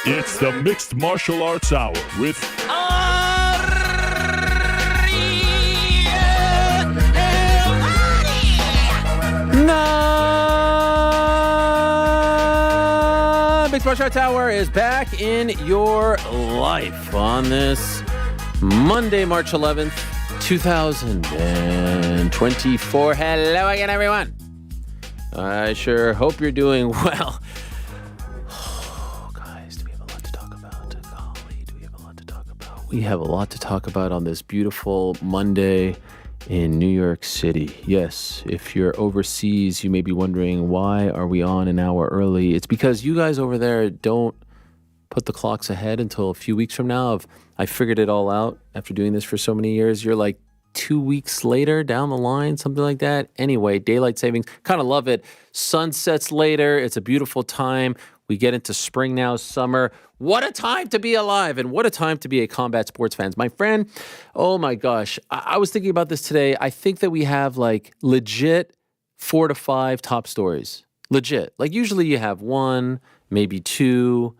It's the Mixed Martial Arts Hour with Mixed Martial Arts Hour is back in your life on this Monday, March 11th, 2024. Hello again, everyone. I sure hope you're doing well. We have a lot to talk about on this beautiful Monday in New York City. Yes, if you're overseas, you may be wondering, why are we on an hour early? It's because you guys over there don't put the clocks ahead until a few weeks from now. I figured it all out after doing this for so many years. You're like 2 weeks later down the line, something like that. Anyway, daylight savings, kind of love it. Sun sets later. It's a beautiful time. We get into spring now, summer. What a time to be alive, and what a time to be a combat sports fan. My friend, oh my gosh, I was thinking about this today. I think that we have like legit 4 to 5 top stories. Legit. Like usually you have one, maybe two,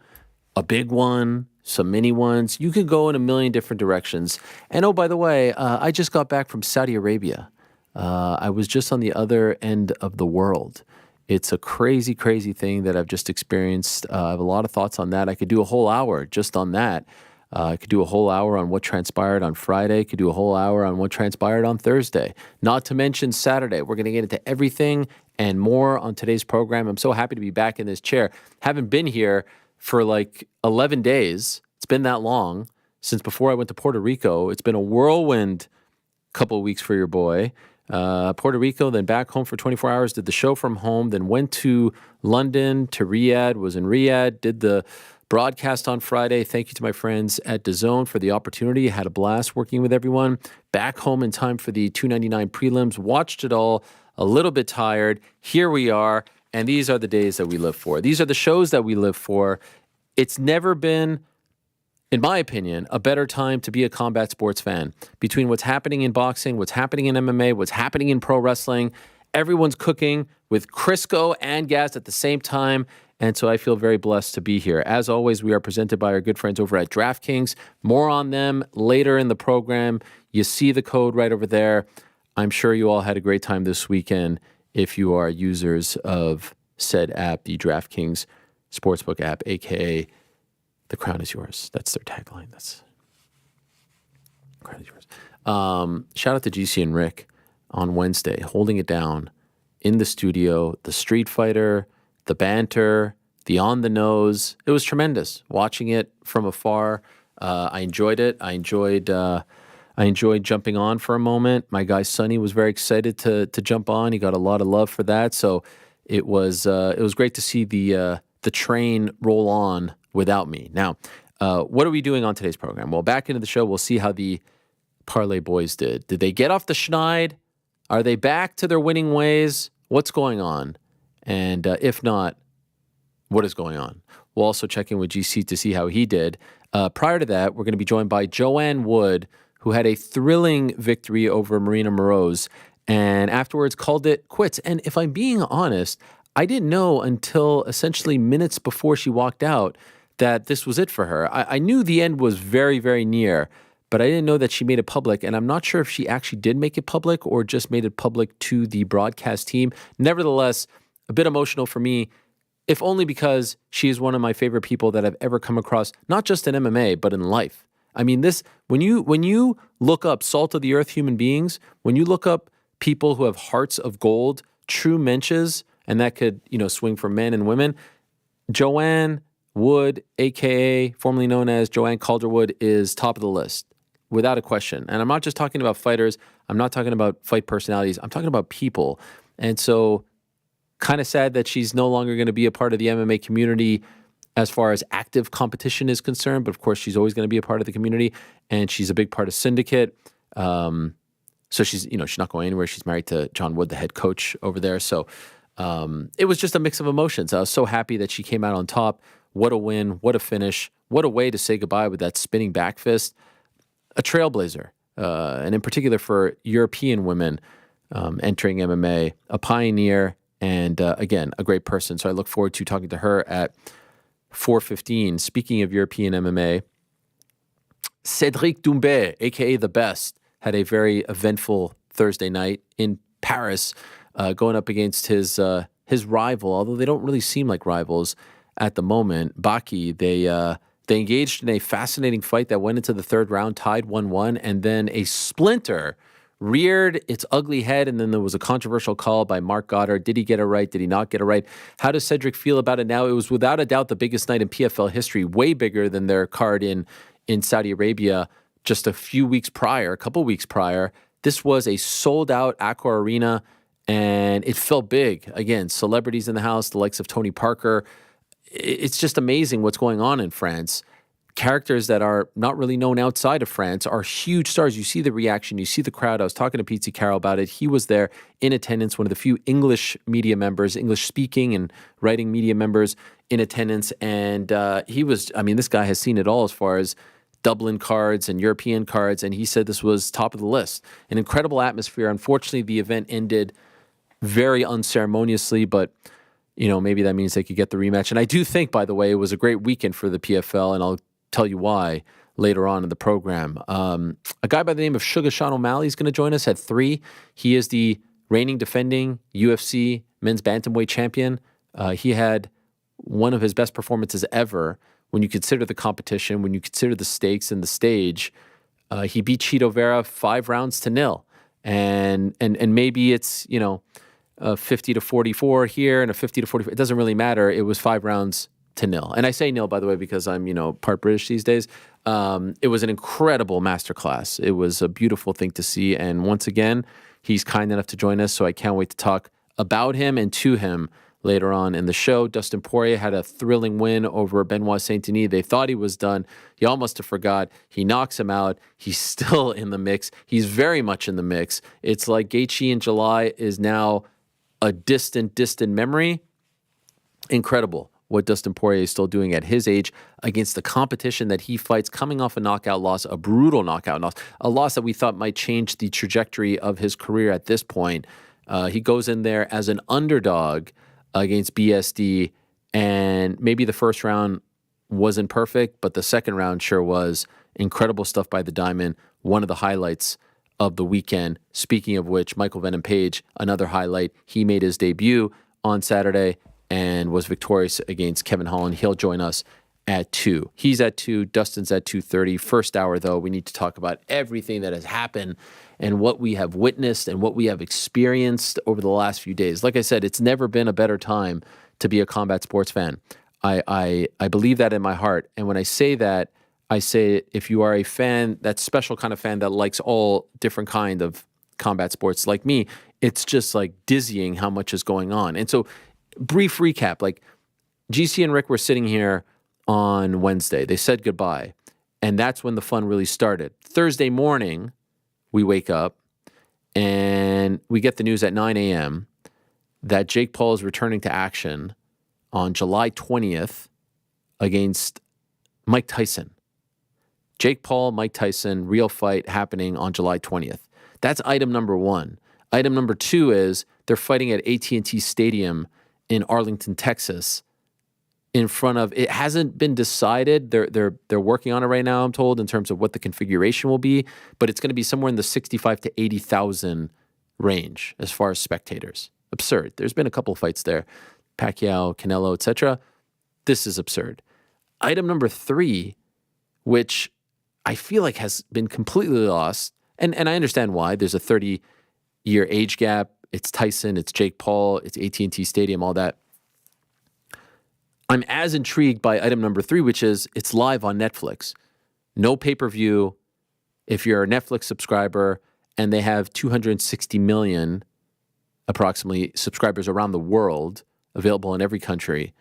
a big one, some mini ones. You can go in a million different directions. And oh, by the way, I just got back from Saudi Arabia. I was just on the other end of the world. It's a crazy, crazy thing that I've just experienced. I have a lot of thoughts on that. I could do a whole hour just on that. I could do a whole hour on what transpired on Friday. Could do a whole hour on what transpired on Thursday. Not to mention Saturday. We're going to get into everything and more on today's program. I'm so happy to be back in this chair. Haven't been here for like 11 days. It's been that long since before I went to Puerto Rico. It's been a whirlwind couple of weeks for your boy. Puerto Rico, then back home for 24 hours, did the show from home, then went to London, to Riyadh, was in Riyadh, did the broadcast on Friday. Thank you to my friends at DAZN for the opportunity. Had a blast working with everyone. Back home in time for the 299 prelims, watched it all, a little bit tired. Here we are, and these are the days that we live for. These are the shows that we live for. It's never been, in my opinion, a better time to be a combat sports fan. Between what's happening in boxing, what's happening in MMA, what's happening in pro wrestling, everyone's cooking with Crisco and gas at the same time. And so I feel very blessed to be here. As always, we are presented by our good friends over at DraftKings. More on them later in the program. You see the code right over there. I'm sure you all had a great time this weekend if you are users of said app, the DraftKings Sportsbook app, a.k.a. The crown is yours. That's their tagline. That's crown is yours. Shout out to GC and Rick on Wednesday, holding it down in the studio. The Street Fighter, the banter, the on the nose. It was tremendous watching it from afar. I enjoyed it. I enjoyed jumping on for a moment. My guy Sonny was very excited to jump on. He got a lot of love for that. So it was great to see the train roll on without me. Now, what are we doing on today's program? Well, back into the show, we'll see how the Parlay Boys did. Did they get off the schneid? Are they back to their winning ways? What's going on? And if not, what is going on? We'll also check in with GC to see how he did. Prior to that, we're going to be joined by Joanne Wood, who had a thrilling victory over Marina Moroz, and afterwards called it quits. And if I'm being honest, I didn't know until essentially minutes before she walked out that this was it for her. I knew the end was very, very near, but I didn't know that she made it public, and I'm not sure if she actually did make it public or just made it public to the broadcast team. Nevertheless, a bit emotional for me, if only because she is one of my favorite people that I've ever come across, not just in MMA, but in life. I mean, when you look up salt of the earth human beings, when you look up people who have hearts of gold, true mensches, and that could, swing for men and women, Joanne Wood, a.k.a. formerly known as Joanne Calderwood, is top of the list, without a question. And I'm not just talking about fighters. I'm not talking about fight personalities. I'm talking about people. And so kind of sad that she's no longer going to be a part of the MMA community as far as active competition is concerned. But, of course, she's always going to be a part of the community. And she's a big part of Syndicate. So she's not going anywhere. She's married to John Wood, the head coach over there. So it was just a mix of emotions. I was so happy that she came out on top. What a win. What a finish. What a way to say goodbye with that spinning back fist. A trailblazer. And in particular for European women entering MMA, a pioneer and, again, a great person. So I look forward to talking to her at 4:15. Speaking of European MMA, Cedric Doumbé, a.k.a. The Best, had a very eventful Thursday night in Paris, going up against his rival, although they don't really seem like rivals at the moment. Baki, they engaged in a fascinating fight that went into the third round, tied 1-1, and then a splinter reared its ugly head, and then there was a controversial call by Mark Goddard. Did he get it right? Did he not get it right? How does Cedric feel about it now? It was without a doubt the biggest night in PFL history, way bigger than their card in Saudi Arabia just a couple weeks prior. This was a sold-out Accor Arena, and it felt big. Again, celebrities in the house, the likes of Tony Parker. It's just amazing what's going on in France. Characters that are not really known outside of France are huge stars. You see the reaction. You see the crowd. I was talking to Pete Carroll about it. He was there in attendance, one of the few English media members, English-speaking and writing media members in attendance. And this guy has seen it all as far as Dublin cards and European cards, and he said this was top of the list. An incredible atmosphere. Unfortunately, the event ended very unceremoniously, but maybe that means they could get the rematch. And I do think, by the way, it was a great weekend for the PFL, and I'll tell you why later on in the program. A guy by the name of Sugar Sean O'Malley is going to join us at 3. He is the reigning defending UFC men's bantamweight champion. He had one of his best performances ever when you consider the competition, when you consider the stakes and the stage. He beat Chito Vera 5-0. And maybe it's, 50-44 here and a 50-44. It doesn't really matter. It was 5-0. And I say nil, by the way, because I'm, part British these days. It was an incredible masterclass. It was a beautiful thing to see. And once again, he's kind enough to join us. So I can't wait to talk about him and to him later on in the show. Dustin Poirier had a thrilling win over Benoit Saint Denis. They thought he was done. He almost forgot. He knocks him out. He's still in the mix. He's very much in the mix. It's like Gaethje in July is now a distant memory. Incredible what Dustin Poirier is still doing at his age against the competition that he fights, coming off a knockout loss, a brutal knockout loss, a loss that we thought might change the trajectory of his career at this point. He goes in there as an underdog against BSD, and maybe the first round wasn't perfect, but the second round sure was. Incredible stuff by the Diamond, one of the highlights of the weekend. Speaking of which, Michael Venom Page, another highlight. He made his debut on Saturday and was victorious against Kevin Holland. He'll join us at 2. He's at 2. Dustin's at 2:30. First hour, though, we need to talk about everything that has happened and what we have witnessed and what we have experienced over the last few days. Like I said, it's never been a better time to be a combat sports fan. I believe that in my heart. And when I say that, I say if you are a fan, that special kind of fan that likes all different kind of combat sports like me, it's just like dizzying how much is going on. And so, brief recap, like GC and Rick were sitting here on Wednesday. They said goodbye. And that's when the fun really started. Thursday morning, we wake up and we get the news at 9 a.m. that Jake Paul is returning to action on July 20th against Mike Tyson. Jake Paul, Mike Tyson, real fight happening on July 20th. That's item number 1. Item number 2 is they're fighting at AT&T Stadium in Arlington, Texas, in front of, it hasn't been decided. They're working on it right now, I'm told, in terms of what the configuration will be, but it's going to be somewhere in the 65 to 80,000 range as far as spectators. Absurd. There's been a couple of fights there, Pacquiao, Canelo, etc. This is absurd. Item number 3, which I feel like has been completely lost, and I understand why. There's a 30-year age gap. It's Tyson, it's Jake Paul, it's AT&T Stadium, all that. I'm as intrigued by item number 3, which is it's live on Netflix. No pay-per-view. If you're a Netflix subscriber, and they have 260 million, approximately, subscribers around the world, available in every country.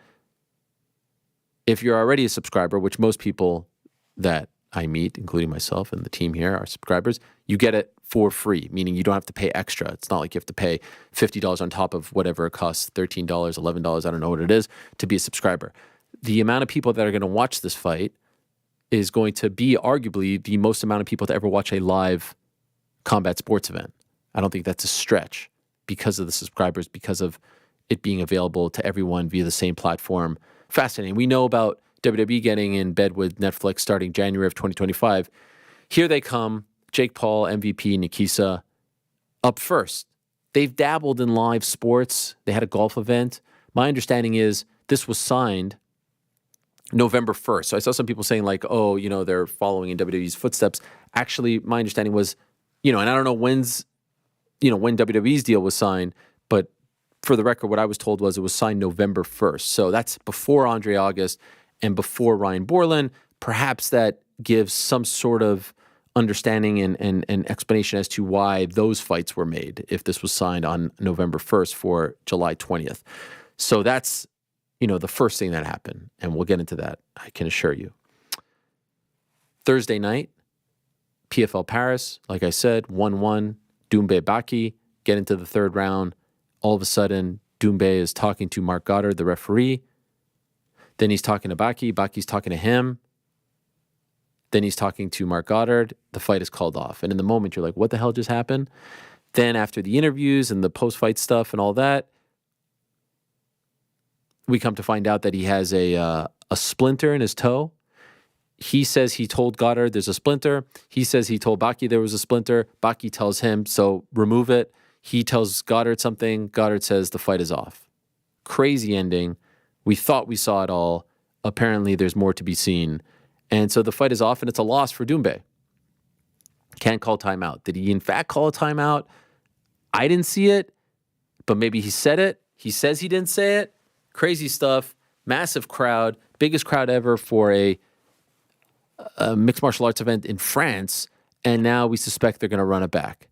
If you're already a subscriber, which most people that I meet, including myself and the team here, are subscribers, you get it for free, meaning you don't have to pay extra. It's not like you have to pay $50 on top of whatever it costs, $13, $11, I don't know what it is, to be a subscriber. The amount of people that are going to watch this fight is going to be arguably the most amount of people to ever watch a live combat sports event. I don't think that's a stretch because of the subscribers, because of it being available to everyone via the same platform Fascinating. We know about WWE getting in bed with Netflix starting January of 2025. Here they come, Jake Paul, MVP, Nikisa, up first. They've dabbled in live sports. They had a golf event. My understanding is this was signed November 1st. So I saw some people saying like, oh, they're following in WWE's footsteps. Actually, my understanding was, and I don't know when WWE's deal was signed, but for the record, what I was told was it was signed November 1st. So that's before Andre August and before Ryan Borland. Perhaps that gives some sort of understanding and explanation as to why those fights were made if this was signed on November 1st for July 20th. So that's, the first thing that happened, and we'll get into that, I can assure you. Thursday night, PFL Paris, like I said, 1-1, Doumbé Baki, get into the third round. All of a sudden, Doumbé is talking to Marc Goddard, the referee. Then he's talking to Baki. Baki's talking to him. Then he's talking to Marc Goddard. The fight is called off. And in the moment, you're like, what the hell just happened? Then after the interviews and the post-fight stuff and all that, we come to find out that he has a splinter in his toe. He says he told Goddard there's a splinter. He says he told Baki there was a splinter. Baki tells him, so remove it. He tells Goddard something. Goddard says the fight is off. Crazy ending. We thought we saw it all. Apparently there's more to be seen. And so the fight is off, and it's a loss for Doumbé. Can't call timeout. Did he in fact call a timeout? I didn't see it, but maybe he said it. He says he didn't say it. Crazy stuff. Massive crowd. Biggest crowd ever for a mixed martial arts event in France. And now we suspect they're going to run it back.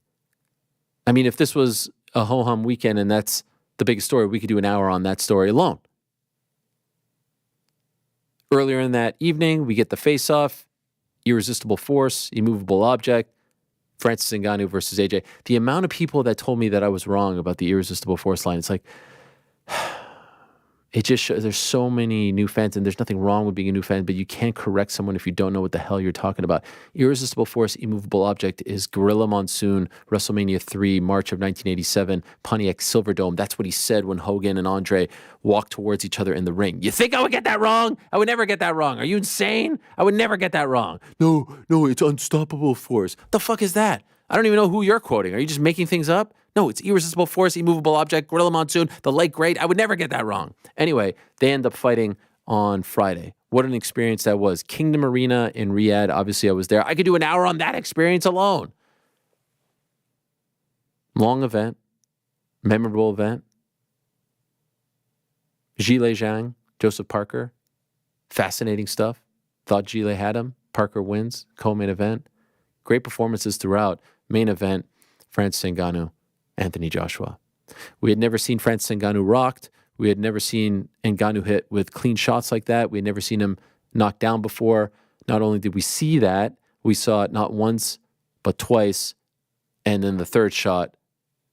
I mean, if this was a ho-hum weekend and that's the biggest story, we could do an hour on that story alone. Earlier in that evening, we get the face-off, irresistible force, immovable object, Francis Ngannou versus AJ. The amount of people that told me that I was wrong about the irresistible force line, it's like, it just shows there's so many new fans, and there's nothing wrong with being a new fan, but you can't correct someone if you don't know what the hell you're talking about. Irresistible force, immovable object is Gorilla Monsoon, WrestleMania 3, March of 1987, Pontiac Silverdome. That's what he said when Hogan and Andre walked towards each other in the ring. You think I would get that wrong? I would never get that wrong. Are you insane? I would never get that wrong. No, it's unstoppable force. The fuck is that? I don't even know who you're quoting. Are you just making things up? No, it's irresistible force, immovable object, Gorilla Monsoon, the late great. I would never get that wrong. Anyway, they end up fighting on Friday. What an experience that was. Kingdom Arena in Riyadh. Obviously, I was there. I could do an hour on that experience alone. Long event. Memorable event. Gile Zhang, Joseph Parker. Fascinating stuff. Thought Gile had him. Parker wins. Co-main event. Great performances throughout. Main event, Francis Ngannou, Anthony Joshua. We had never seen Francis Ngannou rocked. We had never seen Ngannou hit with clean shots like that. We had never seen him knocked down before. Not only did we see that, we saw it not once, but twice. And then the third shot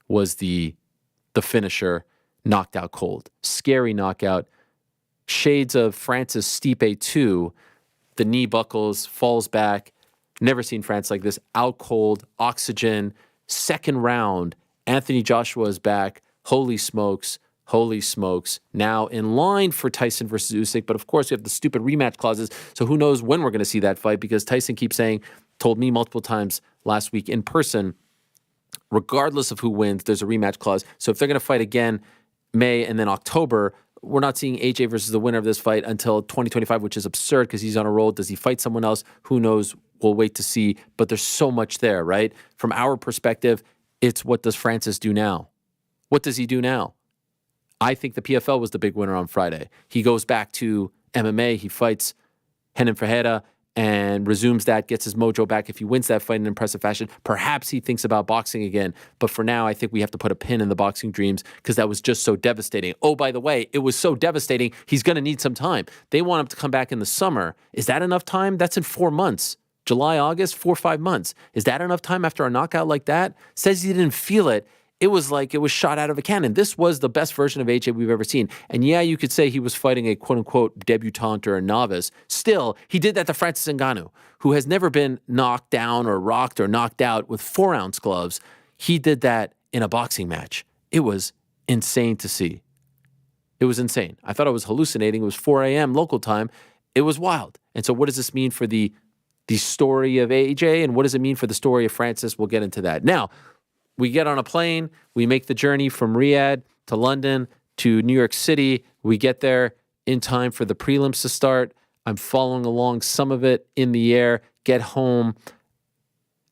was the finisher, knocked out cold. Scary knockout. Shades of Francis Stipe 2. The knee buckles, falls back. Never seen France like this. Out cold, oxygen. Second round, Anthony Joshua is back. Holy smokes. Now in line for Tyson versus Usyk. But of course, we have the stupid rematch clauses. So who knows when we're going to see that fight, because Tyson keeps saying, told me multiple times last week in person, regardless of who wins, there's a rematch clause. So if they're going to fight again May and then October, we're not seeing AJ versus the winner of this fight until 2025, which is absurd because he's on a roll. Does he fight someone else? Who knows? We'll wait to see. But there's so much there, right? From our perspective, it's what does Francis do now? What does he do now? I think the PFL was the big winner on Friday. He goes back to MMA. He fights Renan Ferreira and resumes that, gets his mojo back. If he wins that fight in impressive fashion, perhaps he thinks about boxing again. But for now, I think we have to put a pin in the boxing dreams because that was just so devastating. Oh, by the way, it was so devastating, he's going to need some time. They want him to come back in the summer. Is that enough time? That's in 4 months. July, August, 4 or 5 months. Is that enough time after a knockout like that? Says he didn't feel it. It was like it was shot out of a cannon. This was the best version of AJ we've ever seen. And yeah, you could say he was fighting a quote-unquote debutante or a novice. Still, he did that to Francis Ngannou, who has never been knocked down or rocked or knocked out with 4-ounce gloves. He did that in a boxing match. It was insane to see. It was insane. I thought I was hallucinating. It was 4 a.m. local time. It was wild. And so what does this mean for the story of AJ, and what does it mean for the story of Francis? We'll get into that. Now, we get on a plane. We make the journey from Riyadh to London to New York City. We get there in time for the prelims to start. I'm following along some of it in the air, get home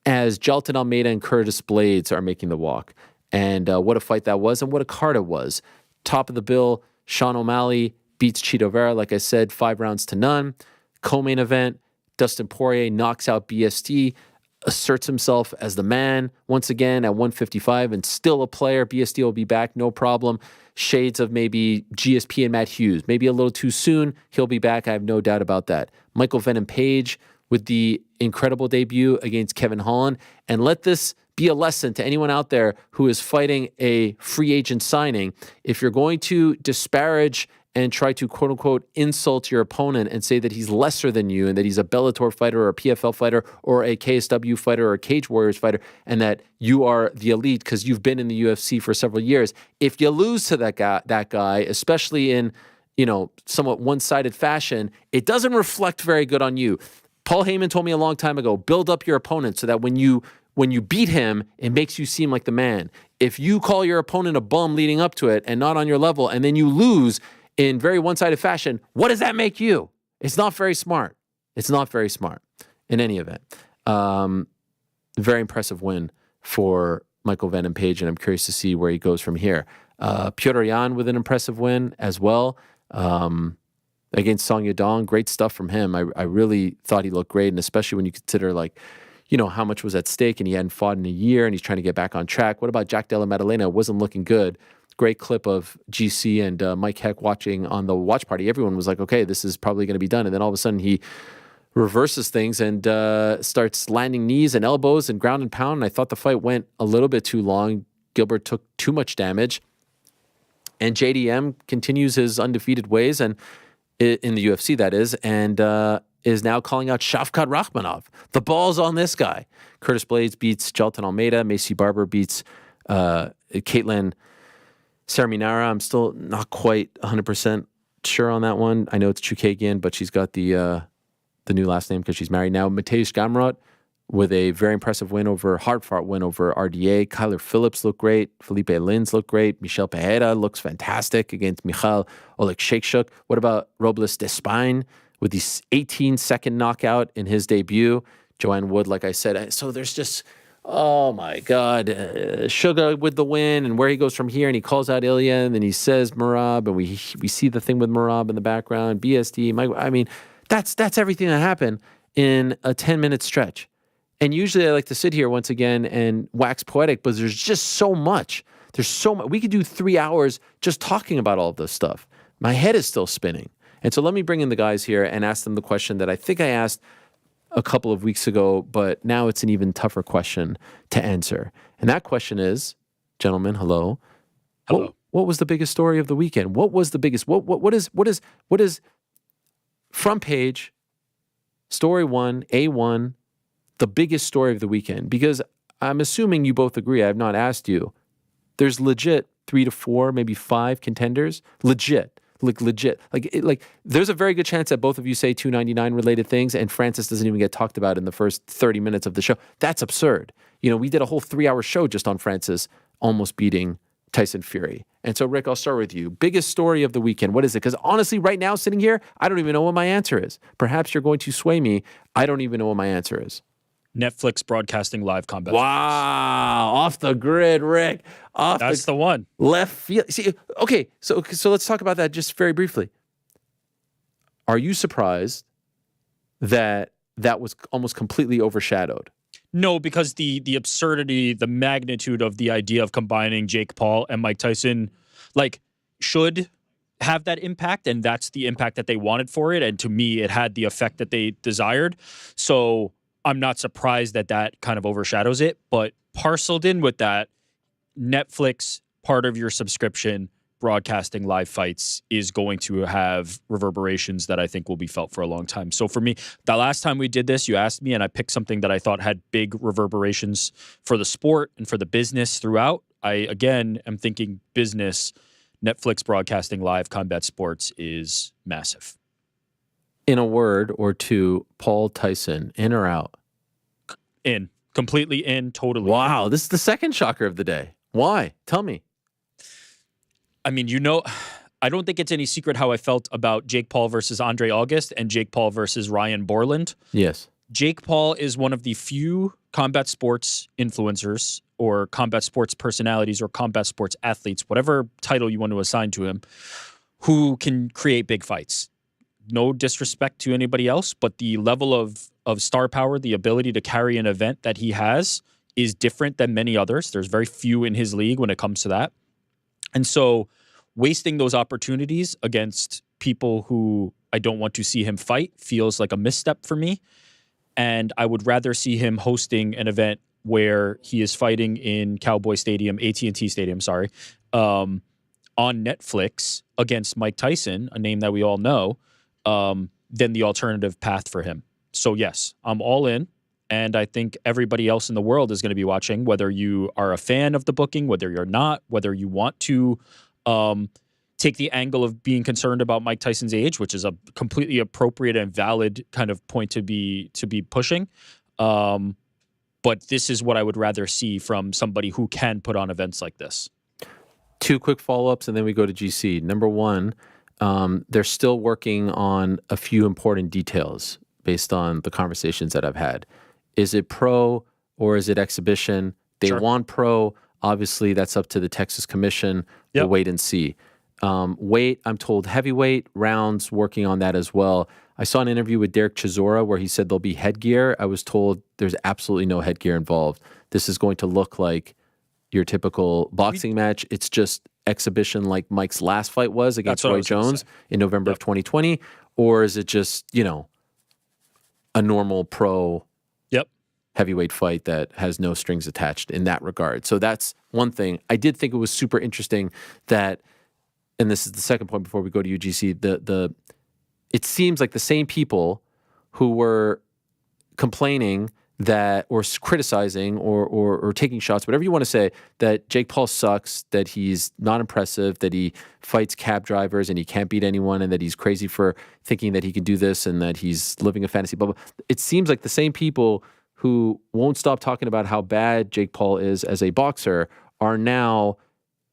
as Jailton Almeida and Curtis Blades are making the walk. And what a fight that was, and what a card it was. Top of the bill, Sean O'Malley beats Chito Vera, like I said, 5-0. Co-main event, Dustin Poirier knocks out BST, asserts himself as the man once again at 155 and still a player. BST will be back, no problem. Shades of maybe GSP and Matt Hughes. Maybe a little too soon. He'll be back. I have no doubt about that. Michael Venom Page with the incredible debut against Kevin Holland. And let this be a lesson to anyone out there who is fighting a free agent signing. If you're going to disparage and try to quote unquote insult your opponent and say that he's lesser than you and that he's a Bellator fighter or a PFL fighter or a KSW fighter or a Cage Warriors fighter and that you are the elite because you've been in the UFC for several years, if you lose to that guy, especially in, somewhat one-sided fashion, it doesn't reflect very good on you. Paul Heyman told me a long time ago, build up your opponent so that when you beat him, it makes you seem like the man. If you call your opponent a bum leading up to it and not on your level, and then you lose in very one-sided fashion, what does that make you? It's not very smart. It's not very smart in any event. Very impressive win for Michael Venom Page, and I'm curious to see where he goes from here. Petr Yan with an impressive win as well. Against Song Yadong, great stuff from him. I really thought he looked great, and especially when you consider how much was at stake, and he hadn't fought in a year, and he's trying to get back on track. What about Jack Della Maddalena? Wasn't looking good. Great clip of GC and Mike Heck watching on the watch party. Everyone was like, okay, this is probably going to be done. And then all of a sudden he reverses things and starts landing knees and elbows and ground and pound. And I thought the fight went a little bit too long. Gilbert took too much damage. And JDM continues his undefeated ways, and in the UFC, that is, and is now calling out Shavkat Rakhmonov. The ball's on this guy. Curtis Blades beats Jailton Almeida. Macy Barber beats Caitlin Saraminara. I'm still not quite 100% sure on that one. I know it's Chukagian, but she's got the new last name because she's married now. Mateusz Gamrot with a very impressive win hard-fought win over RDA. Kyler Phillips looked great. Felipe Lins looked great. Michel Pereira looks fantastic against Michal Oleksiejczuk. What about Robles Despain with the 18-second knockout in his debut? Joanne Wood, like I said. So there's just... oh my God, Sugar with the win and where he goes from here, and he calls out Ilya, and then he says Merab, and we see the thing with Merab in the background, BSD. That's everything that happened in a 10-minute stretch. And usually I like to sit here once again and wax poetic, but there's just so much. There's so much. We could do 3 hours just talking about all of this stuff. My head is still spinning. And so let me bring in the guys here and ask them the question that I think I asked a couple of weeks ago, but now it's an even tougher question to answer. And that question is, gentlemen, hello. Hello. What was the biggest story of the weekend? What was the biggest, what is front page, story one, A1, the biggest story of the weekend? Because I'm assuming you both agree, I have not asked you, there's legit 3 to 4, maybe 5 contenders, legit. There's a very good chance that both of you say 299 related things and Francis doesn't even get talked about in the first 30 minutes of the show. That's absurd. We did a whole 3-hour show just on Francis almost beating Tyson Fury. And so, Rick, I'll start with you. Biggest story of the weekend. What is it? Because honestly, right now, sitting here, I don't even know what my answer is. Perhaps you're going to sway me. I don't even know what my answer is. Netflix broadcasting live combat. Wow. Off the grid, Rick. That's the one. Left field. See, okay, so let's talk about that just very briefly. Are you surprised that was almost completely overshadowed? No, because the absurdity, the magnitude of the idea of combining Jake Paul and Mike Tyson, should have that impact, and that's the impact that they wanted for it. And to me, it had the effect that they desired. So I'm not surprised that kind of overshadows it, but parceled in with that, Netflix, part of your subscription, broadcasting live fights is going to have reverberations that I think will be felt for a long time. So for me, the last time we did this, you asked me, and I picked something that I thought had big reverberations for the sport and for the business throughout. I, again, am thinking business, Netflix broadcasting live combat sports is massive. In a word or two, Paul Tyson, in or out? In. Completely in, totally. Wow, this is the second shocker of the day. Why? Tell me. I mean, I don't think it's any secret how I felt about Jake Paul versus Andre August and Jake Paul versus Ryan Borland. Yes. Jake Paul is one of the few combat sports influencers or combat sports personalities or combat sports athletes, whatever title you want to assign to him, who can create big fights. No disrespect to anybody else, but the level of star power, the ability to carry an event that he has is different than many others. There's very few in his league when it comes to that. And so wasting those opportunities against people who I don't want to see him fight feels like a misstep for me. And I would rather see him hosting an event where he is fighting in Cowboy Stadium, AT&T Stadium, on Netflix against Mike Tyson, a name that we all know, than the alternative path for him. So yes, I'm all in. And I think everybody else in the world is going to be watching, whether you are a fan of the booking, whether you're not, whether you want to take the angle of being concerned about Mike Tyson's age, which is a completely appropriate and valid kind of point to be pushing. But this is what I would rather see from somebody who can put on events like this. 2 quick follow-ups, and then we go to GC. Number one, they're still working on a few important details based on the conversations that I've had. Is it pro or is it exhibition? They want pro. Obviously, that's up to the Texas Commission. Yep. We'll wait and see. Weight, I'm told heavyweight, rounds working on that as well. I saw an interview with Derek Chisora where he said there'll be headgear. I was told there's absolutely no headgear involved. This is going to look like your typical boxing match. It's just exhibition like Mike's last fight was against Roy Jones in November of 2020? Or is it just, a normal pro heavyweight fight that has no strings attached in that regard? So that's one thing. I did think it was super interesting that, and this is the second point before we go to UGC, it seems like the same people who were complaining that, or criticizing, or taking shots, whatever you want to say, that Jake Paul sucks, that he's not impressive, that he fights cab drivers and he can't beat anyone, and that he's crazy for thinking that he can do this, and that he's living a fantasy bubble. It seems like the same people who won't stop talking about how bad Jake Paul is as a boxer are now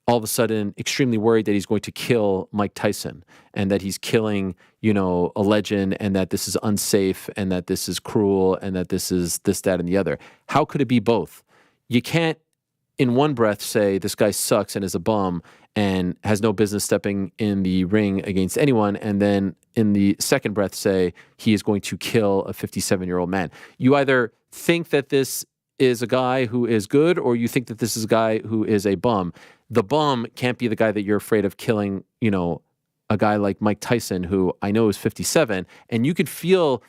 all of a sudden extremely worried that he's going to kill Mike Tyson, and that he's killing, a legend, and that this is unsafe, and that this is cruel, and that this is this, that, and the other. How could it be both? You can't in one breath say this guy sucks and is a bum and has no business stepping in the ring against anyone, and then in the second breath say he is going to kill a 57-year-old man. You either think that this is a guy who is good, or you think that this is a guy who is a bum. The bum can't be the guy that you're afraid of killing, a guy like Mike Tyson, who I know is 57, and you could feel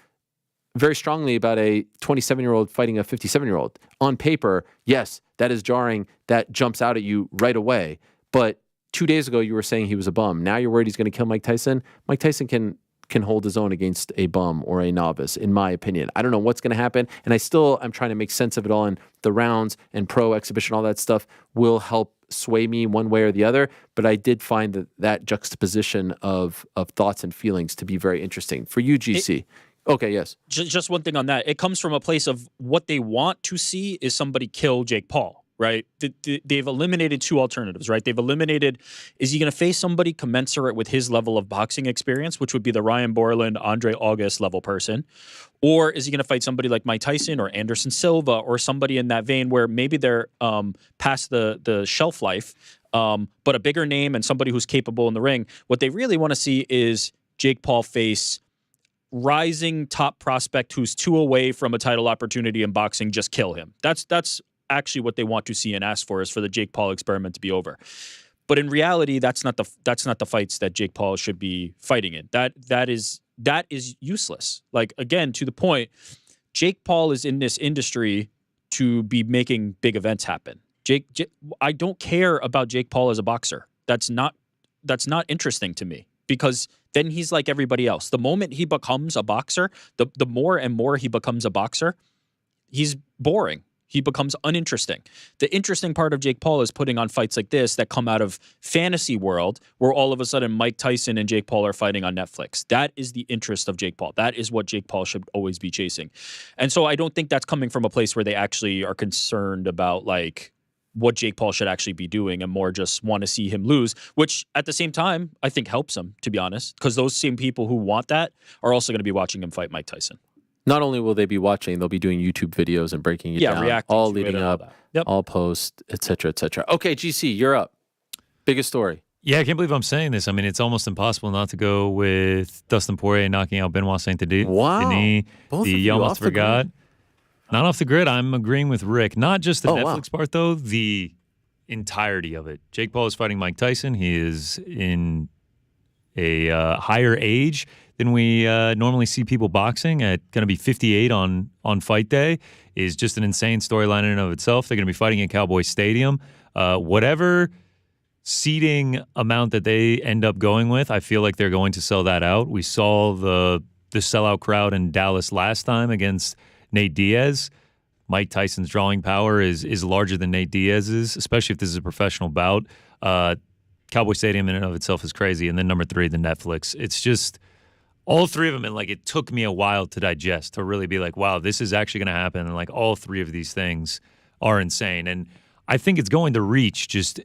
very strongly about a 27-year-old fighting a 57-year-old. On paper, yes, that is jarring. That jumps out at you right away. But 2 days ago, you were saying he was a bum. Now you're worried he's going to kill Mike Tyson. Mike Tyson can hold his own against a bum or a novice, in my opinion. I don't know what's going to happen, and I'm trying to make sense of it all, and the rounds and pro exhibition, all that stuff will help sway me one way or the other, but I did find that juxtaposition of thoughts and feelings to be very interesting. For you, GC. Okay, yes. Just one thing on that. It comes from a place of what they want to see is somebody kill Jake Paul, right? They've eliminated 2 alternatives, right? They've eliminated, is he going to face somebody commensurate with his level of boxing experience, which would be the Ryan Borland, Andre August level person? Or is he going to fight somebody like Mike Tyson or Anderson Silva or somebody in that vein where maybe they're past the shelf life, but a bigger name and somebody who's capable in the ring? What they really want to see is Jake Paul face rising top prospect who's 2 away from a title opportunity in boxing, just kill him. That's actually what they want to see and ask for, is for the Jake Paul experiment to be over. But in reality, that's not the fights that Jake Paul should be fighting in. That is useless. Like, again, to the point, Jake Paul is in this industry to be making big events happen. I don't care about Jake Paul as a boxer. That's not interesting to me, because then he's like everybody else. The moment he becomes a boxer, the more and more he becomes a boxer, he's boring. He becomes uninteresting. The interesting part of Jake Paul is putting on fights like this that come out of fantasy world, where all of a sudden Mike Tyson and Jake Paul are fighting on Netflix. That is the interest of Jake Paul. That is what Jake Paul should always be chasing. And so I don't think that's coming from a place where they actually are concerned about like what Jake Paul should actually be doing and more just want to see him lose, which at the same time, I think helps him, to be honest, because those same people who want that are also going to be watching him fight Mike Tyson. Not only will they be watching, they'll be doing YouTube videos and breaking it down, reacting all to it leading and all up, that. Yep. all post, et cetera, et cetera. Okay, GC, you're up. Biggest story. Yeah, I can't believe I'm saying this. I mean, it's almost impossible not to go with Dustin Poirier knocking out Benoit Saint Denis. Wow. Both The of you almost off the forgot. grid. Not off the grid. I'm agreeing with Rick. Not just the Oh, Netflix wow. part, though, the entirety of it. Jake Paul is fighting Mike Tyson. He is in a higher age than we normally see people boxing at going to be 58 on fight day is just an insane storyline in and of itself. They're going to be fighting in Cowboy Stadium. Whatever seating amount that they end up going with, I feel like they're going to sell that out. We saw the sellout crowd in Dallas last time against Nate Diaz. Mike Tyson's drawing power is larger than Nate Diaz's, especially if this is a professional bout. Cowboy Stadium in and of itself is crazy. And then number 3, the Netflix. It's just all 3 of them. And like, it took me a while to digest, to really be like, wow, this is actually going to happen. And like, all 3 of these things are insane. And I think it's going to reach just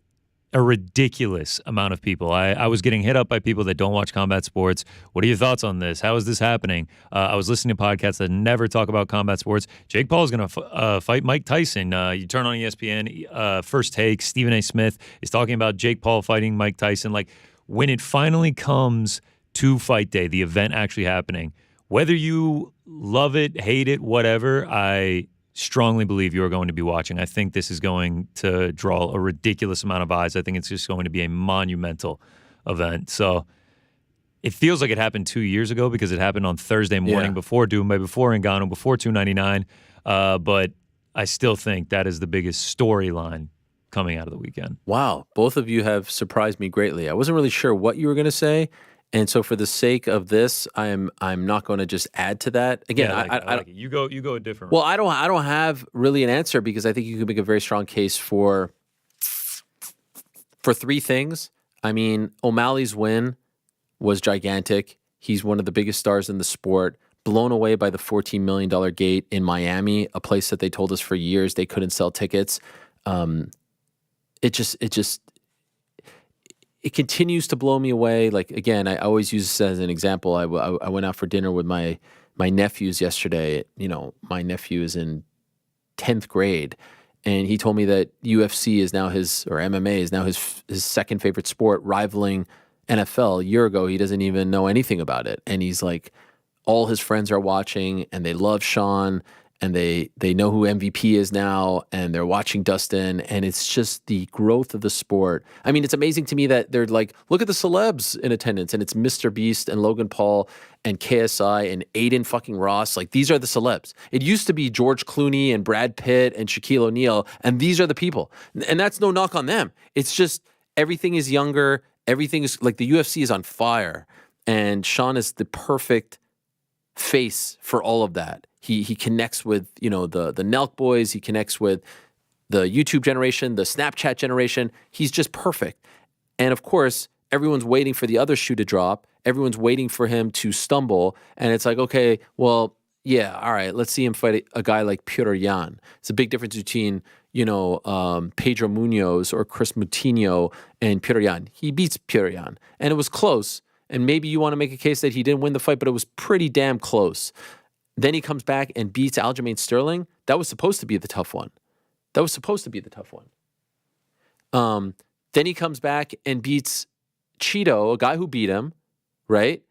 a ridiculous amount of people. I was getting hit up by people that don't watch combat sports. What are your thoughts on this? How is this happening? I was listening to podcasts that never talk about combat sports. Jake Paul is going to fight Mike Tyson. You turn on ESPN, First Take, Stephen A. Smith is talking about Jake Paul fighting Mike Tyson. Like, when it finally comes to fight day, the event actually happening, whether you love it, hate it, whatever, I strongly believe you are going to be watching. I think this is going to draw a ridiculous amount of eyes. I think it's just going to be a monumental event. So it feels like it happened 2 years ago because it happened on Thursday morning before Doumbé, before Ngannou, before 299. But I still think that is the biggest storyline coming out of the weekend. Wow, both of you have surprised me greatly. I wasn't really sure what you were going to say, and so for the sake of this, I'm not going to just add to that. Again, I like it. You go a different. Well, I don't have really an answer because I think you could make a very strong case for 3 things. I mean, O'Malley's win was gigantic. He's one of the biggest stars in the sport. Blown away by the $14 million gate in Miami, a place that they told us for years they couldn't sell tickets. It continues to blow me away. Like, again, I always use this as an example. I went out for dinner with my nephews yesterday. You know, my nephew is in 10th grade, and he told me that UFC is now MMA is now his second favorite sport, rivaling NFL. A year ago, he doesn't even know anything about it. And he's like, all his friends are watching, and they love Sean, and they know who MVP is now, and they're watching Dustin, and it's just the growth of the sport. I mean, it's amazing to me that they're like, look at the celebs in attendance, and it's Mr. Beast and Logan Paul and KSI and Aiden fucking Ross. Like, these are the celebs. It used to be George Clooney and Brad Pitt and Shaquille O'Neal, and these are the people. And that's no knock on them. It's just everything is younger. Everything is like the UFC is on fire, and Sean is the perfect face for all of that. He connects with, you know, the Nelk boys. He connects with the YouTube generation, the Snapchat generation. He's just perfect. And of course, everyone's waiting for the other shoe to drop. Everyone's waiting for him to stumble. And it's like, okay, well, yeah, all right, let's see him fight a guy like Petr Yan. It's a big difference between, you know, Pedro Munoz or Chris Moutinho and Petr Yan. He beats Petr Yan. And it was close. And maybe you want to make a case that he didn't win the fight, but it was pretty damn close. Then he comes back and beats Aljamain Sterling. That was supposed to be the tough one. Then he comes back and beats Chito, a guy who beat him, right?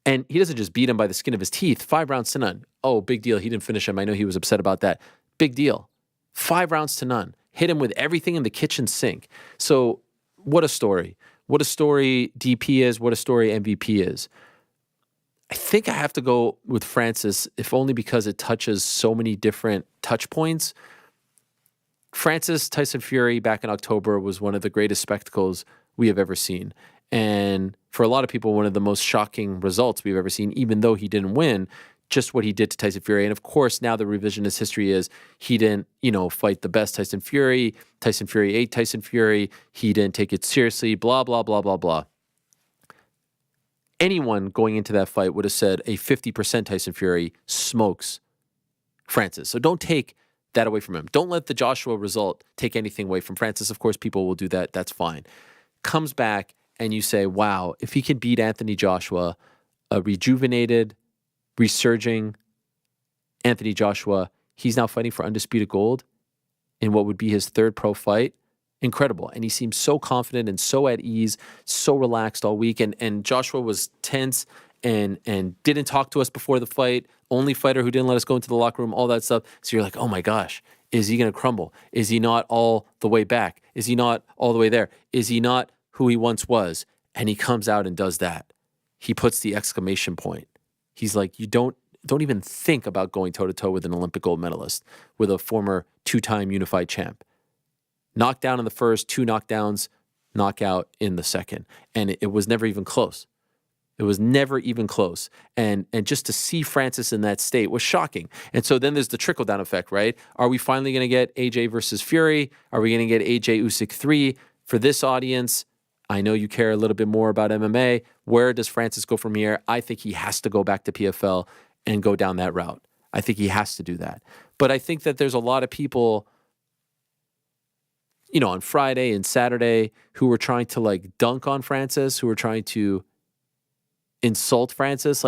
And he doesn't just beat him by the skin of his teeth. 5 rounds to none. Oh, big deal. He didn't finish him. I know he was upset about that. Big deal. 5 rounds to none. Hit him with everything in the kitchen sink. So what a story. What a story DP is. What a story MVP is. I think I have to go with Francis, if only because it touches so many different touch points. Francis Tyson Fury back in October was one of the greatest spectacles we have ever seen. And for a lot of people, one of the most shocking results we've ever seen, even though he didn't win. just what he did to Tyson Fury. And of course, now the revisionist history is he didn't, fight the best Tyson Fury. Tyson Fury ate Tyson Fury. He didn't take it seriously, blah, blah, blah, blah, blah. Anyone going into that fight would have said a 50% Tyson Fury smokes Francis. So don't take that away from him. Don't let the Joshua result take anything away from Francis. Of course, people will do that. That's fine. Comes back and you say, wow, if he can beat Anthony Joshua, a rejuvenated, resurging Anthony Joshua, he's now fighting for undisputed gold in what would be his third pro fight. Incredible. And he seems so confident and so at ease, so relaxed all week. And Joshua was tense and didn't talk to us before the fight. Only fighter who didn't let us go into the locker room, all that stuff. So you're like, oh my gosh, is he going to crumble? Is he not all the way back? Is he not all the way there? Is he not who he once was? And he comes out and does that. He puts the exclamation point. He's like, you don't even think about going toe-to-toe with an Olympic gold medalist, with a former two-time unified champ. Knockdown in the first, 2 knockdowns, knockout in the second. And it was never even close. It was never even close. And just to see Francis in that state was shocking. And so then there's the trickle-down effect, right? Are we finally going to get AJ versus Fury? Are we going to get AJ Usyk 3? For this audience, I know you care a little bit more about MMA. Where does Francis go from here? I think he has to go back to PFL and go down that route. I think he has to do that. But I think that there's a lot of people, on Friday and Saturday who were trying to dunk on Francis, who were trying to insult Francis.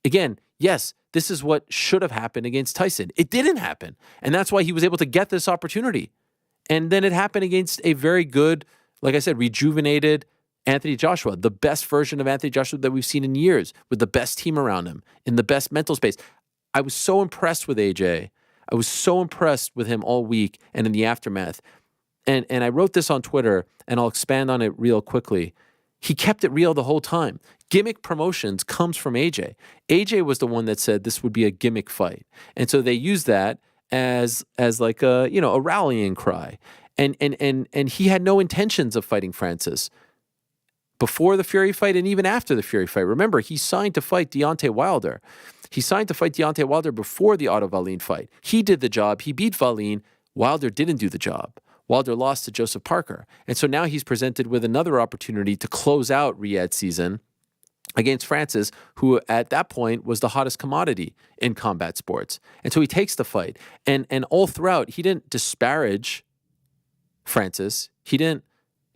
Again, yes, this is what should have happened against Tyson. It didn't happen. And that's why he was able to get this opportunity. And then it happened against a very good, like I said, rejuvenated Anthony Joshua, the best version of Anthony Joshua that we've seen in years, with the best team around him, in the best mental space. I was so impressed with AJ. I was so impressed with him all week and in the aftermath. And I wrote this on Twitter, and I'll expand on it real quickly. He kept it real the whole time. Gimmick promotions comes from AJ. AJ was the one that said this would be a gimmick fight. And so they used that as like a rallying cry. And he had no intentions of fighting Francis before the Fury fight and even after the Fury fight. Remember, he signed to fight Deontay Wilder. He signed to fight Deontay Wilder before the Otto Wallin fight. He did the job. He beat Wallin. Wilder didn't do the job. Wilder lost to Joseph Parker. And so now he's presented with another opportunity to close out Riyadh's season against Francis, who at that point was the hottest commodity in combat sports. And so he takes the fight. And all throughout, he didn't disparage Francis. He didn't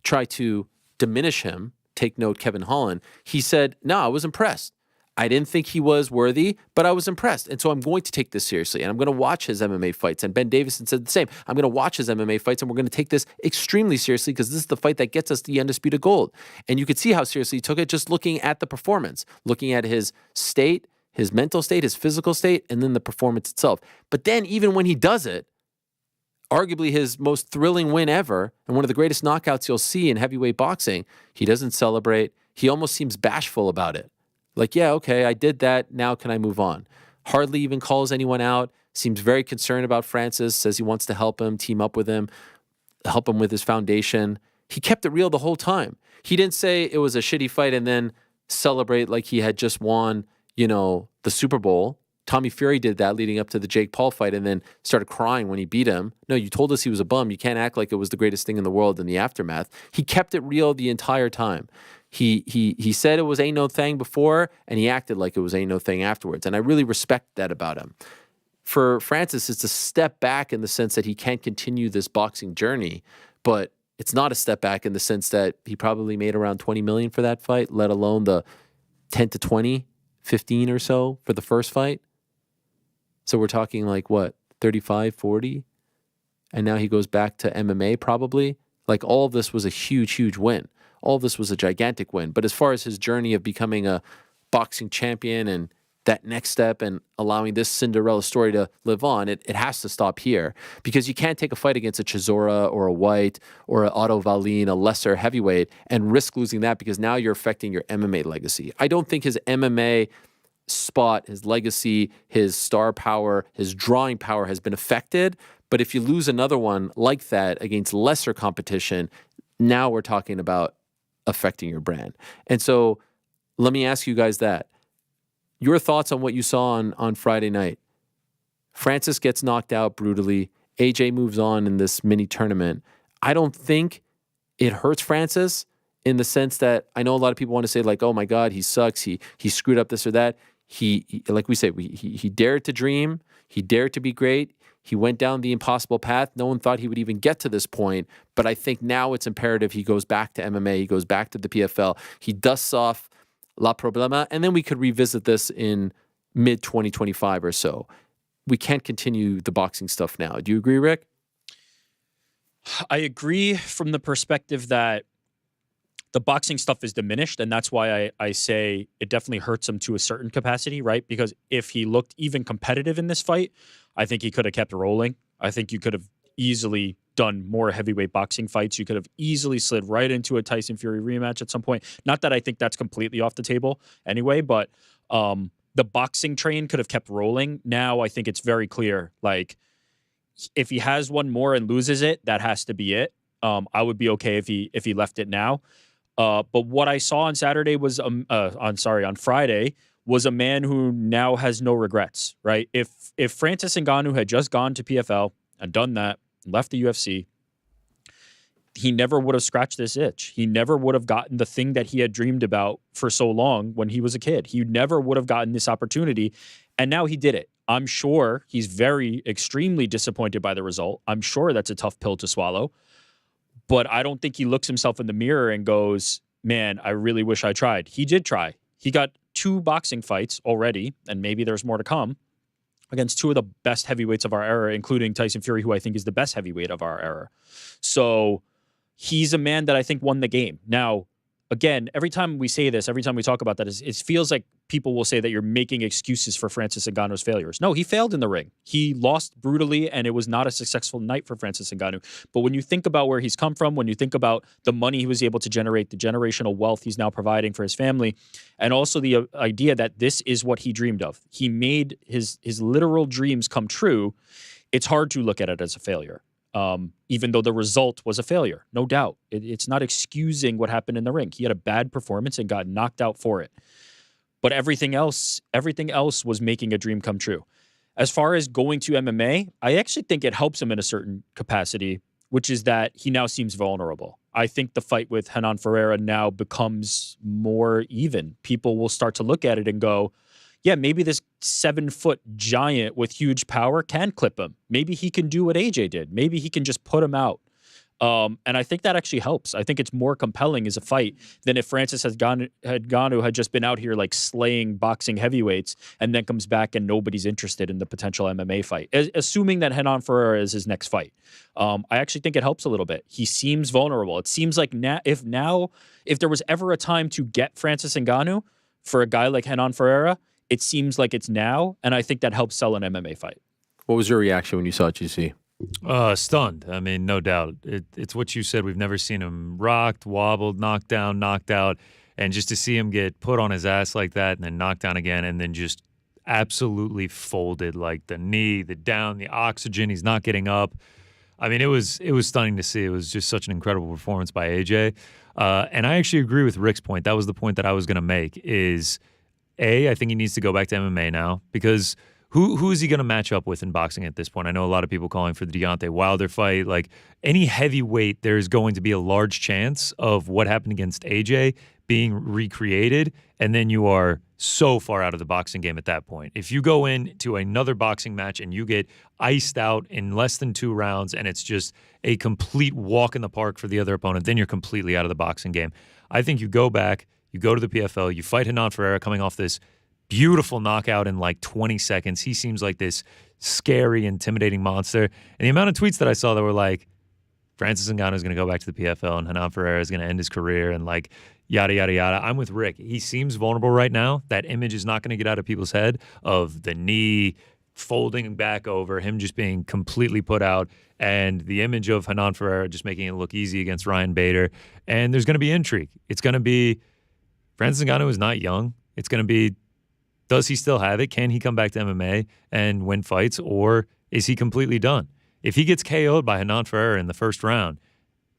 try to diminish him. Take note, Kevin Holland. He said, no, I was impressed. I didn't think he was worthy, but I was impressed. And so I'm going to take this seriously. And I'm going to watch his MMA fights. And Ben Davison said the same. I'm going to watch his MMA fights, and we're going to take this extremely seriously because this is the fight that gets us the undisputed gold. And you could see how seriously he took it just looking at the performance, looking at his state, his mental state, his physical state, and then the performance itself. But then even when he does it, arguably his most thrilling win ever, and one of the greatest knockouts you'll see in heavyweight boxing, he doesn't celebrate. He almost seems bashful about it. Like, yeah, okay, I did that. Now can I move on? Hardly even calls anyone out. Seems very concerned about Francis, says he wants to help him, team up with him, help him with his foundation. He kept it real the whole time. He didn't say it was a shitty fight and then celebrate like he had just won, the Super Bowl. Tommy Fury did that leading up to the Jake Paul fight and then started crying when he beat him. No, you told us he was a bum. You can't act like it was the greatest thing in the world in the aftermath. He kept it real the entire time. He said it was ain't no thing before, and he acted like it was ain't no thing afterwards. And I really respect that about him. For Francis, it's a step back in the sense that he can't continue this boxing journey, but it's not a step back in the sense that he probably made around $20 million for that fight, let alone the 10 to 20, 15 or so for the first fight. So we're talking like what, 35, 40? And now he goes back to MMA probably. Like all of this was a huge, huge win. All of this was a gigantic win. But as far as his journey of becoming a boxing champion and that next step and allowing this Cinderella story to live on, it has to stop here. Because you can't take a fight against a Chisora or a White or an Otto Wallin, a lesser heavyweight, and risk losing that because now you're affecting your MMA legacy. I don't think his MMA spot, his legacy, his star power, his drawing power has been affected. But if you lose another one like that against lesser competition, now we're talking about affecting your brand. And so let me ask you guys that. Your thoughts on what you saw on Friday night? Francis gets knocked out brutally. AJ moves on in this mini tournament. I don't think it hurts Francis in the sense that I know a lot of people want to say like, oh my God, he sucks. He screwed up this or that. He like we say, he dared to dream. He dared to be great. He went down the impossible path. No one thought he would even get to this point. But I think now it's imperative he goes back to MMA. He goes back to the PFL. He dusts off La Problema. And then we could revisit this in mid-2025 or so. We can't continue the boxing stuff now. Do you agree, Rick? I agree from the perspective that the boxing stuff is diminished, and that's why I say it definitely hurts him to a certain capacity, right? Because if he looked even competitive in this fight, I think he could have kept rolling. I think you could have easily done more heavyweight boxing fights. You could have easily slid right into a Tyson Fury rematch at some point. Not that I think that's completely off the table anyway, but the boxing train could have kept rolling. Now I think it's very clear, like, if he has one more and loses it, that has to be it. I would be okay if he left it now. But what I saw on Saturday was on Friday was a man who now has no regrets, right? If Francis Ngannou had just gone to PFL and done that, and left the UFC, he never would have scratched this itch. He never would have gotten the thing that he had dreamed about for so long when he was a kid. He never would have gotten this opportunity, and now he did it. I'm sure he's extremely disappointed by the result. I'm sure that's a tough pill to swallow. But I don't think he looks himself in the mirror and goes, man, I really wish I tried. He did try. He got 2 boxing fights already, and maybe there's more to come, against 2 of the best heavyweights of our era, including Tyson Fury, who I think is the best heavyweight of our era. So he's a man that I think won the game. Now, again, every time we say this, every time we talk about that, it feels like people will say that you're making excuses for Francis Ngannou's failures. No, he failed in the ring. He lost brutally, and it was not a successful night for Francis Ngannou. But when you think about where he's come from, when you think about the money he was able to generate, the generational wealth he's now providing for his family, and also the idea that this is what he dreamed of. He made his literal dreams come true. It's hard to look at it as a failure. Even though the result was a failure, no doubt. It's not excusing what happened in the ring. He had a bad performance and got knocked out for it. But everything else was making a dream come true. As far as going to MMA, I actually think it helps him in a certain capacity, which is that he now seems vulnerable. I think the fight with Renan Ferreira now becomes more even. People will start to look at it and go, yeah, maybe this 7-foot giant with huge power can clip him. Maybe he can do what AJ did. Maybe he can just put him out. And I think that actually helps. I think it's more compelling as a fight than if Francis Ngannou had just been out here like slaying boxing heavyweights and then comes back and nobody's interested in the potential MMA fight. Assuming that Renan Ferreira is his next fight. I actually think it helps a little bit. He seems vulnerable. It seems like if there was ever a time to get Francis Ngannou for a guy like Renan Ferreira, it seems like it's now, and I think that helps sell an MMA fight. What was your reaction when you saw GC? Stunned. I mean, no doubt. It's what you said. We've never seen him rocked, wobbled, knocked down, knocked out. And just to see him get put on his ass like that and then knocked down again and then just absolutely folded, like the knee, the down, the oxygen, he's not getting up. I mean, it was stunning to see. It was just such an incredible performance by AJ. And I actually agree with Rick's point. That was the point that I was going to make is, I think he needs to go back to MMA now because who is he going to match up with in boxing at this point? I know a lot of people calling for the Deontay Wilder fight. Like any heavyweight, there's going to be a large chance of what happened against AJ being recreated, and then you are so far out of the boxing game at that point. If you go into another boxing match and you get iced out in less than 2 rounds and it's just a complete walk in the park for the other opponent, then you're completely out of the boxing game. I think you go back, you go to the PFL, you fight Renan Ferreira coming off this beautiful knockout in like 20 seconds. He seems like this scary, intimidating monster. And the amount of tweets that I saw that were like, Francis Ngannou is going to go back to the PFL and Renan Ferreira is going to end his career and like yada, yada, yada. I'm with Rick. He seems vulnerable right now. That image is not going to get out of people's head of the knee folding back over, him just being completely put out, and the image of Renan Ferreira just making it look easy against Ryan Bader. And there's going to be intrigue. It's going to be Francis Ngannou is not young. It's going to be, does he still have it? Can he come back to MMA and win fights, or is he completely done? If he gets KO'd by Renan Ferreira in the first round,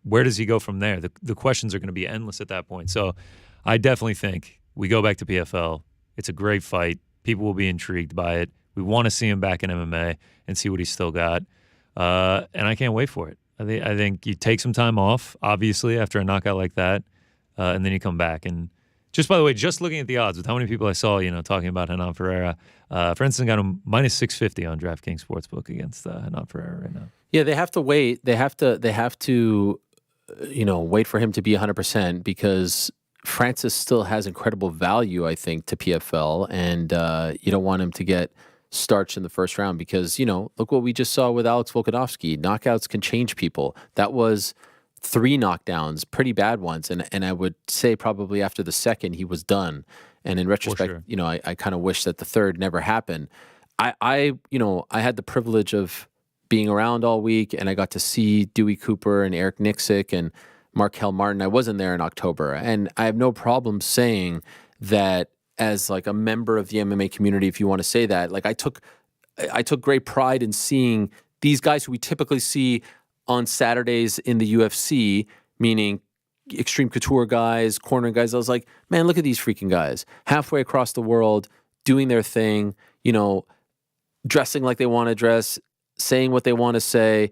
where does he go from there? The questions are going to be endless at that point. So I definitely think we go back to PFL. It's a great fight. People will be intrigued by it. We want to see him back in MMA and see what he's still got. And I can't wait for it. I think you take some time off, obviously, after a knockout like that, and then you come back. And just by the way, just looking at the odds with how many people I saw, talking about Hernan Ferreira, for instance, got him minus 650 on DraftKings Sportsbook against Hernan Ferreira right now. Yeah, they have to wait. They have to, wait for him to be 100% because Francis still has incredible value, I think, to PFL, and you don't want him to get starched in the first round because, look what we just saw with Alex Volkanovski. Knockouts can change people. That was 3 knockdowns, pretty bad ones, and I would say probably after the second he was done. And in retrospect, sure. I kind of wish that the third never happened. I had the privilege of being around all week, and I got to see Dewey Cooper and Eric Nixick and Markel Martin. I wasn't there in October, and I have no problem saying that as like a member of the MMA community, if you want to say that. Like I took great pride in seeing these guys who we typically see on Saturdays in the UFC, meaning extreme couture guys, corner guys. I was like, man, look at these freaking guys halfway across the world doing their thing, dressing like they want to dress, saying what they want to say,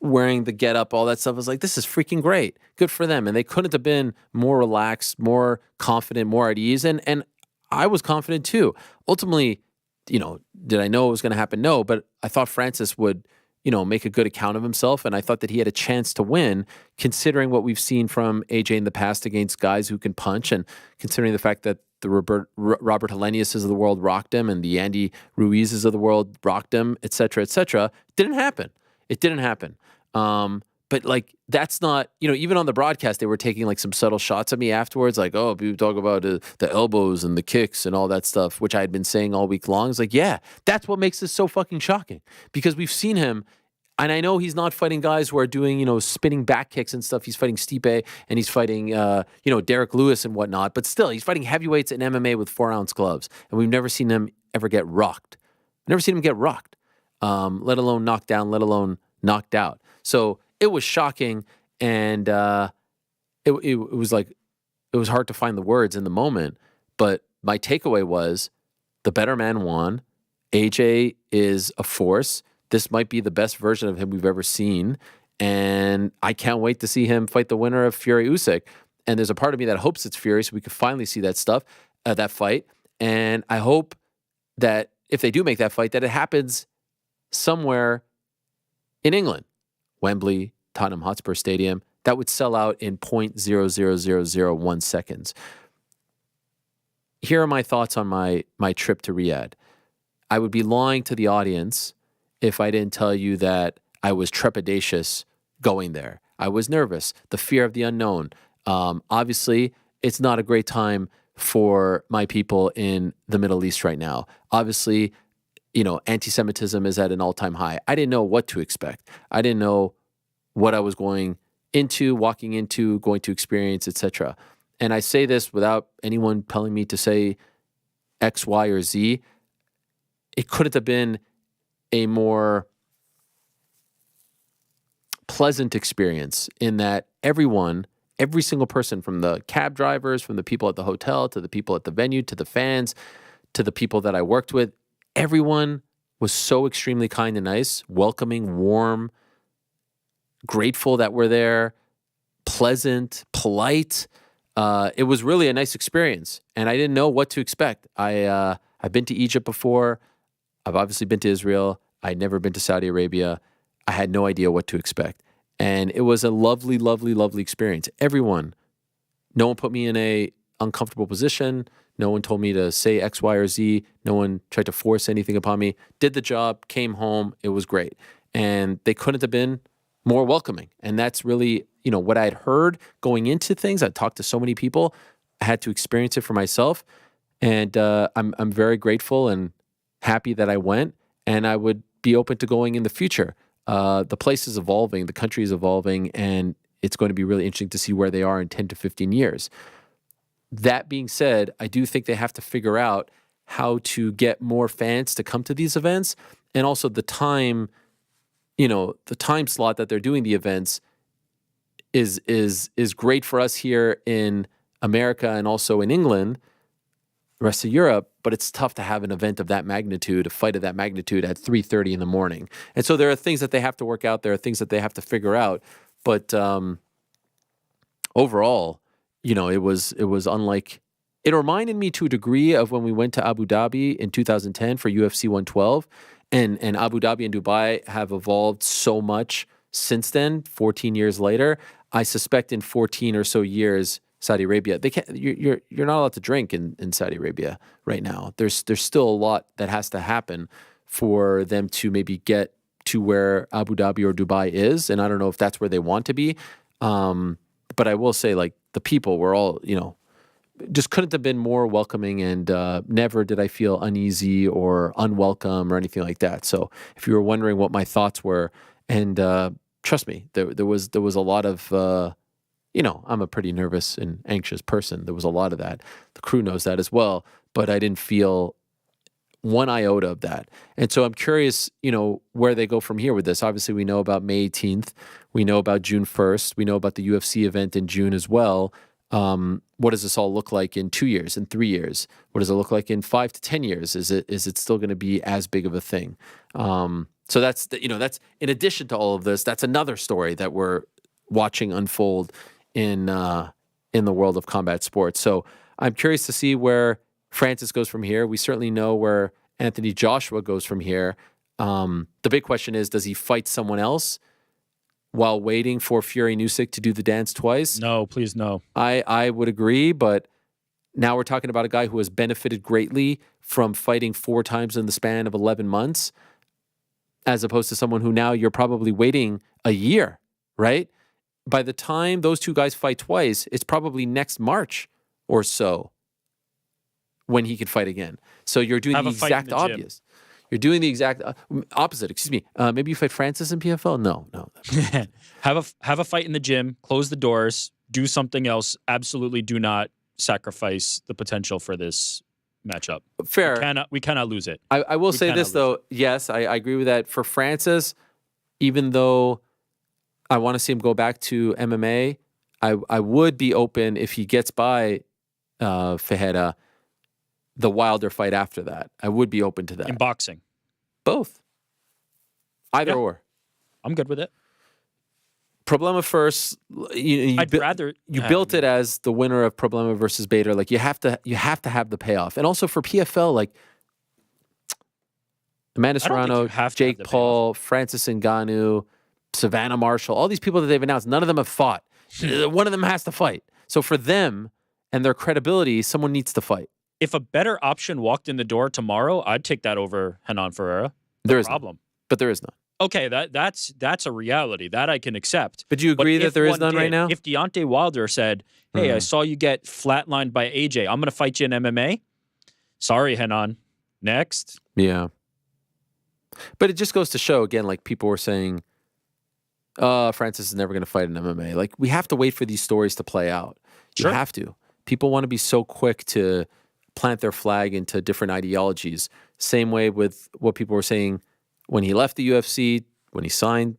wearing the getup, all that stuff. I was like, this is freaking great. Good for them. And they couldn't have been more relaxed, more confident, more at ease. And I was confident too. Ultimately, did I know it was going to happen? No, but I thought Francis would, make a good account of himself. And I thought that he had a chance to win, considering what we've seen from AJ in the past against guys who can punch, and considering the fact that the Robert Heleniuses of the world rocked him and the Andy Ruizes of the world rocked him, et cetera, et cetera. Didn't happen. It didn't happen. But like, that's not, even on the broadcast, they were taking like some subtle shots at me afterwards. Like, oh, people talk about the elbows and the kicks and all that stuff, which I had been saying all week long. It's like, yeah, that's what makes this so fucking shocking, because we've seen him. And I know he's not fighting guys who are doing, spinning back kicks and stuff. He's fighting Stipe and he's fighting, Derek Lewis and whatnot. But still, he's fighting heavyweights in MMA with 4-ounce gloves. And we've never seen him ever get rocked. Never seen him get rocked, let alone knocked down, let alone knocked out. So it was shocking. And it was like, it was hard to find the words in the moment. But my takeaway was the better man won. AJ is a force. This might be the best version of him we've ever seen, and I can't wait to see him fight the winner of Fury Usyk. And there's a part of me that hopes it's Fury, so we can finally see that stuff, that fight. And I hope that if they do make that fight, that it happens somewhere in England, Wembley, Tottenham Hotspur Stadium. That would sell out in 0.00001 seconds. Here are my thoughts on my trip to Riyadh. I would be lying to the audience if I didn't tell you that I was trepidatious going there. I was nervous, the fear of the unknown. Obviously, it's not a great time for my people in the Middle East right now. Obviously, anti-Semitism is at an all-time high. I didn't know what to expect. I didn't know what I was walking into, going to experience, etc. And I say this without anyone telling me to say X, Y, or Z. It couldn't have been a more pleasant experience in that every single person, from the cab drivers, from the people at the hotel, to the people at the venue, to the fans, to the people that I worked with, everyone was so extremely kind and nice, welcoming, warm, grateful that we're there, pleasant, polite. It was really a nice experience, and I didn't know what to expect. I've been to Egypt before. I've obviously been to Israel. I'd never been to Saudi Arabia. I had no idea what to expect. And it was a lovely, lovely, lovely experience. No one put me in a uncomfortable position. No one told me to say X, Y, or Z. No one tried to force anything upon me. Did the job, came home. It was great. And they couldn't have been more welcoming. And that's really, what I had heard going into things. I talked to so many people. I had to experience it for myself. And I'm very grateful and happy that I went, and I would be open to going in the future. The place is evolving, the country is evolving, and it's going to be really interesting to see where they are in 10 to 15 years. That being said, I do think they have to figure out how to get more fans to come to these events, and also the time slot that they're doing the events is great for us here in America and also in England. the rest of Europe, but it's tough to have an event of that magnitude, a fight of that magnitude at 3:30 in the morning. And so there are things that they have to work out. There are things that they have to figure out. But overall, it was unlike. It reminded me to a degree of when we went to Abu Dhabi in 2010 for UFC 112, and Abu Dhabi and Dubai have evolved so much since then. 14 years later, I suspect in 14 or so years, Saudi Arabia, they can't. You're not allowed to drink in Saudi Arabia right now. There's still a lot that has to happen for them to maybe get to where Abu Dhabi or Dubai is, and I don't know if that's where they want to be. But I will say, like, the people were all, just couldn't have been more welcoming, and never did I feel uneasy or unwelcome or anything like that. So if you were wondering what my thoughts were, and trust me, there was a lot of, I'm a pretty nervous and anxious person. There was a lot of that. The crew knows that as well, but I didn't feel one iota of that. And so I'm curious, where they go from here with this. Obviously, we know about May 18th. We know about June 1st. We know about the UFC event in June as well. What does this all look like in 2 years, in 3 years? What does it look like in 5 to 10 years? Is it still going to be as big of a thing? So that's that's in addition to all of this. That's another story that we're watching unfold in the world of combat sports. So I'm curious to see where Francis goes from here. We certainly know where Anthony Joshua goes from here. The big question is, does he fight someone else while waiting for Fury Usyk to do the dance twice? No, please no. I would agree, but now we're talking about a guy who has benefited greatly from fighting 4 times in the span of 11 months, as opposed to someone who now you're probably waiting a year, right? By the time those two guys fight twice, it's probably next March or so when he could fight again. So you're doing the exact obvious. You're doing the exact opposite. Excuse me. Maybe you fight Francis in PFL? No. Have a fight in the gym. Close the doors. Do something else. Absolutely do not sacrifice the potential for this matchup. Fair. We cannot lose it. I will say this though. Yes, I agree with that. For Francis, even though I want to see him go back to MMA, I would be open if he gets by Fajeda, the Wilder fight after that. I would be open to that. In boxing? Both. Either or. I'm good with it. Problema first. I'd rather you built it as the winner of Problema versus Bader. Like you have to have the payoff, and also for PFL, like Amanda Serrano, Jake Paul, Francis Ngannou, Savannah Marshall, all these people that they've announced, none of them have fought. One of them has to fight. So for them and their credibility, someone needs to fight. If a better option walked in the door tomorrow, I'd take that over Renan Ferreira. There is problem. But there is none. Okay, that's a reality. That I can accept. But do you agree that there is none right now? If Deontay Wilder said, hey, I saw you get flatlined by AJ. I'm going to fight you in MMA. Sorry, Renan. Next. Yeah. But it just goes to show, again, like people were saying, Francis is never going to fight in MMA. Like, we have to wait for these stories to play out. You have to. People want to be so quick to plant their flag into different ideologies. Same way with what people were saying when he left the UFC, when he signed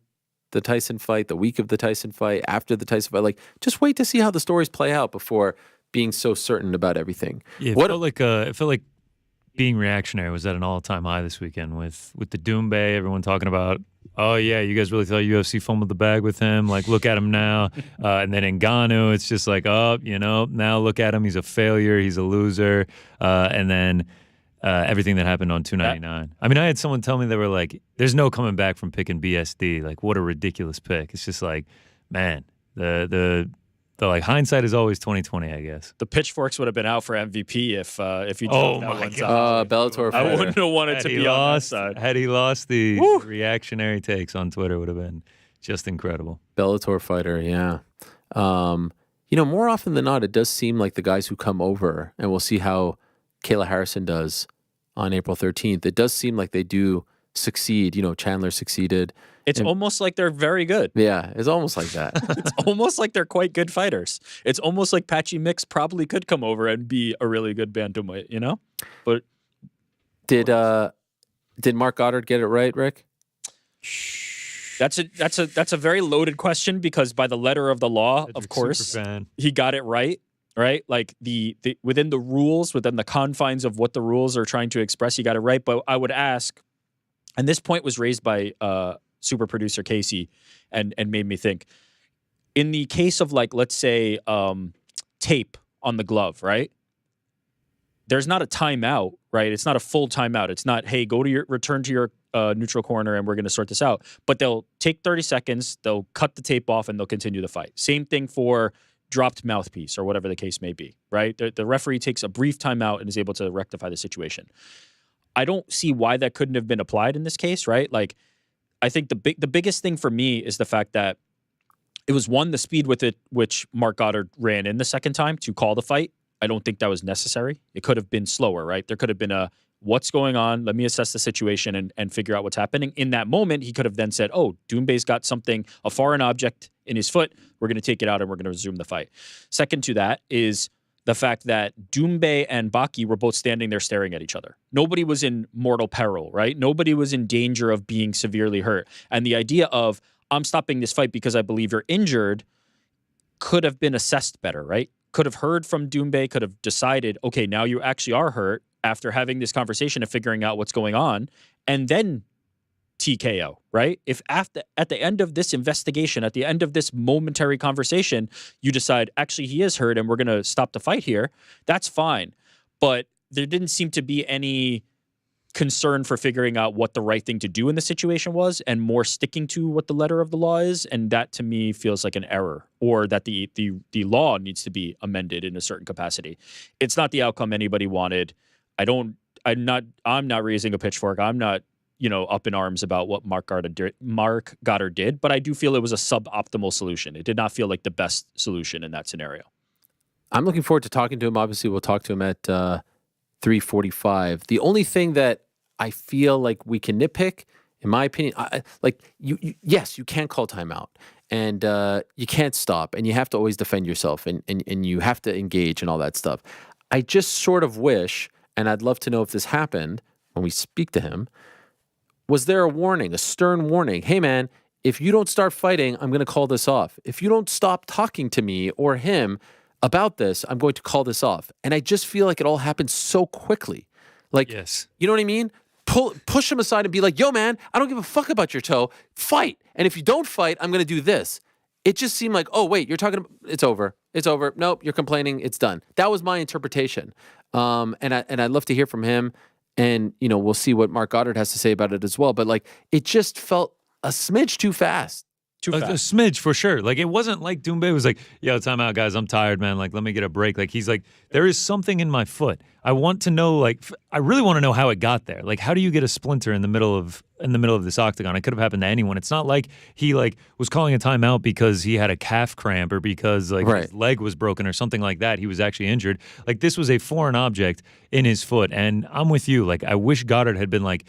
the Tyson fight, the week of the Tyson fight, after the Tyson fight. Like, just wait to see how the stories play out before being so certain about everything. Yeah, it felt like being reactionary was at an all-time high this weekend with the Doumbé, everyone talking about, oh, yeah, you guys really thought UFC fumbled the bag with him? Like, look at him now. And then Ngannou, it's just like, oh, now look at him. He's a failure. He's a loser. And then everything that happened on 299. I mean, I had someone tell me they were like, there's no coming back from picking BSD. Like, what a ridiculous pick. It's just like, man, the like hindsight is always 2020, I guess. The pitchforks would have been out for MVP if he dropped that one time. Bellator fighter. I wouldn't have wanted to be on that side. Had he lost, the reactionary takes on Twitter would have been just incredible. Bellator fighter, yeah. More often than not, it does seem like the guys who come over, and we'll see how Kayla Harrison does on April 13th. It does seem like they do succeed. Chandler succeeded. It's almost like they're very good. Yeah, it's almost like that. It's almost like they're quite good fighters. It's almost like Patchy Mix probably could come over and be a really good bantamweight, But did Mark Goddard get it right, Rick? That's a very loaded question because by the letter of the law, of course, he got it right. right? Like the within the rules, within the confines of what the rules are trying to express, you got it right. But I would ask, and this point was raised by super producer Casey, and made me think. In the case of, like, let's say tape on the glove, right? There's not a timeout, right? It's not a full timeout. It's not, hey, return to your neutral corner and we're going to sort this out. But they'll take 30 seconds, they'll cut the tape off, and they'll continue the fight. Same thing for dropped mouthpiece or whatever the case may be, right? The referee takes a brief timeout and is able to rectify the situation. I don't see why that couldn't have been applied in this case, right? Like, I think the biggest thing for me is the fact that it was, one, the speed with it which Mark Goddard ran in the second time to call the fight. I don't think that was necessary. It could have been slower, right? There could have been a, what's going on? Let me assess the situation and figure out what's happening. In that moment, he could have then said, oh, Doumbé's got something, a foreign object in his foot. We're going to take it out and we're going to resume the fight. Second to that is the fact that Doumbé and Baki were both standing there staring at each other. Nobody was in mortal peril, right? Nobody was in danger of being severely hurt. And the idea of, I'm stopping this fight because I believe you're injured, could have been assessed better, right? Could have heard from Doumbé, could have decided, okay, now you actually are hurt, after having this conversation and figuring out what's going on, and then TKO, right? If at the end of this investigation, at the end of this momentary conversation, you decide, actually, he is hurt and we're going to stop the fight here, that's fine. But there didn't seem to be any concern for figuring out what the right thing to do in the situation was, and more sticking to what the letter of the law is. And that, to me, feels like an error, or that the law needs to be amended in a certain capacity. It's not the outcome anybody wanted. I'm not raising a pitchfork. I'm not, up in arms about what Mark Goddard did, but I do feel it was a suboptimal solution. It did not feel like the best solution in that scenario. I'm looking forward to talking to him. Obviously, we'll talk to him at 3:45. The only thing that I feel like we can nitpick, in my opinion, yes, you can't call timeout, and you can't stop, and you have to always defend yourself, and you have to engage and all that stuff. I just sort of wish, and I'd love to know if this happened when we speak to him, was there a warning, a stern warning? Hey, man, if you don't start fighting, I'm going to call this off. If you don't stop talking to me or him about this, I'm going to call this off. And I just feel like it all happened so quickly. Like, yes. You know what I mean? Push him aside and be like, yo, man, I don't give a fuck about your toe. Fight. And if you don't fight, I'm going to do this. It just seemed like, oh, wait, you're talking about, it's over. It's over. Nope, you're complaining. It's done. That was my interpretation. And I'd love to hear from him. And, we'll see what Mark Goddard has to say about it as well. But, like, it just felt a smidge too fast. A smidge for sure. Like, it wasn't like Doumbé was like, yo, time out, guys. I'm tired, man. Like, let me get a break. Like, he's like, there is something in my foot. I want to know, like, I really want to know how it got there. Like, how do you get a splinter in the middle of this octagon? It could have happened to anyone. It's not like he, like, was calling a timeout because he had a calf cramp or because, like, his leg was broken or something like that. He was actually injured. Like, this was a foreign object in his foot. And I'm with you. Like, I wish Goddard had been like,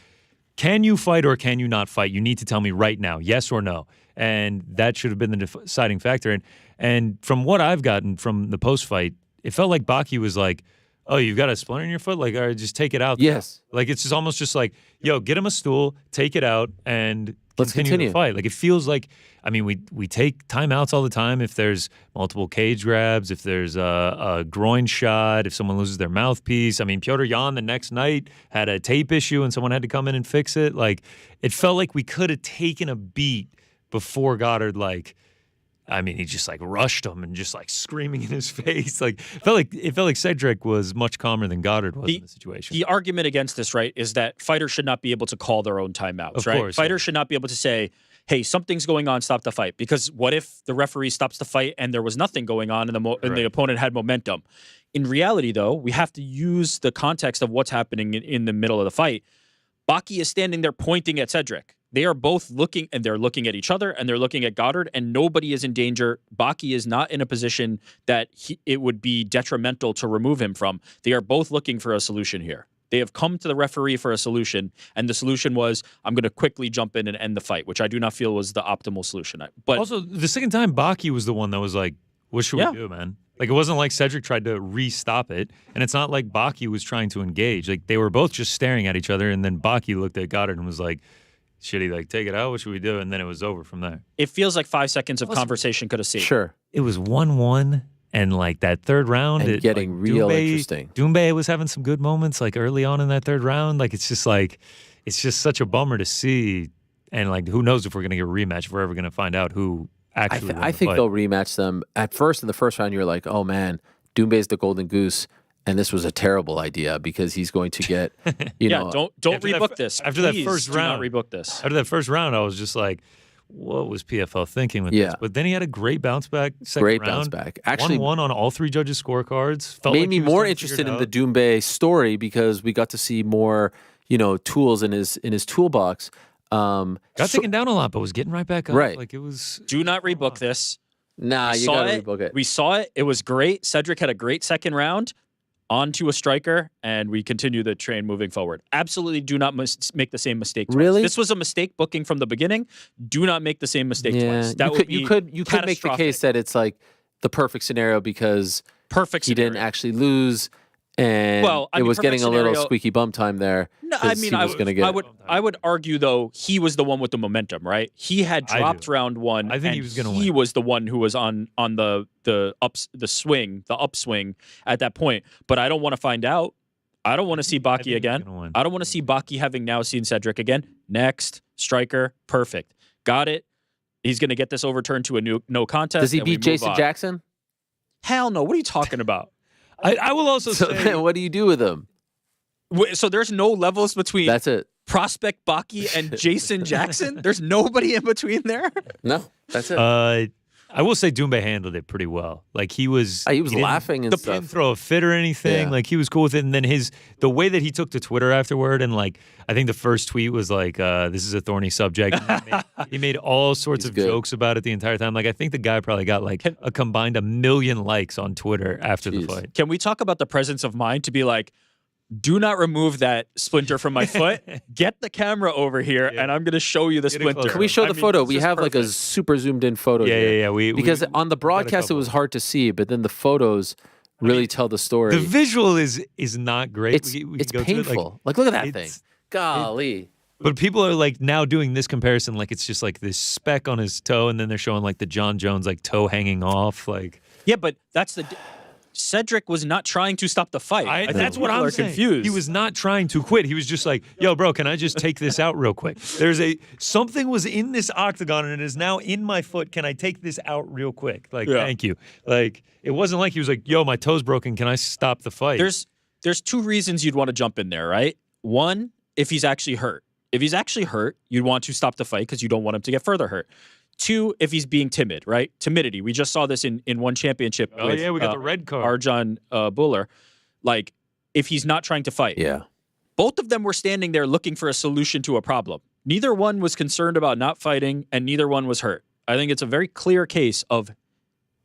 can you fight or can you not fight? You need to tell me right now, yes or no. And that should have been the deciding factor. And from what I've gotten from the post-fight, it felt like Baki was like, oh, you've got a splinter in your foot? Like, all right, just take it out. Yes. Like, it's just almost just like, yo, get him a stool, take it out, and let's continue the fight. Like, it feels like, I mean, we take timeouts all the time if there's multiple cage grabs, if there's a groin shot, if someone loses their mouthpiece. I mean, Petr Yan the next night had a tape issue and someone had to come in and fix it. Like, it felt like we could have taken a beat before Goddard, like, I mean, he just, like, rushed him and just, like, screaming in his face. Like, it felt like Cedric was much calmer than Goddard was in the situation. The argument against this, right, is that fighters should not be able to call their own timeouts, of right? Course, fighters should not be able to say, hey, something's going on, stop the fight. Because what if the referee stops the fight and there was nothing going on and the opponent had momentum? In reality, though, we have to use the context of what's happening in the middle of the fight. Baki is standing there pointing at Cedric. They are both looking, and they're looking at each other, and they're looking at Goddard, and nobody is in danger. Baki is not in a position that it would be detrimental to remove him from. They are both looking for a solution here. They have come to the referee for a solution, and the solution was, I'm going to quickly jump in and end the fight, which I do not feel was the optimal solution. But also, the second time, Baki was the one that was like, what should we do, man? Like, it wasn't like Cedric tried to re-stop it, and it's not like Baki was trying to engage. Like, they were both just staring at each other, and then Baki looked at Goddard and was like, should he, like, take it out? What should we do? And then it was over from there. It feels like 5 seconds of conversation could have saved. Sure. It was 1-1, And like that third round, And getting real interesting. Doumbé was having some good moments like early on in that third round. Like it's just such a bummer to see. And like, who knows if we're going to get a rematch? If we're ever going to find out who actually. I think they'll rematch them. At first, in the first round, you're like, oh man, Doumbé's the golden goose. And this was a terrible idea because he's going to get, you know. Don't rebook this. After Please that first round, do not rebook this. After that first round, I was just like, what was PFL thinking with this? But then he had a great bounce back second round. Great bounce back. Actually, 1-1 on all 3 judges' scorecards. Made me more interested in the Doumbé story because we got to see more, you know, tools in his toolbox. Got taken down a lot, but was getting right back up. Right. Like it was. Do not rebook this. Nah, you gotta rebook it. We saw it. It was great. Cedric had a great second round. Onto a striker, and we continue the train moving forward. Absolutely do not make the same mistake twice. Really? This was a mistake booking from the beginning. Do not make the same mistake twice. You could make the case that it's like the perfect scenario because he didn't actually lose, and it was getting a little squeaky bum time there. No, I mean, I would argue though he was the one with the momentum, right? He had dropped round 1. I think he was going to win. He was the one who was on the upswing at that point. But I don't want to find out. I don't want to see Baki again. I don't want to see Baki having now seen Cedric again. Next striker, perfect, got it. He's going to get this overturned to a no contest. Does he beat Jason Jackson? Hell no! What are you talking about? I will also say. Then what do you do with him? So there's no levels between That's it. Prospect Baki and Jason Jackson? There's nobody in between there? No, that's it. I will say Doumbé handled it pretty well. Like he was laughing and the stuff. Didn't throw a fit or anything. Yeah. Like he was cool with it. And then the way that he took to Twitter afterward, and like I think the first tweet was like, "This is a thorny subject." He made all sorts of jokes about it the entire time. Like I think the guy probably got like a combined 1 million likes on Twitter after the fight. Can we talk about the presence of mind to be like, do not remove that splinter from my foot. Get the camera over here, and I'm going to show you the splinter. Can we show the photo? We have like a super zoomed in photo. Yeah. Because on the broadcast it was hard to see, but then the photos really tell the story. The visual is not great. It's painful. Like look at that thing. Golly. But people are like now doing this comparison like it's just like this speck on his toe, and then they're showing like the John Jones like toe hanging off. Like yeah, but that's the. Cedric was not trying to stop the fight. That's what I'm saying. Confused. He was not trying to quit. He was just like, yo, bro, can I just take this out real quick? Something was in this octagon and it is now in my foot. Can I take this out real quick? Like, thank you. Like, it wasn't like he was like, yo, my toe's broken. Can I stop the fight? There's 2 reasons you'd want to jump in there, right? One, if he's actually hurt. If he's actually hurt, you'd want to stop the fight because you don't want him to get further hurt. 2, if he's being timid, right? Timidity. We just saw this in one championship. Oh, with, we got the red card. Arjan Buller. Like, if he's not trying to fight. Yeah. Both of them were standing there looking for a solution to a problem. Neither one was concerned about not fighting, and neither one was hurt. I think it's a very clear case of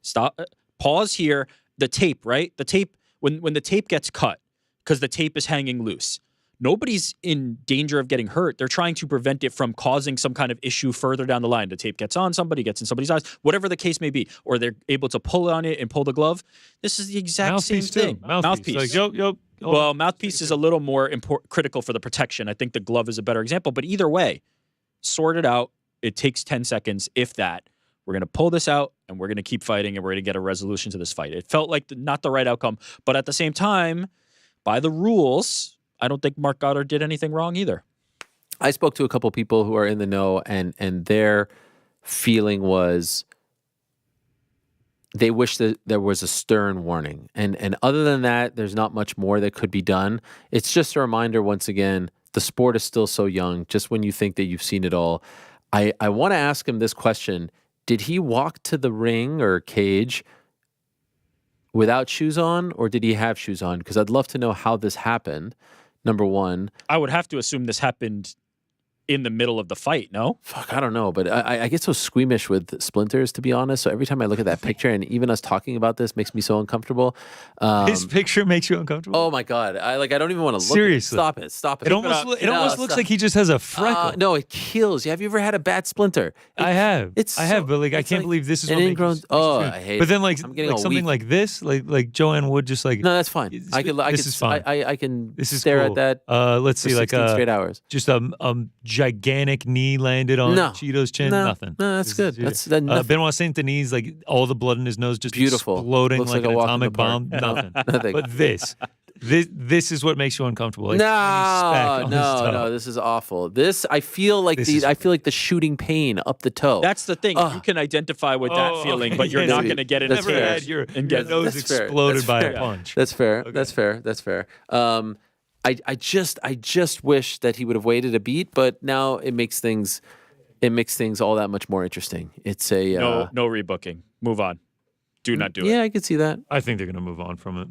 stop, pause here. The tape, right? The tape, when the tape gets cut, because the tape is hanging loose. Nobody's in danger of getting hurt. They're trying to prevent it from causing some kind of issue further down the line. The tape gets on somebody, gets in somebody's eyes, whatever the case may be, or they're able to pull on it and pull the glove. This is the exact same thing. Mouthpiece. Like, well, mouthpiece is a little more critical for the protection. I think the glove is a better example. But either way, sort it out. It takes 10 seconds, if that. We're going to pull this out, and we're going to keep fighting, and we're going to get a resolution to this fight. It felt like not the right outcome. But at the same time, by the rules, I don't think Mark Goddard did anything wrong either. I spoke to a couple people who are in the know, and their feeling was they wish that there was a stern warning. And other than that, there's not much more that could be done. It's just a reminder, once again, the sport is still so young, just when you think that you've seen it all. I want to ask him this question. Did he walk to the ring or cage without shoes on, or did he have shoes on? Because I'd love to know how this happened. Number one. I would have to assume this happened in the middle of the fight, no? Fuck, I don't know. But I get so squeamish with splinters, to be honest. So every time I look at that picture, and even us talking about this makes me so uncomfortable. His picture makes you uncomfortable? Oh, my God. I don't even want to look. Seriously. Stop it. Stop it. It almost looks like he just has a freckle. No, it kills. Have you ever had a bad splinter? I have. But like, I can't believe this is an what ingrown. I hate it. But then like, I'm getting something like this, like Joanne Wood just like. No, that's fine. This is fine. I can This is stare cool. at that. Let's see, like 16 straight hours. Just gigantic knee landed on Chito's chin. Nothing. No, that's good. That's Benoit Saint Denis, like all the blood in his nose just beautiful, exploding looks like a an walk in the atomic park. bomb. Nothing. Nothing. But this is what makes you uncomfortable. Like, No. This is awful. I feel like the shooting pain up the toe. That's the thing. You can identify with that feeling, but you're not going to get it. Never had your nose exploded by a punch. That's fair. Okay. That's fair. I just wish that he would have waited a beat, but now it makes things all that much more interesting. It's a no rebooking. Move on. Do not do it. Yeah, I can see that. I think they're going to move on from it.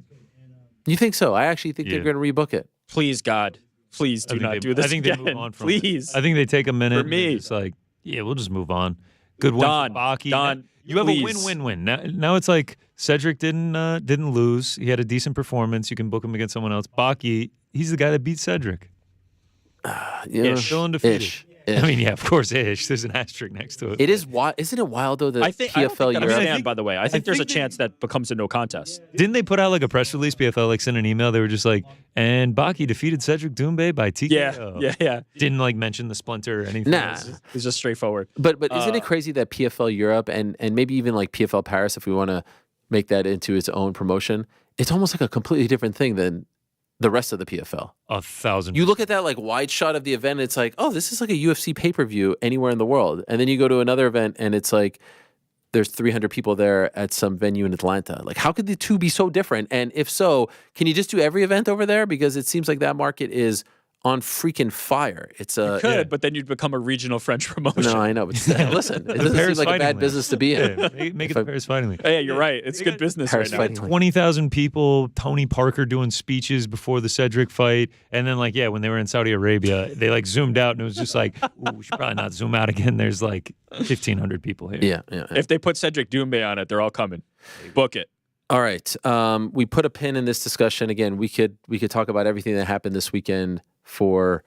You think so? I actually think they're going to rebook it. Please, God. Please do not do this. I think again. they move on from Please. it. I think they take a minute. For me. It's like, we'll just move on. Good win for Baki. Done. You have a win-win-win. Now it's like Cedric didn't lose. He had a decent performance. You can book him against someone else. Baki, he's the guy that beat Cedric. Still undefeated. Ish. I mean, yeah, of course, ish. There's an asterisk next to it. It is wild. Isn't it wild though that PFL Europe? Stand, by the way, I think there's a chance that becomes a no contest. Didn't they put out like a press release? PFL like sent an email. They were just like, and Baki defeated Cedric Doumbé by TKO. Yeah. Didn't like mention the splinter or anything. Nah, it's just straightforward. But isn't it crazy that PFL Europe and maybe even like PFL Paris, if we want to make that into its own promotion, it's almost like a completely different thing than the rest of the PFL. 1,000%. You look at that like wide shot of the event, it's like, oh, this is like a UFC pay-per-view anywhere in the world. And then you go to another event and it's like there's 300 people there at some venue in Atlanta. Like, how could the two be so different? And if so, can you just do every event over there? Because it seems like that market is on freaking fire. It's you could, but then you'd become a regional French promotion. No, I know. But listen, it doesn't seem like a bad business to be in. Make it the Paris Fighting League. Yeah, you're right. It's good business right now. 20,000 people, Tony Parker doing speeches before the Cedric fight. And then, when they were in Saudi Arabia, they, zoomed out and it was just like, ooh, we should probably not zoom out again. There's, 1,500 people here. Yeah. If they put Cedric Doumbé on it, they're all coming. Book it. All right. We put a pin in this discussion. Again, we could talk about everything that happened this weekend for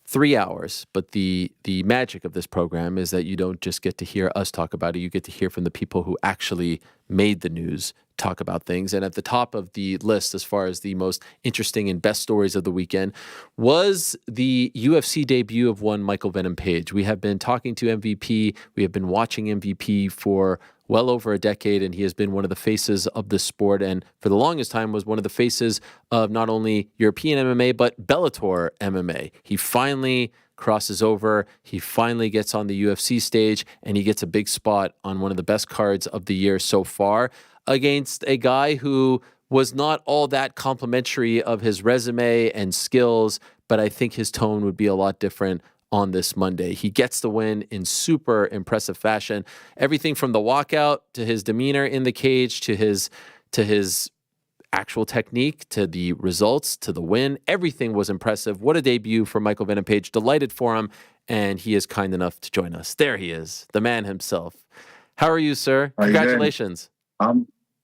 3 hours, but the magic of this program is that you don't just get to hear us talk about it, you get to hear from the people who actually made the news talk about things. And at the top of the list, as far as the most interesting and best stories of the weekend, was the UFC debut of one Michael Venom Page. We have been talking to MVP, we have been watching MVP for well over a decade, and he has been one of the faces of the sport, and for the longest time was one of the faces of not only European MMA, but Bellator MMA. He finally crosses over, he finally gets on the UFC stage, and he gets a big spot on one of the best cards of the year so far against a guy who was not all that complimentary of his resume and skills, but I think his tone would be a lot different on this Monday. He gets the win in super impressive fashion. Everything from the walkout to his demeanor in the cage to his actual technique to the results to the win. Everything was impressive. What a debut for Michael Venom Page. Delighted for him, and he is kind enough to join us. There he is, the man himself. How are you, sir? Congratulations.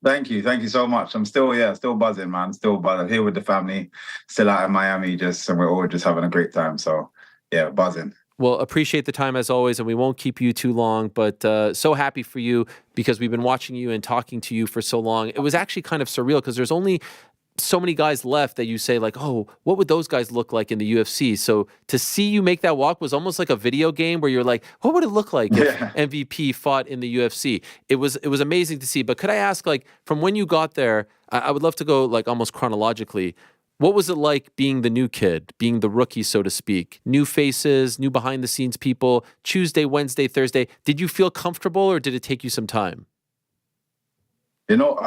Thank you so much. I'm still buzzing, man. Still buzzing. Here with the family, still out in Miami, and we're all just having a great time. So yeah, buzzing. Well, appreciate the time as always, and we won't keep you too long, but so happy for you because we've been watching you and talking to you for so long. It was actually kind of surreal because there's only so many guys left that you say oh, what would those guys look like in the UFC? So to see you make that walk was almost like a video game where you're like, what would it look like if MVP fought in the UFC? It was amazing to see. But could I ask, from when you got there, I would love to go almost chronologically. What was it like being the new kid, being the rookie, so to speak? New faces, new behind-the-scenes people, Tuesday, Wednesday, Thursday. Did you feel comfortable or did it take you some time? In all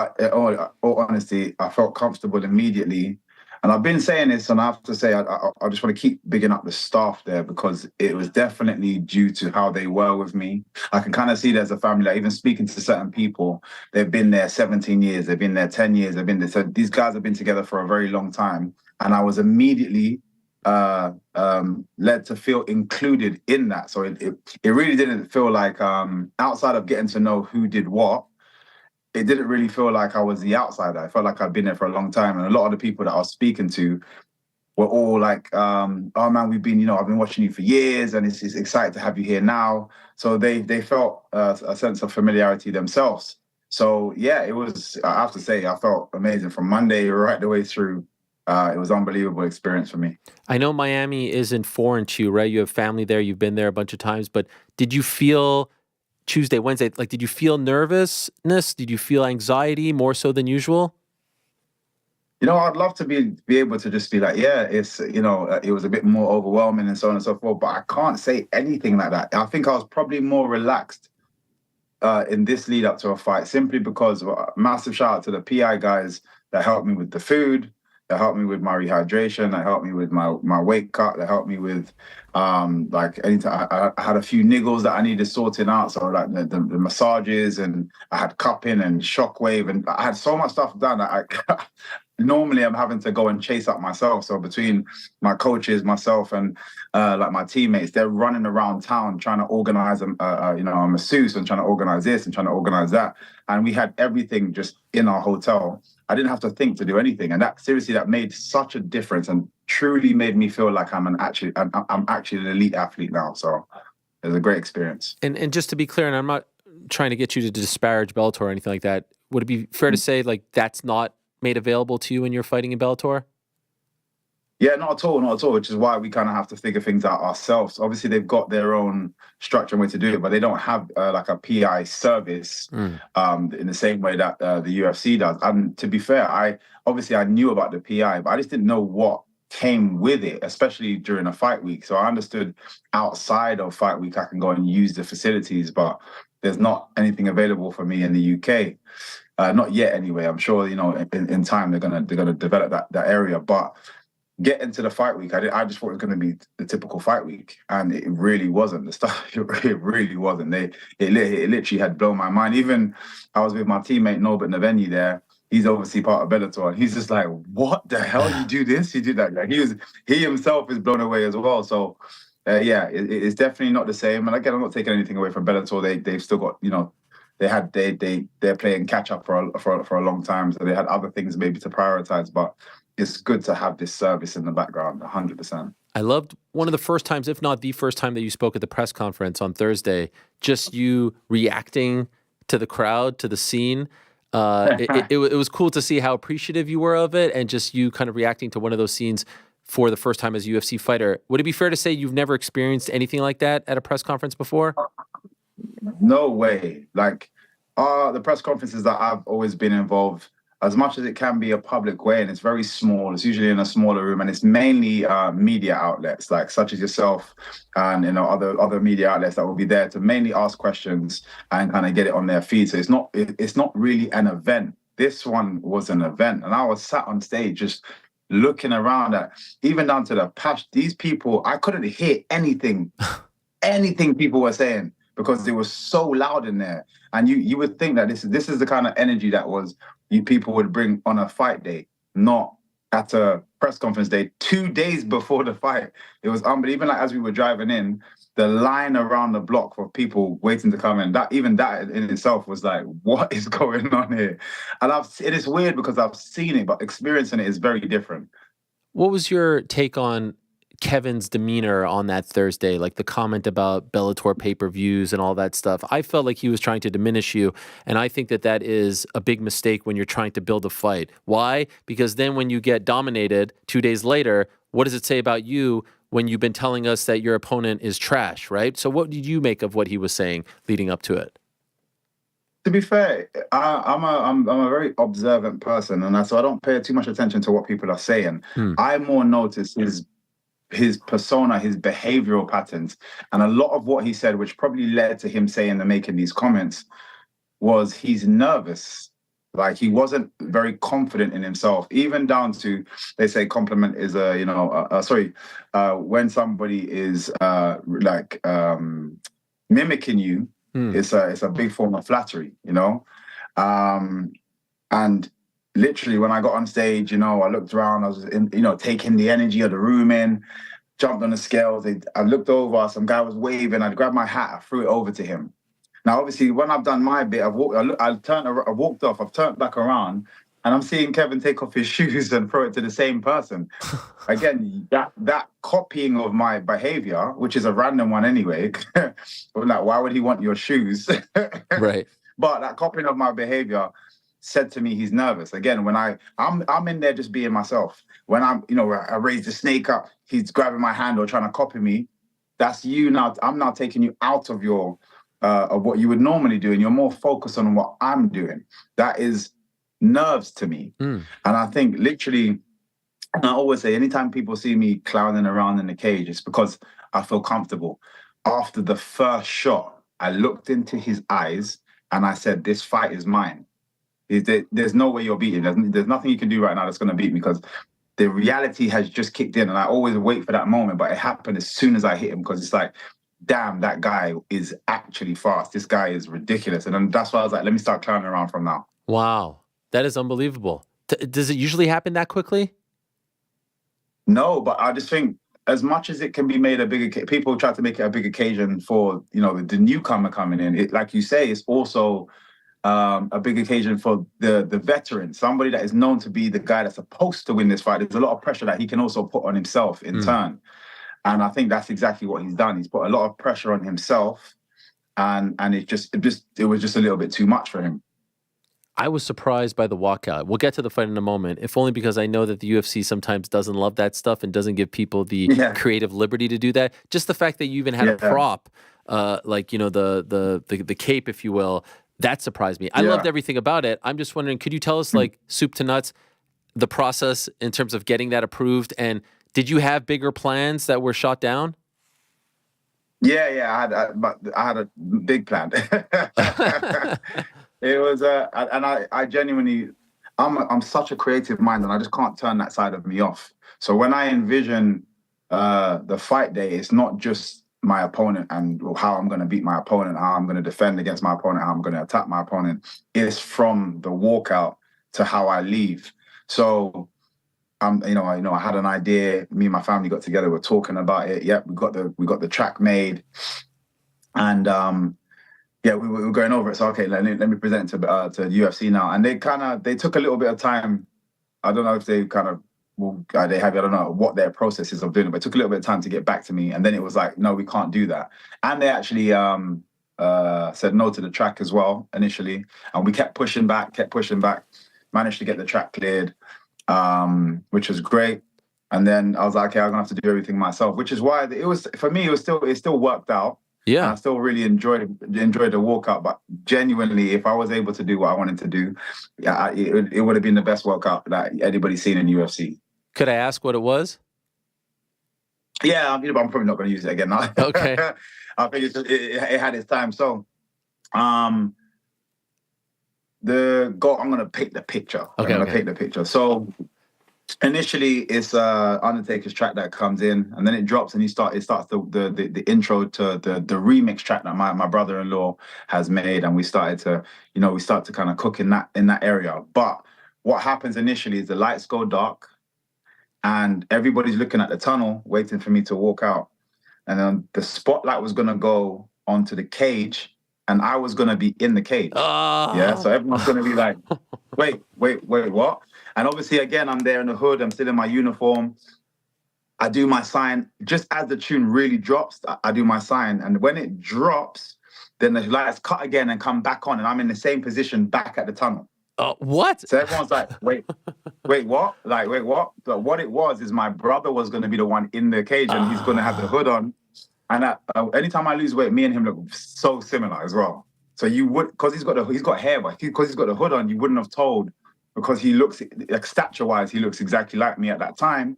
honesty, I felt comfortable immediately. And I've been saying this, and I have to say, I just want to keep bigging up the staff there because it was definitely due to how they were with me. I can kind of see there's a family, even speaking to certain people, they've been there 17 years, they've been there 10 years, they've been there. So these guys have been together for a very long time. And I was immediately led to feel included in that. So it really didn't feel like, outside of getting to know who did what, it didn't really feel like I was the outsider. I felt like I'd been there for a long time. And a lot of the people that I was speaking to were all like, oh man, I've been watching you for years and it's exciting to have you here now. So they felt a sense of familiarity themselves. So yeah, it was, I have to say, I felt amazing from Monday right the way through it was an unbelievable experience for me. I know Miami isn't foreign to you, right? You have family there. You've been there a bunch of times. But did you feel Tuesday, Wednesday, like, did you feel nervousness? Did you feel anxiety more so than usual? I'd love to be able to just be like, yeah, it's, it was a bit more overwhelming and so on and so forth, but I can't say anything like that. I think I was probably more relaxed in this lead up to a fight, simply because massive shout out to the PI guys that helped me with the food, that helped me with my rehydration, that helped me with my weight cut, that helped me with like anytime I had a few niggles that I needed sorting out. So like the massages, and I had cupping and shockwave, and I had so much stuff done that I normally I'm having to go and chase up myself. So between my coaches, myself, and like my teammates, they're running around town trying to organize a masseuse, and trying to organize this and trying to organize that. And we had everything just in our hotel. I didn't have to think to do anything. And that made such a difference, and truly made me feel like I'm actually an elite athlete now. So it was a great experience. And just to be clear, and I'm not trying to get you to disparage Bellator or anything like that, would it be fair to say like that's not made available to you when you're fighting in Bellator? Yeah, not at all, which is why we kind of have to figure things out ourselves. Obviously, they've got their own structure and way to do it, but they don't have like a PI service in the same way that the UFC does. And to be fair, I knew about the PI, but I just didn't know what came with it, especially during a fight week. So I understood outside of fight week, I can go and use the facilities, but there's not anything available for me in the UK. Not yet, anyway. I'm sure in time they're gonna develop that area. But getting to the fight week, I just thought it was going to be the typical fight week, and it really wasn't. The stuff it really wasn't. It literally had blown my mind. Even I was with my teammate Norbert Naveni there. He's obviously part of Bellator, and he's just like, "What the hell? You do this? You do that?" Like he himself is blown away as well. So it's definitely not the same. And again, I'm not taking anything away from Bellator. They've still got they're playing catch up for a long time, so they had other things maybe to prioritize, but it's good to have this service in the background. 100%. I loved one of the first times, if not the first time, that you spoke at the press conference on Thursday, just you reacting to the crowd, to the scene. It was cool to see how appreciative you were of it, and just you kind of reacting to one of those scenes for the first time as a UFC fighter. Would it be fair to say you've never experienced anything like that at a press conference before? No way. Like the press conferences that I've always been involved, as much as it can be a public way, and it's very small, it's usually in a smaller room, and it's mainly media outlets, like such as yourself and other media outlets that will be there to mainly ask questions and kind of get it on their feed. So it's not really an event. This one was an event, and I was sat on stage just looking around at, even down to the patch, these people, I couldn't hear anything people were saying, because it was so loud in there. And you would think that this is the kind of energy that people would bring on a fight day, not at a press conference day 2 days before the fight. It was unbelievable. Even like as we were driving in, the line around the block for people waiting to come in, that in itself was like, what is going on here? And it is weird because I've seen it, but experiencing it is very different. What was your take on Kevin's demeanor on that Thursday, like the comment about Bellator pay-per-views and all that stuff? I felt like he was trying to diminish you, and I think that is a big mistake when you're trying to build a fight. Why? Because then when you get dominated 2 days later, what does it say about you when you've been telling us that your opponent is trash, right? So what did you make of what he was saying leading up to it? To be fair, I'm a very observant person, and so I don't pay too much attention to what people are saying. I more notice his persona, his behavioral patterns. And a lot of what he said, which probably led to him saying and making these comments, was he's nervous. Like he wasn't very confident in himself, even down to, they say compliment is when somebody is mimicking you, it's a big form of flattery, and literally, when I got on stage, I looked around, I was taking the energy of the room in, jumped on the scales. I looked over, some guy was waving, I grabbed my hat, I threw it over to him. Now, obviously, when I've done my bit, I walked off, I've turned back around, and I'm seeing Kevin take off his shoes and throw it to the same person. Again, that copying of my behavior, which is a random one anyway, like, why would he want your shoes? Right. But that copying of my behavior said to me he's nervous. Again, when I'm in there just being myself. When I raise the snake up, he's grabbing my hand or trying to copy me. That's you now. I'm now taking you out of your of what you would normally do, and you're more focused on what I'm doing. That is nerves to me. And I think literally, and I always say, anytime people see me clowning around in the cage, it's because I feel comfortable. After the first shot, I looked into his eyes and I said, this fight is mine. There's no way you're beating. There's nothing you can do right now that's going to beat me, because the reality has just kicked in. And I always wait for that moment, but it happened as soon as I hit him, because it's like, damn, that guy is actually fast. This guy is ridiculous. And then that's why I was like, let me start clowning around from now. Wow. That is unbelievable. Does it usually happen that quickly? No, but I just think as much as it can be made a big, people try to make it a big occasion for, the newcomer coming in. It, like you say, it's also a big occasion for the veteran, somebody that is known to be the guy that's supposed to win this fight. There's a lot of pressure that he can also put on himself in turn. And I think that's exactly what he's done. He's put a lot of pressure on himself, and it was just a little bit too much for him. I was surprised by the walkout. We'll get to the fight in a moment, if only because I know that the UFC sometimes doesn't love that stuff and doesn't give people the creative liberty to do that. Just the fact that you even had a prop, the cape, if you will, that surprised me. I loved everything about it. I'm just wondering, could you tell us, like, soup to nuts, the process in terms of getting that approved? And did you have bigger plans that were shot down? Yeah, I had a big plan. It was, and I genuinely, I'm such a creative mind, and I just can't turn that side of me off. So when I envision the fight day, it's not just my opponent and how I'm going to beat my opponent, how I'm going to defend against my opponent, how I'm going to attack my opponent. It's from the walkout to how I leave. So I had an idea. Me and my family got together. We're talking about it. Yep, we got the track made, and we were going over it. So okay, let me present it to UFC now. And they took a little bit of time. I don't know if they I don't know what their process is of doing it, but it took a little bit of time to get back to me. And then it was like, no, we can't do that. And they actually said no to the track as well initially. And we kept pushing back, managed to get the track cleared, which was great. And then I was like, okay, I'm gonna have to do everything myself, which is why it still worked out. Yeah, and I still really enjoyed the walkout. But genuinely, if I was able to do what I wanted to do, it would have been the best workout that anybody's seen in UFC. Could I ask what it was? Yeah, but I'm probably not going to use it again now. Okay. I think it had its time. So, I'm going to pick the picture. Okay, I'm going to pick the picture. So initially, it's Undertaker's track that comes in, and then it drops, and it starts the intro to the remix track that my brother-in-law has made, and we start to kind of cook in that area. But what happens initially is the lights go dark, and everybody's looking at the tunnel, waiting for me to walk out, and then the spotlight was gonna go onto the cage, and I was gonna be in the cage. Yeah, so everyone's gonna be like, wait, what? And obviously, again, I'm there in the hood. I'm still in my uniform. I do my sign. Just as the tune really drops, I do my sign. And when it drops, then the lights cut again and come back on. And I'm in the same position back at the tunnel. What? So everyone's like, wait, what? Like, wait, what? But what it was is my brother was going to be the one in the cage, and he's going to have the hood on. And anytime I lose weight, me and him look so similar as well. So you would, because he's got hair, but because he's got the hood on, you wouldn't have told. Because he looks, like, stature-wise, he looks exactly like me at that time.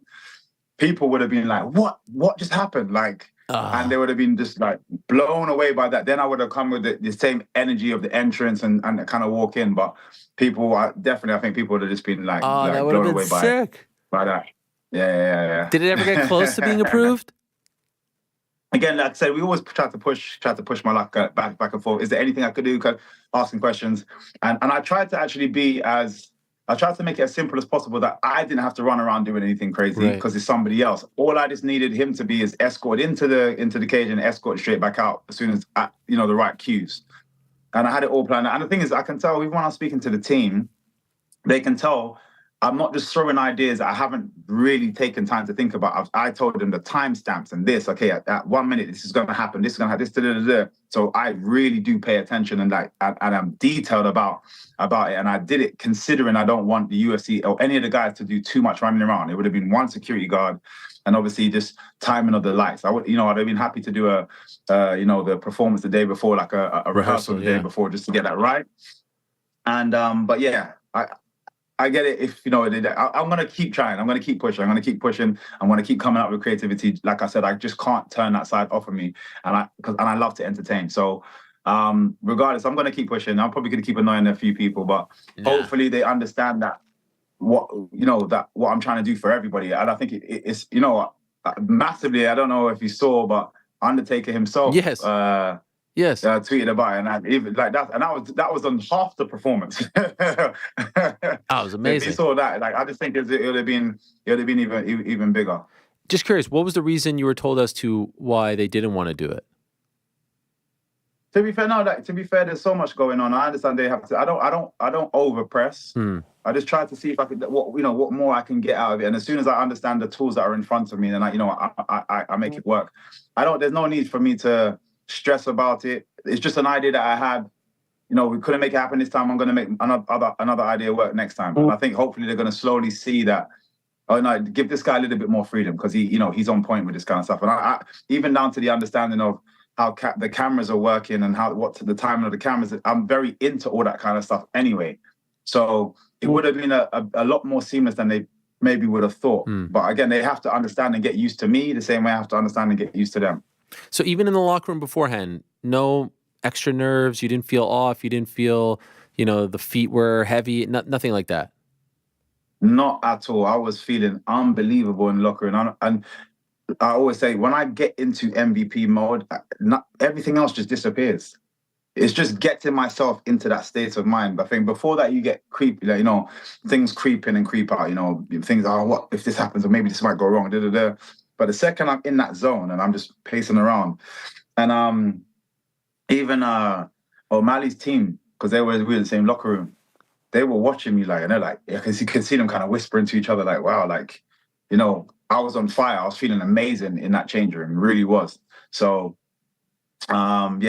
People would have been like, what just happened? Like, and they would have been just like blown away by that. Then I would have come with the same energy of the entrance and kind of walk in. But I think people would have just been like blown away by that. Yeah. Did it ever get close to being approved? Again, like I said, we always try to push my luck back and forth. Is there anything I could do? Asking questions. And I tried to actually I tried to make it as simple as possible, that I didn't have to run around doing anything crazy because it's somebody else. All I just needed him to be is escorted into the cage and escorted straight back out as soon as the right cues. And I had it all planned out. And the thing is, I can tell, even when I'm speaking to the team, they can tell I'm not just throwing ideas I haven't really taken time to think about. I told them the timestamps and this. Okay, at 1 minute, this is going to happen. This is going to happen. This. Da, da, da, da. So I really do pay attention and I'm detailed about it. And I did it considering I don't want the UFC or any of the guys to do too much running around. It would have been one security guard, and obviously just timing of the lights. I'd have been happy to do the performance the day before, like a rehearsal the day before, just to get that right. And but yeah, I get it. If I'm going to keep trying. I'm going to keep pushing. I'm going to keep pushing. I'm going to keep coming up with creativity. Like I said, I just can't turn that side off of me, and I love to entertain. So, regardless, I'm going to keep pushing. I'm probably going to keep annoying a few people, but hopefully they understand that what I'm trying to do for everybody. And I think it's massively. I don't know if you saw, but Undertaker himself. Yes. Tweeted about it, and even like that, and that was on half the performance. That was amazing. If you saw that, like I just think it would have been even bigger. Just curious, what was the reason you were told as to why they didn't want to do it? To be fair, there's so much going on. I understand they have to. I don't overpress. I just try to see if I could what more I can get out of it. And as soon as I understand the tools that are in front of me, then I make it work. There's no need for me to stress about it. It's just an idea that I had. We couldn't make it happen this time. I'm going to make another idea work next time. And I think hopefully they're going to slowly see that. Oh no, give this guy a little bit more freedom because he's on point with this kind of stuff. And I even down to the understanding of how the cameras are working and what's the timing of the cameras. I'm very into all that kind of stuff anyway. So it would have been a lot more seamless than they maybe would have thought. But again, they have to understand and get used to me the same way I have to understand and get used to them. So even in the locker room beforehand, no extra nerves, you didn't feel off, you didn't feel, the feet were heavy, nothing like that? Not at all. I was feeling unbelievable in the locker room. And I always say, when I get into MVP mode, everything else just disappears. It's just getting myself into that state of mind. I think before that, you get creepy, things creep in and creep out, things are, what if this happens, or maybe this might go wrong, da, da, da. But the second I'm in that zone and I'm just pacing around, and even O'Malley's team, because we were in the same locker room, they were watching me and they're like, because you could see them kind of whispering to each other, like, wow, I was on fire. I was feeling amazing in that change room, really was. So, at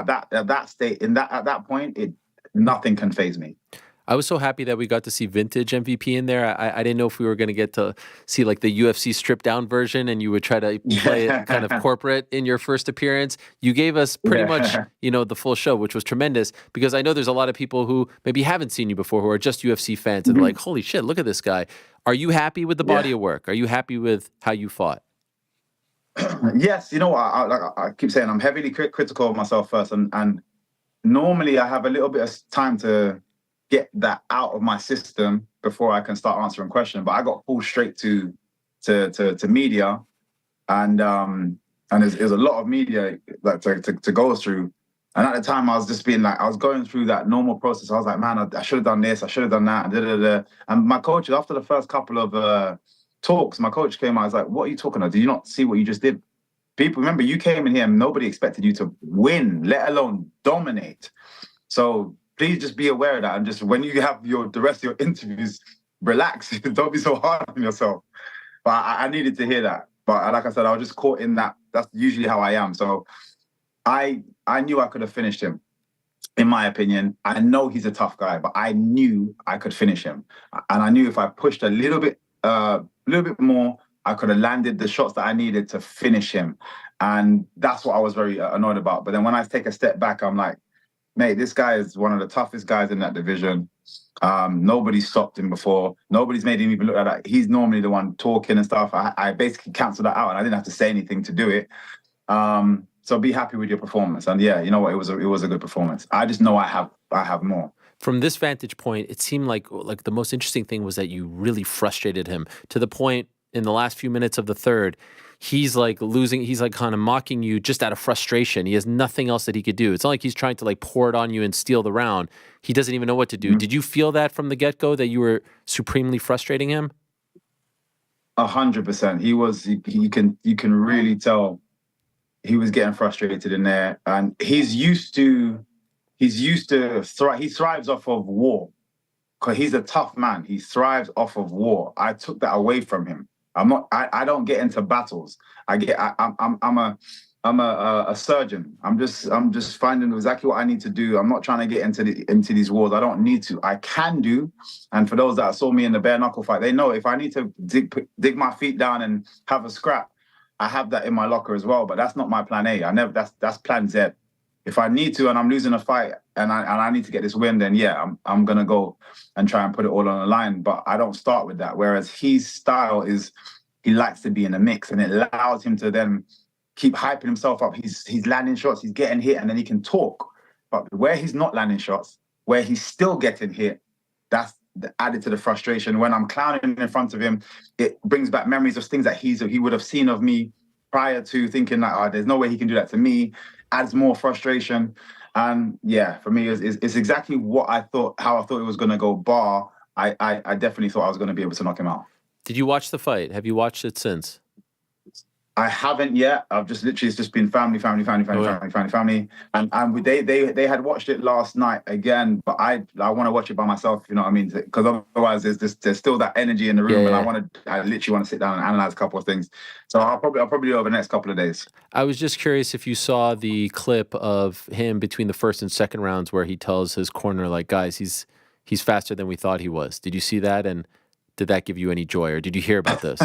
that state, at that point, nothing can faze me. I was so happy that we got to see vintage MVP in there. I didn't know if we were going to get to see like the UFC stripped down version and you would try to play it kind of corporate in your first appearance. You gave us pretty much, the full show, which was tremendous because I know there's a lot of people who maybe haven't seen you before who are just UFC fans and they're like, holy shit, look at this guy. Are you happy with the body of work? Are you happy with how you fought? Yes. I keep saying I'm heavily critical of myself first. And normally I have a little bit of time to get that out of my system before I can start answering questions. But I got pulled straight to media, and there's a lot of media to go through. And at the time, I was just being I was going through that normal process. I was like, man, I should have done this, I should have done that, and my coach, after the first couple of talks, my coach came out. I was like, what are you talking about? Did you not see what you just did? People, remember, you came in here and nobody expected you to win, let alone dominate. So please just be aware of that. And just when you have the rest of your interviews, relax. Don't be so hard on yourself. But I needed to hear that. But like I said, I was just caught in that. That's usually how I am. So I knew I could have finished him, in my opinion. I know he's a tough guy, but I knew I could finish him. And I knew if I pushed a little bit more, I could have landed the shots that I needed to finish him. And that's what I was very annoyed about. But then when I take a step back, I'm like, mate, this guy is one of the toughest guys in that division. Nobody's stopped him before. Nobody's made him even look like that. He's normally the one talking and stuff. I basically canceled that out and I didn't have to say anything to do it. So be happy with your performance. And yeah, you know what? It was a good performance. I just know I have more. From this vantage point, it seemed like the most interesting thing was that you really frustrated him to the point in the last few minutes of the third, he's like losing, he's like kind of mocking you just out of frustration. He has nothing else that he could do. It's not like he's trying to like pour it on you and steal the round. He doesn't even know what to do. Mm-hmm. Did you feel that from the get-go that you were supremely frustrating him? 100%. You can really tell he was getting frustrated in there, and he thrives off of war. because he's a tough man. He thrives off of war. I took that away from him. I don't get into battles. I'm a surgeon. I'm just finding exactly what I need to do. I'm not trying to get into these wars. I don't need to. I can do. And for those that saw me in the bare knuckle fight, they know if I need to dig my feet down and have a scrap, I have that in my locker as well. But that's not my plan A. That's plan Z. If I need to and I'm losing a fight and I need to get this win, then yeah, I'm gonna go and try and put it all on the line. But I don't start with that. Whereas his style is, he likes to be in the mix, and it allows him to then keep hyping himself up. He's landing shots, he's getting hit, and then he can talk. But where he's not landing shots, where he's still getting hit, that's added to the frustration. When I'm clowning in front of him, it brings back memories of things that he would have seen of me prior to, thinking that, oh, there's no way he can do that to me. Adds more frustration. And yeah, for me, it's exactly what I thought, how I thought it was going to go, bar I definitely thought I was going to be able to knock him out. Did you watch the fight? Have you watched it since? I haven't yet. I've just literally, it's just been family. And they had watched it last night again, but I want to watch it by myself, you know what I mean? Because otherwise there's still that energy in the room, and I literally want to sit down and analyze a couple of things. So I'll probably do it over the next couple of days. I was just curious if you saw the clip of him between the first and second rounds where he tells his corner, like, guys, he's faster than we thought he was. Did you see that? And did that give you any joy, or did you hear about this?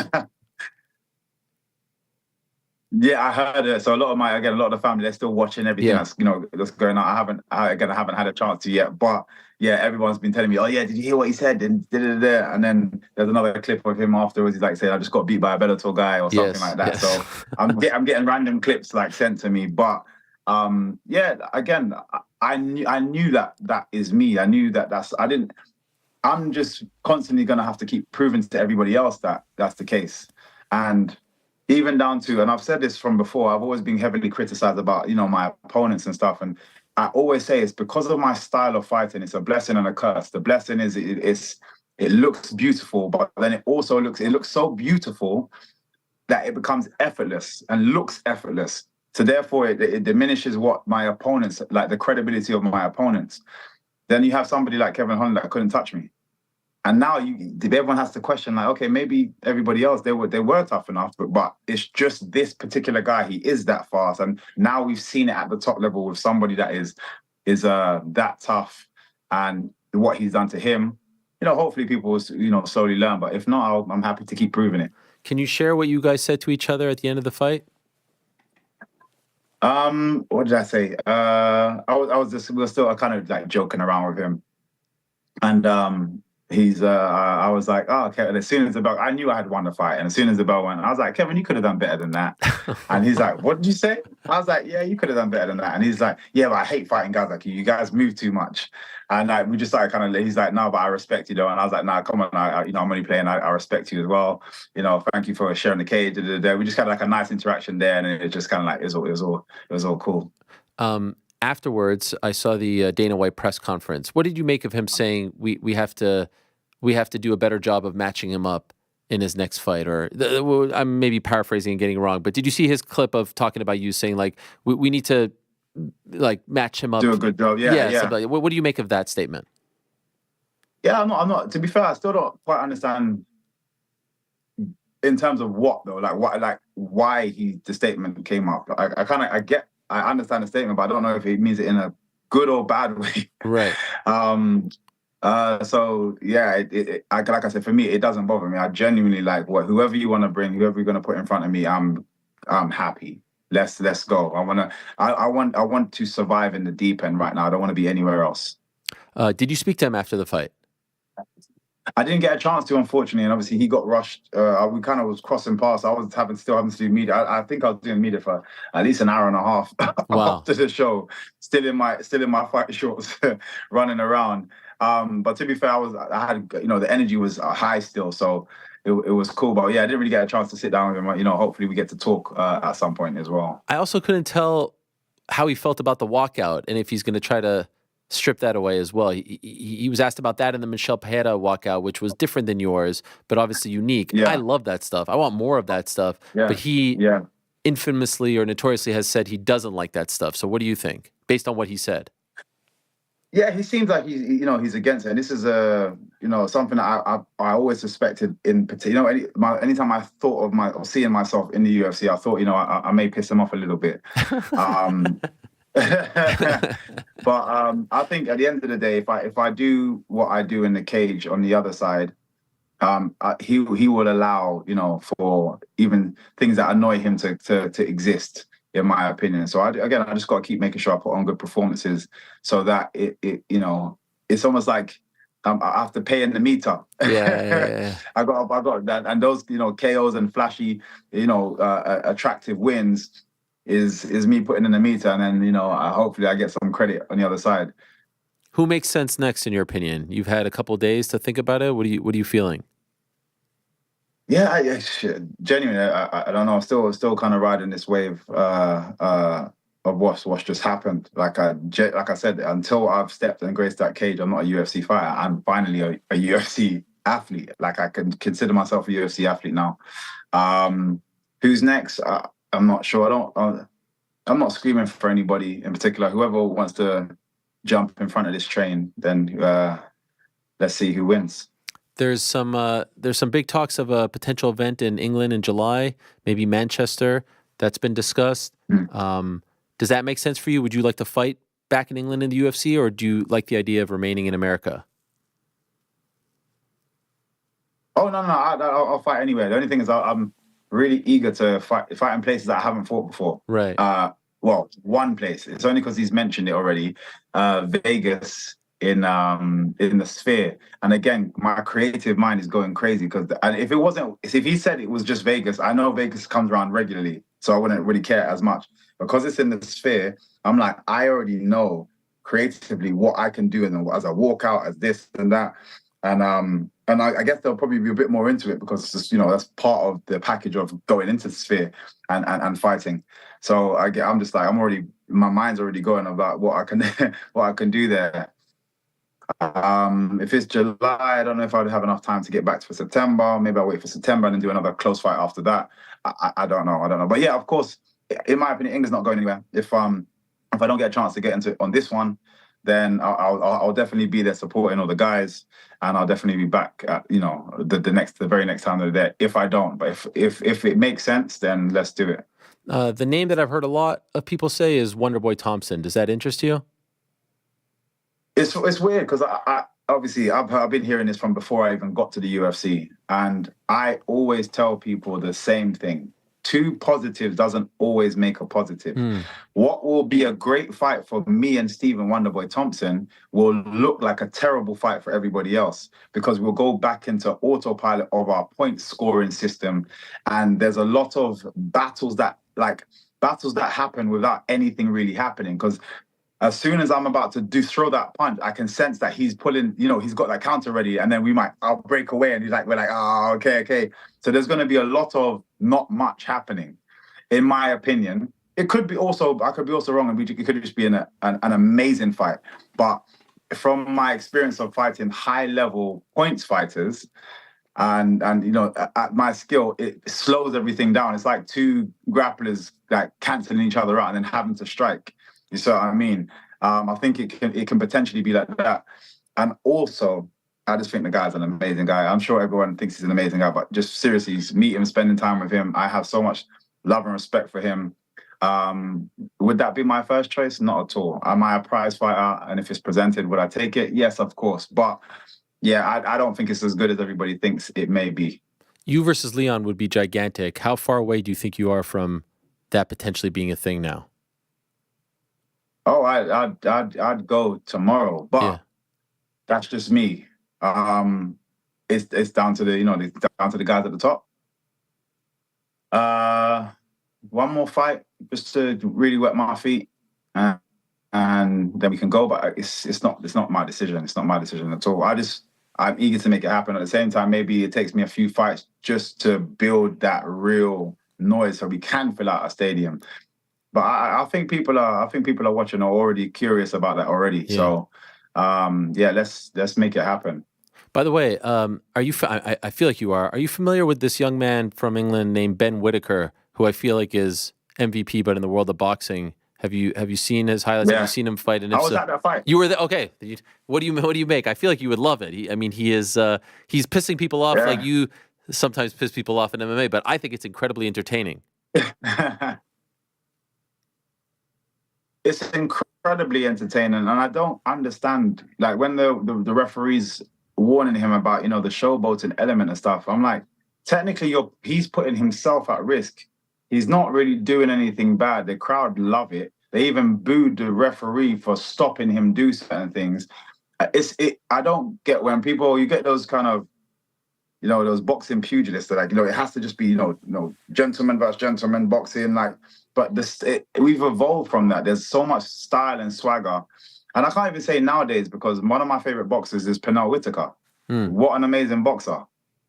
Yeah, I heard it. So a lot of the family, they're still watching everything that's going on. I haven't had a chance to yet, but yeah, everyone's been telling me, oh yeah, did you hear what he said? And and then there's another clip of him afterwards. He's like saying, I just got beat by a Bellator guy or something like that. Yes. So I'm getting random clips like sent to me, but yeah, again, I knew that is me. I knew I'm just constantly gonna have to keep proving to everybody else that that's the case. And even down to, and I've said this from before, I've always been heavily criticized about, you know, my opponents and stuff. And I always say it's because of my style of fighting. It's a blessing and a curse. The blessing is it looks beautiful, but then it looks so beautiful that it becomes effortless and looks effortless. So therefore it diminishes what my opponents, like the credibility of my opponents. Then you have somebody like Kevin Holland that couldn't touch me. And now everyone has to question, like, okay, maybe everybody else, they were tough enough, but it's just this particular guy, he is that fast. And now we've seen it at the top level with somebody that is that tough, and what he's done to him. You know, hopefully people will, you know, slowly learn. But if not, I'm happy to keep proving it. Can you share what you guys said to each other at the end of the fight? What did I say? We were still kind of like joking around with him. And I was like, oh, okay. And as soon as the bell, I knew I had won the fight. And as soon as the bell went, I was like, Kevin, you could have done better than that. And he's like, what did you say? I was like, yeah, you could have done better than that. And he's like, yeah, but I hate fighting guys like you. You guys move too much. And like, we just started kind of, he's like, no, but I respect you though. And I was like, nah, come on. I'm only playing. I respect you as well. You know, thank you for sharing the cage. We just had like a nice interaction there. And it just kind of like, it was all cool. Afterwards, I saw the Dana White press conference. What did you make of him saying we have to do a better job of matching him up in his next fight? Or I'm maybe paraphrasing and getting it wrong, but did you see his clip of talking about you saying like we need to like match him up, do a good job? Yeah. What do you make of that statement? Yeah, I'm not. To be fair, I still don't quite understand in terms of what though, why the statement came up. I understand the statement, but I don't know if it means it in a good or bad way. Right. So yeah, like I said, for me, it doesn't bother me. I genuinely like whoever you want to bring, whoever you're going to put in front of me, I'm happy. Let's go. I want to survive in the deep end right now. I don't want to be anywhere else. Did you speak to him after the fight? I didn't get a chance to, unfortunately, and obviously he got rushed. We kind of was crossing paths. I was still having to do media. I think I was doing media for at least an hour and a half after the show, still in my fight shorts, running around. But to be fair, I had the energy was high still, so it was cool. But yeah, I didn't really get a chance to sit down with him. You know, hopefully we get to talk at some point as well. I also couldn't tell how he felt about the walkout and if he's going to try to strip that away as well. He was asked about that in the Michelle Pereira walkout, which was different than yours, but obviously unique. Yeah. I love that stuff. I want more of that stuff. Yeah. But he infamously or notoriously has said he doesn't like that stuff. So what do you think, based on what he said? Yeah, he seems like he's against it. And this is something that I always suspected in particular. Anytime I thought of or seeing myself in the UFC, I thought I may piss him off a little bit. Um, but I think at the end of the day, if I do what I do in the cage on the other side, he will allow for even things that annoy him to exist, in my opinion. So I just got to keep making sure I put on good performances so that it's almost like I have to pay in the meter. Yeah. I got that, and those KOs and flashy attractive wins is me putting in the meter, and then hopefully I get some credit on the other side. Who makes sense next, in your opinion? You've had a couple days to think about it. What are you feeling? Yeah, genuinely, I don't know. I'm still kind of riding this wave of what's just happened. Like I said, until I've stepped and graced that cage, I'm not a UFC fighter. I'm finally a UFC athlete. Like, I can consider myself a UFC athlete now. Who's next? I'm not sure. I'm not screaming for anybody in particular. Whoever wants to jump in front of this train, then let's see who wins. There's some big talks of a potential event in England in July, maybe Manchester. That's been discussed. Does that make sense for you? Would you like to fight back in England in the UFC, or do you like the idea of remaining in America? Oh no, I'll fight anywhere. The only thing is I'm really eager to fight in places that I haven't fought before. Right. Well, one place. It's only because he's mentioned it already. Vegas in the Sphere. And again, my creative mind is going crazy because if he said it was just Vegas, I know Vegas comes around regularly, so I wouldn't really care as much. Because it's in the Sphere, I'm like, I already know creatively what I can do, and as I walk out, as this and that, and I guess they'll probably be a bit more into it because it's just, that's part of the package of going into the Sphere and fighting. So I'm just like, my mind's already going about what I can do there. If it's July, I don't know if I'd have enough time to get back for September. Maybe I'll wait for September and then do another close fight after that. I don't know. But yeah, of course, in my opinion, England's not going anywhere. If I don't get a chance to get into it on this one, then I'll definitely be there supporting all the guys, and I'll definitely be back at, the very next time they're there. If I don't, but if it makes sense, then let's do it. The name that I've heard a lot of people say is Wonderboy Thompson. Does that interest you? It's weird because I obviously I've been hearing this from before I even got to the UFC, and I always tell people the same thing. Two positives doesn't always make a positive. What will be a great fight for me and Stephen Wonderboy Thompson will look like a terrible fight for everybody else, because we'll go back into autopilot of our point scoring system, and there's a lot of battles that happen without anything really happening, because as soon as I'm about to throw that punch, I can sense that he's pulling, he's got that counter ready, and then I'll break away, and we're like, oh, okay. So there's going to be a lot of not much happening, in my opinion. I could be also wrong, and it could just be an amazing fight. But from my experience of fighting high level points fighters, and at my skill, it slows everything down. It's like two grapplers like canceling each other out and then having to strike. You see what I mean? I think it can potentially be like that. And also, I just think the guy's an amazing guy. I'm sure everyone thinks he's an amazing guy, but just seriously, meet him, spending time with him, I have so much love and respect for him. Would that be my first choice? Not at all. Am I a prize fighter? And if it's presented, would I take it? Yes, of course. But yeah, I don't think it's as good as everybody thinks it may be. You versus Leon would be gigantic. How far away do you think you are from that potentially being a thing now? Oh, I'd go tomorrow, but that's just me. It's down to the guys at the top. One more fight just to really wet my feet, and then we can go. But it's not my decision. It's not my decision at all. I'm eager to make it happen. At the same time, maybe it takes me a few fights just to build that real noise so we can fill out a stadium. But I think people are watching, are already curious about that already. Yeah. So, let's make it happen. By the way, are you? I feel like you are. Are you familiar with this young man from England named Ben Whittaker, who I feel like is MVP, but in the world of boxing Have you seen his highlights? Yeah. Have you seen him fight? And I if was so, at that fight. you were there. Okay. What do you make? I feel like you would love it. He is he's pissing people off like you sometimes piss people off in MMA, but I think it's incredibly entertaining. It's incredibly entertaining, and I don't understand, like, when the referees warning him about, the showboating element and stuff. I'm like, technically he's putting himself at risk. He's not really doing anything bad. The crowd love it. They even booed the referee for stopping him do certain things. I don't get when you get those kind of, those boxing pugilists that, like, it has to just be, gentleman versus gentleman boxing, like. But we've evolved from that. There's so much style and swagger. And I can't even say nowadays, because one of my favorite boxers is Pernell Whitaker. What an amazing boxer.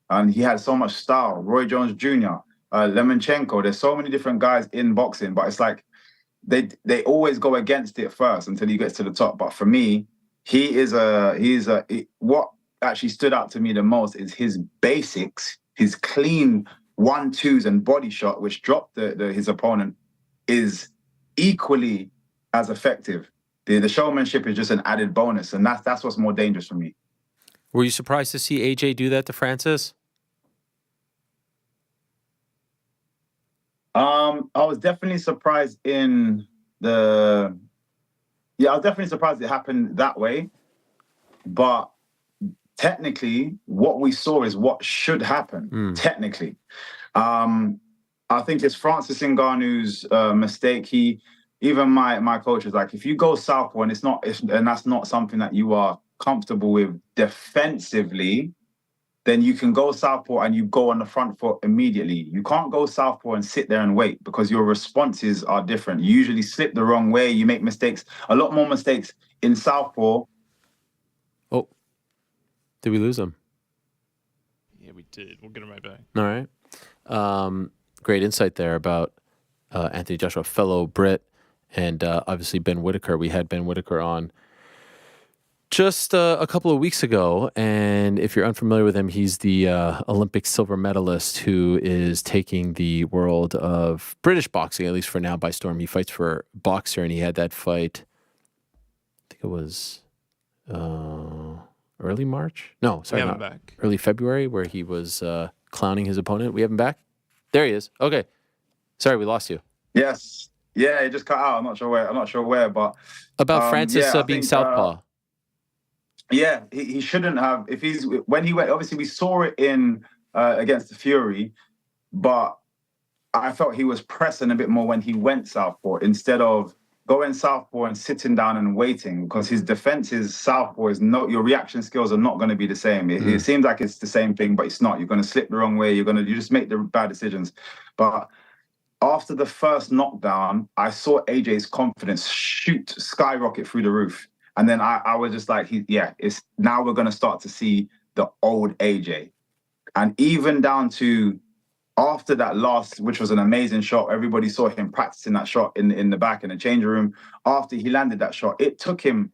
And he had so much style. Roy Jones Jr., Lemonchenko. There's so many different guys in boxing, but it's like they always go against it first until he gets to the top. But for me, what actually stood out to me the most is his basics, his clean 1-2s and body shot, which dropped his opponent, is equally as effective. The showmanship is just an added bonus, and that's what's more dangerous for me. Were you surprised to see AJ do that to Francis? I was definitely surprised I was definitely surprised it happened that way. But technically, what we saw is what should happen. Technically, I think it's Francis Ngannou's mistake. Even my coach was like, if you go southpaw and that's not something that you are comfortable with defensively, then you can go southpaw and you go on the front foot immediately. You can't go southpaw and sit there and wait, because your responses are different. You usually slip the wrong way. You make mistakes, a lot more mistakes in southpaw. Oh, did we lose him? Yeah, we did. We'll get him right back. All right. Great insight there about Anthony Joshua, fellow Brit, and obviously Ben Whitaker. We had Ben Whitaker on just a couple of weeks ago, and if you're unfamiliar with him, he's the Olympic silver medalist who is taking the world of British boxing, at least for now, by storm. He fights for Boxer, and he had that fight, I think it was early March? No, sorry, not back. Early February, where he was clowning his opponent. We have him back? There he is. Okay. Sorry, we lost you. Yes. Yeah, it just cut out. I'm not sure where, but about Francis being southpaw. Yeah, he shouldn't have. When he went, obviously we saw it in against the Fury, but I felt he was pressing a bit more when he went southpaw instead of going southpaw and sitting down and waiting, because his defense is southpaw is not, your reaction skills are not going to be the same. It seems like it's the same thing, but it's not. You're going to slip the wrong way. You just make the bad decisions. But after the first knockdown, I saw AJ's confidence skyrocket through the roof. And then I was just like, it's now we're going to start to see the old AJ. And even down to after that last, which was an amazing shot, everybody saw him practicing that shot in the back in the changing room. After he landed that shot, it took him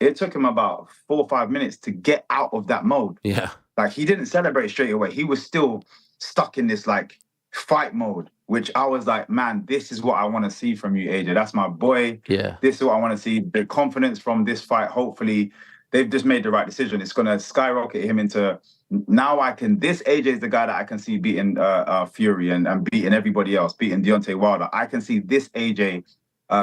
about 4 or 5 minutes to get out of that mode. Yeah. Like, he didn't celebrate straight away. He was still stuck in this like fight mode, which I was like, man, this is what I want to see from you, AJ. That's my boy. Yeah. This is what I want to see. The confidence from this fight, hopefully they've just made the right decision. It's going to skyrocket him into, now this AJ is the guy that I can see beating Fury and beating everybody else, beating Deontay Wilder. I can see this AJ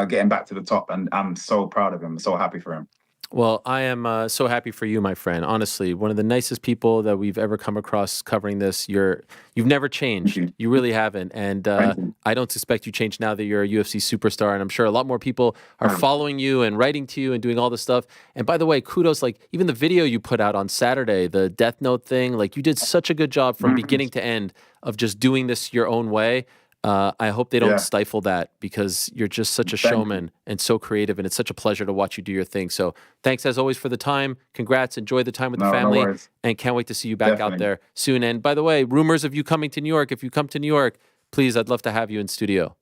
getting back to the top, and I'm so proud of him. I'm so happy for him. Well, I am so happy for you, my friend. Honestly, one of the nicest people that we've ever come across covering this. You've never changed. You really haven't. And I don't suspect you changed now that you're a UFC superstar. And I'm sure a lot more people are following you and writing to you and doing all this stuff. And by the way, kudos, like even the video you put out on Saturday, the Death Note thing, like you did such a good job from beginning to end of just doing this your own way. I hope they don't stifle that, because you're just such a showman and so creative, and it's such a pleasure to watch you do your thing. So thanks as always for the time. Congrats. Enjoy the time with the family, and can't wait to see you back out there soon. And by the way, rumors of you coming to New York. If you come to New York, please, I'd love to have you in studio.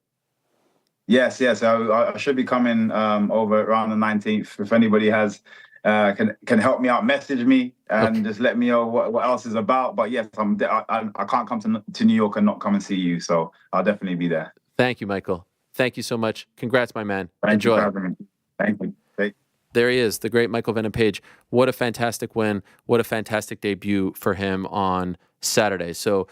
Yes. I should be coming over around the 19th. If anybody has can help me out, message me and just let me know what else is about. But yes, I can't come to New York and not come and see you. So I'll definitely be there. Thank you, Michael. Thank you so much. Congrats, my man. Thank you Enjoy. for having me. Thank you. There he is, the great Michael Venom Page. What a fantastic win. What a fantastic debut for him on Saturday. So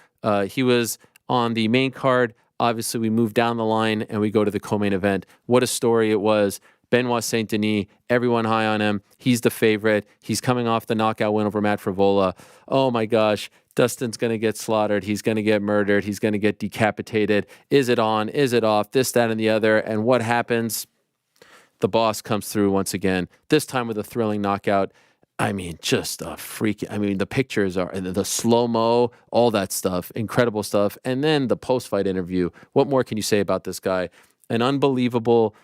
he was on the main card. Obviously, we move down the line and we go to the co-main event. What a story it was. Benoit Saint Denis, everyone high on him. He's the favorite. He's coming off the knockout win over Matt Frivola. Oh my gosh, Dustin's going to get slaughtered. He's going to get murdered. He's going to get decapitated. Is it on? Is it off? This, that, and the other. And what happens? The boss comes through once again, this time with a thrilling knockout. I mean, just a freak. I mean, the pictures are, and the slow-mo, all that stuff, incredible stuff. And then the post-fight interview. What more can you say about this guy? An unbelievable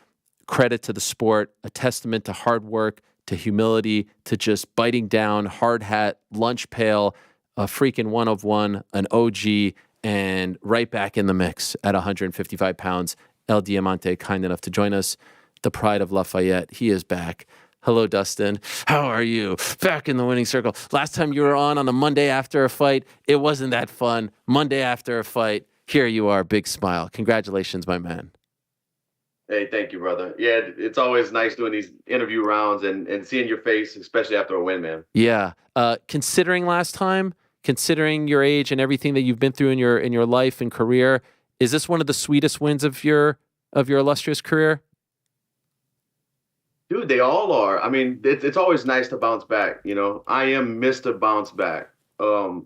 credit to the sport, a testament to hard work, to humility, to just biting down, hard hat, lunch pail, a freaking one of one, an OG, and right back in the mix at 155 pounds. El Diamante, kind enough to join us. The pride of Lafayette. He is back. Hello, Dustin. How are you? Back in the winning circle. Last time you were on a Monday after a fight, it wasn't that fun. Monday after a fight, here you are, big smile. Congratulations, my man. Hey, thank you, brother. Yeah, it's always nice doing these interview rounds and seeing your face, especially after a win, man. Yeah. Considering last time, considering your age and everything that you've been through in your life and career, is this one of the sweetest wins of your illustrious career? Dude, they all are. I mean, it's always nice to bounce back. You know, I am Mr. Bounce Back. To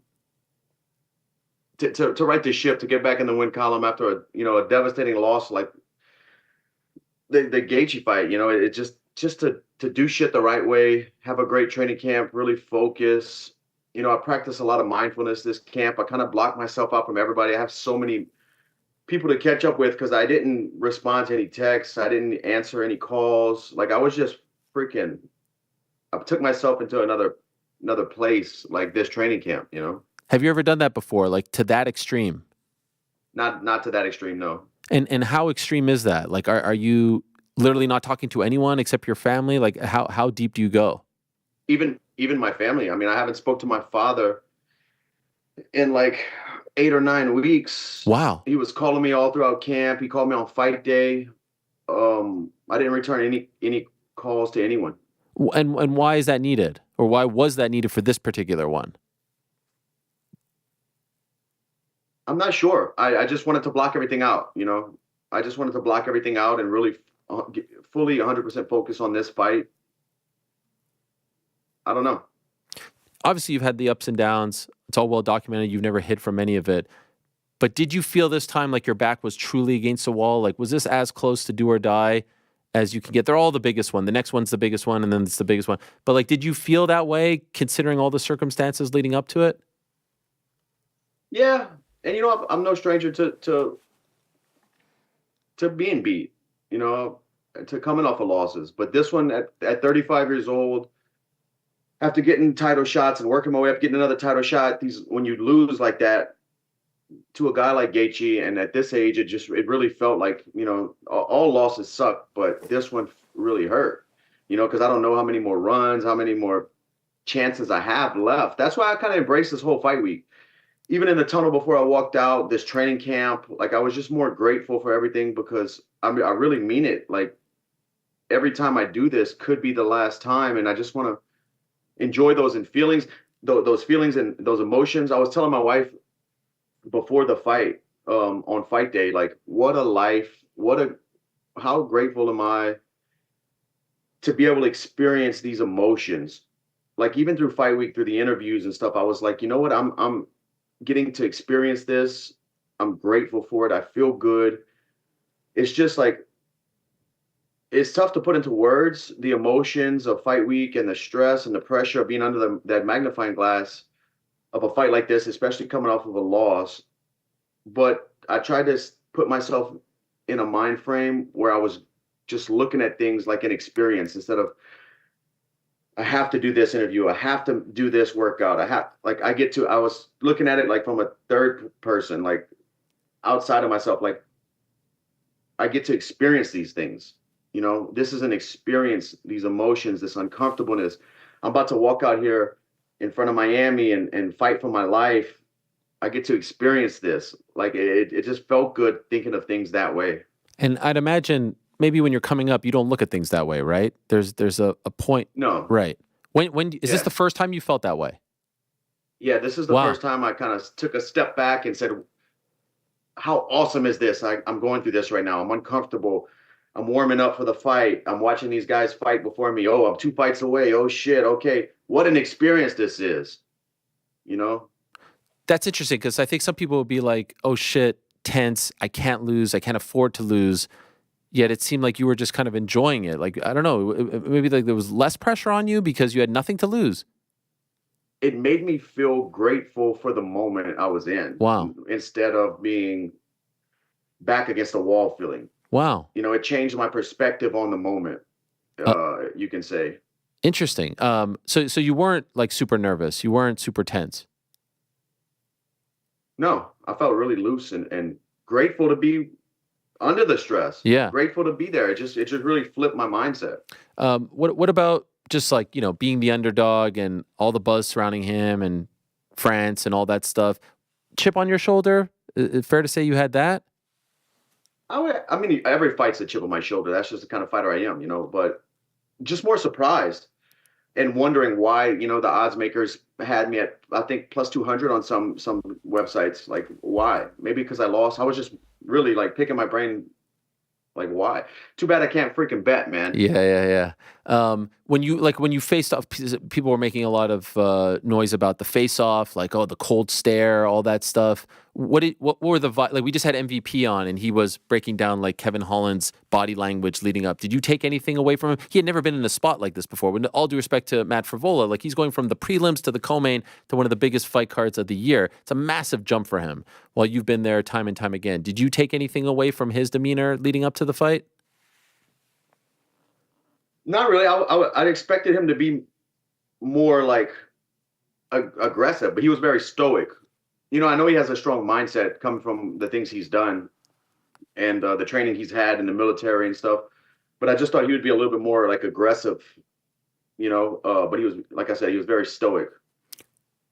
right the ship, to get back in the win column after a devastating loss like the Gaethje fight. You know, it just to do shit the right way, have a great training camp, really focus. You know, I practice a lot of mindfulness this camp. I kind of block myself out from everybody. I have so many people to catch up with because I didn't respond to any texts. I didn't answer any calls. Like I was just I took myself into another place like this training camp, you know? Have you ever done that before? Like to that extreme? Not to that extreme, no. And how extreme is that? Like, are you literally not talking to anyone except your family? Like how deep do you go? Even my family. I mean, I haven't spoke to my father in like 8 or 9 weeks. Wow. He was calling me all throughout camp. He called me on fight day. I didn't return any calls to anyone. And why is that needed? Or why was that needed for this particular one? I'm not sure. I just wanted to block everything out, you know. I just wanted to block everything out and really fully 100% focus on this fight. I don't know. Obviously, you've had the ups and downs. It's all well documented. You've never hid from any of it. But did you feel this time like your back was truly against the wall? Like, was this as close to do or die as you can get? They're all the biggest one. The next one's the biggest one, and then it's the biggest one. But, like, did you feel that way considering all the circumstances leading up to it? Yeah. And, you know, I'm no stranger to being beat, you know, to coming off of losses. But this one at 35 years old, after getting title shots and working my way up, getting another title shot, when you lose like that to a guy like Gaethje, and at this age, it really felt like, you know, all losses suck, but this one really hurt, you know, because I don't know how many more runs, how many more chances I have left. That's why I kind of embraced this whole fight week. Even in the tunnel before I walked out, this training camp, like I was just more grateful for everything because I really mean it. Like every time I do this could be the last time, and I just want to enjoy those feelings and those emotions. I was telling my wife before the fight, on fight day, like what a life, how grateful am I to be able to experience these emotions. Like even through fight week, through the interviews and stuff, I was like, you know what, I'm getting to experience this. I'm grateful for it. I feel good. It's just like, it's tough to put into words the emotions of fight week and the stress and the pressure of being under that magnifying glass of a fight like this, especially coming off of a loss. But I tried to put myself in a mind frame where I was just looking at things like an experience instead of, I have to do this interview. I have to do this workout. I was looking at it like from a third person, like outside of myself, like I get to experience these things. You know, this is an experience, these emotions, this uncomfortableness. I'm about to walk out here in front of Miami and fight for my life. I get to experience this. Like it just felt good thinking of things that way. And I'd imagine maybe when you're coming up, you don't look at things that way, right? There's a point. No. Right. When is this the first time you felt that way? Yeah, this is the first time I kind of took a step back and said, how awesome is this? I'm going through this right now. I'm uncomfortable. I'm warming up for the fight. I'm watching these guys fight before me. Oh, I'm 2 fights away. Oh, shit. Okay. What an experience this is. You know? That's interesting because I think some people would be like, oh, shit, tense. I can't lose. I can't afford to lose. Yet it seemed like you were just kind of enjoying it. Like, I don't know, maybe like there was less pressure on you because you had nothing to lose. It made me feel grateful for the moment I was in. Wow. Instead of being back against the wall feeling. Wow. You know, it changed my perspective on the moment, you can say. Interesting. So you weren't like super nervous. You weren't super tense. No, I felt really loose and grateful to be under the stress. Yeah. Grateful to be there. It just really flipped my mindset. What about just like, you know, being the underdog and all the buzz surrounding him and France and all that stuff? Chip on your shoulder? Is it fair to say you had that? I mean, every fight's a chip on my shoulder. That's just the kind of fighter I am, you know, but just more surprised and wondering why, you know, the odds makers had me at, I think, plus 200 on some websites. Like, why? Maybe because I lost. I was just really like picking my brain. Like, why? Too bad I can't freaking bet, man. Yeah. When you faced off, people were making a lot of noise about the face-off, like, oh, the cold stare, all that stuff. What were the like? We just had MVP on, and he was breaking down like Kevin Holland's body language leading up. Did you take anything away from him? He had never been in a spot like this before. With all due respect to Matt Frivola, like he's going from the prelims to the co-main to one of the biggest fight cards of the year. It's a massive jump for him. While you've been there time and time again, did you take anything away from his demeanor leading up to the fight? Not really. I expected him to be more like aggressive, but he was very stoic. You know, I know he has a strong mindset coming from the things he's done and the training he's had in the military and stuff. But I just thought he would be a little bit more like aggressive, you know. But he was, like I said, he was very stoic.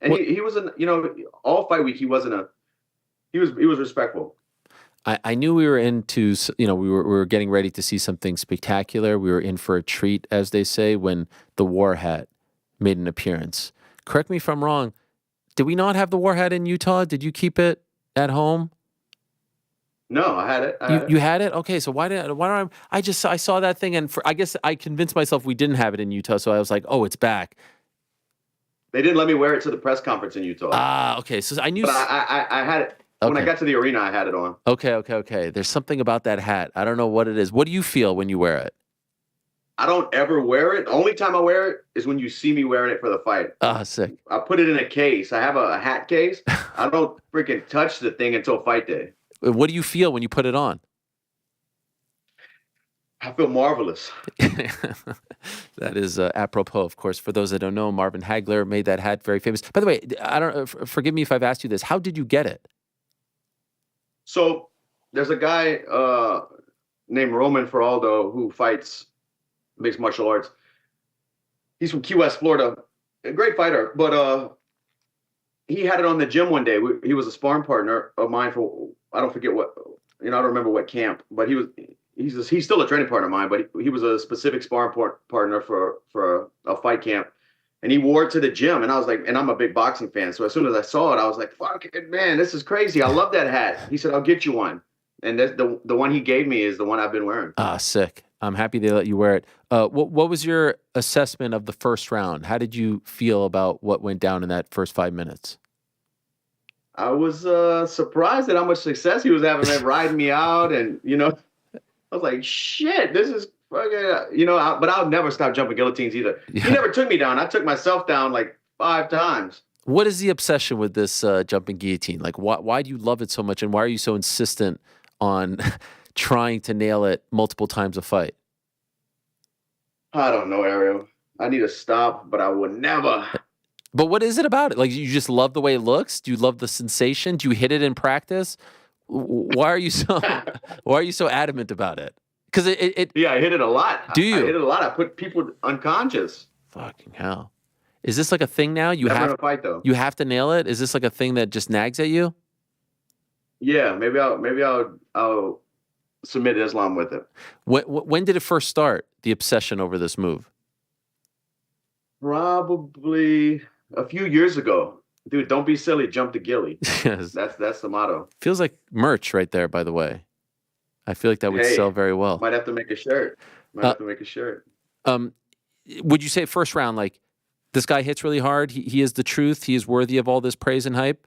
And he wasn't, you know, all fight week he wasn't he was respectful. I knew we were into, you know, we were getting ready to see something spectacular. We were in for a treat, as they say, when the war hat made an appearance. Correct me if I'm wrong. Did we not have the war hat in Utah? Did you keep it at home? No, I had it. You had it? Okay, so why don't I saw that thing and I guess I convinced myself we didn't have it in Utah, so I was like, oh, it's back. They didn't let me wear it to the press conference in Utah. Ah, okay. So I knew. But I had it. Okay. When I got to the arena, I had it on. Okay. There's something about that hat. I don't know what it is. What do you feel when you wear it? I don't ever wear it. The only time I wear it is when you see me wearing it for the fight. Ah, sick. I put it in a case. I have a hat case. I don't freaking touch the thing until fight day. What do you feel when you put it on? I feel marvelous. That is apropos, of course. For those that don't know, Marvin Hagler made that hat very famous. By the way, I don't. Forgive me if I've asked you this. How did you get it? So there's a guy named Roman Feraldo who fights mixed martial arts. He's from Key West, Florida. A great fighter, but he had it on the gym one day. He was a sparring partner of mine for, I don't forget what, you know, I don't remember what camp, but he's still a training partner of mine, but he was a specific sparring partner for a fight camp. And he wore it to the gym, and I was like, and I'm a big boxing fan, so as soon as I saw it, I was like, fuck it, man, this is crazy. I love that hat. He said, I'll get you one. And that's the one he gave me is the one I've been wearing. Ah, sick. I'm happy they let you wear it. What was your assessment of the first round? How did you feel about what went down in that first 5 minutes? I was surprised at how much success he was having, man, riding me out, and, you know, I was like, shit, this is fucking, you know, but I'll never stop jumping guillotines either. Yeah. He never took me down. I took myself down like 5 times. What is the obsession with this jumping guillotine? Like, why do you love it so much, and why are you so insistent on trying to nail it multiple times a fight? I don't know, Ariel. I need to stop, but I would never. But what is it about it? Like, you just love the way it looks? Do you love the sensation? Do you hit it in practice? Why are you so adamant about it? Because yeah, I hit it a lot. Do you? I hit it a lot. I put people unconscious. Fucking hell. Is this like a thing now? Never in a fight, though. You have to nail it? Is this like a thing that just nags at you? Yeah, maybe I'll submit Islam with it. When did it first start, the obsession over this move? Probably a few years ago. Dude, don't be silly, jump the gilly. Yes. That's the motto. Feels like merch right there, by the way. I feel like that would sell very well. Might have to make a shirt. Would you say first round, like, this guy hits really hard, he is the truth, he is worthy of all this praise and hype?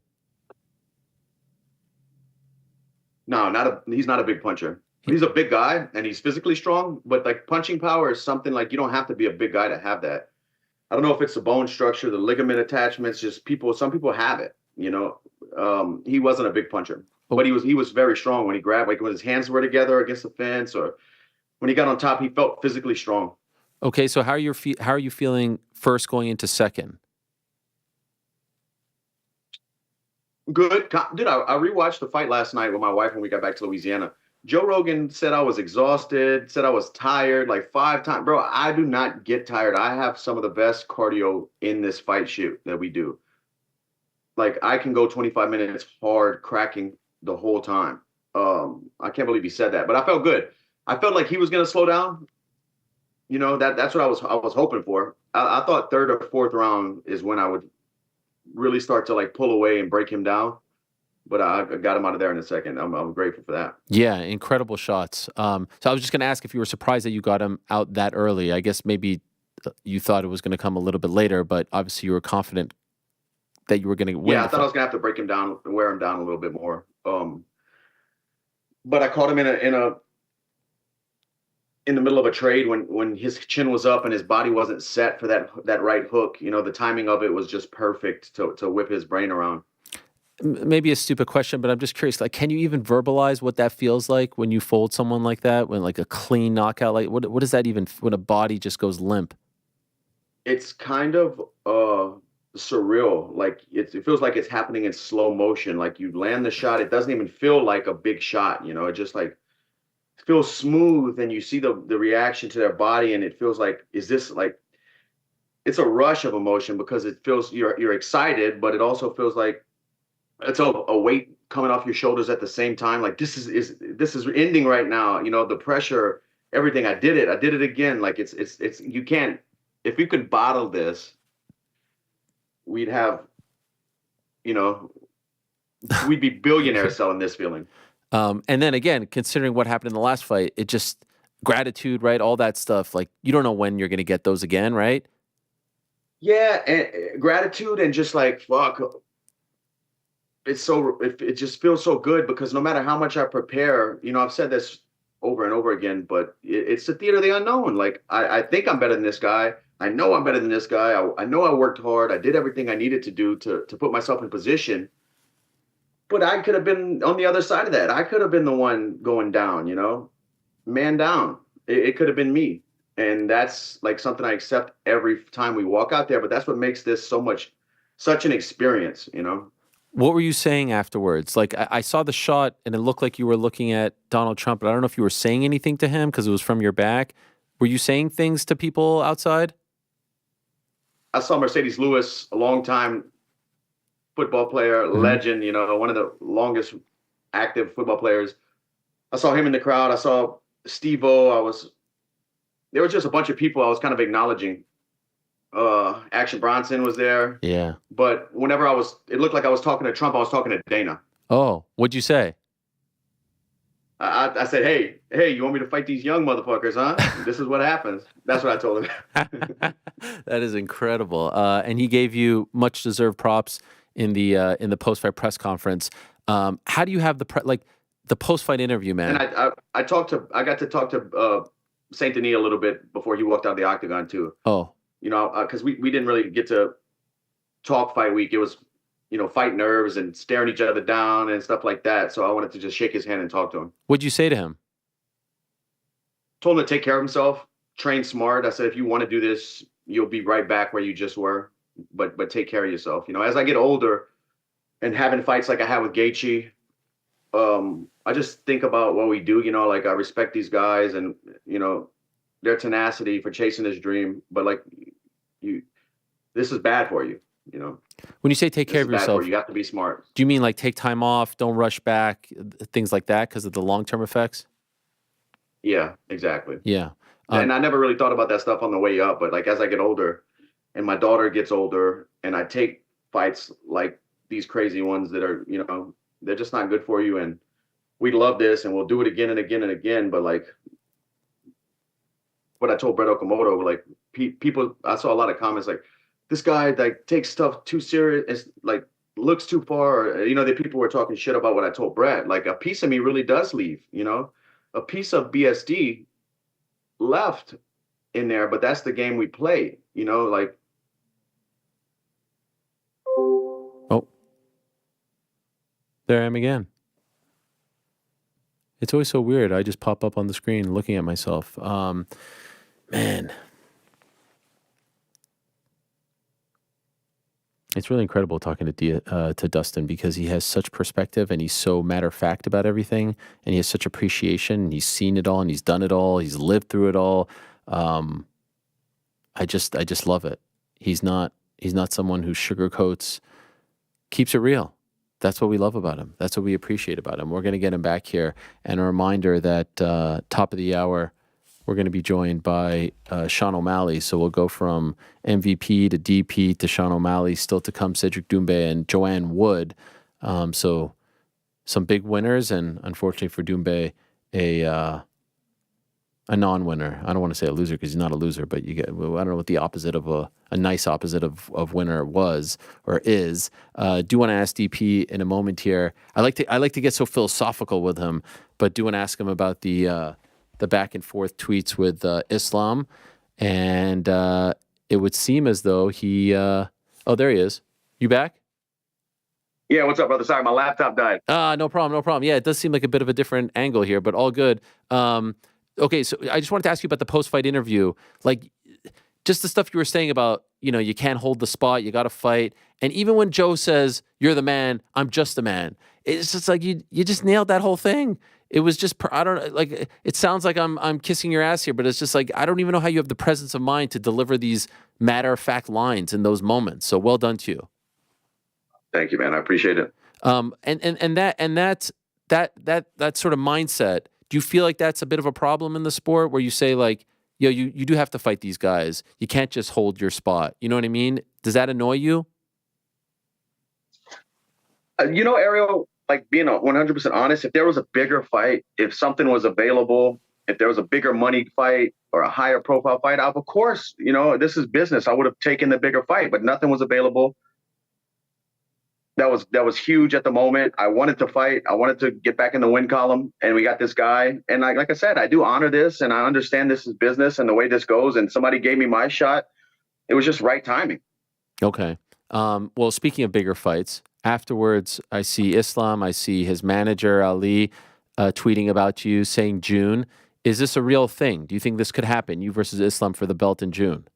No, he's not a big puncher. He's a big guy and he's physically strong, but like punching power is something like you don't have to be a big guy to have that. I don't know if it's the bone structure, the ligament attachments, just some people have it, you know. He wasn't a big puncher, but he was very strong when he grabbed, like when his hands were together against the fence, or when he got on top, he felt physically strong. Okay, so how are you feeling first going into second? Good. Dude, I rewatched the fight last night with my wife when we got back to Louisiana. Joe Rogan said I was exhausted, said I was tired like 5 times. Bro, I do not get tired. I have some of the best cardio in this fight shoot that we do. Like, I can go 25 minutes hard cracking the whole time. I can't believe he said that, but I felt good. I felt like he was going to slow down. You know, that's what I was hoping for. I thought 3rd or 4th round is when I would really start to like pull away and break him down. But I got him out of there in a second. I'm grateful for that. Yeah, incredible shots. So I was just going to ask if you were surprised that you got him out that early. I guess maybe you thought it was going to come a little bit later, but obviously you were confident that you were going to win. Yeah, I thought I was going to have to break him down and wear him down a little bit more. But I caught him in the middle of a trade when his chin was up and his body wasn't set for that right hook. You know, the timing of it was just perfect to whip his brain around. Maybe a stupid question, but I'm just curious. Like, can you even verbalize what that feels like when you fold someone like that? When like a clean knockout, like what does that even? When a body just goes limp? It's kind of surreal. Like it feels like it's happening in slow motion. Like you land the shot, it doesn't even feel like a big shot. You know, it just like feels smooth, and you see the reaction to their body, and it feels like, is this like? It's a rush of emotion because it feels you're excited, but it also feels like it's a weight coming off your shoulders at the same time. Like this is ending right now. You know, the pressure, everything. I did it again. Like it's you can't. If you could bottle this, we'd have, you know, we'd be billionaires selling this feeling. And then again, considering what happened in the last fight, it just gratitude, right? All that stuff. Like you don't know when you're going to get those again, right? Yeah, and gratitude and just like fuck. It just feels so good because no matter how much I prepare, you know, I've said this over and over again, but it's the theater of the unknown. Like I think I'm better than this guy. I know I'm better than this guy. I know I worked hard. I did everything I needed to do to put myself in position. But I could have been on the other side of that. I could have been the one going down, you know, man down. It could have been me. And that's like something I accept every time we walk out there. But that's what makes this such an experience, you know. What were you saying afterwards? Like, I saw the shot and it looked like you were looking at Donald Trump, but I don't know if you were saying anything to him because it was from your back. Were you saying things to people outside? I saw Mercedes Lewis, a long-time football player, legend, you know, one of the longest active football players. I saw him in the crowd. I saw Steve-O. There was just a bunch of people I was kind of acknowledging. Action Bronson was there. Yeah. But whenever it looked like I was talking to Trump, I was talking to Dana. Oh, what'd you say? I said, hey, you want me to fight these young motherfuckers, huh? This is what happens. That's what I told him. That is incredible. And he gave you much deserved props in the post-fight press conference. How do you have the post-fight interview, man? And I got to talk to Saint Denis a little bit before he walked out of the octagon too. Oh. You know, because we didn't really get to talk fight week. It was, you know, fight nerves and staring each other down and stuff like that. So I wanted to just shake his hand and talk to him. What'd you say to him? Told him to take care of himself, train smart. I said, if you want to do this, you'll be right back where you just were. But take care of yourself. You know, as I get older and having fights like I had with Gaethje, I just think about what we do. You know, like I respect these guys and, you know, their tenacity for chasing this dream. But like this is bad for you, you know. When you say take care of yourself, you have to be smart. Do you mean like take time off, don't rush back, things like that because of the long-term effects? Yeah, exactly. Yeah. And I never really thought about that stuff on the way up, but like as I get older and my daughter gets older and I take fights like these crazy ones that are, they're just not good for you. And we love this and we'll do it again and again and again. But like what I told Brett Okamoto, like people, I saw a lot of comments like, this guy like takes stuff too serious. It's like looks too far. The people were talking shit about what I told Brett. Like a piece of me really does leave, a piece of BSD left in there, but that's the game we play, like. Oh, there I am again. It's always so weird. I just pop up on the screen looking at myself. Man. It's really incredible talking to Dustin because he has such perspective and he's so matter of fact about everything and he has such appreciation and he's seen it all and he's done it all. He's lived through it all. I just love it. He's not someone who sugarcoats, keeps it real. That's what we love about him. That's what we appreciate about him. We're going to get him back here. And a reminder that top of the hour, we're going to be joined by Sean O'Malley. So we'll go from MVP to DP to Sean O'Malley, still to come Cedric Doumbé and Joanne Wood. So some big winners, and unfortunately for Doumbé, a non-winner. I don't want to say a loser because he's not a loser, but you get, I don't know what the opposite of a nice opposite of winner was or is. Do want to ask DP in a moment here. I like to get so philosophical with him, but do want to ask him about the back and forth tweets with Islam, and it would seem as though he. Oh, there he is. You back? Yeah, what's up, brother? Sorry, my laptop died. No problem. Yeah, it does seem like a bit of a different angle here, but all good. Okay, so I just wanted to ask you about the post-fight interview. Like, just the stuff you were saying about, you can't hold the spot, you got to fight. And even when Joe says, you're the man, I'm just the man, it's just like you just nailed that whole thing. It was just, I don't like, it sounds like I'm kissing your ass here, but it's just like, I don't even know how you have the presence of mind to deliver these matter-of-fact lines in those moments. So well done to you. Thank you, man. I appreciate it. And that sort of mindset, do you feel like that's a bit of a problem in the sport where you say like, you do have to fight these guys. You can't just hold your spot. You know what I mean? Does that annoy you? Ariel, like being 100% honest, if there was a bigger fight, if something was available, if there was a bigger money fight or a higher profile fight, of course, this is business. I would have taken the bigger fight, but nothing was available. That was huge at the moment. I wanted to fight. I wanted to get back in the win column, and we got this guy. And like I said, I do honor this, and I understand this is business and the way this goes. And somebody gave me my shot. It was just right timing. Okay. Well, speaking of bigger fights, afterwards, I see Islam. I see his manager Ali tweeting about you, saying June. Is this a real thing? Do you think this could happen? You versus Islam for the belt in June?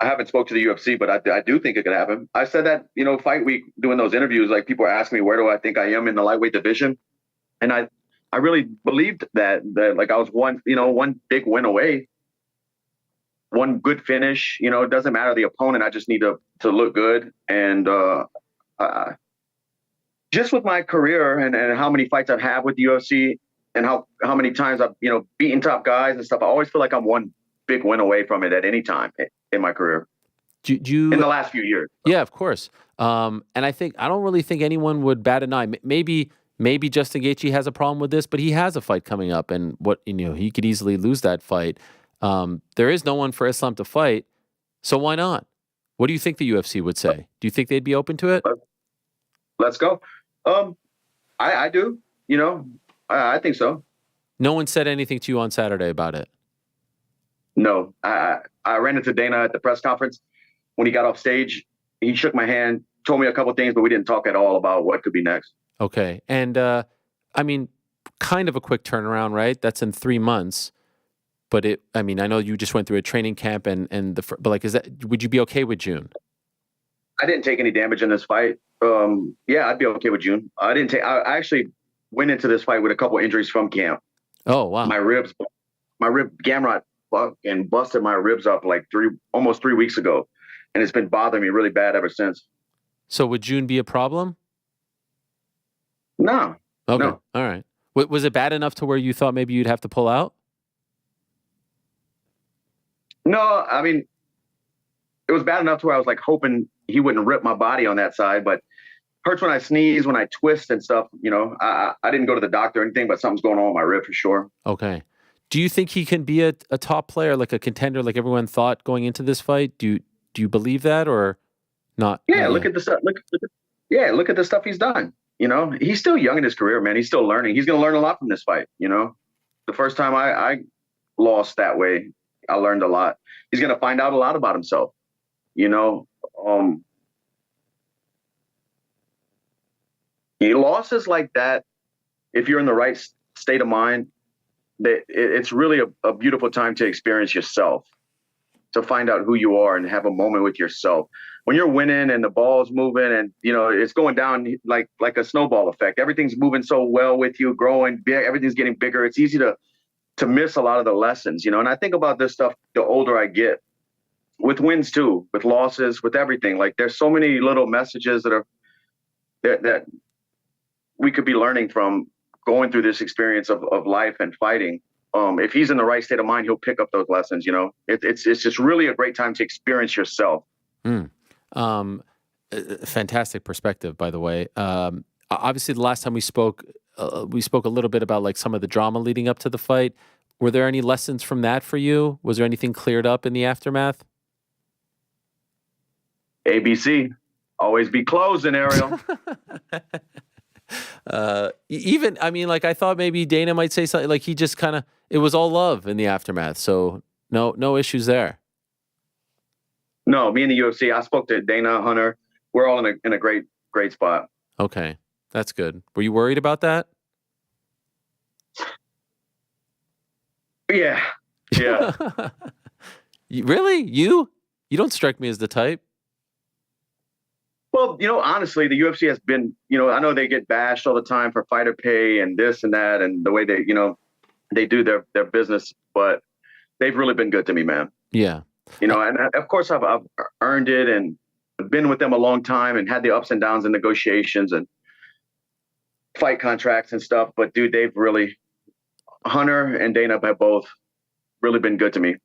I haven't spoke to the UFC, but I do think it could happen. I said that, fight week doing those interviews, like people are asking me, where do I think I am in the lightweight division? And I really believed that like I was one big win away, one good finish, it doesn't matter the opponent. I just need to look good. And just with my career and how many fights I've had with the UFC and how many times I've, beaten top guys and stuff, I always feel like I'm one big win away from it at any time in my career. Do you, in the last few years. Yeah, of course. And I don't really think anyone would bat an eye. Maybe Justin Gaethje has a problem with this, but he has a fight coming up, and he could easily lose that fight. There is no one for Islam to fight, so why not? What do you think the UFC would say? Do you think they'd be open to it? Let's go. I do. I think so. No one said anything to you on Saturday about it? No. I ran into Dana at the press conference. When he got off stage, he shook my hand, told me a couple of things, but we didn't talk at all about what could be next. Okay. And, kind of a quick turnaround, right? That's in 3 months. But I know you just went through a training camp but like, would you be okay with June? I didn't take any damage in this fight. Yeah, I'd be okay with June. I actually went into this fight with a couple injuries from camp. Oh, wow. My rib Gamrot and busted my ribs up like almost 3 weeks ago. And it's been bothering me really bad ever since. So would June be a problem? No. Okay. No. All right. Was it bad enough to where you thought maybe you'd have to pull out? No, I mean, it was bad enough to where I was like hoping he wouldn't rip my body on that side, but hurts when I sneeze, when I twist and stuff. I didn't go to the doctor or anything, but something's going on with my rib for sure. Okay. Do you think he can be a top player, like a contender, like everyone thought going into this fight? Do you believe that or not? Yeah, look at the stuff. Look at the stuff he's done. He's still young in his career, man. He's still learning. He's going to learn a lot from this fight. The first time I lost that way, I learned a lot. He's going to find out a lot about himself. Losses like that, if you're in the right state of mind, it's really a beautiful time to experience yourself, to find out who you are and have a moment with yourself. When you're winning and the ball's moving and, it's going down like a snowball effect, everything's moving so well with you, growing, everything's getting bigger. It's easy to miss a lot of the lessons, and I think about this stuff the older I get, with wins too, with losses, with everything. Like there's so many little messages that we could be learning from going through this experience of life and fighting. If he's in the right state of mind, he'll pick up those lessons. It's just really a great time to experience yourself. Fantastic perspective, by the way. Obviously, the last time we spoke a little bit about like some of the drama leading up to the fight. Were there any lessons from that for you? Was there anything cleared up in the aftermath? ABC, always be closing, Ariel. I thought maybe Dana might say something like he just kind of, it was all love in the aftermath. So no issues there. No, me and the UFC, I spoke to Dana, Hunter. We're all in a great spot. Okay. That's good. Were you worried about that? Yeah. Really? You don't strike me as the type. Well, honestly, the UFC has been, I know they get bashed all the time for fighter pay and this and that and the way they do their business, but they've really been good to me, man. Yeah. And of course I've earned it and been with them a long time and had the ups and downs in negotiations and fight contracts and stuff. But dude, Hunter and Dana have both really been good to me.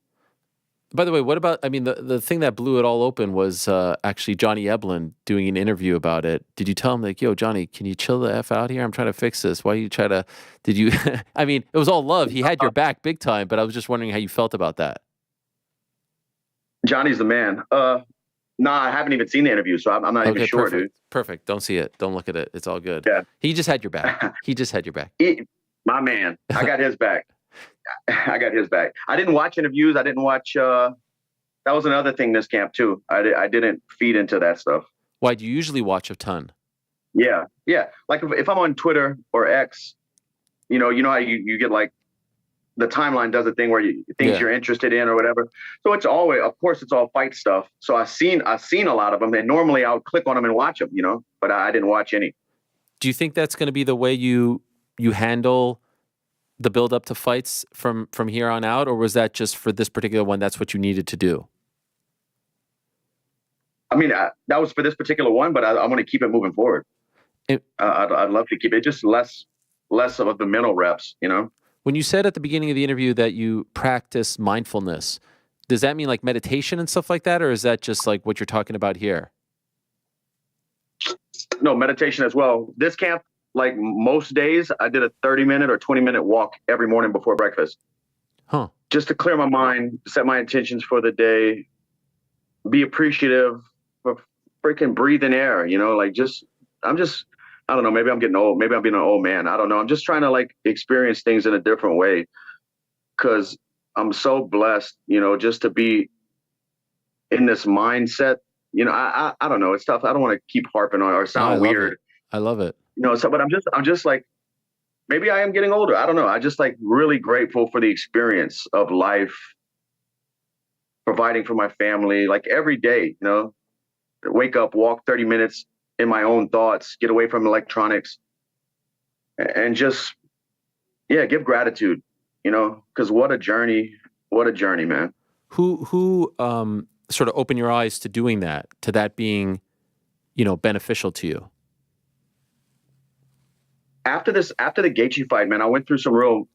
By the way, what about, the thing that blew it all open was actually Johnny Eblin doing an interview about it. Did you tell him like, yo, Johnny, can you chill the F out here? I'm trying to fix this. Why you try to, did you, it was all love. He had your back big time, but I was just wondering how you felt about that. Johnny's the man. Nah, I haven't even seen the interview, so I'm not even sure, dude. Perfect. Don't see it. Don't look at it. It's all good. Yeah. He just had your back. My man. I got his back. I didn't watch interviews. I didn't watch. That was another thing this camp too. I didn't feed into that stuff. Why do you usually watch a ton? Yeah. Like if I'm on Twitter or X, you know how you get like the timeline does a thing where things you're interested in or whatever. So it's always, of course, it's all fight stuff. So I've seen a lot of them, and normally I would click on them and watch them, but I didn't watch any. Do you think that's going to be the way you handle the build up to fights from here on out, or was that just for this particular one? That's what you needed to do. That was for this particular one, but I want to keep it moving forward. I'd love to keep it just less of the mental reps, When you said at the beginning of the interview that you practice mindfulness, does that mean like meditation and stuff like that, or is that just like what you're talking about here? No, meditation as well. This camp, like most days, I did a 30-minute or 20-minute walk every morning before breakfast. Huh. Just to clear my mind, set my intentions for the day, be appreciative for freaking breathing air, I don't know, maybe I'm getting old. Maybe I'm being an old man. I don't know. I'm just trying to like experience things in a different way because I'm so blessed, just to be in this mindset. I don't know. It's tough. I don't want to keep harping on it or sound weird. I love it. But I'm just like, maybe I am getting older. I don't know. I just like really grateful for the experience of life, providing for my family, like every day, wake up, walk 30 minutes in my own thoughts, get away from electronics and just, give gratitude, because what a journey, man. Who sort of opened your eyes to doing that, to that being, beneficial to you? after the Gaethje fight, man, I went through some real,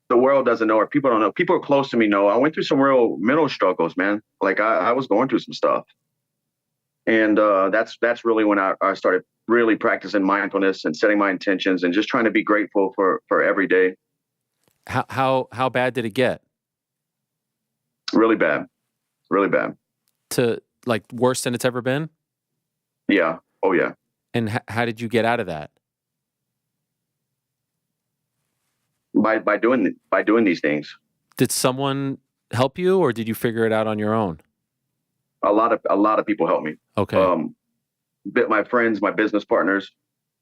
the world doesn't know, or people don't know, people close to me know, I went through some real mental struggles, man. Like I was going through some stuff. And that's really when I started really practicing mindfulness and setting my intentions and just trying to be grateful for every day. How bad did it get? Really bad. Really bad. To like worse than it's ever been? Yeah. Oh yeah. And how did you get out of that? By doing these things. Did someone help you, or did you figure it out on your own? A lot of people helped me. Okay. My friends, my business partners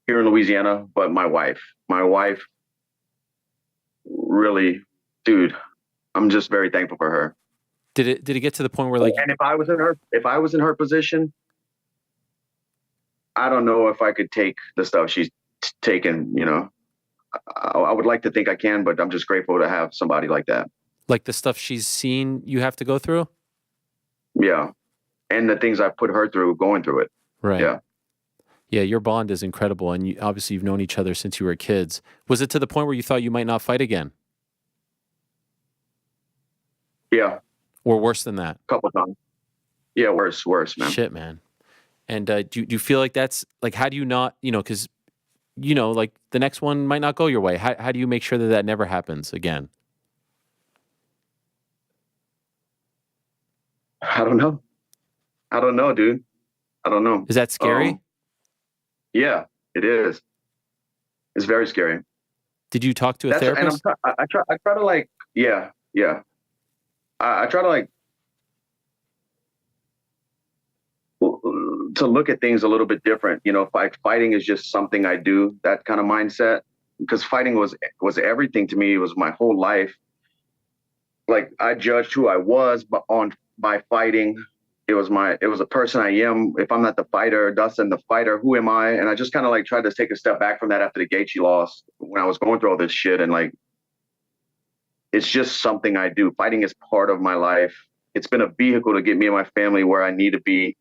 here in Louisiana, but my wife really, dude, I'm just very thankful for her. Did it get to the point where like, and if I was in her position, I don't know if I could take the stuff she's taken, you know. I would like to think I can, but I'm just grateful to have somebody like that. Like the stuff she's seen you have to go through? Yeah. And the things I put her through, going through it. Right. Yeah. Yeah, your bond is incredible, and obviously you've known each other since you were kids. Was it to the point where you thought you might not fight again? Yeah. Or worse than that? A couple of times. Yeah, worse, man. Shit, man. And do you feel like that's, like, how do you not, you know, because, you know, like the next one might not go your way. How do you make sure that that never happens again? I don't know, dude. I don't know. Is that scary? Yeah, it is. It's very scary. Did you talk to a therapist? And I try to like, yeah. I try to like to look at things a little bit different. You know, fighting is just something I do, that kind of mindset, because fighting was everything to me. It was my whole life. Like I judged who I was by fighting. It was a person I am. If I'm not the fighter, Dustin, the fighter, who am I? And I just kind of like tried to take a step back from that after the Gaethje loss, when I was going through all this shit. And like, it's just something I do. Fighting is part of my life. It's been a vehicle to get me and my family where I need to be,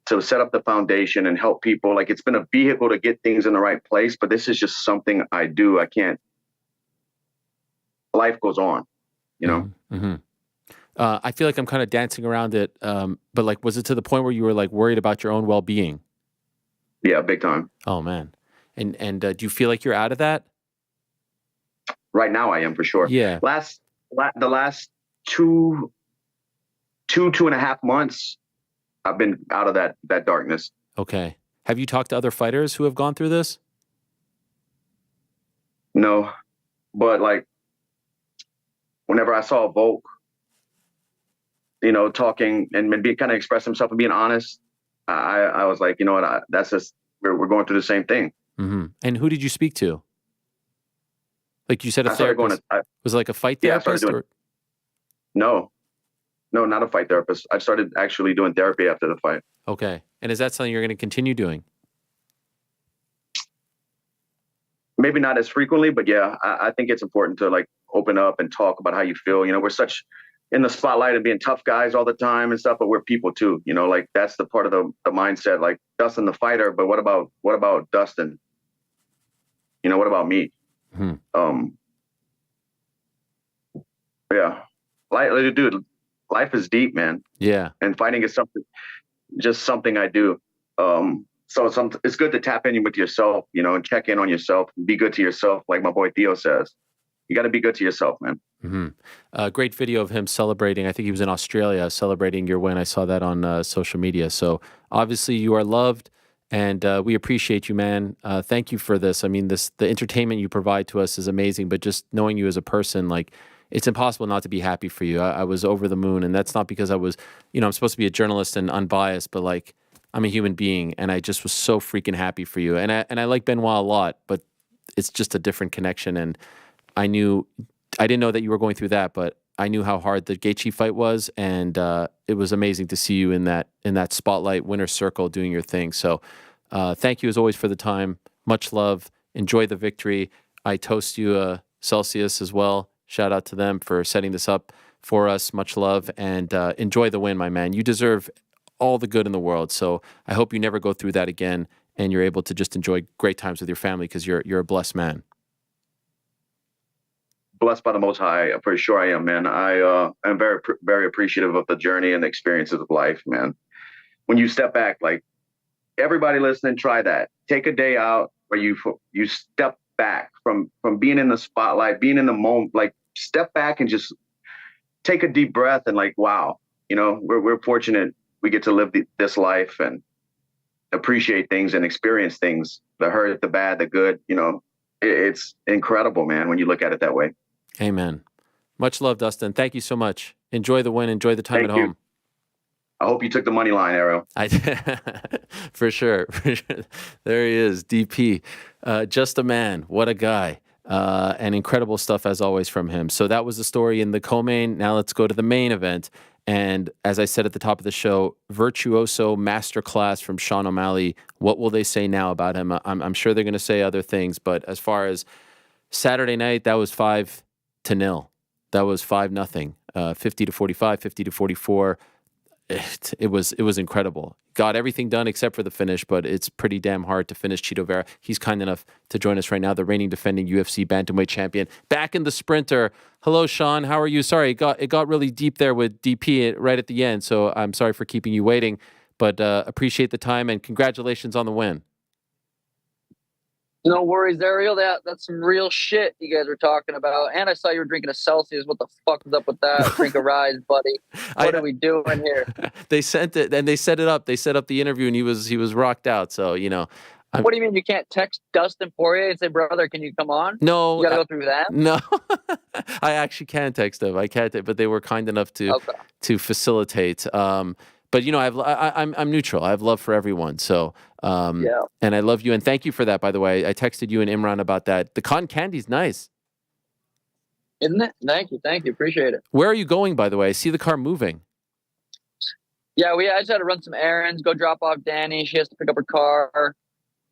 to set up the foundation and help people. Like, it's been a vehicle to get things in the right place, but this is just something I do. Life goes on, you know? Mm-hmm. I feel like I'm kind of dancing around it. But like, was it to the point where you were like worried about your own well-being? Yeah, big time. Oh man. And do you feel like you're out of that? Right now I am, for sure. Yeah. The last two and a half months, I've been out of that darkness. Okay. Have you talked to other fighters who have gone through this? No, but like, whenever I saw Volk, you know, talking and kind of express himself and being honest, I was like, you know what, that's just, we're going through the same thing. Mm-hmm. And who did you speak to? Like you said, a therapist. Was it like a fight therapist? No, not a fight therapist. I started actually doing therapy after the fight. Okay. And is that something you're going to continue doing? Maybe not as frequently, but yeah, I think it's important to like open up and talk about how you feel. You know, we're such in the spotlight and being tough guys all the time and stuff, but we're people too. You know, like that's the part of the mindset. Like Dustin the fighter, but what about Dustin? You know, what about me? Mm-hmm. Yeah, dude, life is deep, man. Yeah, and fighting is something I do. So it's good to tap in with yourself, you know, and check in on yourself, be good to yourself. Like my boy Theo says, you got to be good to yourself, man. Mm-hmm. Great video of him celebrating. I think he was in Australia celebrating your win. I saw that on social media. So obviously you are loved, and we appreciate you, man. Thank you for this. I mean, the entertainment you provide to us is amazing, but just knowing you as a person, like, it's impossible not to be happy for you. I was over the moon, and that's not because I was, you know, I'm supposed to be a journalist and unbiased, but like, I'm a human being, and I just was so freaking happy for you. And I like Benoit a lot, but it's just a different connection. And I didn't know that you were going through that, but I knew how hard the Gaethje fight was, and it was amazing to see you in that spotlight winner's circle doing your thing. So thank you as always for the time. Much love. Enjoy the victory. I toast you Celsius as well. Shout out to them for setting this up for us. Much love, and enjoy the win, my man. You deserve all the good in the world. So I hope you never go through that again. and you're able to just enjoy great times with your family because you're a blessed man. Blessed by the Most High, for sure I am, man. I am very, very appreciative of the journey and the experiences of life, man. When you step back, like everybody listening, try that. Take a day out where you step back from being in the spotlight, being in the moment. Like step back and just take a deep breath and like, wow, you know, we're fortunate we get to live this life and appreciate things and experience things, the hurt, the bad, the good. You know, it's incredible, man, when you look at it that way. Amen. Much love, Dustin. Thank you so much. Enjoy the win. Enjoy the time Thank at you. home. I hope you took the money line, Ariel. For sure. There he is, DP. Just a man. What a guy. And incredible stuff as always from him. So that was the story in the co-main. Now let's go to the main event. And as I said at the top of the show, virtuoso masterclass from Sean O'Malley. What will they say now about him? I'm sure they're going to say other things, but as far as Saturday night, that was 5-0. That was 5-0. 50-45, 50-44. It was incredible. Got everything done except for the finish, but it's pretty damn hard to finish Chito Vera. He's kind enough to join us right now, the reigning defending UFC bantamweight champion. Back in the sprinter. Hello, Sean. How are you? Sorry, it got really deep there with DP right at the end, so I'm sorry for keeping you waiting, but appreciate the time and congratulations on the win. No worries, Ariel. That's some real shit you guys were talking about. And I saw you were drinking a Celsius. What the fuck is up with that? Drink a rise, buddy. What are we doing here? They sent it and they set it up. They set up the interview and he was rocked out. So, you know. What do you mean you can't text Dustin Poirier and say, brother, can you come on? No. You got to go through that? No. I actually can text him. I can't, but they were kind enough to facilitate. But you know, I'm neutral. I have love for everyone. So, yeah. And I love you, and thank you for that. By the way, I texted you and Imran about that. The cotton candy's nice, isn't it? Thank you, appreciate it. Where are you going, by the way? I see the car moving. Yeah, I just had to run some errands, go drop off Danny. She has to pick up her car.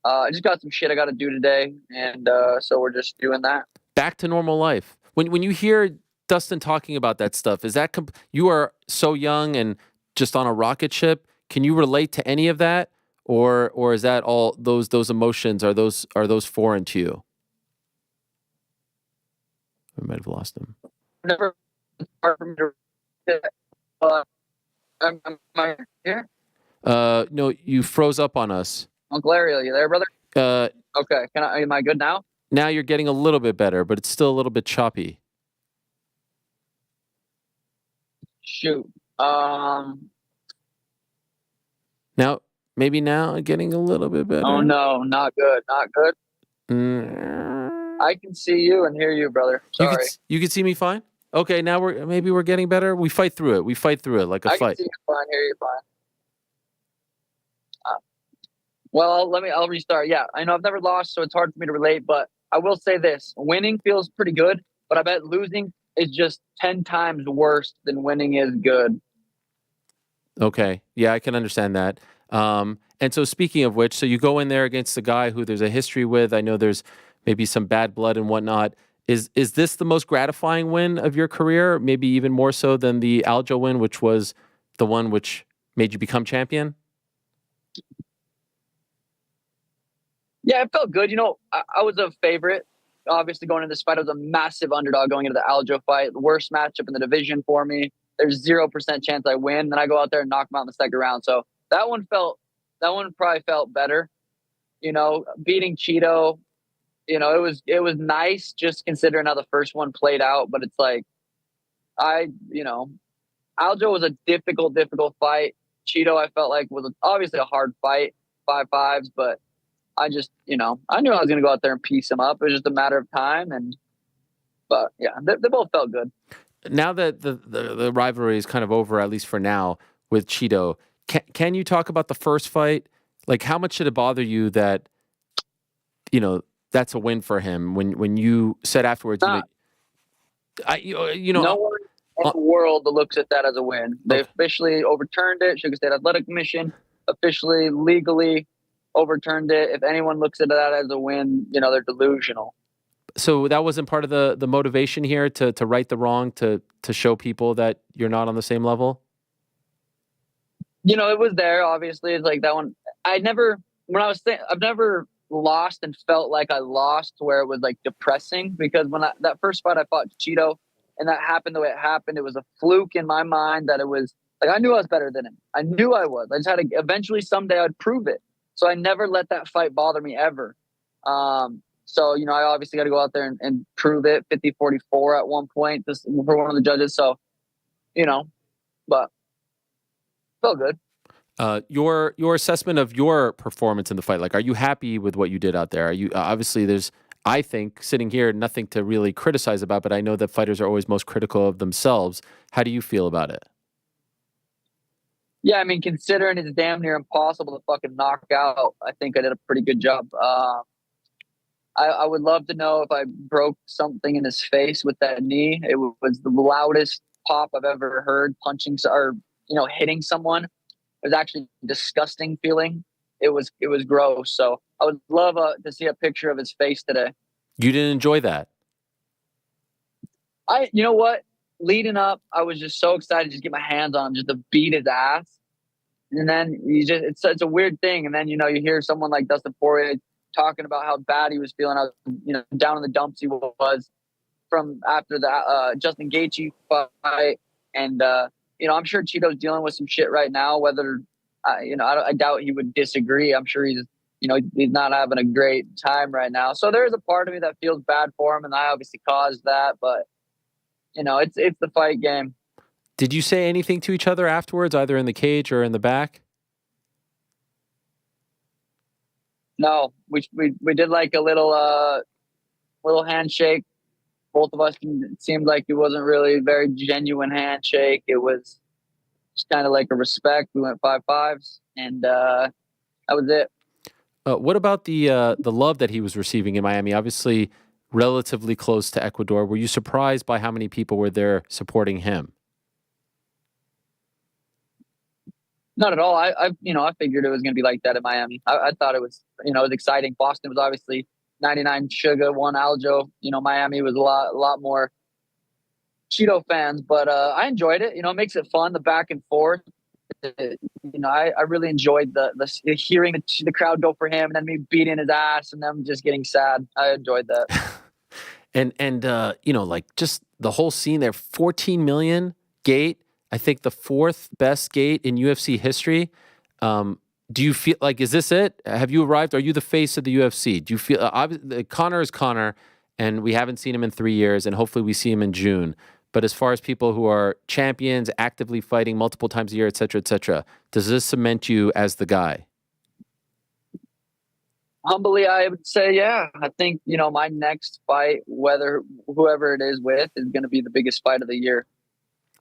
I just got some shit I got to do today, and so we're just doing that. Back to normal life. When you hear Dustin talking about that stuff, is that you are so young and just on a rocket ship? Can you relate to any of that, or is that all those emotions are those foreign to you? We might have lost him. Never hard for me to. Am I here? No, you froze up on us. Uncle Ariel, you there, brother? Okay. Am I good now? Now you're getting a little bit better, but it's still a little bit choppy. Shoot. Now getting a little bit better. Oh no, not good. I can see you and hear you, brother. Sorry. You can see me fine? Okay, now we're getting better. We fight through it. Like a fight. I can see you fine, hear you fine. Well, I'll restart. Yeah, I know I've never lost, so it's hard for me to relate, but I will say this. Winning feels pretty good, but I bet losing is just 10 times worse than winning is good. Okay. Yeah, I can understand that. And so speaking of which, so you go in there against a guy who there's a history with. I know there's maybe some bad blood and whatnot. Is this the most gratifying win of your career? Maybe even more so than the Aljo win, which was the one which made you become champion? Yeah, it felt good. You know, I was a favorite. Obviously, going into this fight, I was a massive underdog going into the Aljo fight. The worst matchup in the division for me. There's 0% chance I win. Then I go out there and knock him out in the second round. So that one probably felt better. You know, beating Chito, you know, it was nice just considering how the first one played out. But it's like, Aljo was a difficult fight. Chito, I felt like was obviously a hard fight, 5-5s, but I just, I knew I was going to go out there and piece him up. It was just a matter of time. But yeah, they both felt good. Now that the rivalry is kind of over, at least for now, with Chito, can you talk about the first fight? Like, how much did it bother you that, that's a win for him? When you said afterwards, no one in the world that looks at that as a win. They officially overturned it. Sugar State Athletic Commission officially, legally overturned it. If anyone looks at that as a win, they're delusional. So that wasn't part of the motivation here to right the wrong, to show people that you're not on the same level? It was there, obviously. It's like that one. I've never lost and felt like I lost where it was like depressing, because when that first fight I fought Chito and that happened the way it happened, it was a fluke in my mind that it was like, I knew I was better than him. I knew I was. I just had to, eventually someday I'd prove it. So I never let that fight bother me ever. So, you know, I obviously got to go out there and prove it 50-44 at one point for one of the judges. So, you know, but felt good. Your assessment of your performance in the fight, like, are you happy with what you did out there? Are you obviously there's, I think, sitting here, nothing to really criticize about, but I know that fighters are always most critical of themselves. How do you feel about it? Yeah, I mean, considering it's damn near impossible to fucking knock out, I think I did a pretty good job. I would love to know if I broke something in his face with that knee. It was the loudest pop I've ever heard, punching or, you know, hitting someone. It was actually a disgusting feeling. It was gross. So I would love to see a picture of his face today. You didn't enjoy that? You know what? Leading up, I was just so excited to just get my hands on him, just to beat his ass. And then it's a weird thing. And then, you know, you hear someone like Dustin Poirier talking about how bad he was feeling, how, you know, down in the dumps he was from after the Justin Gaethje fight. And, you know, I'm sure Chito's dealing with some shit right now, whether, you know, I doubt he would disagree. I'm sure he's not having a great time right now. So there's a part of me that feels bad for him, and I obviously caused that, but, you know, it's the fight game. Did you say anything to each other afterwards, either in the cage or in the back? No, we did like a little handshake. Both of us, it seemed like it wasn't really a very genuine handshake. It was just kind of like a respect. We went 5-5s, and that was it. What about the love that he was receiving in Miami? Obviously, relatively close to Ecuador. Were you surprised by how many people were there supporting him? Not at all. I figured it was going to be like that in Miami. I thought it was, you know, it was exciting. Boston was obviously 99 Sugar, 1 Aljo. You know, Miami was a lot more Cheeto fans, but I enjoyed it. You know, it makes it fun, the back and forth. You know, I really enjoyed the hearing the crowd go for him, and then me beating his ass, and them just getting sad. I enjoyed that. and you know, like, just the whole scene there. 14 million gate. I think the 4th best gate in UFC history. Do you feel like, is this it? Have you arrived? Are you the face of the UFC? Do you feel Conor is Conor, and we haven't seen him in 3 years, and hopefully we see him in June. But as far as people who are champions, actively fighting multiple times a year, et cetera, does this cement you as the guy? Humbly, I would say, yeah. I think, you know, my next fight, whoever it is with, is going to be the biggest fight of the year.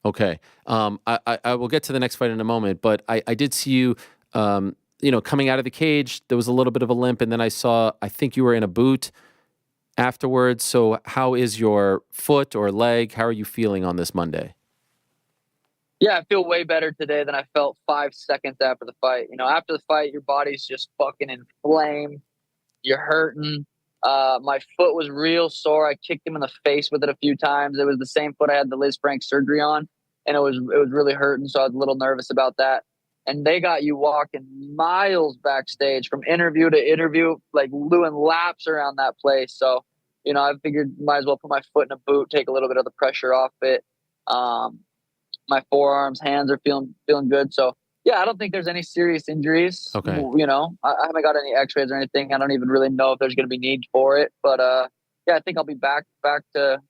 Okay. I will get to the next fight in a moment, but I did see you, you know, coming out of the cage. There was a little bit of a limp, and then I think you were in a boot afterwards. So how is your foot or leg? How are you feeling on this Monday? Yeah, I feel way better today than I felt 5 seconds after the fight. You know, after the fight, your body's just fucking inflamed. You're hurting. My foot was real sore. I kicked him in the face with it a few times. It was the same foot I had the Liz Frank surgery on, and it was really hurting. So I was a little nervous about that. And they got you walking miles backstage from interview to interview, like doing laps around that place. So, you know, I figured might as well put my foot in a boot, take a little bit of the pressure off it. My forearms, hands are feeling good. So, yeah, I don't think there's any serious injuries. Okay. You know, I haven't got any x-rays or anything. I don't even really know if there's going to be need for it. But, yeah, I think I'll be back to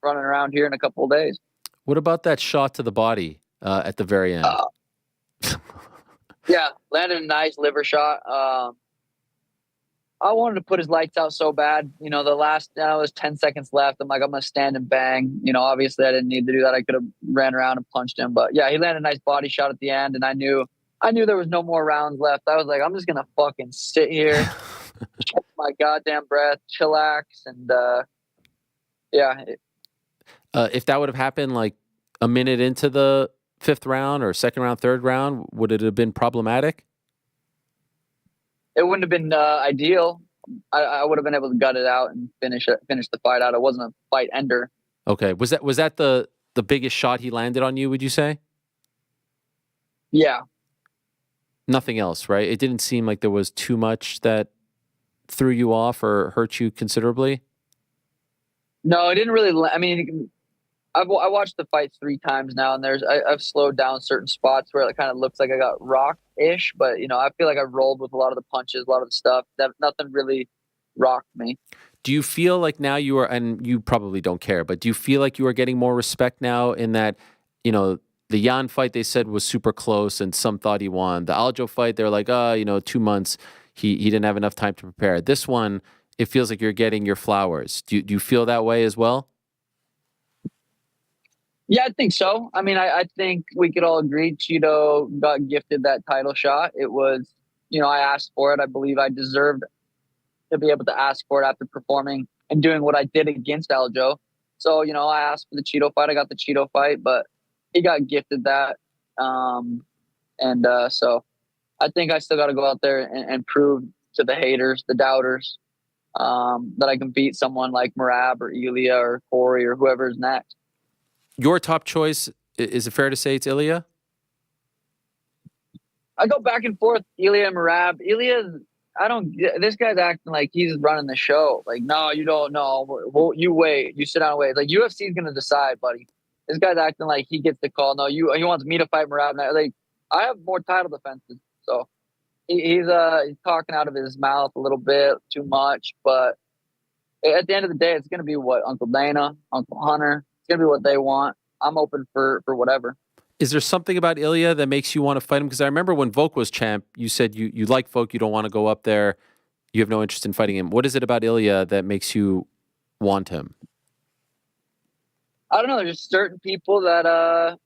running around here in a couple of days. What about that shot to the body at the very end? Yeah, landed a nice liver shot. I wanted to put his lights out so bad. You know, there was 10 seconds left. I'm like, I'm going to stand and bang. You know, obviously I didn't need to do that. I could have ran around and punched him. But, yeah, he landed a nice body shot at the end, and I knew there was no more rounds left. I was like, I'm just going to fucking sit here, catch my goddamn breath, chillax, and, yeah. If that would have happened like a minute into the 5th round or 2nd round, 3rd round, would it have been problematic? It wouldn't have been ideal. I would have been able to gut it out and finish the fight out. It wasn't a fight ender. Okay. Was that the biggest shot he landed on you, would you say? Yeah. Nothing else, right? It didn't seem like there was too much that threw you off or hurt you considerably. No, it didn't really. I mean, I watched the fight 3 times now, and I've slowed down certain spots where it kind of looks like I got rocked-ish, but I feel like I rolled with a lot of the punches, a lot of the stuff. That nothing really rocked me. Do you feel like now you are, and you probably don't care, but do you feel like you are getting more respect now in that, the Jan fight they said was super close and some thought he won. The Aljo fight, they're like, 2 months, he didn't have enough time to prepare. This one, it feels like you're getting your flowers. Do you feel that way as well? Yeah, I think so. I mean, I think we could all agree Chito got gifted that title shot. It was, I asked for it. I believe I deserved to be able to ask for it after performing and doing what I did against Aljo. So, I asked for the Chito fight. I got the Chito fight, but he got gifted that. So I think I still got to go out there and prove to the haters, the doubters, that I can beat someone like Merab or Ilya or Corey or whoever's next. Your top choice, is it fair to say it's Ilya? I go back and forth, Ilya and Merab. This guy's acting like he's running the show. Like, no, you don't know. Well, you wait. You sit down and wait. Like, UFC is going to decide, buddy. This guy's acting like he gets the call. No, he wants me to fight Merab. Like, I have more title defenses. So he's talking out of his mouth a little bit too much. But at the end of the day, it's going to be what Uncle Dana, Uncle Hunter, it's going to be what they want. I'm open for whatever. Is there something about Ilya that makes you want to fight him? Because I remember when Volk was champ, you said you like Volk, you don't want to go up there, you have no interest in fighting him. What is it about Ilya that makes you want him? I don't know. There's just certain people that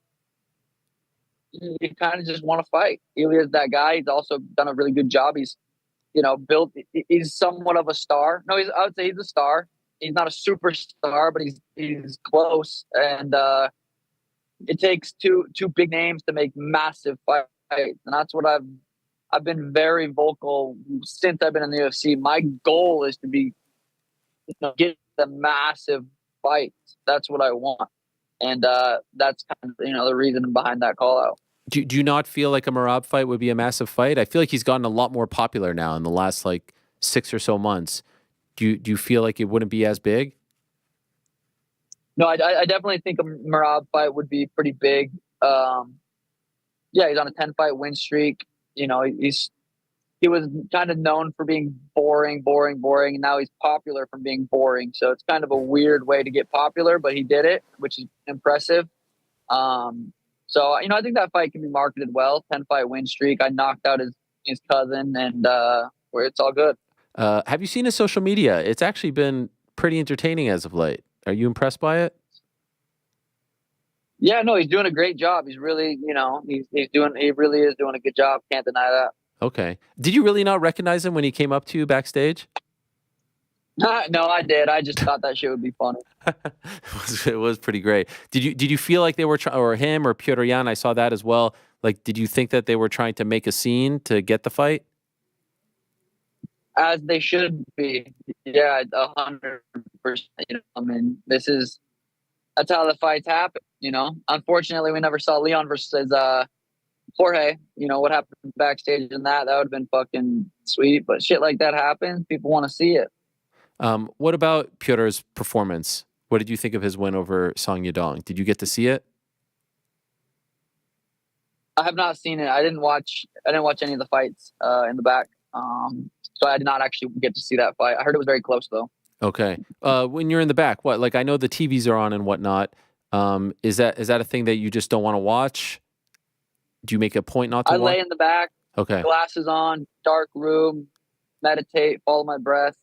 you kind of just want to fight. Ilya's that guy. He's also done a really good job. He's built. He's somewhat of a star. No, I would say he's a star. He's not a superstar, but he's close. And it takes two big names to make massive fights, and that's what I've been very vocal since I've been in the UFC. My goal is to get the massive fights. That's what I want, and that's kind of the reason behind that call out. Do you not feel like a Merab fight would be a massive fight? I feel like he's gotten a lot more popular now in the last 6 or so months. Do you feel like it wouldn't be as big? No, I definitely think a Merab fight would be pretty big. He's on a 10-fight win streak. He was kind of known for being boring, and now he's popular from being boring. So it's kind of a weird way to get popular, but he did it, which is impressive. So I think that fight can be marketed well. 10-fight win streak. I knocked out his cousin, and where it's all good. Have you seen his social media? It's actually been pretty entertaining as of late. Are you impressed by it? Yeah, no, he's doing a great job. He's really, he really is doing a good job. Can't deny that. Okay. Did you really not recognize him when he came up to you backstage? No, I did. I just thought that shit would be funny. It was pretty great. Did you feel like they were or him or Piotr Jan? I saw that as well. Like, did you think that they were trying to make a scene to get the fight? As they should be. Yeah, 100%. I mean, that's how the fights happen. Unfortunately, we never saw Leon versus Jorge. What happened backstage in that would have been fucking sweet. But shit like that happens. People want to see it. What about Piotr's performance? What did you think of his win over Song Yadong? Did you get to see it? I have not seen it. I didn't watch any of the fights in the back. So I did not actually get to see that fight. I heard it was very close though. Okay. When you're in the back, what? Like, I know the TVs are on and whatnot. Is that a thing that you just don't want to watch? Do you make a point not to watch? I lay in the back. Okay. Glasses on, dark room, meditate, follow my breath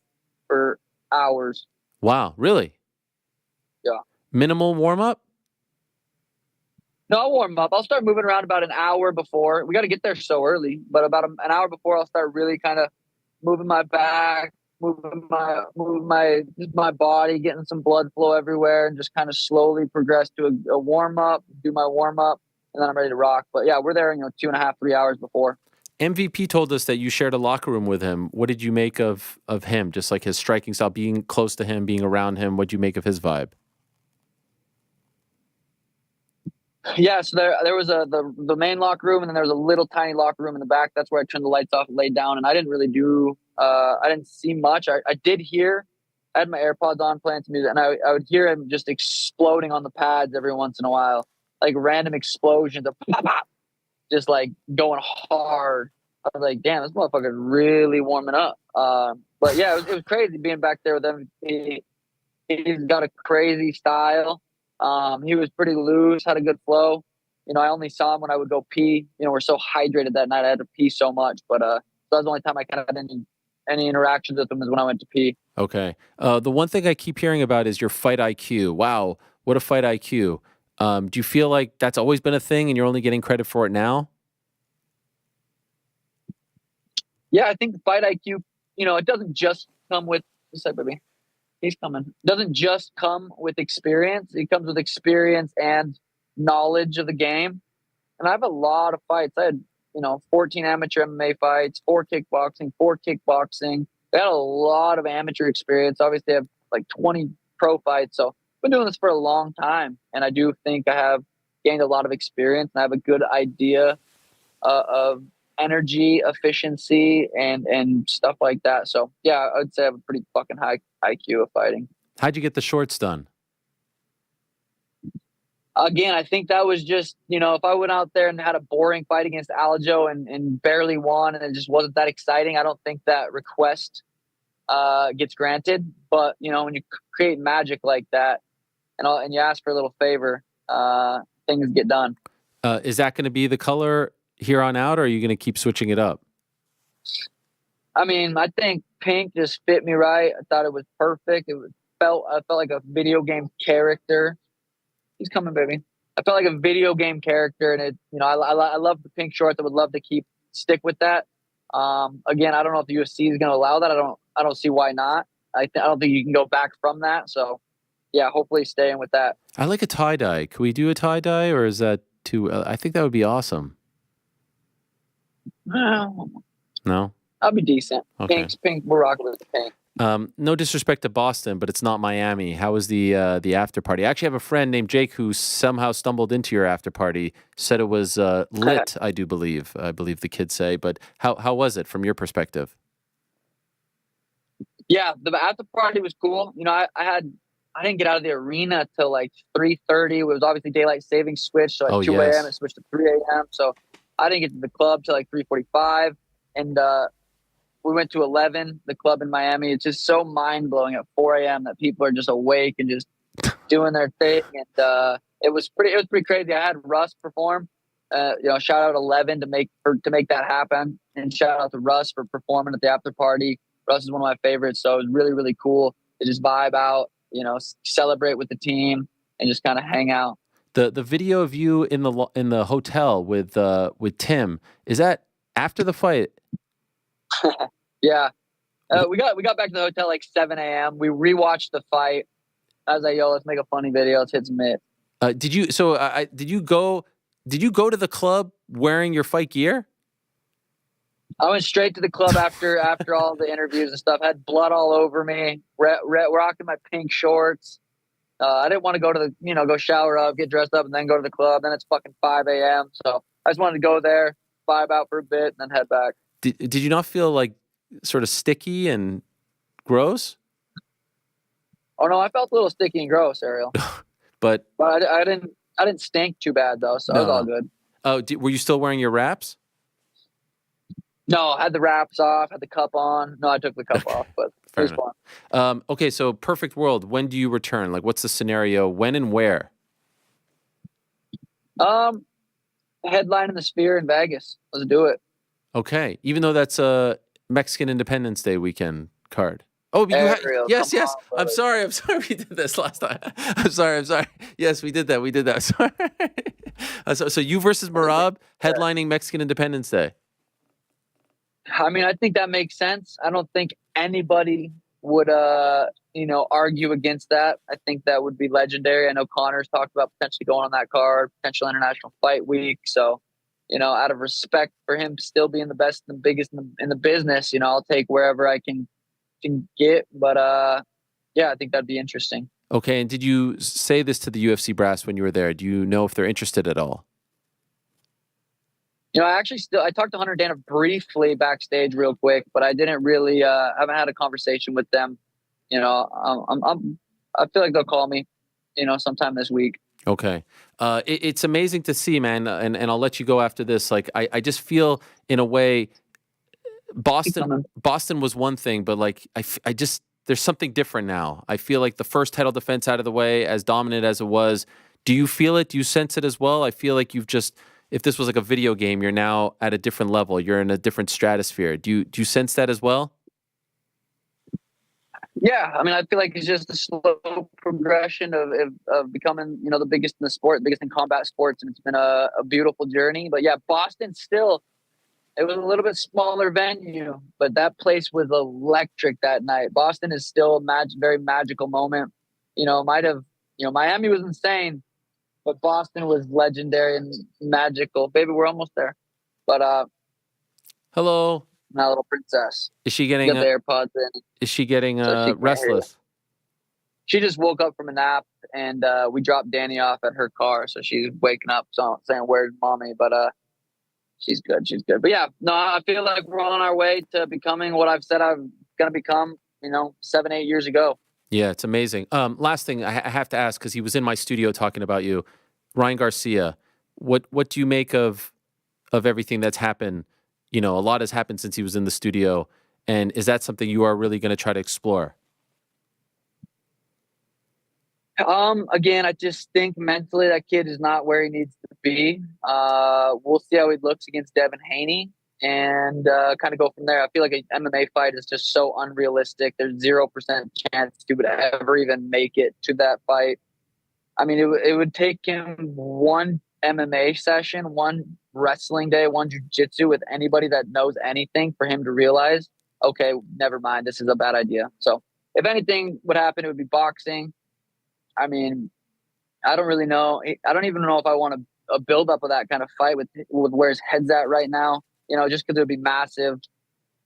for hours. Wow. Really? Yeah. Minimal warm up? No, I'll warm up. I'll start moving around about an hour before. We got to get there so early, but about an hour before, I'll start really kind of moving my back, moving my body, getting some blood flow everywhere, and just kind of slowly progress to a warm up, do my warm up, and then I'm ready to rock. But yeah, we're there, 2.5, 3 hours before. MVP told us that you shared a locker room with him. What did you make of him? Just like his striking style, being close to him, being around him. What did you make of his vibe? Yeah, so there was the main locker room, and then there was a little tiny locker room in the back. That's where I turned the lights off and laid down, and I didn't really do I didn't see much. I did hear, I had my AirPods on playing some music, and I would hear him just exploding on the pads every once in a while, like random explosions of pop, pop, just like going hard. I was like, damn, this motherfucker's really warming up. But yeah, it was crazy being back there with him. He's got a crazy style. He was pretty loose, had a good flow. I only saw him when I would go pee. We're so hydrated that night. I had to pee so much, but so that was the only time I kind of had any interactions with him is when I went to pee. Okay. The one thing I keep hearing about is your fight IQ. Wow, what a fight IQ. Do you feel like that's always been a thing and you're only getting credit for it now? Yeah, I think the fight IQ, it doesn't just come with, what's up, baby? He's coming. It doesn't just come with experience. It comes with experience and knowledge of the game. And I have a lot of fights. I had, 14 amateur MMA fights, 4 kickboxing. I had a lot of amateur experience. Obviously, I have like 20 pro fights. So I've been doing this for a long time. And I do think I have gained a lot of experience. And I have a good idea of energy, efficiency, and stuff like that. So yeah, I would say I have a pretty fucking high IQ of fighting. How'd you get the shorts done? Again, I think that was just, if I went out there and had a boring fight against Aljo and barely won and it just wasn't that exciting, I don't think that request gets granted. But, when you create magic like that and you ask for a little favor, things get done. Is that going to be the color here on out, or are you going to keep switching it up? I mean, I think pink just fit me right. I thought it was perfect. I felt like a video game character. He's coming, baby. I felt like a video game character, and it. I love the pink shorts. I would love to stick with that. Again, I don't know if the UFC is going to allow that. I don't see why not. I don't think you can go back from that. So, yeah, hopefully staying with that. I like a tie dye. Can we do a tie dye, or is that too? I think that would be awesome. No. I'll be decent. Okay. Pink. We're rocking with the pink. No disrespect to Boston, but it's not Miami. How was the after party? I actually have a friend named Jake who somehow stumbled into your after party. Said it was lit. I believe the kids say. But how was it from your perspective? Yeah, the after party was cool. I didn't get out of the arena till like 3:30. It was obviously daylight savings switch, so at 2 a.m. it switched to 3 a.m. So I didn't get to the club till like 3:45, and we went to 11, the club in Miami. It's just so mind blowing at 4 a.m. that people are just awake and just doing their thing, and it was pretty crazy. I had Russ perform. Shout out 11 to make that happen, and shout out to Russ for performing at the after party. Russ is one of my favorites, so it was really, really cool to just vibe out, celebrate with the team, and just kind of hang out. The video of you in the hotel with Tim, is that after the fight? Yeah, we got back to the hotel like 7 a.m. We rewatched the fight. I was like, "Yo, let's make a funny video. Let's hit some hits." Did you go to the club wearing your fight gear? I went straight to the club after all the interviews and stuff. Had blood all over me. Rocking my pink shorts. I didn't want to go to go shower up, get dressed up, and then go to the club. Then it's fucking 5 a.m. So I just wanted to go there, vibe out for a bit, and then head back. Did you not feel like sort of sticky and gross? Oh no, I felt a little sticky and gross, Ariel. but I didn't stink too bad though, so it was all good. Oh, were you still wearing your wraps? No, I had the wraps off, had the cup on. No, I took the cup off, but it was fun. Okay, so perfect world. When do you return? Like, what's the scenario? When and where? Headline in the Sphere in Vegas. Let's do it. Okay, even though that's a Mexican Independence Day weekend card. Oh, yes. On, I'm sorry. We did this last time. I'm sorry. Yes, we did that. Sorry. So you versus Marab headlining Mexican Independence Day. I mean, I think that makes sense. I don't think anybody would, argue against that. I think that would be legendary. I know Connor's talked about potentially going on that card, potential International Fight Week. So, out of respect for him still being the best and the biggest in the business, I'll take wherever I can get. But, yeah, I think that'd be interesting. Okay, and did you say this to the UFC brass when you were there? Do you know if they're interested at all? I talked to Hunter Dana briefly backstage real quick, but I didn't really haven't had a conversation with them. I feel like they'll call me, sometime this week. Okay. It's amazing to see, man, and I'll let you go after this. Like, I just feel, in a way, Boston was one thing, but like, I just, there's something different now. I feel like the first title defense out of the way, as dominant as it was. Do you feel it? Do you sense it as well? I feel like if this was like a video game, you're now at a different level. You're in a different stratosphere. Do you sense that as well? Yeah, I mean, I feel like it's just a slow progression of becoming, the biggest in the sport, biggest in combat sports, and it's been a beautiful journey. But yeah, Boston still, it was a little bit smaller venue, but that place was electric that night. Boston is still a very magical moment. Miami was insane, but Boston was legendary and magical. Baby, we're almost there. But hello, my little princess. Is she getting the AirPods in? Is she getting restless? She just woke up from a nap, and we dropped Danny off at her car, so she's waking up, saying, "Where's mommy?" But she's good. She's good. But yeah, no, I feel like we're on our way to becoming what I've said I'm gonna become. 7-8 years ago. Yeah, it's amazing. Last thing I have to ask, because he was in my studio talking about you, Ryan Garcia. What do you make of everything that's happened? A lot has happened since he was in the studio, and is that something you are really going to try to explore? Again, I just think mentally that kid is not where he needs to be. We'll see how he looks against Devin Haney and kind of go from there. I feel like an MMA fight is just so unrealistic. There's 0% chance he would ever even make it to that fight. I mean, it would take him one MMA session, one wrestling day, one jiu-jitsu with anybody that knows anything for him to realize, okay, never mind, this is a bad idea. So if anything would happen, it would be boxing. I mean, I don't really know. I don't even know if I want a build up of that kind of fight with where his head's at right now, just because it would be massive,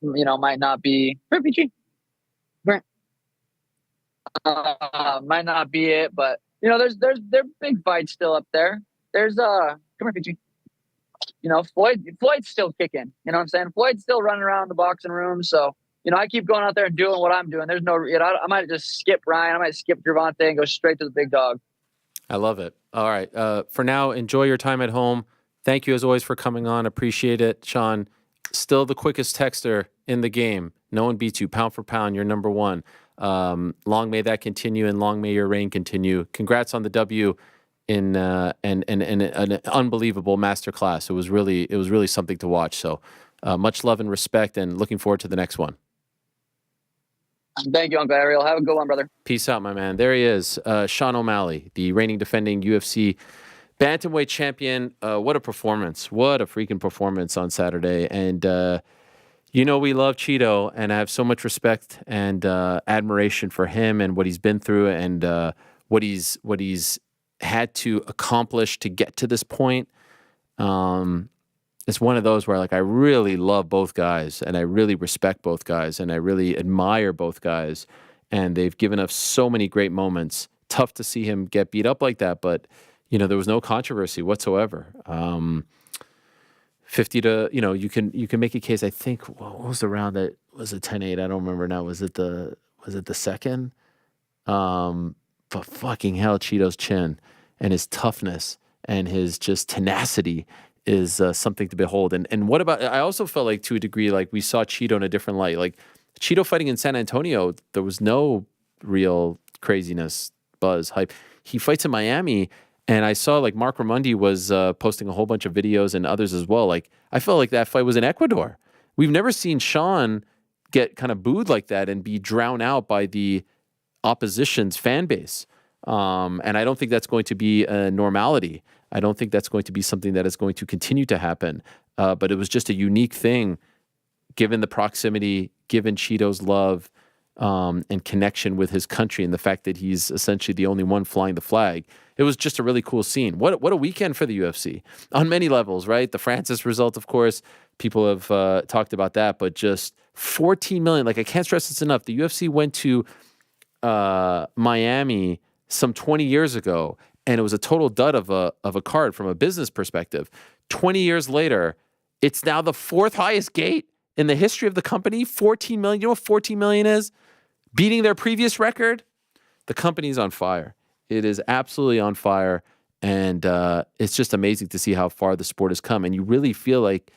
might not be might not be it, but there's big fights still up there. There's come here, PG. Floyd's still kicking. You know what I'm saying? Floyd's still running around the boxing room. So, I keep going out there and doing what I'm doing. There's no, I might just skip Ryan. I might skip Gervonta and go straight to the big dog. I love it. All right. For now, enjoy your time at home. Thank you as always for coming on. Appreciate it. Sean, still the quickest texter in the game. No one beats you. Pound for pound, you're number one. Long may that continue, and long may your reign continue. Congrats on the W in an unbelievable masterclass. It was really something to watch. So much love and respect, and looking forward to the next one. Thank you, Uncle Ariel. Have a good one, brother. Peace out, my man. There he is, Sean O'Malley, the reigning defending UFC bantamweight champion. What a performance. What a freaking performance on Saturday. And we love Chito, and I have so much respect and admiration for him and what he's been through, and what he's had to accomplish to get to this point. It's one of those where I really love both guys, and I really respect both guys, and I really admire both guys, and they've given us so many great moments. Tough to see him get beat up like that, but there was no controversy whatsoever. 50 to, you can make a case. I think, what was the round that was it? 10-8? I don't remember now. Was it the second? But fucking hell, Chito's chin and his toughness and his just tenacity is something to behold. And what about, I also felt like, to a degree, we saw Chito in a different light. Like Chito fighting in San Antonio, there was no real craziness, buzz, hype. He fights in Miami, and I saw Mark Ramundi was posting a whole bunch of videos, and others as well. I felt like that fight was in Ecuador. We've never seen Sean get kind of booed like that and be drowned out by the opposition's fan base. And I don't think that's going to be a normality. I don't think that's going to be something that is going to continue to happen. But it was just a unique thing, given the proximity, given Chito's love and connection with his country, and the fact that he's essentially the only one flying the flag. It was just a really cool scene. What a weekend for the UFC on many levels, right? The Francis result, of course, people have talked about that, but just 14 million. I can't stress this enough. The UFC went to Miami some 20 years ago, and it was a total dud of a card from a business perspective. 20 years later, it's now the 4th highest gate in the history of the company. 14 million. You know what 14 million is? Beating their previous record. The company's on fire. It is absolutely on fire. And it's just amazing to see how far the sport has come. And you really feel like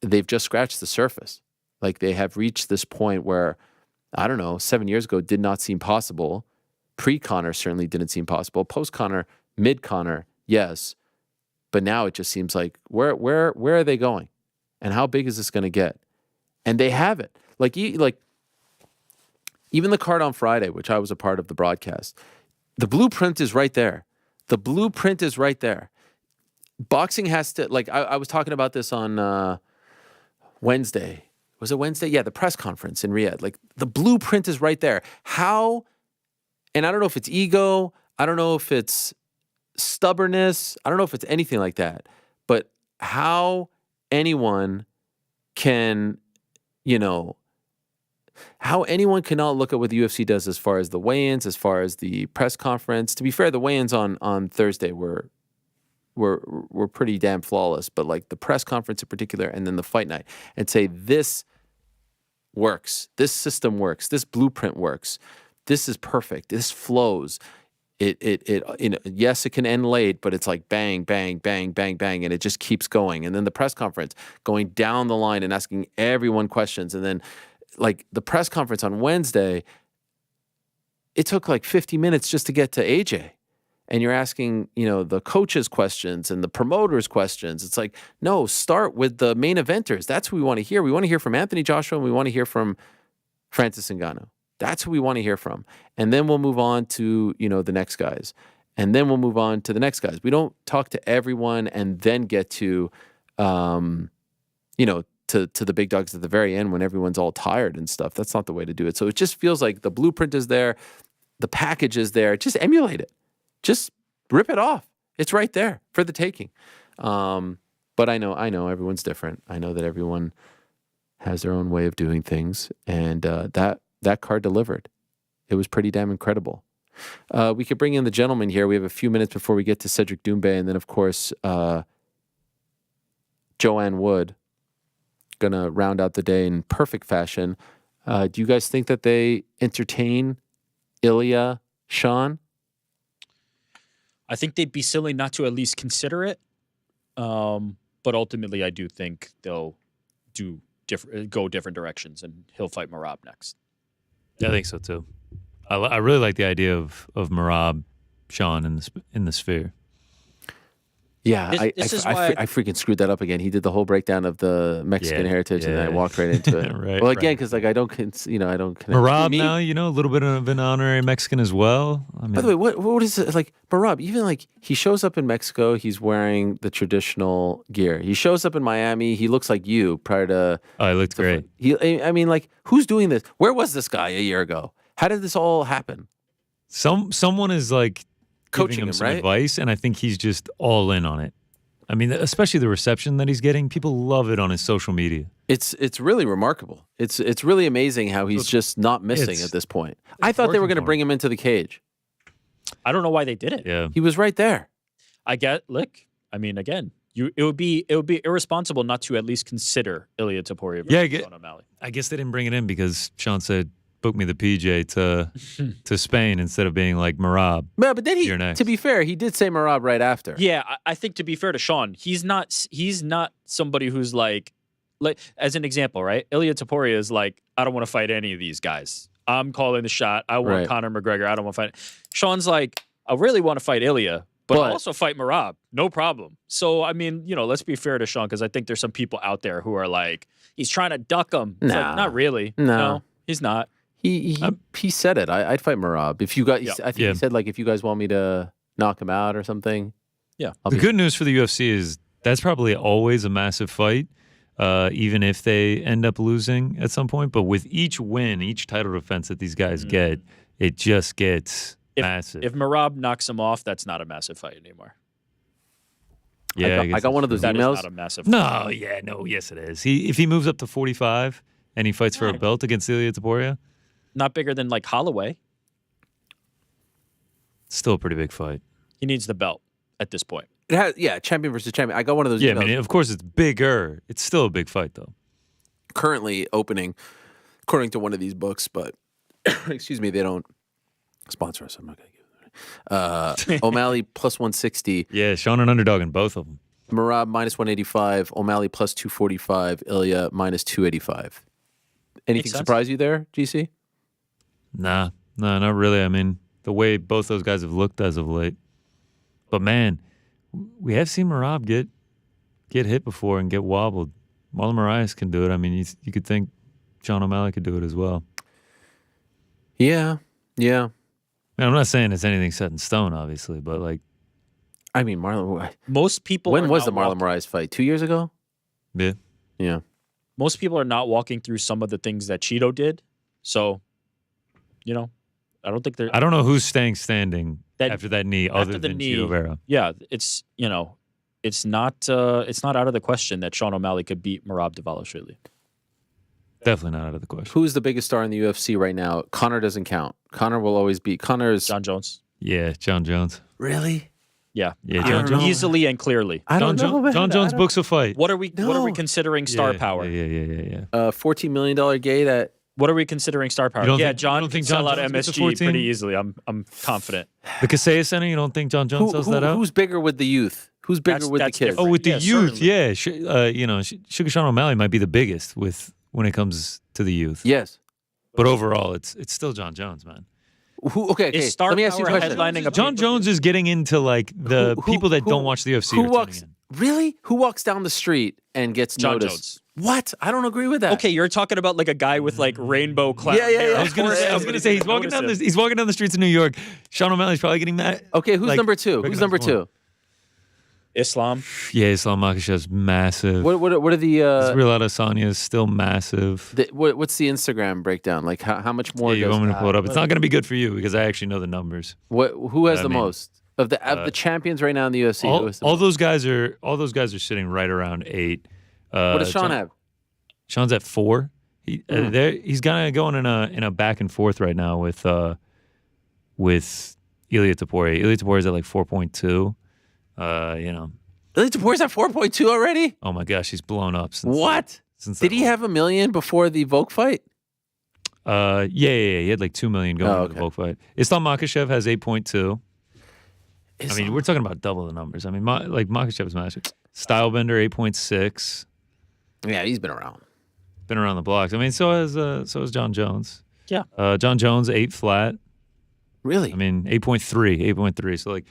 they've just scratched the surface. Like they have reached this point where, I don't know, 7 years ago did not seem possible. Pre-Conor certainly didn't seem possible. Post-Conor, mid-Conor, yes. But now it just seems like, where are they going? And how big is this going to get? And they have it. Like even the card on Friday, which I was a part of the broadcast, the blueprint is right there. The blueprint is right there. Boxing has to, like, I was talking about this on Wednesday. Was it Wednesday? Yeah, the press conference in Riyadh. Like, the blueprint is right there. How, and I don't know if it's ego, I don't know if it's stubbornness, I don't know if it's anything like that, but how anyone can, how anyone cannot look at what the UFC does as far as the weigh-ins, as far as the press conference. To be fair, the weigh-ins on Thursday were pretty damn flawless, but like the press conference in particular, and then the fight night, and say this works, this system works, this blueprint works, this is perfect, this flows. Yes, it can end late, but it's like bang, bang, bang, bang, bang, and it just keeps going. And then the press conference, going down the line and asking everyone questions, and then like the press conference on Wednesday, it took like 50 minutes just to get to AJ. And you're asking, the coaches questions and the promoters questions. It's like, no, start with the main eventers. That's who we want to hear. We want to hear from Anthony Joshua, and we want to hear from Francis Ngannou. That's who we want to hear from. And then we'll move on to, the next guys. And then we'll move on to the next guys. We don't talk to everyone and then get to, to the big dogs at the very end when everyone's all tired and stuff. That's not the way to do it. So it just feels like the blueprint is there. The package is there. Just emulate it. Just rip it off. It's right there for the taking. But I know everyone's different. I know that everyone has their own way of doing things. And that card delivered. It was pretty damn incredible. We could bring in the gentleman here. We have a few minutes before we get to Cedric Doumbé. And then, of course, Joanne Wood going to round out the day in perfect fashion. Do you guys think that they entertain Ilya, Sean? I think they'd be silly not to at least consider it. But ultimately, I do think they'll go different directions, and he'll fight Merab next. Yeah, I think so too. I really like the idea of Merab, Sean in the sphere. Yeah, I freaking screwed that up again. He did the whole breakdown of the Mexican heritage, and then I walked right into it. Well, again, because I don't connect. Merab now, a little bit of an honorary Mexican as well. I mean, by the way, what is it like Merab? Even like he shows up in Mexico, he's wearing the traditional gear. He shows up in Miami, he looks like you prior to. Oh, he looked great. Who's doing this? Where was this guy a year ago? How did this all happen? Someone is like coaching him some advice, and I think he's just all in on it. I mean, especially the reception that he's getting. People love it on his social media. It's really remarkable. It's really amazing how he's just not missing at this point. I thought they were going to bring him into the cage. I don't know why they did it. Yeah, he was right there. Again, it would be irresponsible not to at least consider Ilia Topuria versus Sean O'Malley. I guess they didn't bring it in because Sean said, book me the PJ to Spain instead of being like Merab. Yeah, but then to be fair, he did say Merab right after. Yeah, I think to be fair to Sean, he's not somebody who's like as an example, right? Ilia Topuria is like, I don't want to fight any of these guys. I'm calling the shot. I want Conor McGregor. I don't want to fight. Sean's like, I really want to fight Ilia, but I'll also fight Merab. No problem. So, I mean, let's be fair to Sean, because I think there's some people out there who are like, he's trying to duck him. It's like, not really. No, he's not. He said it. I'd fight Merab. If you guys, I think he said, like, if you guys want me to knock him out or something. Yeah. The good news for the UFC is that's probably always a massive fight, even if they end up losing at some point. But with each win, each title defense that these guys get, it just gets massive. If Merab knocks him off, that's not a massive fight anymore. Yeah, I got one of those emails. That is not a massive fight. Yes, it is. If he moves up to 45 and he fights for a belt against Ilia Topuria. Not bigger than like Holloway. still a pretty big fight. He needs the belt at this point. It has, yeah, champion versus champion. I got one of those. Yeah, I mean, of course it's bigger. It's still a big fight, though. Currently opening, according to one of these books, but excuse me, they don't sponsor us. I'm not going to give it. O'Malley plus 160. Yeah, Sean an underdog in both of them. Merab minus 185. O'Malley plus 245. Ilya minus 285. Anything Makes sense. surprise you there, GC? Nah, not really. I mean, the way both those guys have looked as of late. But man, we have seen Merab get hit before and get wobbled. Marlon Moraes can do it. I mean, you could think Sean O'Malley could do it as well. Yeah. I mean, I'm not saying it's anything set in stone, obviously, but like, I mean, Marlon. Most people. When are was the not Marlon Moraes fight? 2 years ago? yeah. Yeah. Most people are not walking through some of the things that Chito did. So, I don't think they're. I don't know who's staying standing That- after that knee other the than knee- Chito Vera. Yeah, it's not out of the question that Sean O'Malley could beat Merab Dvalishvili. Definitely not out of the question. Who's the biggest star in the UFC right now? Connor doesn't count. Connor will always be. Connor's. John Jones. Yeah, John Jones. Really? Yeah, Yeah, I John don't know. Jones. easily and clearly. I don't know, man. John Jones books a fight. What are we No. considering star Yeah, power? Yeah. $14 million gate at. What are we considering star power? You don't Yeah, think- you John don't can think sell John out Jones gets a MSG 14? pretty easily. I'm confident. The Kaseya Center, you don't think John Jones sells that out? Who's bigger with the youth? Who's bigger That's- with the that's kids? different. Oh, with the Yeah, youth, certainly. yeah. Sugar Sean O'Malley might be the biggest when it comes to the youth. Yes. But overall, it's still John Jones, man. Okay. Is star Let me ask you a power question. headlining a John Jones is getting into like the Who- people that who- don't watch the UFC. Who are walks? tuning Really? Who walks down the street and gets John noticed? Jones. What? I don't agree with that. Okay, you're talking about like a guy with like rainbow cloud. Yeah, yeah, hair. yeah. I was gonna Of course, say everybody's he's gonna walking down notice him. he's walking down the streets of New York. Sean O'Malley's probably getting that. Okay. Who's like, number two? Who's number recognized two? Islam. Yeah, Islam Makhachev's massive. What are the Israel Adesanya is still massive. what's the Instagram breakdown? Like how much more? Yeah, you does, want me to pull it up? It's not going to be good for you because I actually know the numbers. who has I the mean, most of the champions right now in the UFC? Who has the All most? those guys are sitting right around 8. What does Sean have? Sean's at 4. He's kind of going in a back and forth right now with Ilia Topuria. Ilia Topuria's at like 4.2. Ilya Topuiria's at 4.2 already. Oh my gosh, he's blown up. What? Did he have 1 million before the Volk fight? Yeah. He had like 2 million going into the okay. Volk fight. Islam Makhachev has 8.2. I mean, we're talking about double the numbers. I mean, Makhachev's massive. Stylebender 8.6. Yeah, he's been around. Been around the blocks. I mean, so has John Jones. Yeah. John Jones 8 flat. Really? I mean, 8.3. So like,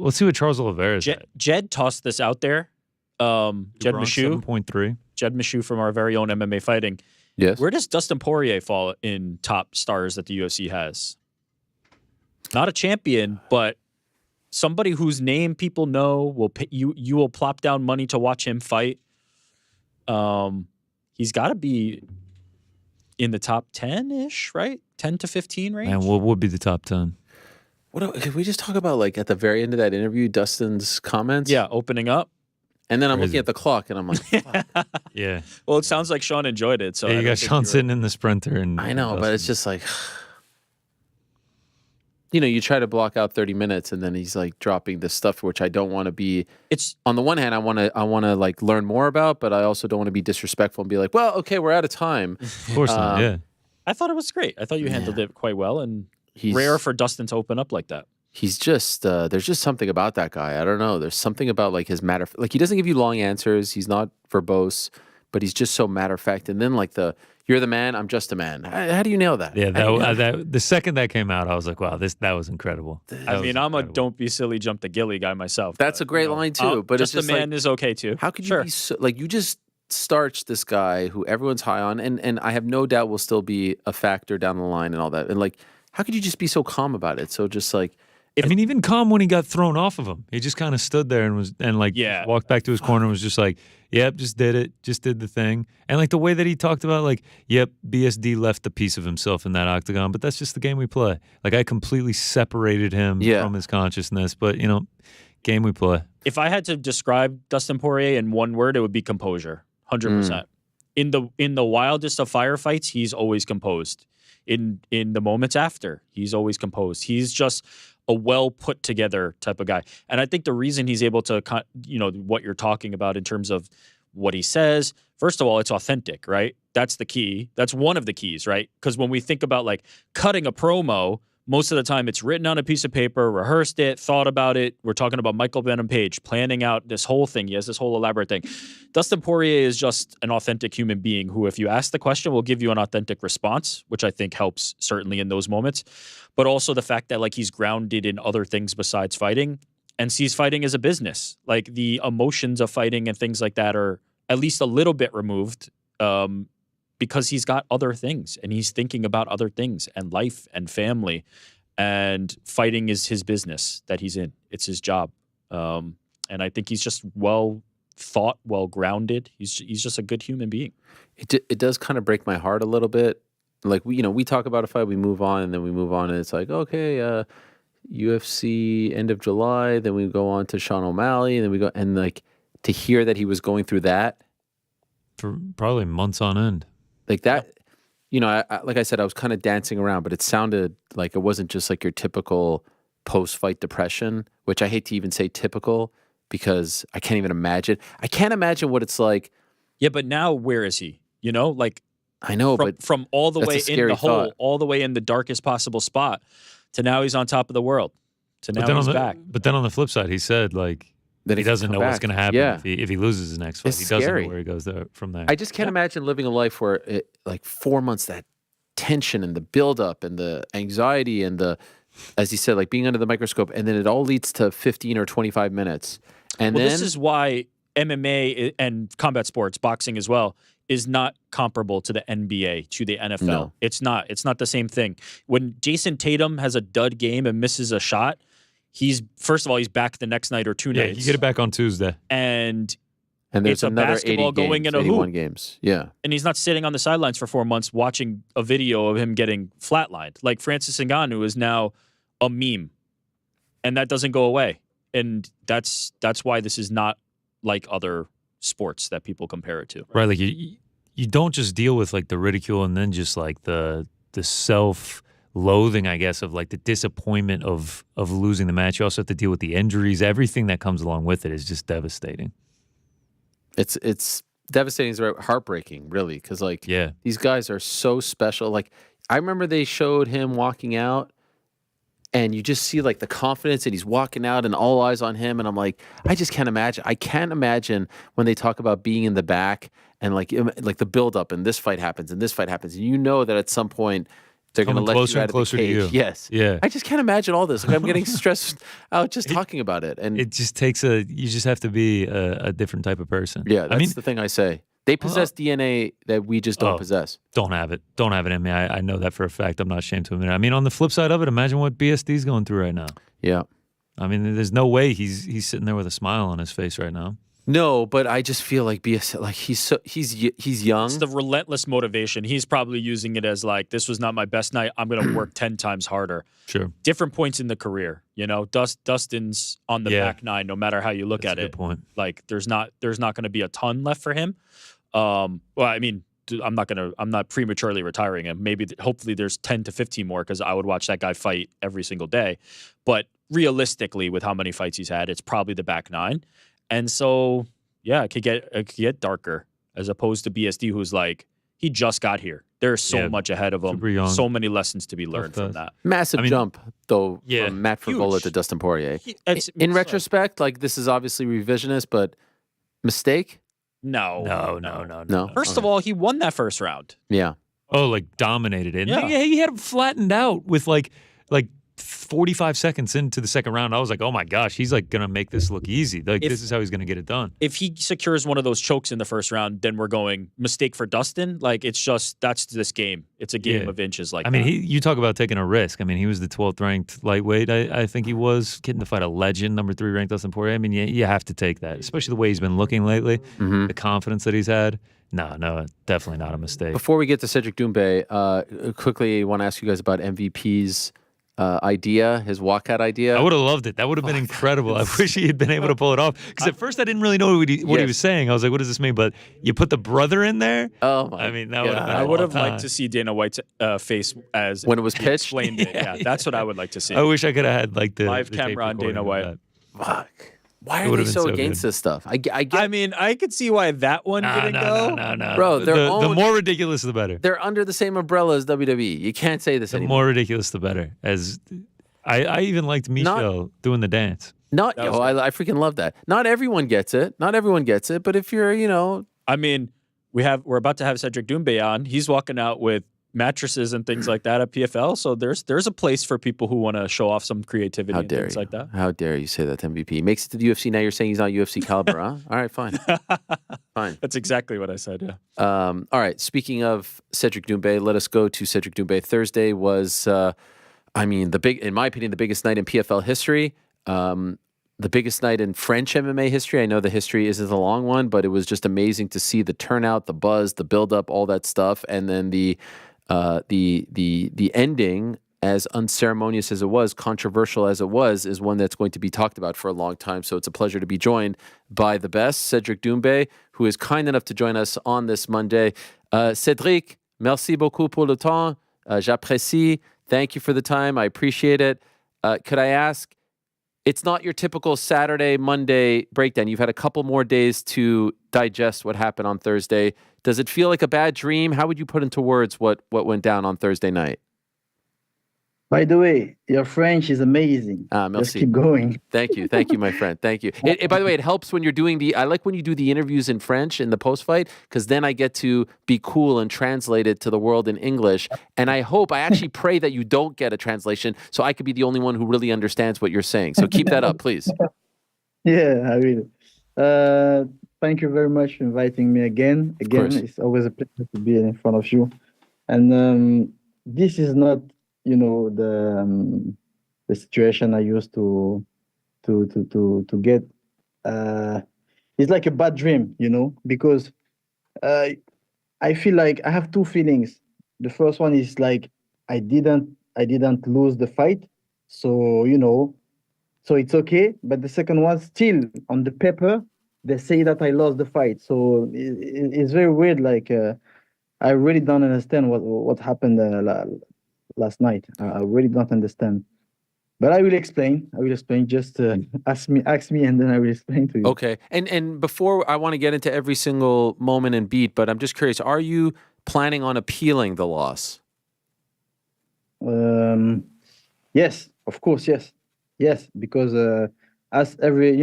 let's see what Charles Oliveira's at. Jed tossed this out there. Jed Bronx, Michoud. 7.3. Jed Michoud from our very own MMA fighting. Yes. Where does Dustin Poirier fall in top stars that the UFC has? Not a champion, but somebody whose name people know. Will pay, you will plop down money to watch him fight. He's got to be in the top 10-ish, right? 10 to 15 range. And what would be the top 10? Can we just talk about like at the very end of that interview, Dustin's comments? Yeah, opening up. And then I'm Crazy. looking at the clock and I'm like, fuck. Yeah. Well, it sounds like Sean enjoyed it. So Yeah, I you don't got think Sean you were- sitting in the Sprinter. And I know, but it's just like, you try to block out 30 minutes and then he's like dropping this stuff, which I don't want to be. It's On the one hand, I want to like learn more about, but I also don't want to be disrespectful and be like, well, okay, we're out of time. Of course not, yeah. I thought it was great. I thought you handled it quite well, and He's rare for Dustin to open up like that. He's just there's just something about that guy. I don't know. There's something about like his like he doesn't give you long answers. He's not verbose, but he's just so matter of fact. And then like you're the man, I'm just a man. How do you nail that? Yeah, How do you nail that the second that came out, I was like, wow, that was incredible. I mean, I'm a don't be silly, jump the gilly guy myself. That's but, a great line too. But just it's just the man like, is okay too. how could you Sure. be so like you just starched this guy who everyone's high on, and I have no doubt will still be a factor down the line and all that. And like, how could you just be so calm about it? So just like. I mean, even calm when he got thrown off of him. He just kind of stood there and walked back to his corner and was just like, yep, just did it. Just did the thing. And like the way that he talked about like, yep, BSD left a piece of himself in that octagon, but that's just the game we play. Like I completely separated him from his consciousness, but game we play. If I had to describe Dustin Poirier in one word, it would be composure. 100%. In the wildest of firefights, he's always composed. In the moments after, he's always composed. He's just a well put together type of guy. And I think the reason he's able to, what you're talking about in terms of what he says, first of all, it's authentic, right? That's the key. That's one of the keys, right? Because when we think about like cutting a promo, most of the time it's written on a piece of paper, rehearsed it, thought about it. We're talking about Michael Venom Page planning out this whole thing. He has this whole elaborate thing. Dustin Poirier is just an authentic human being who, if you ask the question, will give you an authentic response, which I think helps certainly in those moments. But also the fact that like he's grounded in other things besides fighting and sees fighting as a business. Like the emotions of fighting and things like that are at least a little bit removed because he's got other things and he's thinking about other things and life and family, and fighting is his business that he's in. It's his job. And I think he's just well thought, well grounded. He's just a good human being. It does kind of break my heart a little bit. Like we talk about a fight, we move on, and then we move on, and it's like, okay, UFC end of July, then we go on to Sean O'Malley, and then we go, and like to hear that he was going through that for probably months on end. Like that, like I said, I was kind of dancing around, but it sounded like it wasn't just like your typical post-fight depression, which I hate to even say typical because I can't even imagine. I can't imagine what it's like. Yeah, but now where is he? Like I know, but from all the way in the hole, thought. all the way in the darkest possible spot, to now he's on top of the world. To now he's back. But then on the flip side, he said like that he doesn't know what's going to happen if he loses his next fight. He doesn't know where he goes from there. I just can't imagine living a life where like 4 months, that tension and the buildup and the anxiety and the, as he said, like being under the microscope, and then it all leads to 15 or 25 minutes. And then this is why MMA and combat sports, boxing as well, is not comparable to the NBA, to the NFL. No. It's not the same thing. When Jason Tatum has a dud game and misses a shot, first of all, he's back the next night or 2 nights. Yeah, you get it back on Tuesday. And there's it's a another basketball 80 games, going in a 81 hoop. games. Yeah. And he's not sitting on the sidelines for 4 months watching a video of him getting flatlined. Like Francis Ngannou is now a meme. And that doesn't go away. And that's why this is not like other sports that people compare it to. Right, like you don't just deal with like the ridicule and then just like the self-loathing, I guess, of like the disappointment of losing the match. You also have to deal with the injuries. Everything that comes along with it is just devastating. It's devastating. It's heartbreaking, really, because like these guys are so special. Like I remember they showed him walking out, and you just see like the confidence, and he's walking out, and all eyes on him. And I'm like, I just can't imagine. I can't imagine when they talk about being in the back and like the buildup, and this fight happens, and this fight happens, and you know that at some point they're going to let you out of the cage. Yes. Yeah. I just can't imagine all this. Like I'm getting stressed out just talking about it. And it just takes you just have to be a different type of person. Yeah, that's the thing I say. They possess DNA that we just don't possess. Don't have it. Don't have it in me. I know that for a fact. I'm not ashamed to admit it. I mean, on the flip side of it, imagine what BSD's going through right now. Yeah. I mean, there's no way he's sitting there with a smile on his face right now. No, but I just feel like he's young. It's the relentless motivation. He's probably using it as like, this was not my best night. I'm going to work 10 times harder. Sure. Different points in the career. Dustin's on the back nine, no matter how you look at it. Good point. Like there's not going to be a ton left for him. Well, I mean, I'm not prematurely retiring him. Maybe, hopefully there's 10 to 15 more because I would watch that guy fight every single day. But realistically, with how many fights he's had, it's probably the back nine. And so, yeah, it could get darker as opposed to BSD, who's like, he just got here. There's so much ahead of him. So many lessons to be learned from that. Massive jump, though, from Matt Frivola to Dustin Poirier. In retrospect, like this is obviously revisionist, but mistake? No. First of all, he won that first round. Yeah. Oh, like dominated it. Yeah. He had him flattened out with like 45 seconds into the second round. I was like, oh my gosh, he's like going to make this look easy. Like this is how he's going to get it done. If he secures one of those chokes in the first round, then we're going mistake for Dustin. Like it's just, that's this game. It's a game of inches like that. I mean, you talk about taking a risk. I mean, he was the 12th ranked lightweight. I think he was getting to fight a legend, number 3 ranked Dustin Poirier. I mean, you have to take that, especially the way he's been looking lately, the confidence that he's had. No, definitely not a mistake. Before we get to Cedric Doumbé, quickly I want to ask you guys about MVPs. idea, his walkout idea. I would have loved it. That would have been incredible. I wish he had been able to pull it off. Because at first I didn't really know what he was saying. I was like, what does this mean? But you put the brother in there. Oh my! I mean, that would have been. I would have liked to see Dana White's face as when it was he pitched. Explained it. Yeah, that's what I would like to see. I wish I could have had like the live tape camera on Dana recording White. of that. Fuck. Why It are would they have so been so against good. this stuff? I mean, I could see why that one didn't go. No. Bro, the more ridiculous, the better. They're under the same umbrella as WWE. You can't say this The anymore. more ridiculous, the better. As I even liked Michel doing the dance. I freaking love that. Not everyone gets it. But if you're, I mean, we're about to have Cedric Doumbé on. He's walking out with mattresses and things like that at PFL. So there's a place for people who want to show off some creativity and things like that. How dare you say that to MVP? He makes it to the UFC. Now you're saying he's not UFC caliber, huh? All right, fine. Fine. That's exactly what I said, yeah. All right. Speaking of Cedric Doumbé, let us go to Cedric Doumbé. Thursday was, in my opinion, the biggest night in PFL history. The biggest night in French MMA history. I know the history isn't a long one, but it was just amazing to see the turnout, the buzz, the buildup, all that stuff, and then the ending, as unceremonious as it was, controversial as it was, is one that's going to be talked about for a long time. So it's a pleasure to be joined by the best, Cedric Doumbé, who is kind enough to join us on this Monday. Cedric, merci beaucoup pour le temps. J'apprécie. Thank you for the time. I appreciate it. Could I ask, it's not your typical Saturday, Monday breakdown. You've had a couple more days to digest what happened on Thursday. Does it feel like a bad dream? How would you put into words what went down on Thursday night? By the way, your French is amazing. Merci. Just keep going. Thank you, my friend. Thank you. By the way, it helps when you're doing I like when you do the interviews in French in the post-fight, because then I get to be cool and translate it to the world in English. And I actually pray that you don't get a translation, so I could be the only one who really understands what you're saying. So keep that up, please. Yeah, I will. Thank you very much for inviting me again. It's always a pleasure to be in front of you. And this is not, the situation I used to get. It's like a bad dream, because I feel like I have two feelings. The first one is like I didn't lose the fight, so so it's okay. But the second one, still on the paper, they say that I lost the fight. So it's very weird. Like I really don't understand what happened last night. I really don't understand. But I will explain. Just ask me, and then I will explain to you. Okay. And before, I want to get into every single moment and beat, but I'm just curious, are you planning on appealing the loss? Yes, of course, yes, because as every,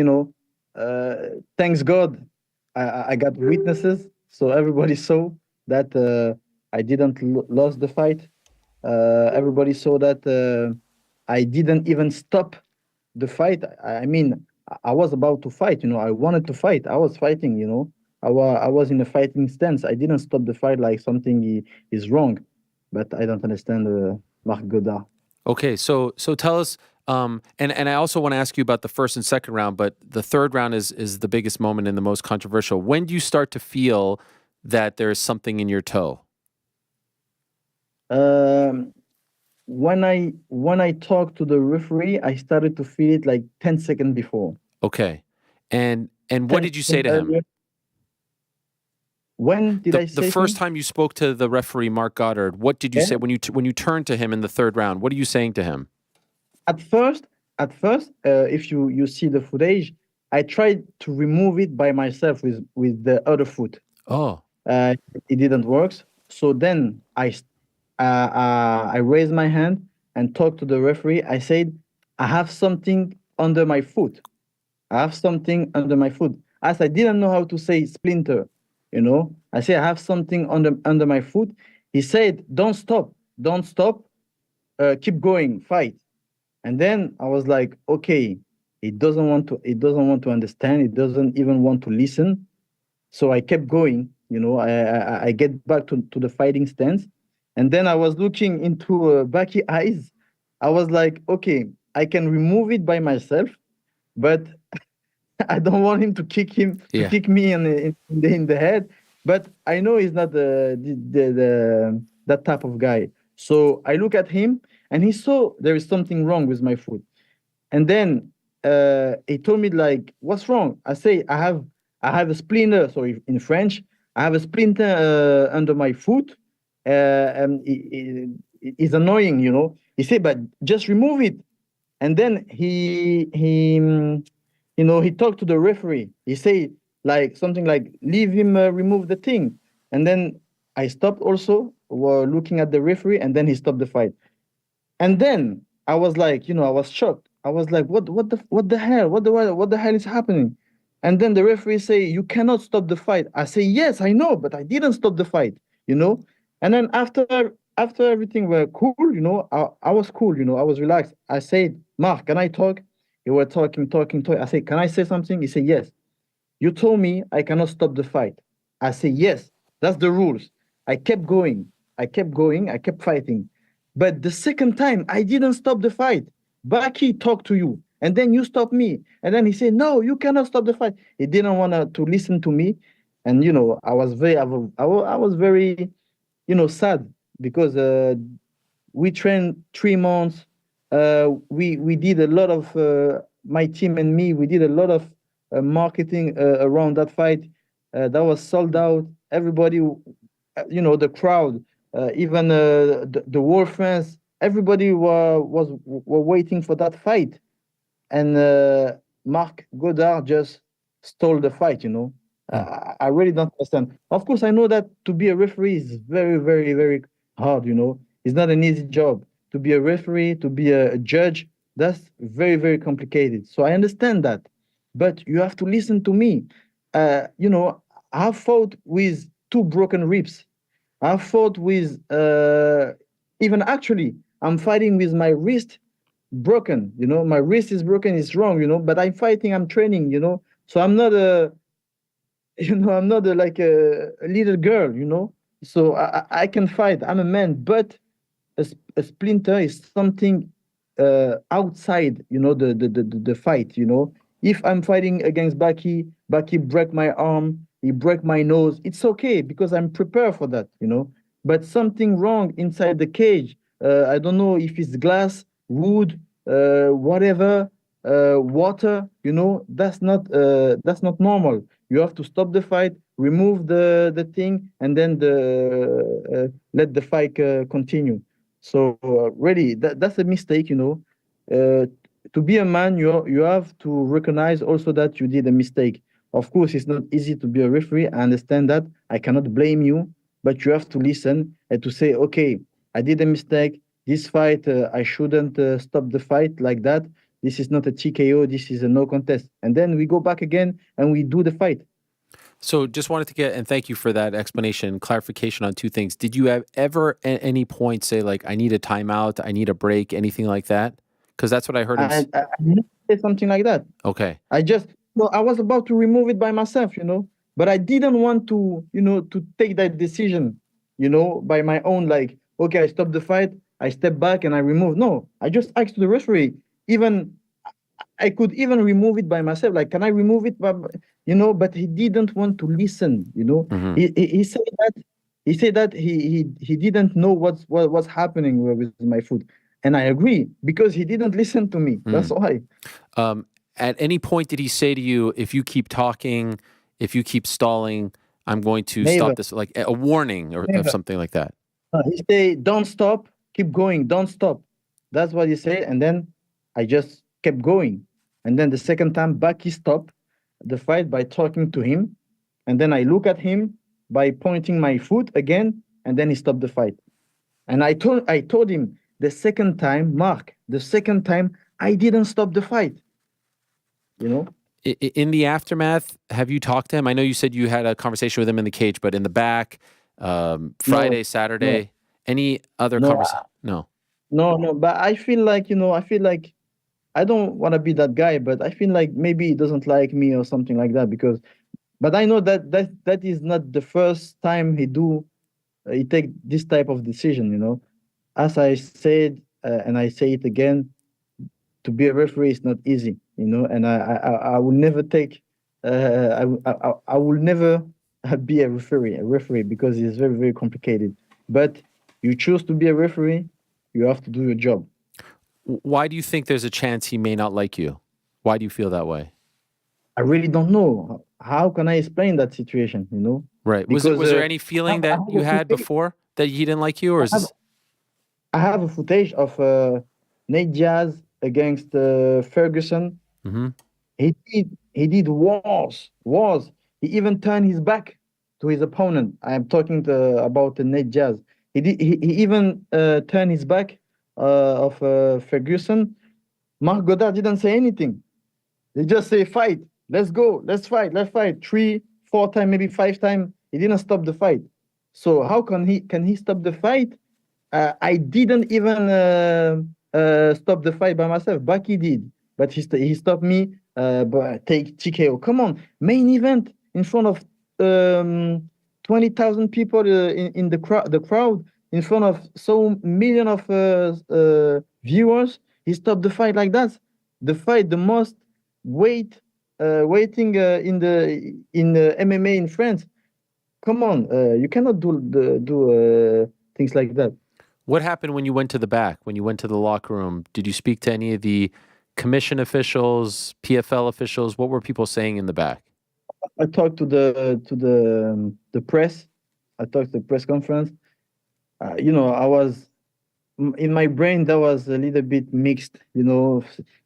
thanks God, I got witnesses, so everybody saw that I didn't lost the fight. Everybody saw that I didn't even stop the fight. I mean, I was about to fight, I wanted to fight. I was fighting, I was in a fighting stance. I didn't stop the fight like something is wrong, but I don't understand Marc Godard. Okay, so tell us, and I also want to ask you about the first and second round, but the third round is the biggest moment and the most controversial. When do you start to feel that there's something in your toe? When I talked to the referee, I started to feel it like 10 seconds before. Okay, and what did you say to him? When did I say the first time you spoke to the referee, Marc Goddard? What did you say when you turned to him in the third round? What are you saying to him? At first, if you see the footage, I tried to remove it by myself with the other foot. Oh, it didn't work. So then I raised my hand and talked to the referee. I said, I have something under my foot. As I didn't know how to say splinter, I said, I have something under my foot. He said, don't stop. Keep going, fight. And then I was like, okay, he doesn't want to understand. He doesn't even want to listen. So I kept going, I get back to the fighting stance. And then I was looking into Baki eyes. I was like, okay, I can remove it by myself, but I don't want him to kick me in the head. But I know he's not that type of guy. So I look at him, and he saw there is something wrong with my foot. And then he told me like, "What's wrong?" I say, I have a splinter." So in French, I have a splinter under my foot, and it's annoying, you know. He said, "But just remove it." And then he talked to the referee. He said like something like, "Leave him remove the thing." And then I stopped also, looking at the referee, and then he stopped the fight. And then I was like, I was shocked. I was like, what the hell? What the hell is happening? And then the referee say, "You cannot stop the fight." I say, "Yes, I know, but I didn't stop the fight, you know." And then after everything were cool, I was cool, I was relaxed. I said, "Mark, can I talk?" He were talking. I said, "Can I say something?" He said, "Yes." "You told me I cannot stop the fight." I say, "Yes, that's the rules." I kept going. I kept fighting. But the second time, I didn't stop the fight. Baki talked to you, and then you stopped me. And then he said, "No, you cannot stop the fight." He didn't want to listen to me. And, I was very, sad because we trained 3 months. We did a lot of, my team and me, we did a lot of marketing around that fight. That was sold out. Everybody, the crowd, even the war fans, everybody were waiting for that fight. And Marc Godard just stole the fight, I really don't understand. Of course, I know that to be a referee is very, very, very hard, It's not an easy job. To be a referee, to be a judge, that's very, very complicated. So I understand that. But you have to listen to me. I've fought with 2 broken ribs. I've fought with, even actually, I'm fighting with my wrist broken, my wrist is broken, it's wrong, but I'm fighting, I'm training, so I'm not I'm not like a little girl, so I can fight, I'm a man. But a splinter is something outside, the fight, if I'm fighting against Baki break my arm, he break my nose, it's okay because I'm prepared for that, but something wrong inside the cage, I don't know if it's glass, wood, whatever, water, that's not normal. You have to stop the fight, remove the thing, and then let the fight continue. So really, that's a mistake, to be a man, you have to recognize also that you did a mistake. Of course, it's not easy to be a referee. I understand that. I cannot blame you, but you have to listen and to say, okay, I did a mistake. This fight, I shouldn't stop the fight like that. This is not a TKO. This is a no contest. And then we go back again and we do the fight. So just wanted to get, and thank you for that explanation, clarification on 2 things. Did you ever at any point say like, I need a timeout, I need a break, anything like that? Because that's what I heard him say. I never said something like that. Okay. I was about to remove it by myself, but I didn't want to, to take that decision, by my own, like, okay, I stop the fight, I step back and I remove. No, I just asked the referee. Even I could even remove it by myself. Like, can I remove it? But he didn't want to listen. Mm-hmm. He said that he didn't know what's happening with my foot, and I agree because he didn't listen to me. That's why. At any point did he say to you, if you keep talking, if you keep stalling, I'm going to stop this, like a warning or something like that? He said, "Don't stop, keep going, don't stop." That's what he said, and then I just kept going. And then the second time back, he stopped the fight by talking to him, and then I look at him by pointing my foot again, and then he stopped the fight. And I told him the second time, Mark, the second time I didn't stop the fight. In the aftermath, have you talked to him? I know you said you had a conversation with him in the cage, but in the back, Friday, Saturday, any other conversation? No. But I feel like, I don't want to be that guy, but I feel like maybe he doesn't like me or something like that but I know that is not the first time he take this type of decision, As I said, and I say it again, to be a referee is not easy, and I will never take, I will never be a referee because it's very, very complicated. But You choose to be a referee, you have to do your job. Why do you think there's a chance he may not like you? Why do you feel that way? I really don't know. How can I explain that situation, you know? Right. Was there any feeling that you had before that he didn't like you, or is this... I have a footage of Nate Diaz against Ferguson. Mm-hmm. He did wars. He even turned his back to his opponent. I'm talking about Nate Diaz. He even turned his back of Ferguson. Marc Goddard didn't say anything. They just say fight. Let's go. Let's fight. 3, 4 times, maybe 5 times. He didn't stop the fight. So how can he stop the fight? I didn't even stop the fight by myself. Baki did, but he stopped me. But take TKO. Come on, main event in front of 20,000 people in the crowd, in front of so million of viewers. He stopped the fight like that. The fight, the most waiting in the MMA in France. Come on, you cannot do things like that. What happened when you went to the back, when you went to the locker room? Did you speak to any of the commission officials, PFL officials? What were people saying in the back? I talked to the press. I talked to the press conference. You know, I was in my brain. That was a little bit mixed. You know,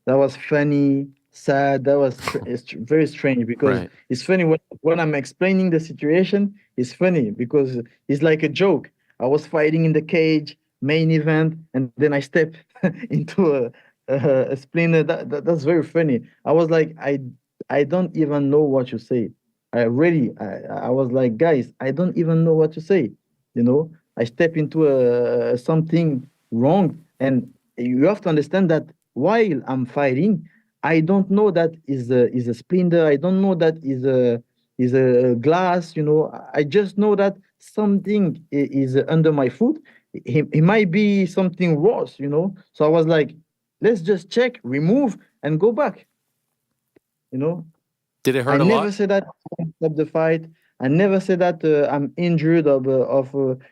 that was funny, sad. That was it's very strange because it's funny when I'm explaining the situation. It's funny because it's like a joke. I was fighting in the cage, main event, and then I step into a splinter. That's very funny. I was like, I don't even know what to say. I was like, guys, I don't even know what to say. You know, I step into something wrong, and you have to understand that while I'm fighting, I don't know that is a splinter. I don't know that is a glass. You know, I just know that something is under my foot. It might be something worse. You know, so I was like, let's just check, remove, and go back. You know, did it hurt a lot? I never said that I stopped the fight. I never said that I'm injured of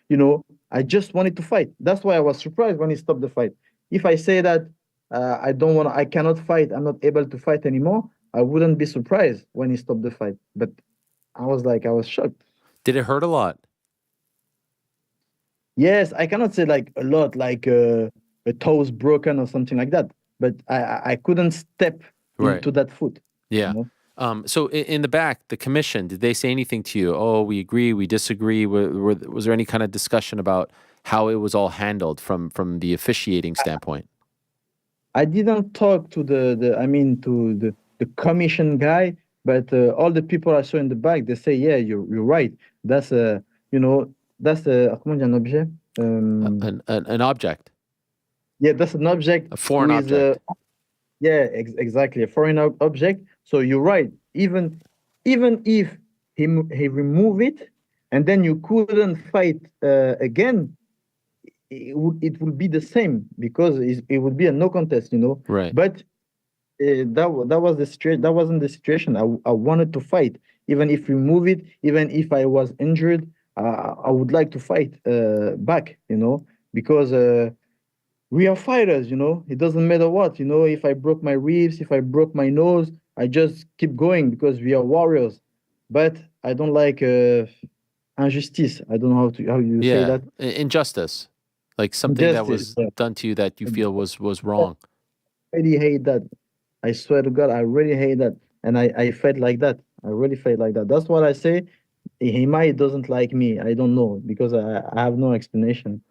you know. I just wanted to fight. That's why I was surprised when he stopped the fight. If I say that I cannot fight, I'm not able to fight anymore, I wouldn't be surprised when he stopped the fight. But I was shocked. Did it hurt a lot? Yes, I cannot say like a lot, like a toes broken or something like that. But I couldn't step into that foot. Yeah. You know? So in the back, the commission, did they say anything to you? Oh, we agree, we disagree. Was there any kind of discussion about how it was all handled from the officiating standpoint? I didn't talk to the commission guy, but all the people I saw in the back, they say, yeah, you're right. That's that's comment on dit un objet? An object. Yeah, that's an object. A foreign object. Exactly, a foreign object. So you're right. Even if he remove it, and then you couldn't fight again, it would be the same because it would be a no contest, you know. Right. But that was the situation. That wasn't the situation. I wanted to fight, even if we remove it, even if I was injured. I would like to fight back, you know, because we are fighters, you know. It doesn't matter what, you know. If I broke my ribs, if I broke my nose, I just keep going because we are warriors. But I don't like injustice. I don't know how you say that. Injustice, like something that was done to you that you feel was wrong. I really hate that. I swear to God, I really hate that, and I felt like that. I really felt like that. That's what I say. He might doesn't like me. I don't know because I have no explanation.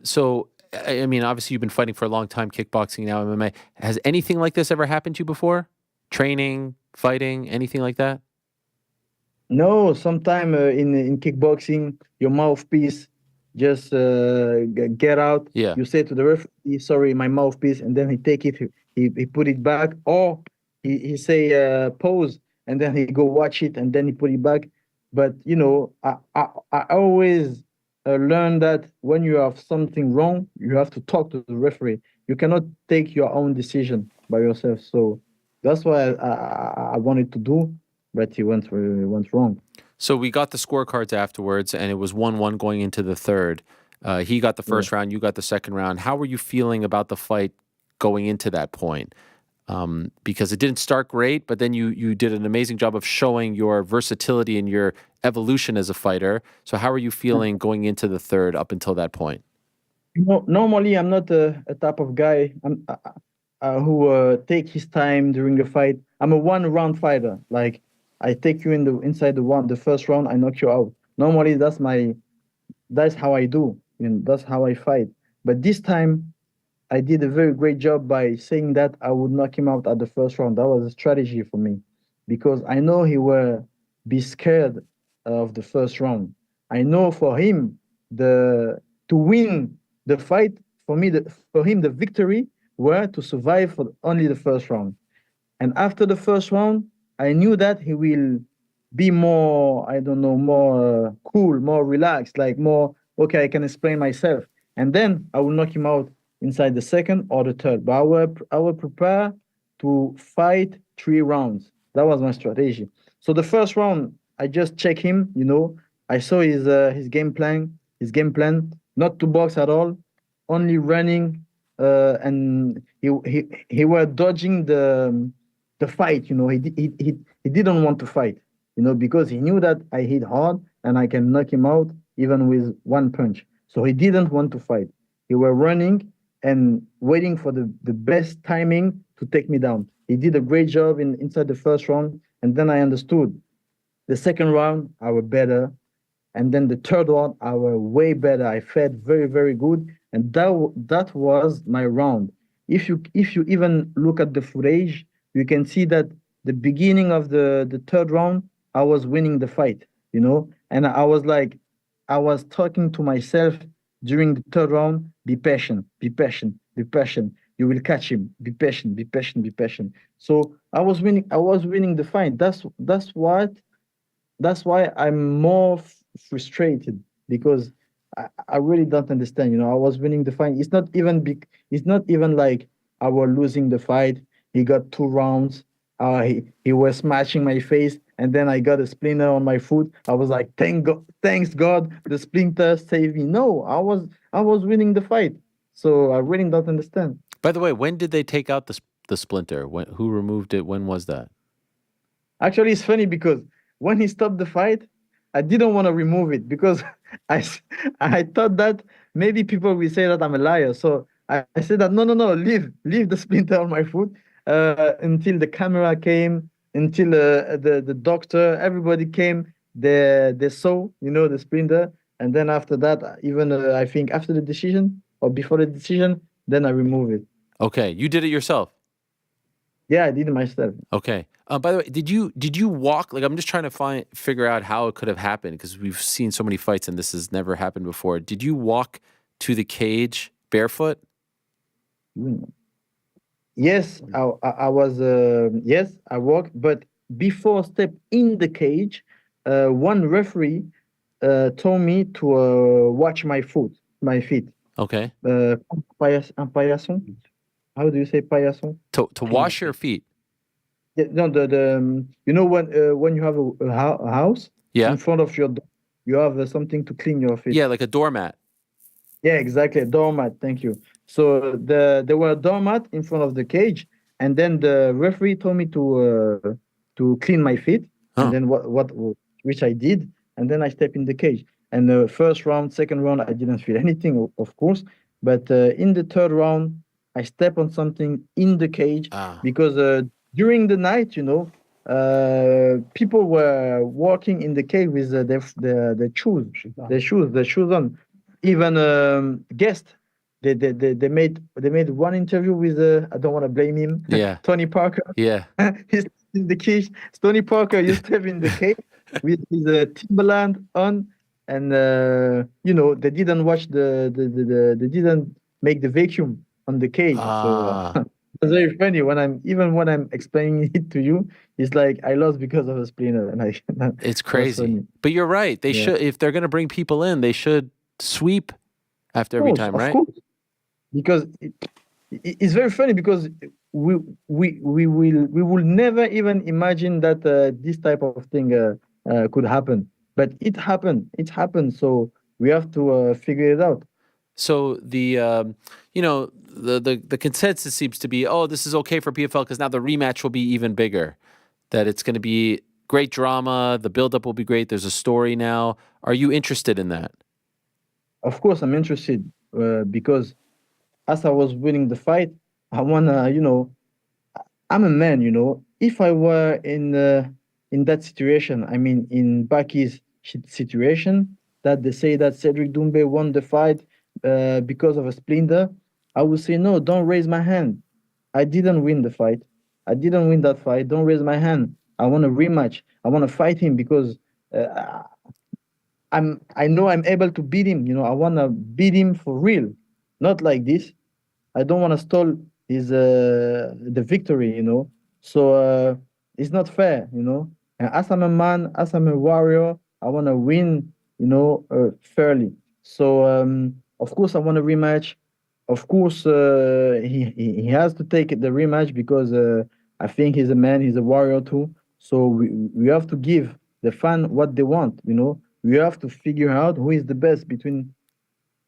So, I mean, obviously you've been fighting for a long time, kickboxing, now MMA. Has anything like this ever happened to you before? Training, fighting, anything like that? No, sometime in kickboxing, your mouthpiece just get out. Yeah. You say to the referee, sorry, my mouthpiece, and then he take it, he put it back, or he say pause, and then he go watch it, and then he put it back. But you know, I always learn that when you have something wrong, you have to talk to the referee. You cannot take your own decision by yourself. So that's what I wanted to do, but he went wrong. So we got the scorecards afterwards, and it was 1-1 going into the third. He got the first round, you got the second round. How were you feeling about the fight going into that point? Because it didn't start great, but then you did an amazing job of showing your versatility and your evolution as a fighter. So how are you feeling going into the third up until that point? Normally, I'm not a type of guy who take his time during the fight. I'm a one-round fighter. Like, I take you inside the first round, I knock you out. Normally, that's how I do. That's how I fight. But this time, I did a very great job by saying that I would knock him out at the first round. That was a strategy for me, because I know he will be scared of the first round. I know for him to win the fight, for him the victory were to survive for only the first round. And after the first round, I knew that he will be more, I don't know, more cool, more relaxed, like more, okay, I can explain myself. And then I will knock him out inside the second or the third. But I will prepare to fight 3 rounds. That was my strategy. So the first round, I just check him, I saw his game plan, not to box at all, only running, and he were dodging the fight. He didn't want to fight, because he knew that I hit hard and I can knock him out even with one punch. So he didn't want to fight. He were running and waiting for the best timing to take me down. He did a great job inside the first round, and then I understood. The second round, I was better, and then the third round, I was way better. I felt very, very good, and that was my round. If you even look at the footage, you can see that the beginning of the third round, I was winning the fight, and I was talking to myself during the third round, be patient, be patient, be patient. You will catch him. Be patient, be patient, be patient. So I was winning the fight. That's why I'm more frustrated, because I really don't understand. I was winning the fight. It's not even like I was losing the fight. He got 2 rounds. He was smashing my face, and then I got a splinter on my foot. I was like, thanks God, the splinter saved me. No, I was winning the fight. So I really don't understand. By the way, when did they take out the splinter? Who removed it? When was that? Actually, it's funny because when he stopped the fight, I didn't want to remove it, because I thought that maybe people will say that I'm a liar. So I said that no, leave the splinter on my foot until the camera came, until the doctor, everybody came. They saw, the splinter, and then after that, even I think after the decision or before the decision, then I remove it. Okay, you did it yourself. Yeah, I did it myself. Okay. By the way, did you walk? Like, I'm just trying to figure out how it could have happened, because we've seen so many fights and this has never happened before. Did you walk to the cage barefoot? Yes, I was. Yes, I walked, but before step in the cage, one referee told me to watch my feet. Okay. Paillasson. How do you say paillasson? To wash your feet. Yeah, no, when you have a house, yeah, in front of your door, you have something to clean your feet. Yeah, like a doormat. Yeah, exactly, a doormat. Thank you. So there were a doormat in front of the cage, and then the referee told me to clean my feet, and then which I did, and then I stepped in the cage. And the first round, second round, I didn't feel anything, of course, but in the third round, I stepped on something in the cage because during the night, people were walking in the cage with their shoes on. Even guests, they made one interview with I don't want to blame him. Yeah. Tony Parker. Yeah. He's in the cage. Tony Parker, you step in the cage with his Timberland on, and they didn't watch they didn't make the vacuum on the cage. So it's very funny when I'm explaining it to you. It's like I lost because of a splinter, and it's crazy. But you're right. They should, if they're going to bring people in, they should sweep after every time, right? Of course. Because it's very funny, because we will never even imagine that this type of thing could happen. But it happened. So we have to figure it out. So the consensus seems to be, oh, this is okay for PFL because now the rematch will be even bigger. That it's going to be great drama. The buildup will be great. There's a story now. Are you interested in that? Of course, I'm interested because as I was winning the fight, I wanna, I'm a man, If I were in that situation, I mean, in Baki's situation, that they say that Cedric Doumbé won the fight because of a splinter, I would say no. Don't raise my hand. I didn't win the fight. I didn't win that fight. Don't raise my hand. I want a rematch. I want to fight him because uh, I know I'm able to beat him. I want to beat him for real, not like this. I don't want to stall his the victory. So it's not fair. And as I'm a man, as I'm a warrior, I want to win, fairly. So of course I want a rematch. Of course he has to take the rematch because I think he's a man, he's a warrior too. So we have to give the fan what they want. We have to figure out who is the best between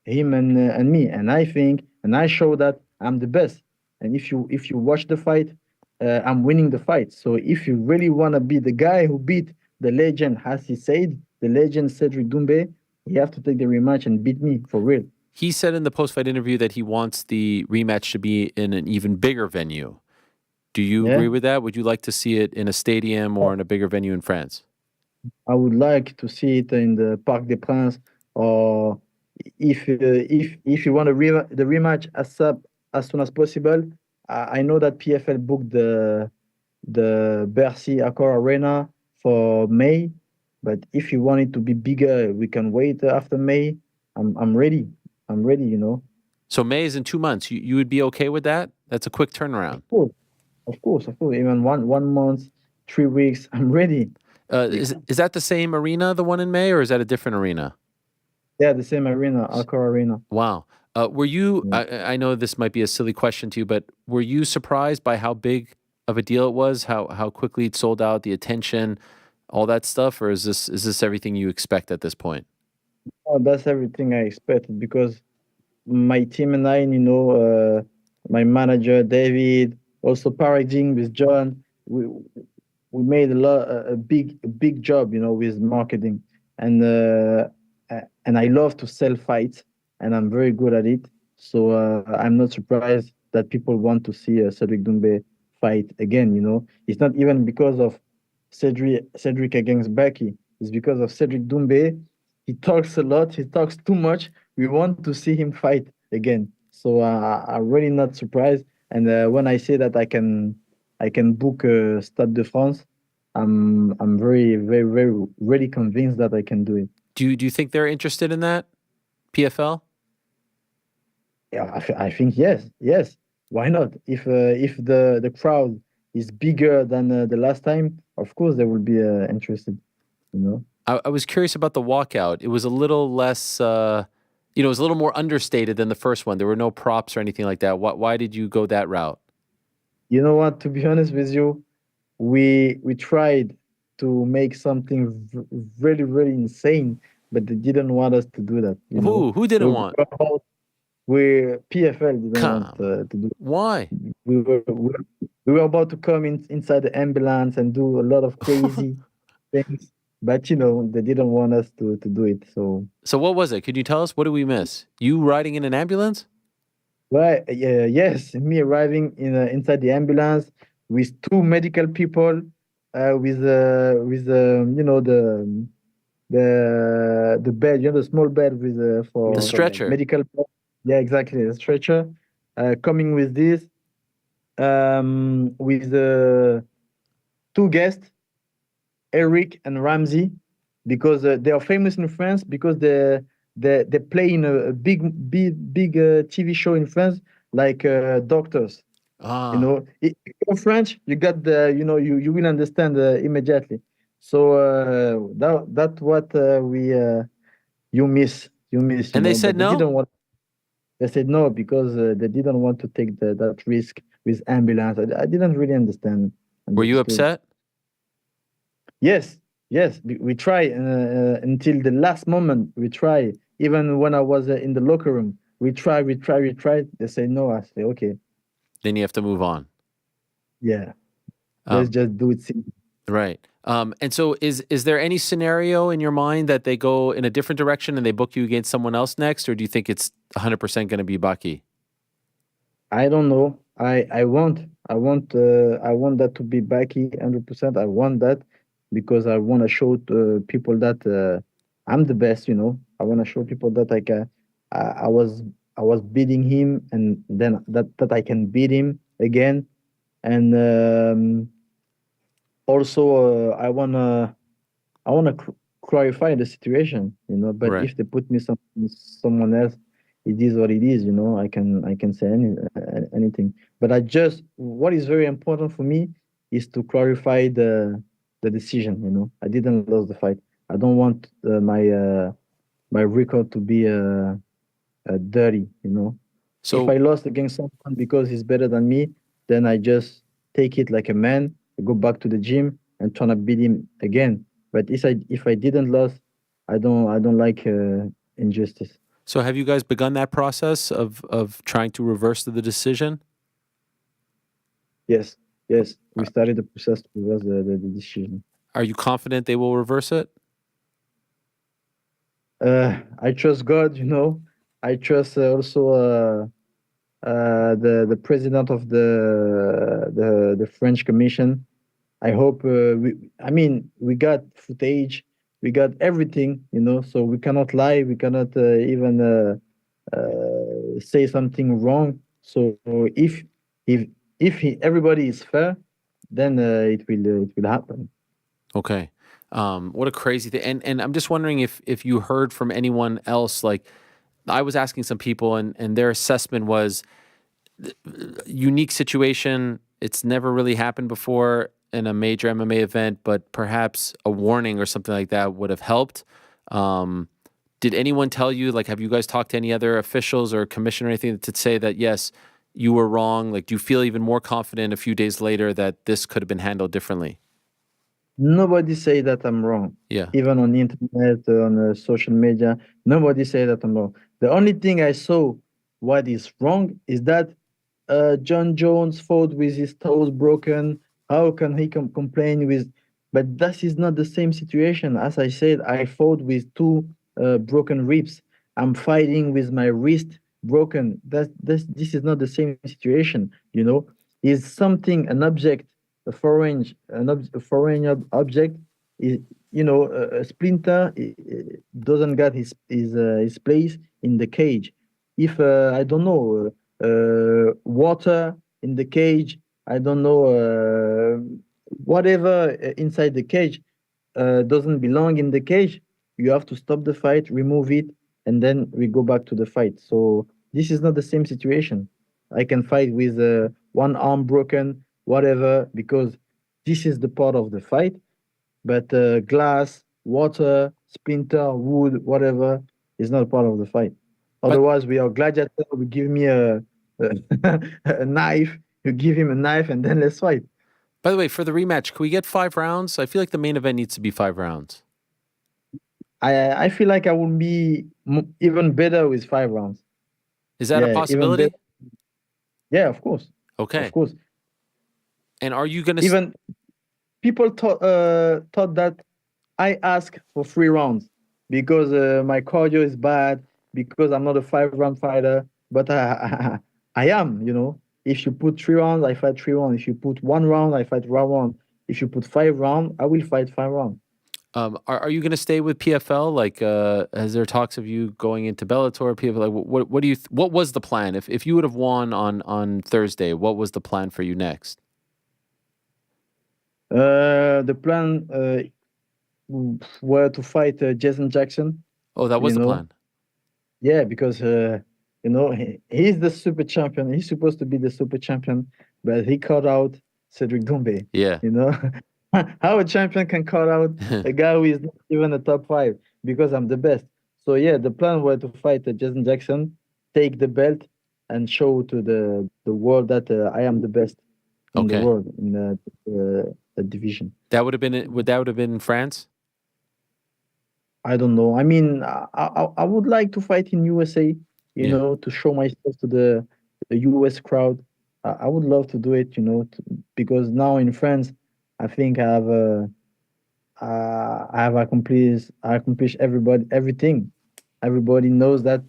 him and me. And I think, and I show that I'm the best. And if you watch the fight, I'm winning the fight. So if you really want to be the guy who beat the legend, as he said, the legend Cedric Doumbé, you have to take the rematch and beat me for real. He said in the post-fight interview that he wants the rematch to be in an even bigger venue. Do you agree with that? Would you like to see it in a stadium or in a bigger venue in France? I would like to see it in the Parc des Princes, or if you want the rematch as soon as possible. I know that PFL booked the Bercy Accor Arena for May, but if you want it to be bigger, we can wait after May. I'm ready. I'm ready. So May is in 2 months. You would be okay with that? That's a quick turnaround. Of course. Even 1 month, 3 weeks, I'm ready. Is that the same arena, the one in May, or is that a different arena? Yeah, the same arena, Accor Arena. Wow. Were you, I know this might be a silly question to you, but were you surprised by how big of a deal it was, how quickly it sold out, the attention, all that stuff, or is this everything you expect at this point? Oh, that's everything I expected because my team and I, my manager David, also parishes with John, we made a big job, with marketing, and I love to sell fights, and I'm very good at it. So I'm not surprised that people want to see Cedric Doumbé fight again. It's not even because of Cedric against Becky. It's because of Cedric Doumbé. He talks a lot. He talks too much. We want to see him fight again. So I'm really not surprised. And when I say that I can book Stade de France, I'm very, very, very really convinced that I can do it. Do you think they're interested in that, PFL? Yeah, I think yes. Why not? If the crowd is bigger than the last time, of course they will be interested. I was curious about the walkout. It was a little less, it was a little more understated than the first one. There were no props or anything like that. Why did you go that route? You know what? To be honest with you, we tried to make something really, really insane, but they didn't want us to do that. Who didn't want? PFL didn't want to do it. Why? We were about to come inside the ambulance and do a lot of crazy things, but they didn't want us to do it. So what was it? Could you tell us? What did we miss? You riding in an ambulance? Right. Yes, me arriving inside the ambulance with 2 medical people, with the bed, the small bed with for the stretcher. medical. Yeah, exactly, the stretcher. Coming with this, with the 2 guests, Eric and Ramsey, because they are famous in France because they play in a big TV show in France, like doctors. If you're French, you got you will understand immediately. So that's what you miss. And they said no. They said no because they didn't want to take that risk with ambulance. I didn't really understand. Were you upset? Yes. We try until the last moment. We try. Even when I was in the locker room, We try. They say no. I say okay. Then you have to move on. Yeah, let's just do it simple. Right. And so is there any scenario in your mind that they go in a different direction and they book you against someone else next, or do you think it's 100% going to be Baki? I don't know. I want that to be Baki 100%. I want that because I want to show to people that I'm the best. You know, I want to show people that I was beating him, and then that I can beat him again. And also, I wanna clarify the situation, you know. But Right. if they put me someone else, it is what it is, you know. I can say anything. But what is very important for me is to clarify the decision. You know, I didn't lose the fight. I don't want my record to be dirty. You know, if So I lost against someone because he's better than me, then I just take it like a man, I go back to the gym and try to beat him again. But if I didn't lose, I don't like injustice. so have you guys begun that process of trying to reverse the decision? Yes, yes, we started the process to reverse the decision. Are you confident they will reverse it? I trust God, you know. I trust also the president of the French Commission. I hope we got footage, we got everything, you know, so we cannot lie, we cannot even say something wrong. So if everybody is fair, then it will happen. Okay. What a crazy thing. And I'm just wondering if you heard from anyone else. Like, I was asking some people, and their assessment was unique situation. It's never really happened before in a major MMA event, but perhaps a warning or something like that would have helped. Did anyone tell you, like, have you guys talked to any other officials or commission or anything to say that, yes, you were wrong? Like, do you feel even more confident a few days later that this could have been handled differently? Nobody say that I'm wrong. Yeah. Even on the internet, on social media, nobody say that I'm wrong. The only thing I saw what is wrong is that John Jones fought with his toes broken. How can he complain with? But that is not the same situation. As I said, I fought with two broken ribs. I'm fighting with my wrist broken. This is not the same situation. You know, is something an object, a foreign object is, you know, a splinter doesn't get his place in the cage. If I don't know. Water in the cage, I don't know, whatever inside the cage doesn't belong in the cage, you have to stop the fight, remove it, and then we go back to the fight. So this is not the same situation. I can fight with one arm broken, whatever, because this is the part of the fight. But glass, water, splinter, wood, whatever, is not part of the fight. Otherwise, we are gladiator. We give me a knife. You give him a knife, and then let's fight. By the way, for the rematch, can we get 5 rounds? I feel like the main event needs to be 5 rounds. I feel like I will be even better with 5 rounds. Is that a possibility? Yeah, of course. Okay. Of course. And are you going to... Even people thought that I ask for 3 rounds because my cardio is bad, because I'm not a 5-round fighter, but I am, you know. If you put 3 rounds, I fight 3 rounds. If you put 1 round, I fight 1 round. If you put 5 rounds, I will fight 5 rounds. Are you going to stay with PFL? Like, is there talks of you going into Bellator, PFL? Like, what do you? What was the plan? If you would have won on Thursday, what was the plan for you next? The plan were to fight Jason Jackson. Oh, that was the plan. Yeah, because you know, he's the super champion. He's supposed to be the super champion, but he caught out Cedric Doumbé. Yeah. You know, how a champion can call out a guy who is not even a top 5 because I'm the best. So yeah, the plan was to fight Jason Jackson, take the belt, and show to the world that I am the best in the world in the division. That would have been in France? I don't know. I mean, I would like to fight in USA to show myself to the US crowd. I would love to do it, because now in France, I think I have accomplished everything. Everybody knows that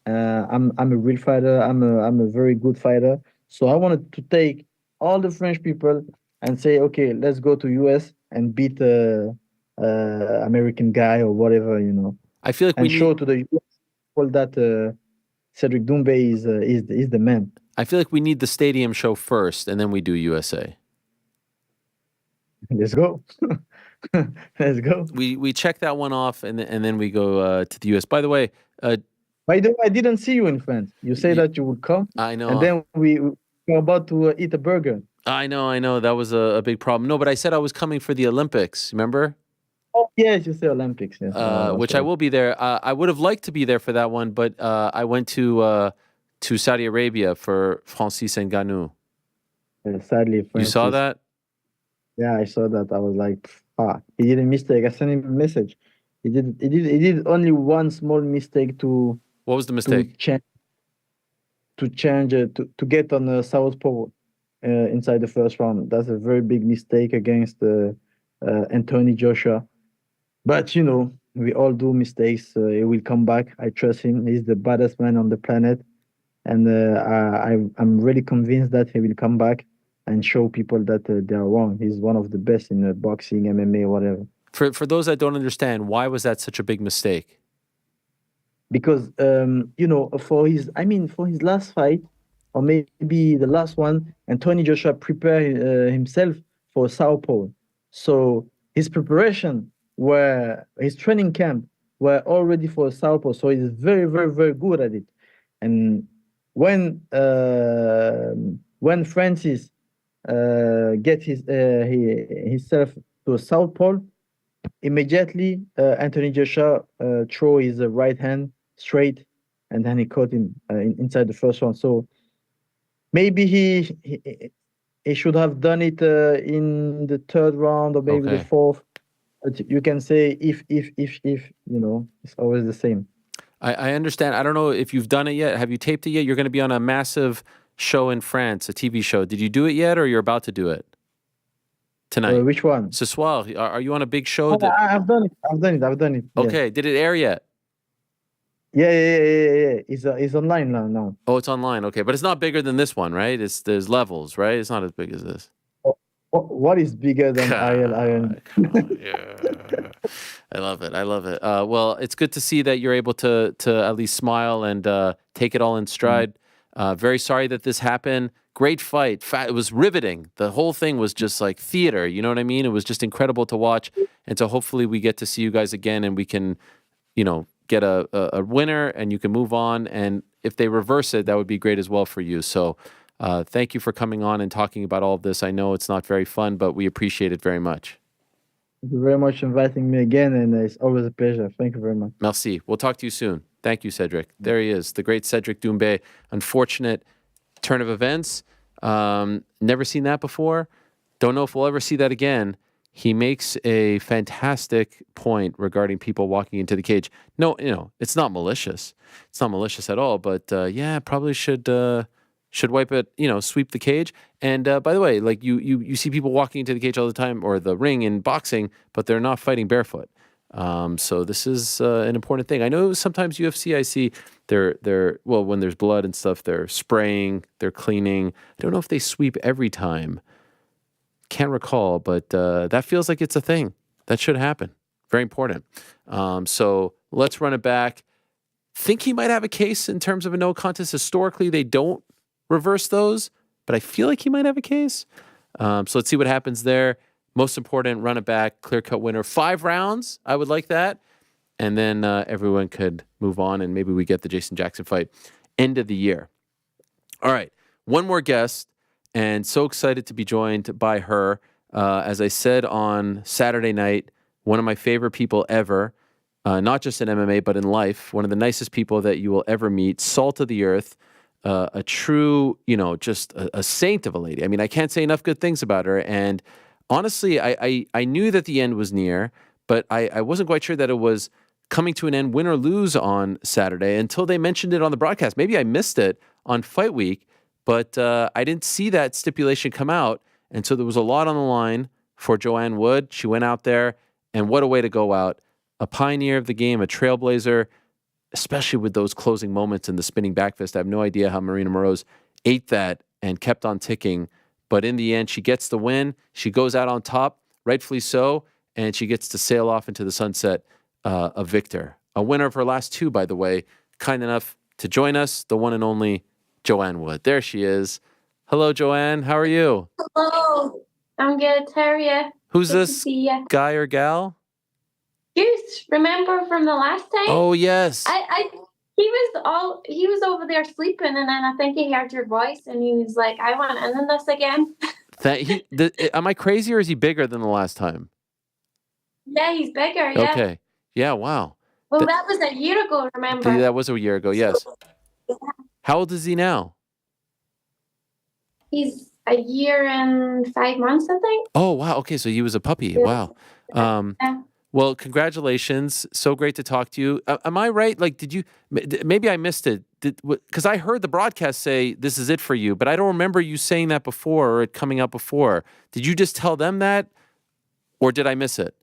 I'm a real fighter. I'm a very good fighter. So I wanted to take all the French people and say, okay, let's go to US and beat American guy or whatever, I feel like and show to the US people that Cedric Doumbé is the man. I feel like we need the stadium show first, and then we do USA. Let's go. Let's go. We check that one off, and then we go to the US. By the way, I didn't see you in France. You say that you would come. I know. And then we were about to eat a burger. I know. That was a big problem. No, but I said I was coming for the Olympics. Remember? Oh, yes, you say Olympics. Yes. Which I will be there. I would have liked to be there for that one, but I went to Saudi Arabia for Francis Ngannou. Sadly, Francis, you saw that? Yeah, I saw that. I was like, he did a mistake. I sent him a message. He did only one small mistake to. What was the mistake? To get on the southpaw inside the first round. That's a very big mistake against Anthony Joshua. But we all do mistakes. He will come back. I trust him. He's the baddest man on the planet, and I'm really convinced that he will come back and show people that they are wrong. He's one of the best in boxing, MMA, whatever. For those that don't understand, why was that such a big mistake? Because for his last fight, or maybe the last one, Anthony Joshua prepared himself for southpaw. So his preparation, his training camp, were already for southpaw. So he's very, very, very good at it. And when Francis get himself to a southpaw, immediately Anthony Joshua throw his right hand straight, and then he caught him inside the first round. So maybe he should have done it in the third round or maybe the fourth. But you can say if it's always the same. I understand. I don't know if you've done it yet. Have you taped it yet? You're going to be on a massive show in France, a TV show. Did you do it yet, or you're about to do it tonight? Which one? Ce soir. Are you on a big show? I've done it. Okay. Yes. Did it air yet? Yeah. It's online now. Oh, it's online. Okay, but it's not bigger than this one, right? There's levels, right? It's not as big as this. What is bigger than Iron? Yeah. I love it. Well, it's good to see that you're able to at least smile and take it all in stride. Very sorry that this happened. Great fight. It was riveting. The whole thing was just like theater. You know what I mean? It was just incredible to watch. And so hopefully we get to see you guys again, and we can, get a winner, and you can move on. And if they reverse it, that would be great as well for you. So thank you for coming on and talking about all of this. I know it's not very fun, but we appreciate it very much. Thank you very much for inviting me again, and it's always a pleasure. Thank you very much. Merci. We'll talk to you soon. Thank you, Cedric. There he is, the great Cedric Doumbé. Unfortunate turn of events. Never seen that before. Don't know if we'll ever see that again. He makes a fantastic point regarding people walking into the cage. No, it's not malicious. It's not malicious at all. But probably should wipe it. Sweep the cage. And by the way, like you see people walking into the cage all the time, or the ring in boxing, but they're not fighting barefoot. So this is an important thing. I know sometimes UFC, I see they're when there's blood and stuff, they're spraying, they're cleaning. I don't know if they sweep every time. Can't recall, but that feels like it's a thing that should happen. Very important. So let's run it back. Think he might have a case in terms of a no contest. Historically, they don't reverse those, but I feel like he might have a case. So let's see what happens there. Most important, run it back, clear-cut winner. 5 rounds, I would like that. And then everyone could move on, and maybe we get the Jason Jackson fight end of the year. All right, one more guest, and so excited to be joined by her. As I said on Saturday night, one of my favorite people ever, not just in MMA, but in life, one of the nicest people that you will ever meet, salt of the earth, a true, just a saint of a lady. I mean, I can't say enough good things about her, and honestly, I knew that the end was near, but I wasn't quite sure that it was coming to an end, win or lose on Saturday, until they mentioned it on the broadcast. Maybe I missed it on Fight Week, but I didn't see that stipulation come out. And so there was a lot on the line for Joanne Wood. She went out there, and what a way to go out. A pioneer of the game, a trailblazer, especially with those closing moments and the spinning back fist. I have no idea how Marina Moroz ate that and kept on ticking. But in the end, she gets the win. She goes out on top, rightfully so, and she gets to sail off into the sunset a victor. A winner of her last two, by the way, kind enough to join us, the one and only Joanne Wood. There she is. Hello, Joanne. How are you? Hello. I'm good. How are you? Who's Good to this see ya. guy or gal? Goose, remember from the last time? Oh, yes. He was over there sleeping, and then I think he heard your voice, and he was like, "I want in this again." Am I crazy, or is he bigger than the last time? Yeah, he's bigger. Yeah. Okay. Yeah, wow. Well, that was a year ago. Remember? That was a year ago, yes. Yeah. How old is he now? He's a year and 5 months, I think. Oh, wow. Okay, so he was a puppy. Yeah. Wow. Well, congratulations. So great to talk to you. Am I right? Like, did you, maybe I missed it, because I heard the broadcast say, this is it for you, but I don't remember you saying that before or it coming out before. Did you just tell them that, or did I miss it?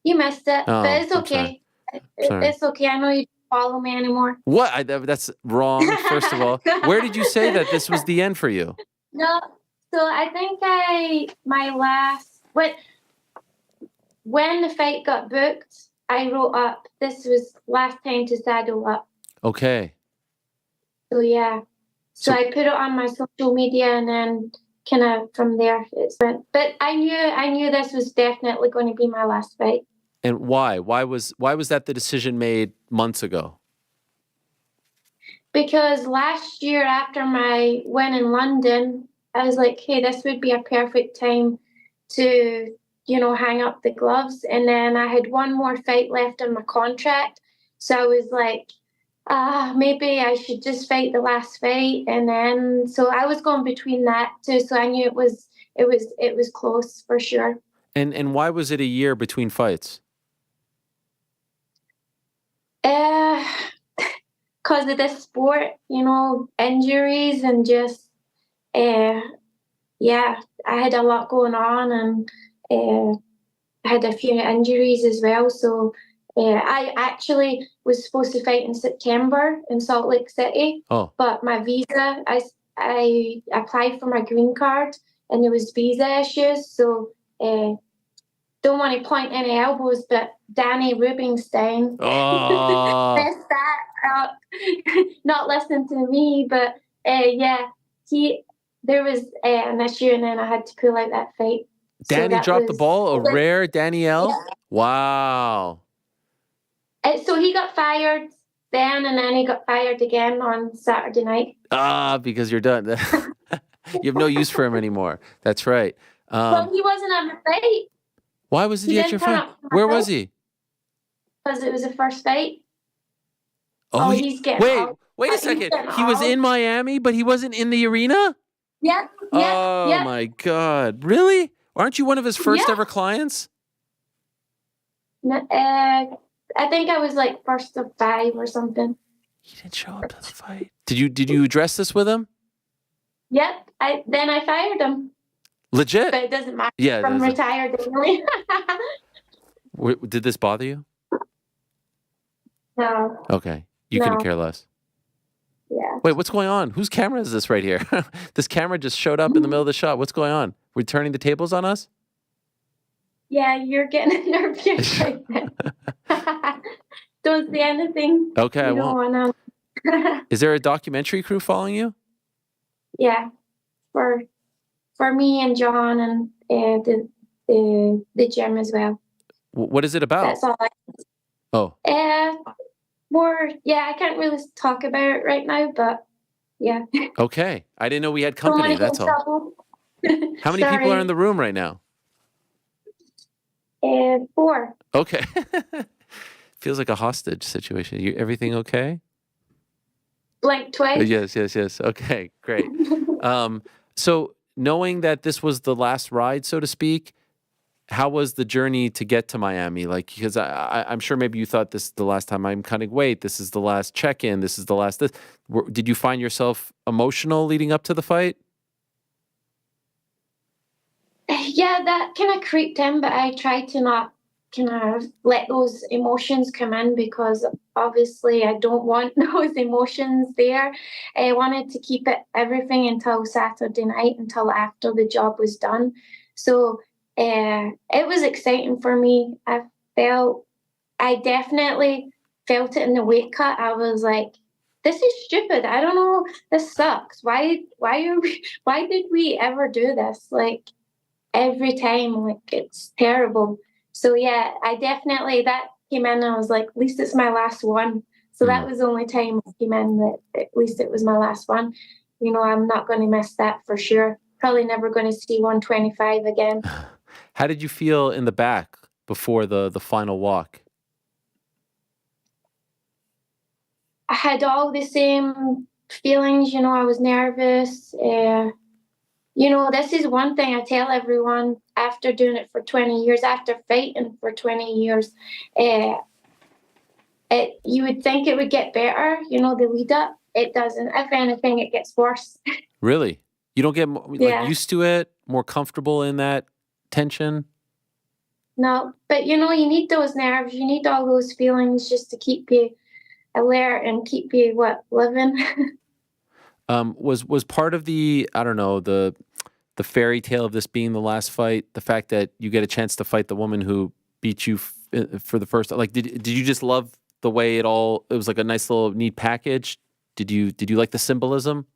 You missed it, Oh, but it's I'm okay. Sorry. It's okay. I know you don't follow me anymore. What? That's wrong, first of all. Where did you say that this was the end for you? No, so I think when the fight got booked, I wrote up, this was last time to saddle up. Okay. So yeah. So I put it on my social media, and then kind of from there it's went. But I knew this was definitely going to be my last fight. And why? Why was that the decision made months ago? Because last year after my win in London, I was like, hey, this would be a perfect time to, hang up the gloves. And then I had one more fight left on my contract. So I was like, maybe I should just fight the last fight. And then, so I was going between that too. So I knew it was close for sure. And why was it a year between fights? Because of this sport, injuries and just, I had a lot going on, and I had a few injuries as well. So I actually was supposed to fight in September in Salt Lake City. Oh. But my visa, I applied for my green card, and there was visa issues. So don't want to point any elbows, but Danny Rubinstein messed that up. Not listening to me, but there was an issue, and then I had to pull out that fight. Danny dropped the ball? A rare Danielle? Yeah. Wow. So he got fired then, and then he got fired again on Saturday night. Because you're done. You have no use for him anymore. That's right. Well, he wasn't at my fight. Why was he at your fight? Where was he? Because it was the first fight. Oh, he's getting wait a second. He was in Miami, but he wasn't in the arena? Yeah. Oh, my God. Really? Aren't you one of his first ever clients? I think I was like first of 5 or something. He didn't show up to the fight. Did you address this with him? Yep. Then I fired him. Legit? But it doesn't matter. Yeah. I'm retired anyway. Did this bother you? No. Okay. You couldn't care less. Yeah. Wait, what's going on? Whose camera is this right here? This camera just showed up in the middle of the shot. What's going on? We're turning the tables on us? Yeah, you're getting nervous right now. Don't say anything. Okay, I won't. Wanna... Is there a documentary crew following you? Yeah, for me and John and the gym as well. What is it about? That's all. I can't really talk about it right now, but yeah. Okay, I didn't know we had company. That's all. How many people are in the room right now? 4. Okay. Feels like a hostage situation. Everything okay? Blank twice. Yes. Okay, great. So knowing that this was the last ride, so to speak, how was the journey to get to Miami? Like, because I'm sure maybe you thought this is the last time I'm cutting weight. This is the last check-in. This is the last this. Did you find yourself emotional leading up to the fight? Yeah, that kind of creeped in, but I tried to not kind of let those emotions come in because obviously I don't want those emotions there. I wanted to keep everything until Saturday night, until after the job was done. So it was exciting for me. I definitely felt it in the weight cut. I was like, this is stupid. I don't know. This sucks. Why did we ever do this? Like, every time, like, it's terrible. So yeah, I definitely, that came in and I was like, at least it's my last one. So that was the only time it came in that at least it was my last one. You know, I'm not going to miss that for sure. Probably never going to see 125 again. How did you feel in the back before the final walk? I had all the same feelings, you know, I was nervous. You know, this is one thing I tell everyone after doing it for 20 years, after fighting for 20 years, you would think it would get better, you know, the lead up. It doesn't. If anything, it gets worse. Really? You don't get like used to it, more comfortable in that tension? No, but you know, you need those nerves, you need all those feelings just to keep you alert and keep you living. Was part of the, I don't know, the fairy tale of this being the last fight, the fact that you get a chance to fight the woman who beat you for the first, like, did you just love the way it was like a nice little neat package? Did you like the symbolism?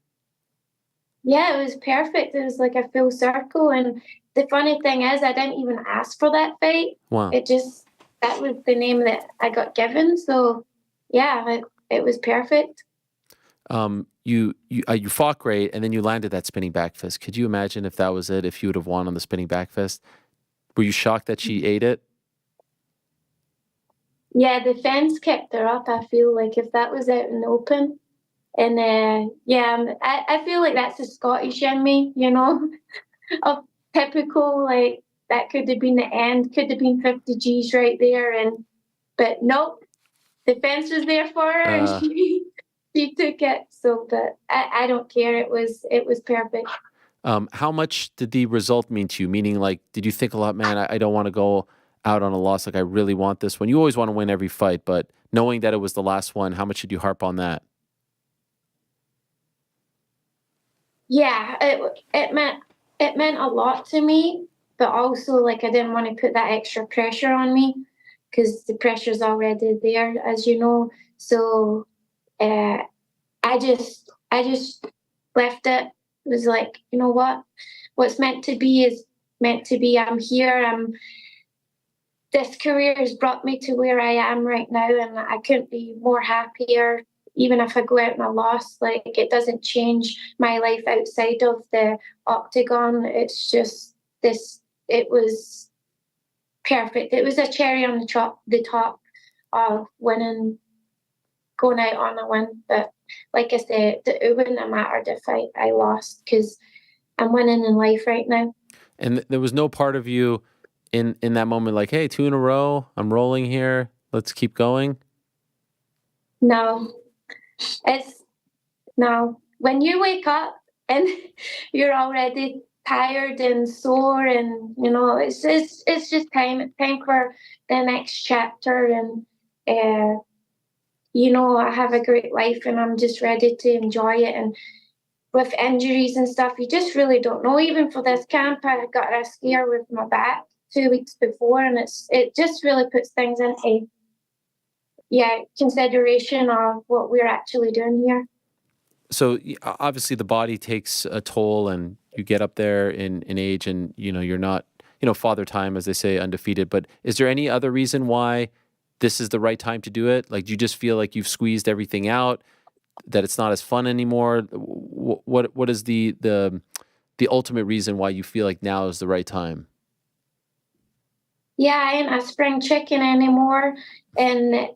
Yeah, it was perfect. It was like a full circle. And the funny thing is, I didn't even ask for that fight. Wow. That was the name that I got given. So yeah, it was perfect. You fought great, and then you landed that spinning back fist. Could you imagine if that was it? If you would have won on the spinning back fist, were you shocked that she ate it? Yeah, the fence kept her up. I feel like if that was out in the open, and I feel like that's the Scottish in me, you know, of typical, like, that could have been the end, could have been 50 G's right there, but nope, the fence was there for her, and she took it. So, but I don't care. It was perfect. How much did the result mean to you? Meaning, like, did you think a lot, man, I don't want to go out on a loss. Like, I really want this one. You always want to win every fight, but knowing that it was the last one, how much did you harp on that? Yeah, it meant a lot to me, but also, like, I didn't want to put that extra pressure on me because the pressure's already there, as you know. So I just left it. It was like, you know what? What's meant to be is meant to be. I'm here. This career has brought me to where I am right now, and I couldn't be more happier. Even if I go out in a loss, like, it doesn't change my life outside of the octagon. It's just this. It was perfect. It was a cherry on the top of winning, going out on a win. But like I said, it wouldn't have mattered if I lost because I'm winning in life right now. And there was no part of you in that moment like, hey, 2 in a row, I'm rolling here, let's keep going? No. When you wake up and you're already tired and sore, and you know, it's just time for the next chapter. And you know, I have a great life and I'm just ready to enjoy it. And with injuries and stuff, you just really don't know. Even for this camp, I got a scare with my back 2 weeks before, and it just really puts things into consideration of what we're actually doing here. So obviously the body takes a toll, and you get up there in age, and you know, you're not, you know, father time, as they say, undefeated. But is there any other reason why this is the right time to do it? Like, do you just feel like you've squeezed everything out, that it's not as fun anymore? What is the ultimate reason why you feel like now is the right time? Yeah, I ain't a spring chicken anymore. And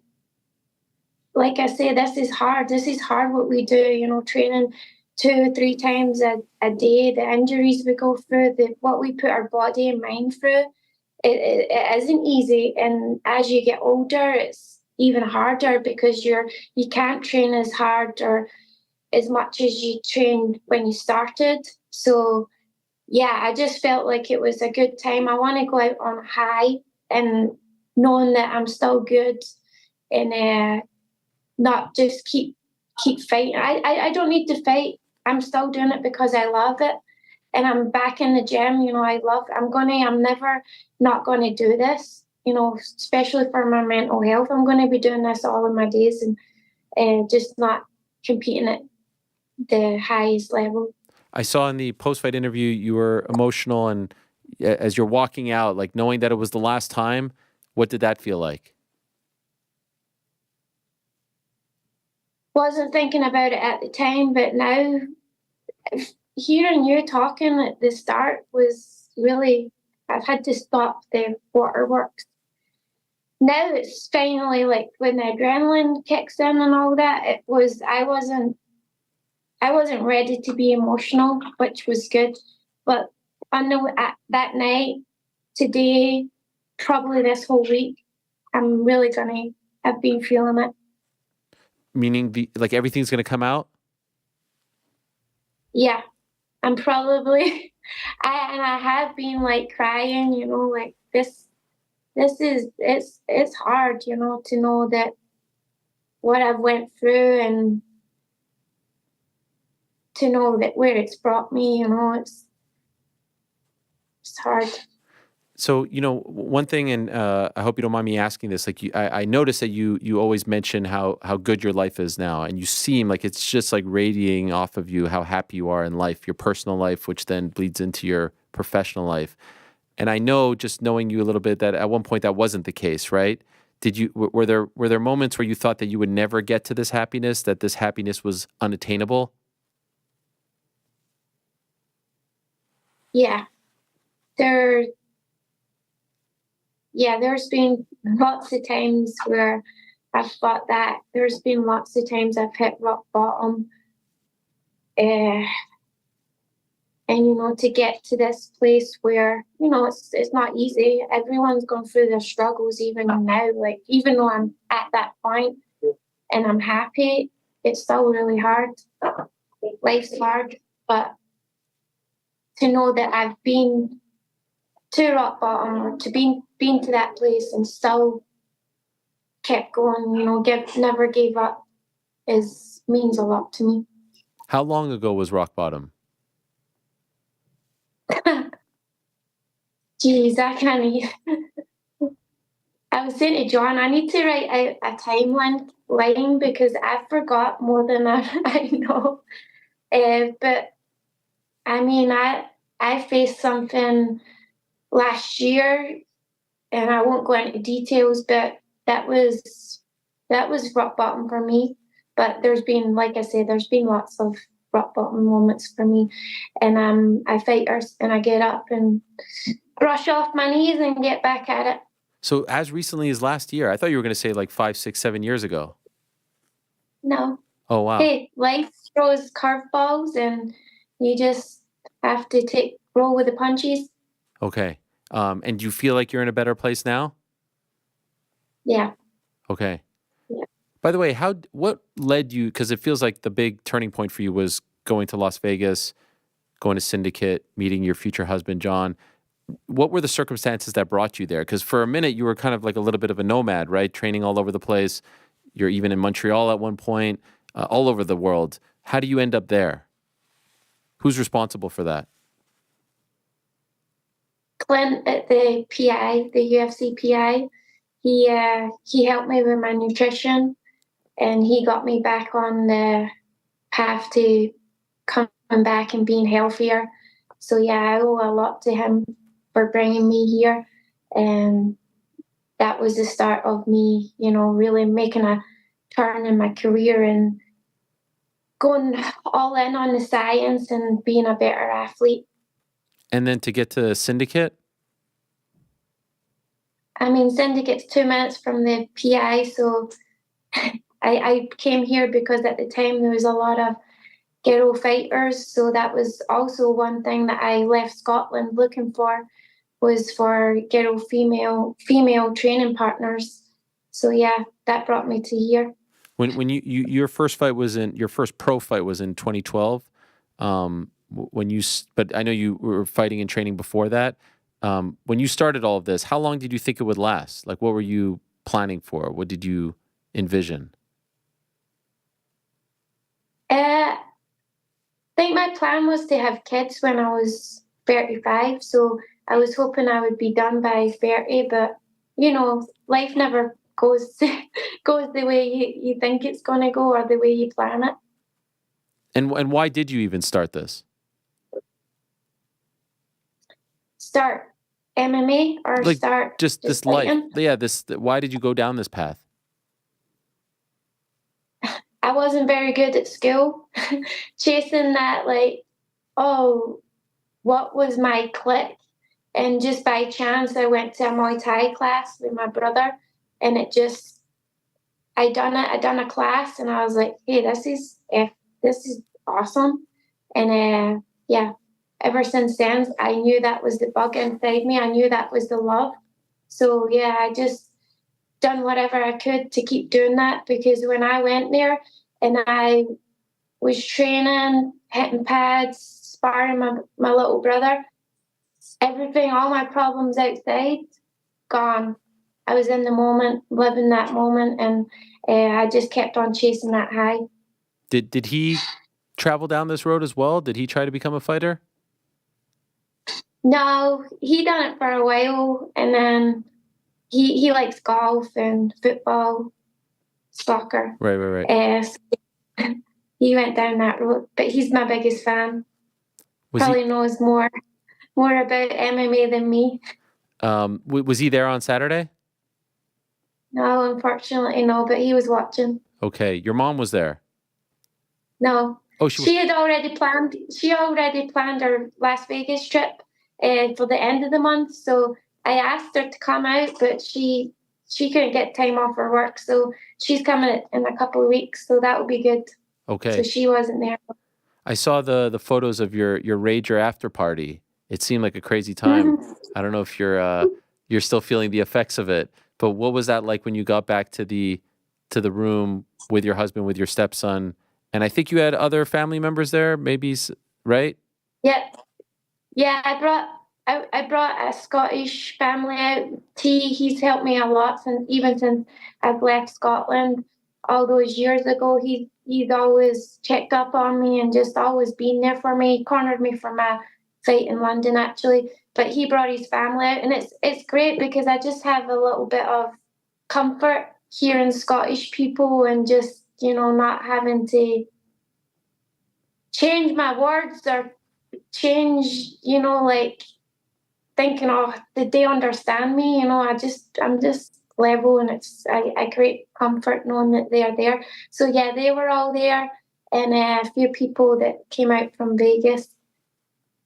like I say, this is hard. This is hard what we do, you know, training 2-3 times a day, the injuries we go through, what we put our body and mind through. it isn't easy. And as you get older, it's even harder because you can't train as hard or as much as you trained when you started. So yeah, I just felt like it was a good time. I want to go out on a high and knowing that I'm still good and not just keep fighting. I don't need to fight. I'm still doing it because I love it. And I'm back in the gym, I'm never not gonna do this, especially for my mental health. I'm gonna be doing this all of my days and just not competing at the highest level. I saw in the post-fight interview you were emotional, and as you're walking out, like knowing that it was the last time, what did that feel like? Wasn't thinking about it at the time, but now hearing you talking at the start was really, I've had to stop the waterworks. Now it's finally like when the adrenaline kicks in and all that, I wasn't ready to be emotional, which was good. But I know that night, today, probably this whole week, I'm really gonna have been feeling it. Meaning everything's going to come out? Yeah, I'm probably, I have been like crying, like it's hard, to know that what I've went through and to know that where it's brought me, it's hard. So, one thing, and I hope you don't mind me asking this, I noticed that you always mention how good your life is now, and you seem like it's just like radiating off of you how happy you are in life, your personal life, which then bleeds into your professional life. And I know, just knowing you a little bit, that at one point that wasn't the case, right? Were there moments where you thought that you would never get to this happiness, that this happiness was unattainable? Yeah. There's been lots of times where I've thought that. There's been lots of times I've hit rock bottom. And, to get to this place where, it's not easy. Everyone's gone through their struggles even now. Like, even though I'm at that point and I'm happy, it's still really hard. Life's hard. But to know that I've been to rock bottom or to been to that place and still kept going, never gave up means a lot to me. How long ago was rock bottom? Jeez, I can't even. I was saying to John, I need to write a timeline because I forgot more than I know. But I mean, I faced something last year, and I won't go into details, but that was rock bottom for me. But there's been, like I said, there's been lots of rock bottom moments for me, and I fight and I get up and brush off my knees and get back at it. So as recently as last year, I thought you were going to say like 5, 6, 7 years ago. No. Oh, wow. Hey, life throws curveballs and you just have to roll with the punches. Okay. And do you feel like you're in a better place now? Yeah. Okay. Yeah. By the way, what led you, because it feels like the big turning point for you was going to Las Vegas, going to Syndicate, meeting your future husband, John. What were the circumstances that brought you there? Because for a minute, you were kind of like a little bit of a nomad, right? Training all over the place. You're even in Montreal at one point, all over the world. How do you end up there? Who's responsible for that? Clint, the PI, the UFC PI, he helped me with my nutrition and he got me back on the path to coming back and being healthier. So yeah, I owe a lot to him for bringing me here. And that was the start of me, really making a turn in my career and going all in on the science and being a better athlete. And then to get to Syndicate? I mean, Syndicate's 2 minutes from the PI, so I came here because at the time there was a lot of ghetto fighters, so that was also one thing that I left Scotland looking for. was for girl female training partners. So yeah, that brought me to here. When your first pro fight was in 2012. But I know you were fighting and training before that. When you started all of this, how long did you think it would last? Like, what were you planning for? What did you envision? I think my plan was to have kids when I was 35. So I was hoping I would be done by 30, but life never goes the way you think it's going to go or the way you plan it. And why did you even start this? Start MMA or like start just this fighting? life? Yeah, why did you go down this path? I wasn't very good at school. Chasing that, what was my click? And just by chance, I went to a Muay Thai class with my brother, and I done a class, and I was like, hey, this is awesome. And ever since then, I knew that was the bug inside me. I knew that was the love. So yeah, I just done whatever I could to keep doing that, because when I went there and I was training, hitting pads, sparring my little brother, everything, all my problems outside, gone. I was in the moment, living that moment, and I just kept on chasing that high. Did he travel down this road as well? Did he try to become a fighter? No, he done it for a while, and then he likes golf and football, soccer. Right. So he went down that road, but he's my biggest fan. Probably knows more about MMA than me. Was he there on Saturday? No, unfortunately, no, but he was watching. Okay, your mom was there? No. Oh, she had already planned. She already planned her Las Vegas trip for the end of the month. So I asked her to come out, but she couldn't get time off her work. So she's coming in a couple of weeks. So that would be good. Okay. So she wasn't there. I saw the photos of your Rager after party. It seemed like a crazy time. I don't know if you're still feeling the effects of it, but what was that like when you got back to the room with your husband, with your stepson? And I think you had other family members there, maybe, right? Yeah. I brought a Scottish family out. He's helped me a lot since I've left Scotland all those years ago. He's always checked up on me and just always been there for me. He cornered me for my fight in London, actually. But he brought his family out, and it's great because I just have a little bit of comfort hearing Scottish people and just not having to change my words or change, thinking, oh, did they understand me? I'm just level, and I create comfort knowing that they are there. So yeah, they were all there, and a few people that came out from Vegas.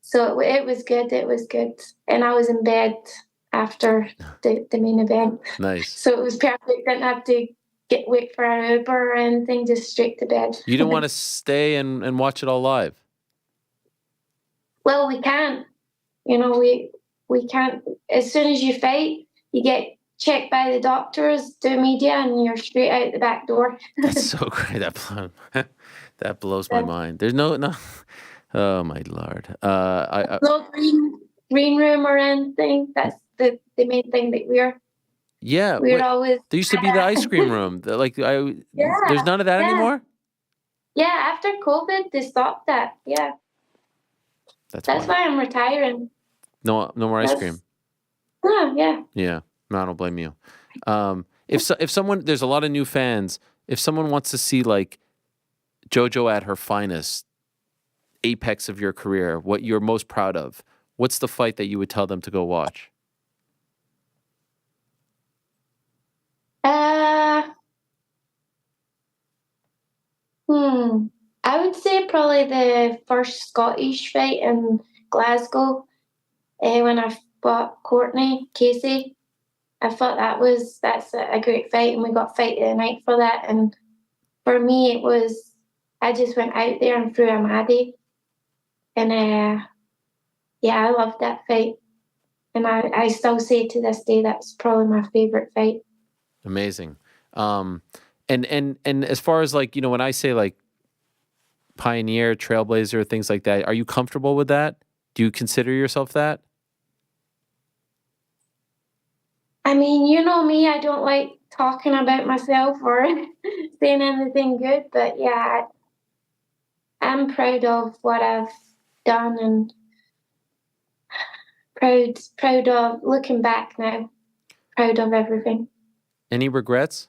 So it was good. It was good, and I was in bed after the main event. Nice. So it was perfect. Didn't have to wait for an Uber or anything. Just straight to bed. You didn't want to stay and watch it all live? Well, we can't. We can't. As soon as you fight, you get checked by the doctors, do media, and you're straight out the back door. That's so great. That blows my mind. There's no. Oh my Lord. No green room or anything. That's the main thing that we're. Yeah. We're always. There used to be the ice cream room. There's none of that anymore? Yeah, after COVID, they stopped that. Yeah. That's why I'm retiring. No more ice cream. Oh, yeah. Yeah. No, I don't blame you. If someone, there's a lot of new fans. If someone wants to see like JoJo at her finest, apex of your career, what you're most proud of, what's the fight that you would tell them to go watch? I would say probably the first Scottish fight in Glasgow when I fought Courtney Casey. I thought that's a great fight, and we got fight of the night for that. And for me, it was, I just went out there and threw a Maddie. And I loved that fight. And I still say to this day that's probably my favorite fight. Amazing. And as far as like, when I say like pioneer, trailblazer, things like that, are you comfortable with that? Do you consider yourself that? I mean, you know me, I don't like talking about myself or saying anything good, but yeah, I'm proud of what I've done and proud of looking back now, proud of everything. Any regrets?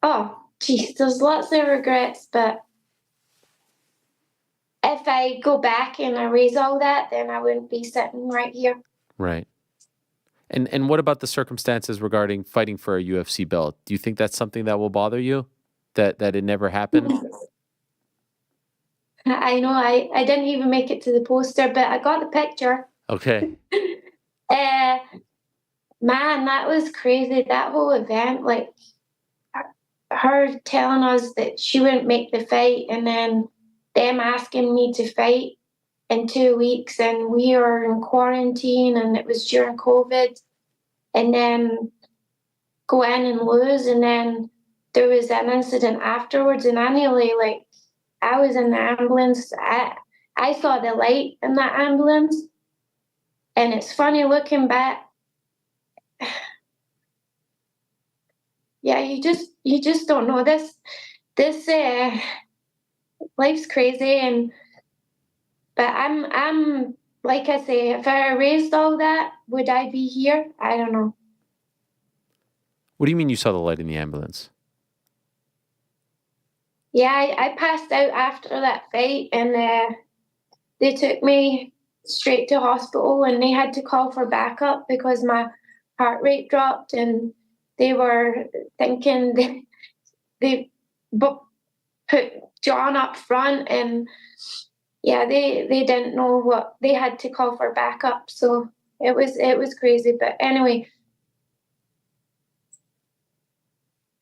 Oh, geez, there's lots of regrets, but if I go back and erase all that, then I wouldn't be sitting right here. Right. And what about the circumstances regarding fighting for a UFC belt? Do you think that's something that will bother you? That it never happened? I know I didn't even make it to the poster, but I got the picture. Okay. Man, that was crazy. That whole event, like her telling us that she wouldn't make the fight and then them asking me to fight in 2 weeks, and we are in quarantine and it was during COVID, and then go in and lose, and then there was an incident afterwards, and I nearly I was in the ambulance. I saw the light in that ambulance, and it's funny looking back. Yeah, you just don't know this life's crazy, but I'm like I say, if I erased all that, would I be here? I don't know. What do you mean you saw the light in the ambulance? Yeah, I passed out after that fight, and they took me straight to hospital, and they had to call for backup because my heart rate dropped, and they were thinking they put John up front, and yeah, they didn't know what they had to call for backup, so it was crazy. But anyway,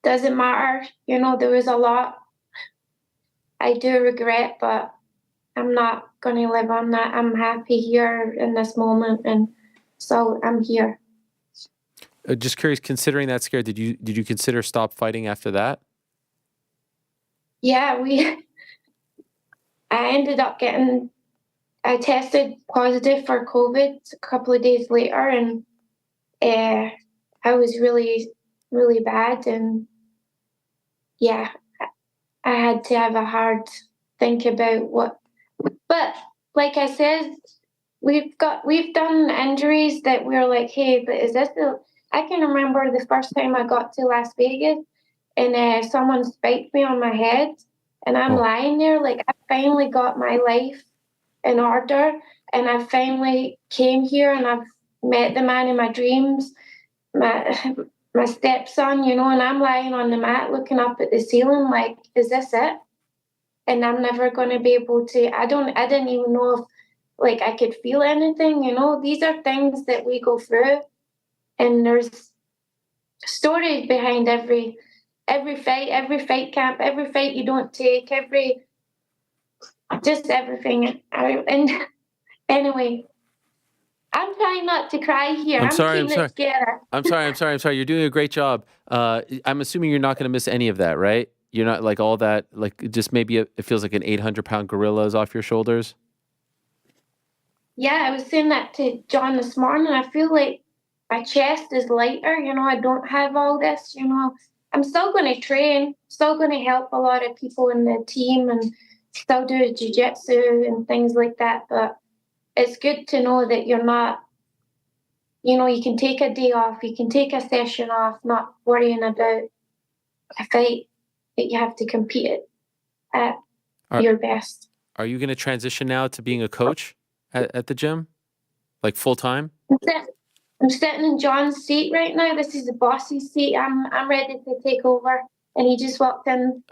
doesn't matter. There was a lot I do regret, but I'm not going to live on that. I'm happy here in this moment, and so I'm here. Just curious, considering that scare, did you consider stop fighting after that? Yeah, I ended up I tested positive for COVID a couple of days later, and I was really, really bad, and yeah, I had to have a hard think about what. But like I said, we've done injuries that we're like, hey, but is this I can remember the first time I got to Las Vegas, and someone spiked me on my head, and I'm lying there like I finally got my life in order, and I finally came here, and I've met the man in my dreams, my stepson, and I'm lying on the mat looking up at the ceiling like, is this it? And I'm never going to be able to. I didn't even know if I could feel anything. These are things that we go through, and there's stories behind every fight camp, every fight you don't take, just everything. And anyway, I'm trying not to cry here. I'm sorry. keeping it together. I'm sorry. You're doing a great job. I'm assuming you're not going to miss any of that, right? You're not like all that, like just maybe it feels like an 800-pound gorilla is off your shoulders. Yeah, I was saying that to John this morning. I feel like my chest is lighter. I don't have all this. I'm still going to train, still going to help a lot of people in the team, and still do jiu-jitsu and things like that. But it's good to know that you're not, you can take a day off, you can take a session off, not worrying about a fight that you have to compete at your best. Are you going to transition now to being a coach at the gym, like full time? I'm sitting in John's seat right now. This is the boss's seat. I'm ready to take over, and he just walked in.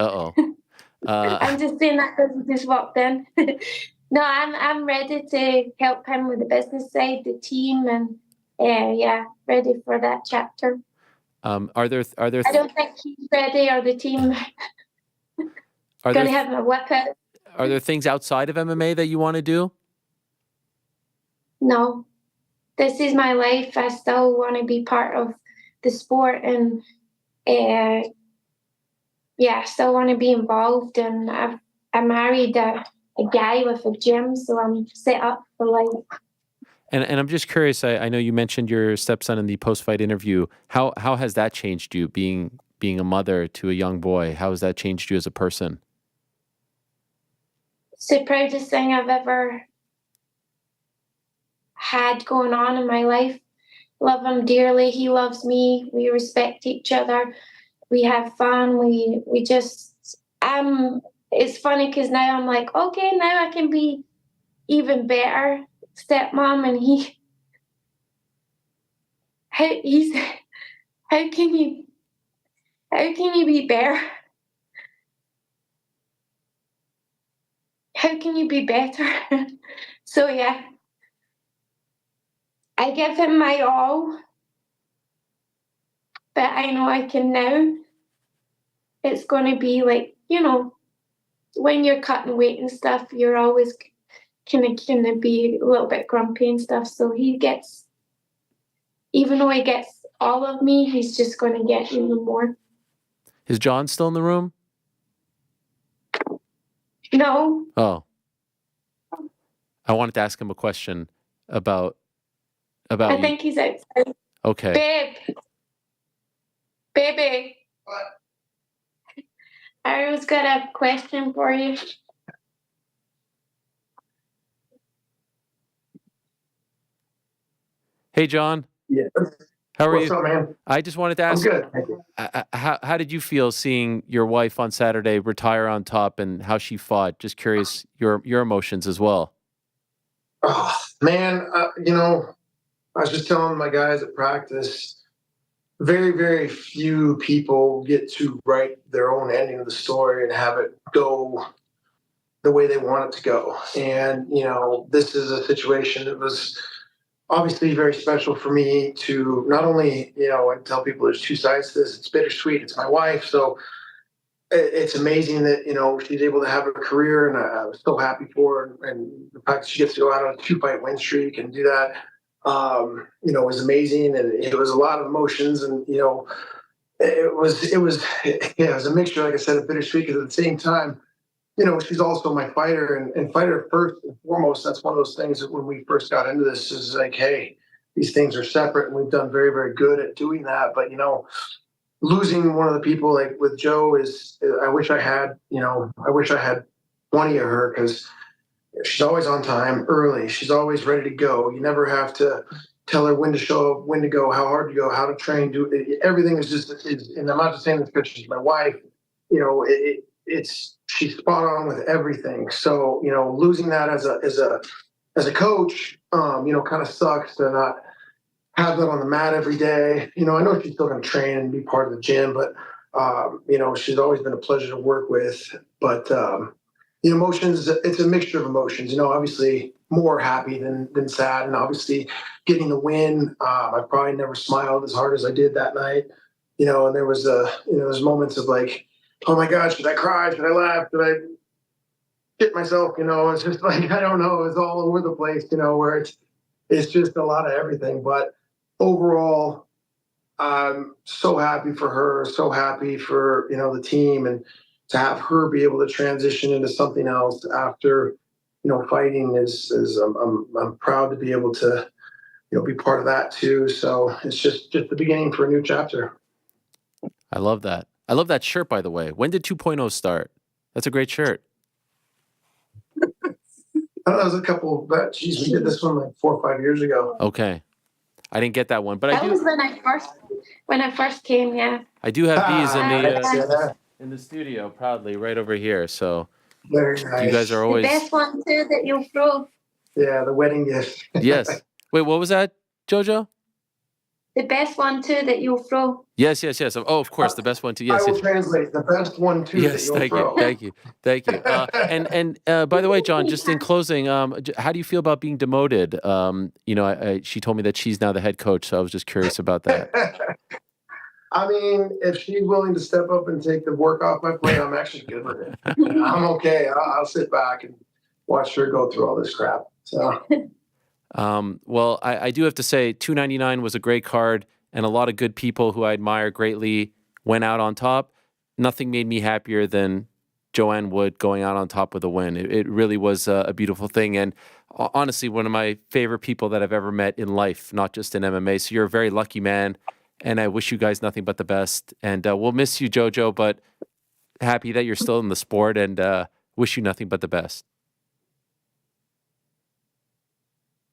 I'm just saying that because he just walked in. No, I'm ready to help him with the business side, the team, and ready for that chapter. Are there? I don't think he's ready, or the team. Gonna have my whip out. Are there things outside of MMA that you want to do? no, this is my life. I still want to be part of the sport, and I still want to be involved. And I married a guy with a gym, so I'm set up for life. And I'm just curious, I know you mentioned your stepson in the post-fight interview. How has that changed you, being a mother to a young boy? How has that changed you as a person? It's the proudest thing I've ever had going on in my life. Love him dearly. He loves me. We respect each other. We have fun. We just, it's funny because now I'm like, okay, now I can be even better stepmom. And how can you be better? How can you be better? So yeah, I give him my all, but I know I can now. It's going to be like, when you're cutting weight and stuff, you're always kind of be a little bit grumpy and stuff. So even though he gets all of me, he's just going to get even more. Is John still in the room? No. Oh. I wanted to ask him a question about I think he's outside. Okay. Baby. What? I was got a question for you. Hey, John. Yeah. How are you? What's up, man? I just wanted to ask. I'm good. Thank you. How did you feel seeing your wife on Saturday retire on top and how she fought? Just curious your emotions as well. Oh, man, I was just telling my guys at practice, very, very few people get to write their own ending of the story and have it go the way they want it to go. And, this is a situation that was obviously very special for me to not only, I tell people there's two sides to this. It's bittersweet. It's my wife. So it's amazing that, she's able to have a career, and I was so happy for her. And the fact that she gets to go out on a 2-fight win streak and do that, was amazing. And it was a lot of emotions, and, it was a mixture, like I said, of bittersweet, because at the same time, she's also my fighter, and fighter first and foremost. That's one of those things that when we first got into this is like, hey, these things are separate, and we've done very, very good at doing that. But, losing one of the people like with Joe I wish I had 20 of her, because she's always on time, early. She's always ready to go. You never have to tell her when to show up, when to go, how hard to go, how to train. Everything is and I'm not just saying this because she's my wife. She's spot on with everything. So, losing that as a coach, kind of sucks to not have that on the mat every day. I know she's still going to train and be part of the gym, but, she's always been a pleasure to work with. But, the emotions, it's a mixture of emotions, obviously more happy than sad. And obviously getting the win, I probably never smiled as hard as I did that night, and there was there's moments of like, oh my God, should I cry? Should I laugh? Should I shit myself? It's just like, I don't know. It's all over the place, where it's just a lot of everything. But overall, I'm so happy for her, so happy for, the team, and to have her be able to transition into something else after, fighting is I'm proud to be able to, be part of that too. So it's just the beginning for a new chapter. I love that. I love that shirt, by the way. When did 2.0 start? That's a great shirt. I don't know, it was a couple, but geez, we did this one like 4 or 5 years ago. Okay. I didn't get that one, but that was when I first came, yeah. I do have these in the studio, proudly, right over here. So very nice. You guys are always the best one too that you'll throw. Yeah, the wedding gift. Yes. Wait, what was that, Jojo? The best one too that you'll throw. Yes. Oh, of course, the best one too. Yes. I will translate the best one too. Yes, that you'll thank you. And by the way, John, just in closing, how do you feel about being demoted? She told me that she's now the head coach, so I was just curious about that. I mean, if she's willing to step up and take the work off my plate, I'm actually good with it. I'm okay. I'll sit back and watch her go through all this crap. So. Well, I do have to say 299 was a great card, and a lot of good people who I admire greatly went out on top. Nothing made me happier than Joanne Wood going out on top with a win. It really was a beautiful thing, and honestly, one of my favorite people that I've ever met in life, not just in MMA. So you're a very lucky man, and I wish you guys nothing but the best. And we'll miss you, JoJo, but happy that you're still in the sport, and wish you nothing but the best.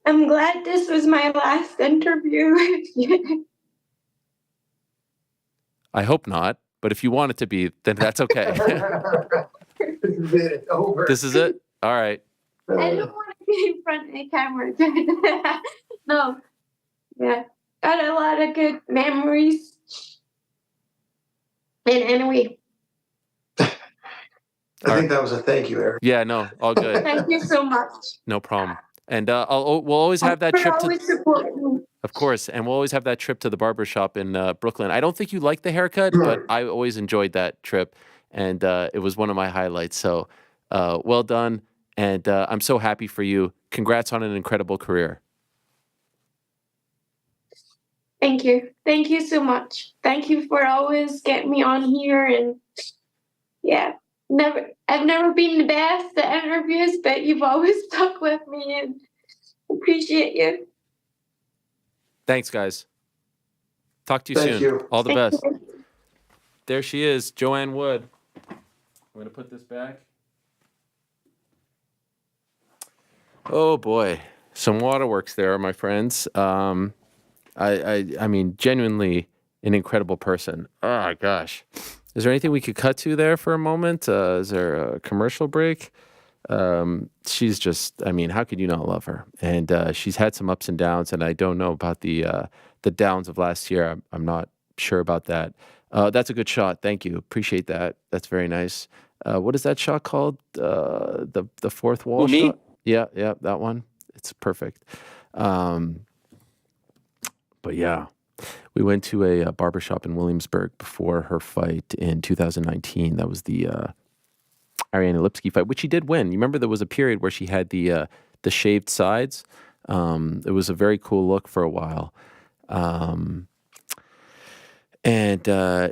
I'm glad this was my last interview. I hope not, but if you want it to be, then that's okay. This is it. Over. This is it? All right. I don't want to be in front of the camera. No. Yeah. Got a lot of good memories. And anyway. I think that was a thank you, Eric. Yeah, no, all good. Thank you so much. No problem. And we'll always have that trip to, of course, and we'll always have that trip to the barbershop in Brooklyn. I don't think you like the haircut, but I always enjoyed that trip, and it was one of my highlights. So, well done, and I'm so happy for you. Congrats on an incredible career. Thank you. Thank you so much. Thank you for always getting me on here, and yeah. I've never been the best at interviews, but you've always stuck with me, and appreciate you. Thanks, guys. Talk to you Thank soon. you. All the Thank best. you. There she is, Joanne Wood. I'm going to put this back. Oh, boy. Some waterworks there, my friends. I mean, genuinely an incredible person. Oh, gosh. Is there anything we could cut to there for a moment? Is there a commercial break? She's just, I mean, how could you not love her? And she's had some ups and downs, and I don't know about the downs of last year. I'm not sure about that. That's a good shot. Thank you. Appreciate that. That's very nice. What is that shot called? The fourth wall shot? Yeah, that one. It's perfect. But yeah. We went to a barbershop in Williamsburg before her fight in 2019. That was the Ariane Lipsky fight, which she did win. You remember there was a period where she had the shaved sides. It was a very cool look for a while. And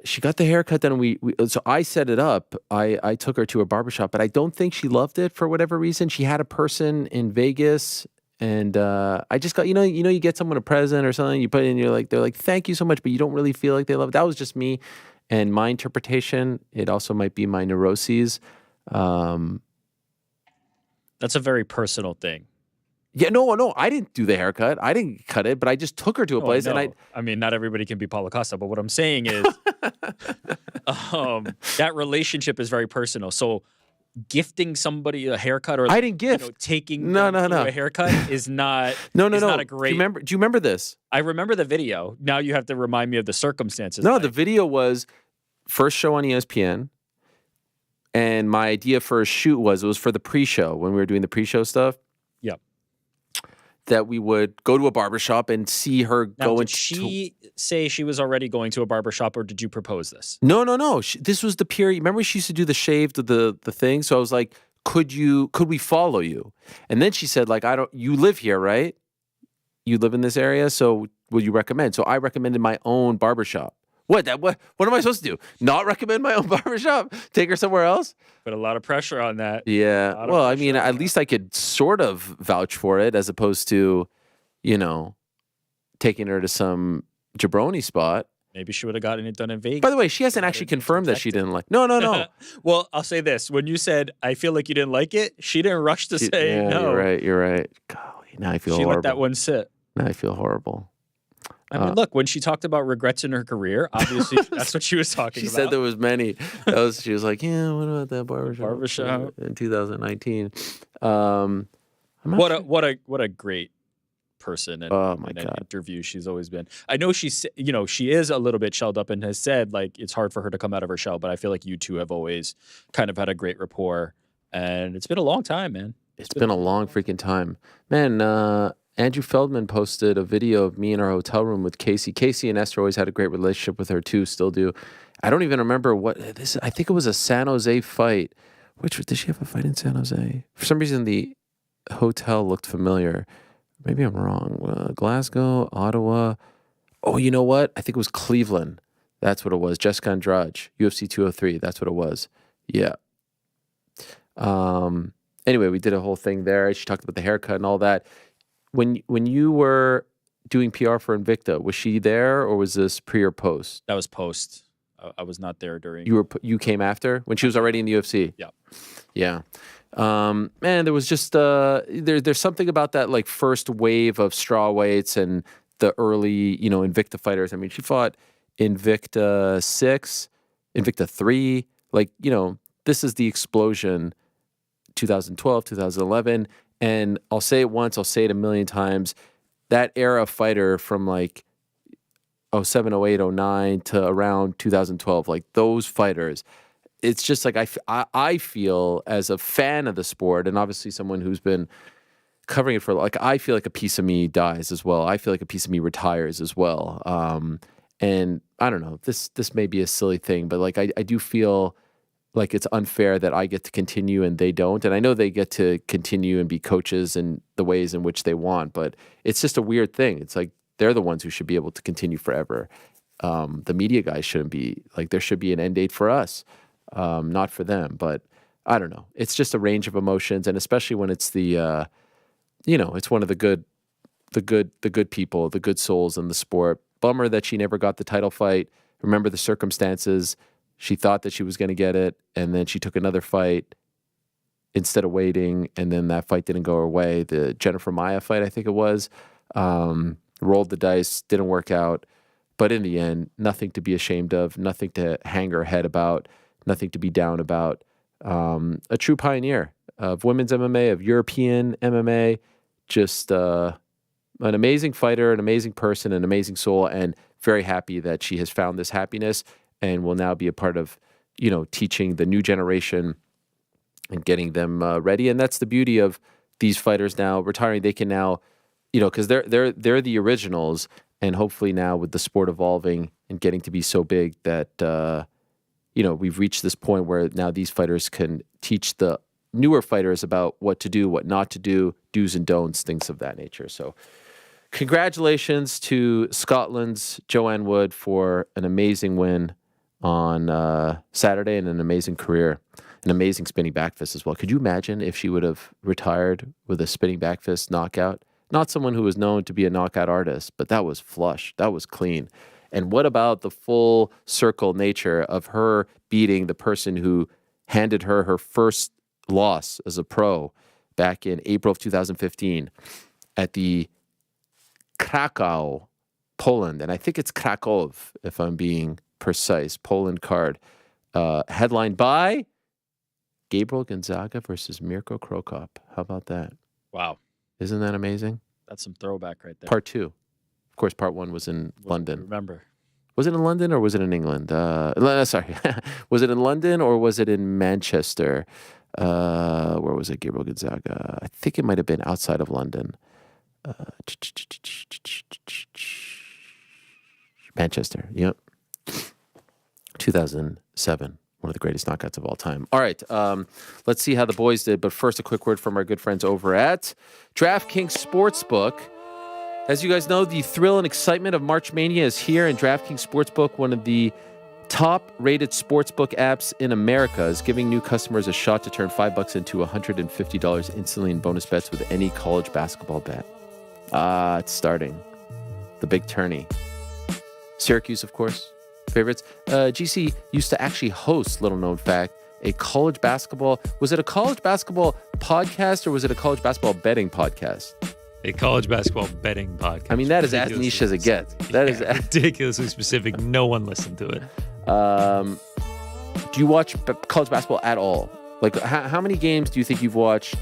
she got the haircut done. So I set it up. I took her to a barbershop, but I don't think she loved it for whatever reason. She had a person in Vegas. And I just got, you get someone a present or something, you put it in, they're like, thank you so much, but you don't really feel like they love it. That was just me and my interpretation. It also might be my neuroses. That's a very personal thing. Yeah, no, I didn't do the haircut. I didn't cut it, but I just took her to a place. I mean, not everybody can be Paulo Costa, but what I'm saying is that relationship is very personal. So gifting somebody a haircut, or I didn't gift. Taking a haircut is not not a great. Do you remember this? I remember the video. Now you have to remind me of the circumstances. No, the video was first show on ESPN, and my idea for a shoot was for the pre-show when we were doing the pre-show stuff. Yep. That we would go to a barbershop and see her go. Did she say she was already going to a barbershop, or did you propose this? No. This was the period. Remember, she used to do the shaved, the thing. So I was like, could we follow you? And then she said, like, you live here, right? You live in this area, so will you recommend? So I recommended my own barbershop. What am I supposed to do? Not recommend my own barbershop? Take her somewhere else? Put a lot of pressure on that. Yeah. Well, I mean, at least I could sort of vouch for it as opposed to, taking her to some jabroni spot. Maybe she would have gotten it done in Vegas. By the way, she hasn't actually confirmed that she didn't like. No. Well, I'll say this. When you said, I feel like you didn't like it, she didn't rush to say no. You're right. Golly, now I feel horrible. She let that one sit. Now I feel horrible. I mean, look, when she talked about regrets in her career, obviously that's what she was talking about. She said there was many. She was like, yeah, what about that barbershop in 2019? What a great person and God. interview she's always been. I know she is a little bit shelled up and has said like it's hard for her to come out of her shell, but I feel like you two have always kind of had a great rapport, and it's been a long time, man. It's been a long freaking time, man. Andrew Feldman posted a video of me in our hotel room with Casey. Casey and Esther always had a great relationship with her too, still do. I don't even remember I think it was a San Jose fight. Did she have a fight in San Jose? For some reason, the hotel looked familiar. Maybe I'm wrong. Glasgow, Ottawa. Oh, you know what? I think it was Cleveland. That's what it was. Jessica Andrade, UFC 203. That's what it was. Yeah. Anyway, we did a whole thing there. She talked about the haircut and all that. When you were doing PR for Invicta, was she there or was this pre or post? That was post. I was not there during. You came after when she was already in the UFC. Yeah. Yeah. Man, there was just there's something about that like first wave of strawweights and the early, Invicta fighters. I mean, she fought Invicta 6, Invicta 3, like, this is the explosion 2012, 2011, and I'll say it once, I'll say it a million times. That era fighter from like 07, 08, 09 to around 2012, like those fighters, it's just like I feel as a fan of the sport, and obviously someone who's been covering it for, like, I feel like a piece of me dies as well. I feel like a piece of me retires as well. And I don't know, this may be a silly thing, but like I do feel like it's unfair that I get to continue and they don't. And I know they get to continue and be coaches in the ways in which they want, but it's just a weird thing. It's like they're the ones who should be able to continue forever. The media guys shouldn't be. Like, there should be an end date for us, not for them. But I don't know. It's just a range of emotions, and especially when it's the, it's one of the good people, the good souls in the sport. Bummer that she never got the title fight. Remember the circumstances. She thought that she was going to get it, and then she took another fight instead of waiting, and then that fight didn't go her way. The Jennifer Maia fight, I think it was, rolled the dice, didn't work out. But in the end, nothing to be ashamed of, nothing to hang her head about, nothing to be down about. A true pioneer of women's MMA, of European MMA, just an amazing fighter, an amazing person, an amazing soul, and very happy that she has found this happiness and will now be a part of, teaching the new generation and getting them ready. And that's the beauty of these fighters now retiring. They can now, because they're the originals, and hopefully now with the sport evolving and getting to be so big that we've reached this point where now these fighters can teach the newer fighters about what to do, what not to do, do's and don'ts, things of that nature. So congratulations to Scotland's Joanne Wood for an amazing win on Saturday and an amazing career, an amazing spinning back fist as well. Could you imagine if she would have retired with a spinning back fist knockout? Not someone who was known to be a knockout artist, but that was flush. That was clean. And what about the full circle nature of her beating the person who handed her her first loss as a pro back in April of 2015 at the Krakow, Poland, and I think it's Krakow, if I'm being precise, Poland card, headlined by Gabriel Gonzaga versus Mirko Krokop. How about that? Wow. Isn't that amazing? That's some throwback right there. Part 2. Of course, part 1 was in London. Remember. Was it in London or was it in England? Sorry. Was it in London or was it in Manchester? Where was it, Gabriel Gonzaga? I think it might have been outside of London. Manchester, yep. 2007, one of the greatest knockouts of all time. All right, let's see how the boys did. But first, a quick word from our good friends over at DraftKings Sportsbook. As you guys know, the thrill and excitement of March Mania is here, and DraftKings Sportsbook, one of the top-rated sportsbook apps in America, is giving new customers a shot to turn $5 into $150 instantly in bonus bets with any college basketball bet. It's starting. The big tourney. Syracuse, of course, favorites. GC used to actually host, little known fact, a college basketball. Was it a college basketball podcast or was it a college basketball betting podcast? A college basketball betting podcast. I mean, that is as niche as it gets. That is ridiculously specific. No one listened to it. Do you watch college basketball at all? Like, how many games do you think you've watched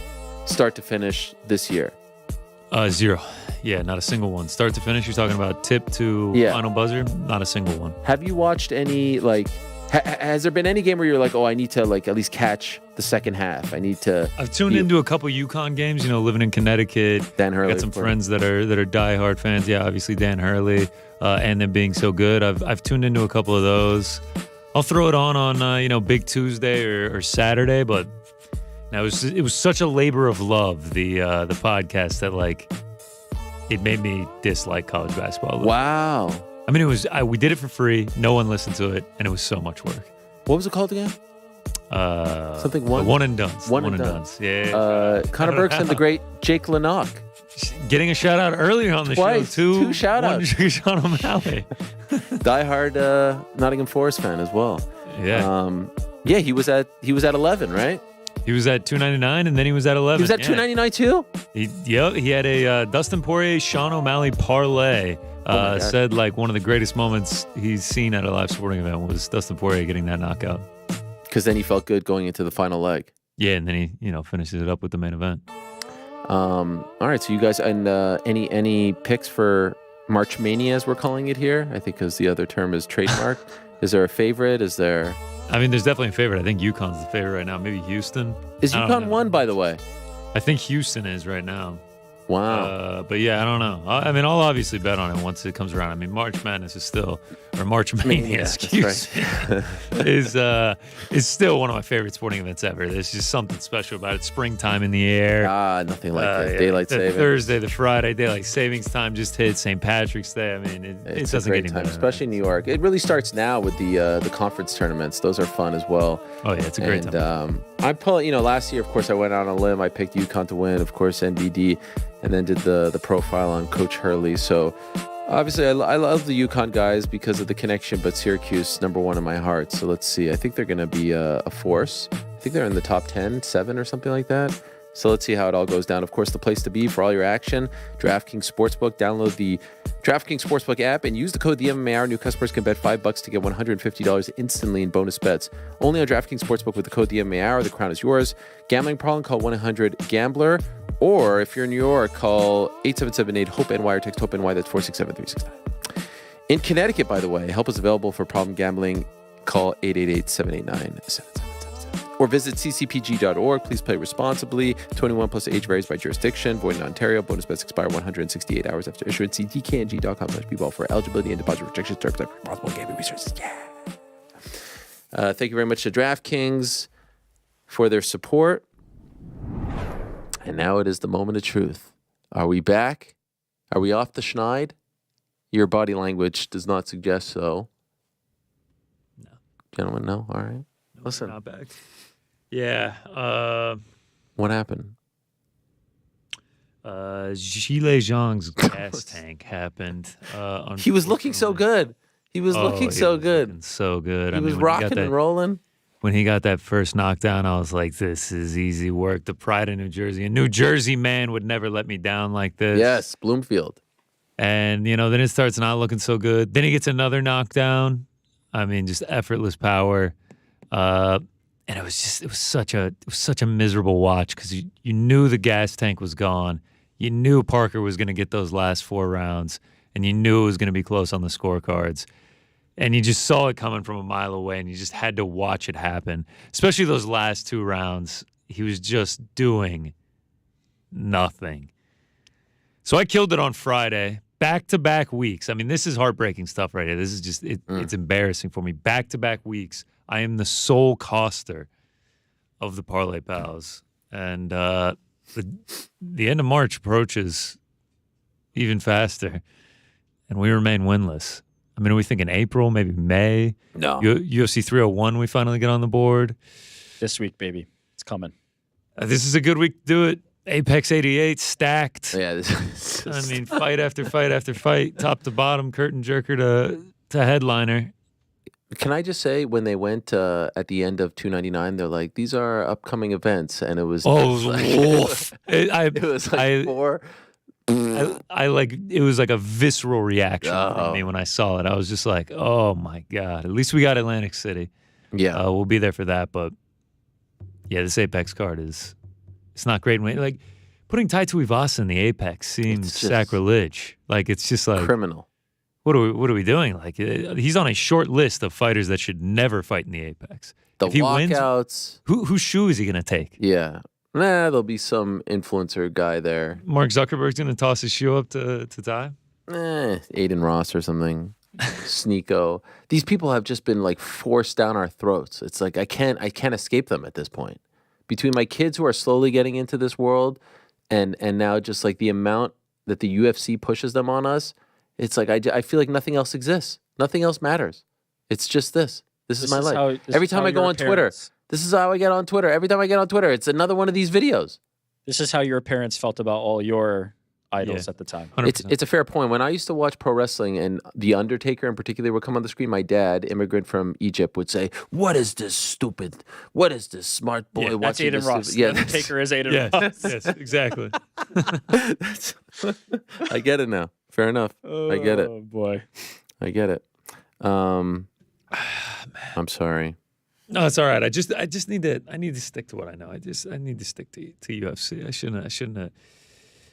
start to finish this year? 0. Yeah, not a single one. Start to finish, you're talking about tip to final buzzer? Not a single one. Have you watched any, like, has there been any game where you're like, oh, I need to, like, at least catch the second half? I need to... I've tuned into a couple UConn games, living in Connecticut. Dan Hurley. Got some friends that are diehard fans. Yeah, obviously Dan Hurley, and them being so good. I've tuned into a couple of those. I'll throw it on Big Tuesday or Saturday, but now it was such a labor of love, the podcast, that, like, it made me dislike college basketball a little. Wow. I mean, we did it for free. No one listened to it, and it was so much work. What was it called again? Something one and dones. One and dones. Yeah. Connor Burks and the great Jake Lenock. Getting a shout out earlier on the Twice, show. two shout outs. Sean O'Malley. Diehard Nottingham Forest fan as well. Yeah. Yeah, he was at 11, right? He was at 299, and then he was at 11. He was at 299 too? He had a Dustin Poirier, Sean O'Malley parlay. Said like one of the greatest moments he's seen at a live sporting event was Dustin Poirier getting that knockout. Because then he felt good going into the final leg. Yeah, and then he finishes it up with the main event. All right, so you guys, and any picks for March Mania, as we're calling it here? I think because the other term is trademark. Is there a favorite? Is there? I mean, there's definitely a favorite. I think UConn's the favorite right now. Maybe Houston. Is UConn one, by the way? I think Houston is right now. Wow. But yeah, I don't know. I mean, I'll obviously bet on it once it comes around. I mean, March Madness is still, or March Mania, excuse me, is still one of my favorite sporting events ever. There's just something special about it. Springtime in the air. Nothing like it. Daylight savings. Thursday, the Friday, daylight savings time just hit. St. Patrick's Day. I mean, it doesn't get any better. Especially in New York. It really starts now with the conference tournaments. Those are fun as well. Oh yeah, it's a great time. I last year, of course, I went out on a limb. I picked UConn to win, of course, NBD, and then did the profile on Coach Hurley. So obviously, I love the UConn guys because of the connection, but Syracuse #1 in my heart. So let's see. I think they're going to be a force. I think they're in the top 10, 7 or something like that. So let's see how it all goes down. Of course, the place to be for all your action, DraftKings Sportsbook. Download the DraftKings Sportsbook app and use the code THEMMAR. New customers can bet $5 to get $150 instantly in bonus bets. Only on DraftKings Sportsbook with the code THEMMAR. The crown is yours. Gambling problem? Call 1-800-GAMBLER. Or if you're in New York, call 877-8-HOPE-NY or text HOPE-NY. That's 467-369. In Connecticut, by the way, help is available for problem gambling. Call 888-789-7777. Or visit ccpg.org. Please play responsibly. 21 plus age varies by jurisdiction. Void in Ontario. Bonus bets expire 168 hours after issuance. See dkng.com/bball for eligibility and deposit restrictions. Terms and responsible gaming resources. Yeah. Thank you very much to DraftKings for their support. And now it is the moment of truth. Are we back? Are we off the schneid? Your body language does not suggest so. No. Gentlemen, no? All right. No, listen. Not back. Yeah. What happened? Zhile Zhang's gas tank happened. He was looking so good. He was looking so good. So good. He was rocking and rolling. When he got that first knockdown, I was like, this is easy work. The pride of New Jersey. A New Jersey man would never let me down like this. Yes, Bloomfield. And, then it starts not looking so good. Then he gets another knockdown. I mean, just effortless power. And it was such a miserable watch because you knew the gas tank was gone. You knew Parker was going to get those last 4 rounds, and you knew it was going to be close on the scorecards. And you just saw it coming from a mile away, and you just had to watch it happen. Especially those last 2 rounds. He was just doing nothing. So I killed it on Friday. Back-to-back weeks. I mean, this is heartbreaking stuff right here. This is just, it's embarrassing for me. Back-to-back weeks. I am the sole coster of the Parlay Pals. And the end of March approaches even faster. And we remain winless. I mean, are we thinking April, maybe May? No. UFC 301, we finally get on the board. This week, baby. It's coming. This is a good week to do it. Apex 88 stacked. Yeah. I mean, fight after fight after fight, top to bottom, curtain jerker to headliner. Can I just say, when they went at the end of 299, they're like, these are upcoming events. And it was... Oh, it was like 4... it was like a visceral reaction from me when I saw it. I was just like, oh my God. At least we got Atlantic City. Yeah. We'll be there for that. But yeah, this Apex card it's not great. Like putting Taito Ivasa in the Apex seems sacrilege. Like it's just like criminal. What are we doing? Like he's on a short list of fighters that should never fight in the Apex. The walkouts. Whose shoe is he going to take? Yeah. There'll be some influencer guy there. Mark Zuckerberg's going to toss his shoe up to tie? Aiden Ross or something. Sneeko. These people have just been like forced down our throats. It's like I can't escape them at this point. Between my kids who are slowly getting into this world and now just like the amount that the UFC pushes them on us, it's like I feel like nothing else exists. Nothing else matters. It's just this. This is my life. Every time I go on Twitter, this is how I get on Twitter. Every time I get on Twitter, it's another one of these videos. This is how your parents felt about all your idols at the time. It's a fair point. When I used to watch pro wrestling and The Undertaker in particular would come on the screen, my dad, immigrant from Egypt, would say, "What is this stupid? What is this smart boy watching that's Aiden this Ross. stupid-" Yeah, The Undertaker is Aiden Ross. Yes, exactly. I get it now. Fair enough. I get it. Oh boy, I get it. I'm sorry. No, it's all right. I just need to stick to what I know. I need to stick to UFC. I shouldn't have.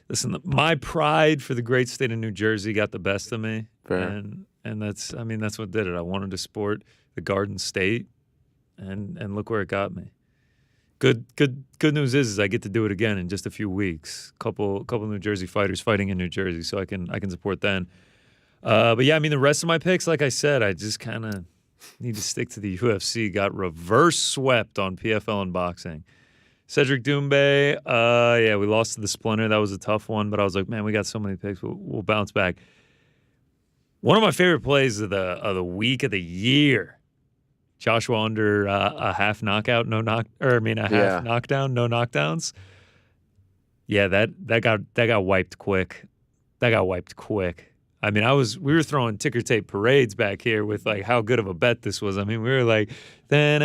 Listen, my pride for the great state of New Jersey got the best of me. Fair. And that's what did it. I wanted to support the Garden State, and look where it got me. Good news is I get to do it again in just a few weeks. Couple New Jersey fighters fighting in New Jersey, so I can support then. But yeah, I mean the rest of my picks, like I said, I just kind of need to stick to the UFC. Got reverse swept on PFL and boxing. Cedric Doumbé, yeah, we lost to the Splinter. That was a tough one, but I was like, man, we got so many picks. We'll bounce back. One of my favorite plays of the week of the year. Joshua under a half knockout, half knockdown, no knockdowns. Yeah, that got wiped quick. That got wiped quick. I mean, we were throwing ticker tape parades back here with like how good of a bet this was. I mean, we were like, we're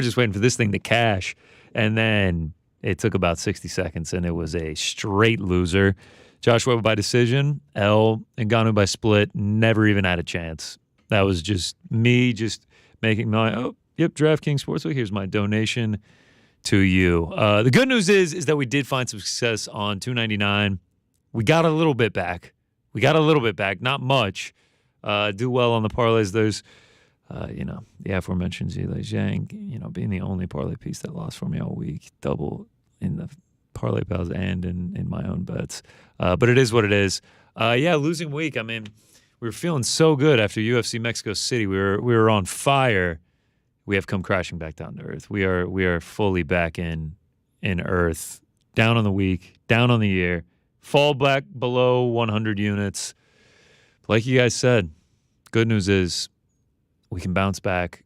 just waiting for this thing to cash. And then it took about 60 seconds and it was a straight loser. Joshua by decision, Ngannou by split, never even had a chance. That was just me just making my, DraftKings Sportsbook, here's my donation to you. The good news is that we did find some success on $2.99. We got a little bit back. Not much. Do well on the parlays. There's, the aforementioned Zile Zhang, being the only parlay piece that lost for me all week. Double in the parlay pals and in my own bets. But it is what it is. Losing week. I mean, we were feeling so good after UFC Mexico City. We were on fire. We have come crashing back down to earth. We are fully back in earth. Down on the week. Down on the year. Fall back below 100 units. Like you guys said, good news is we can bounce back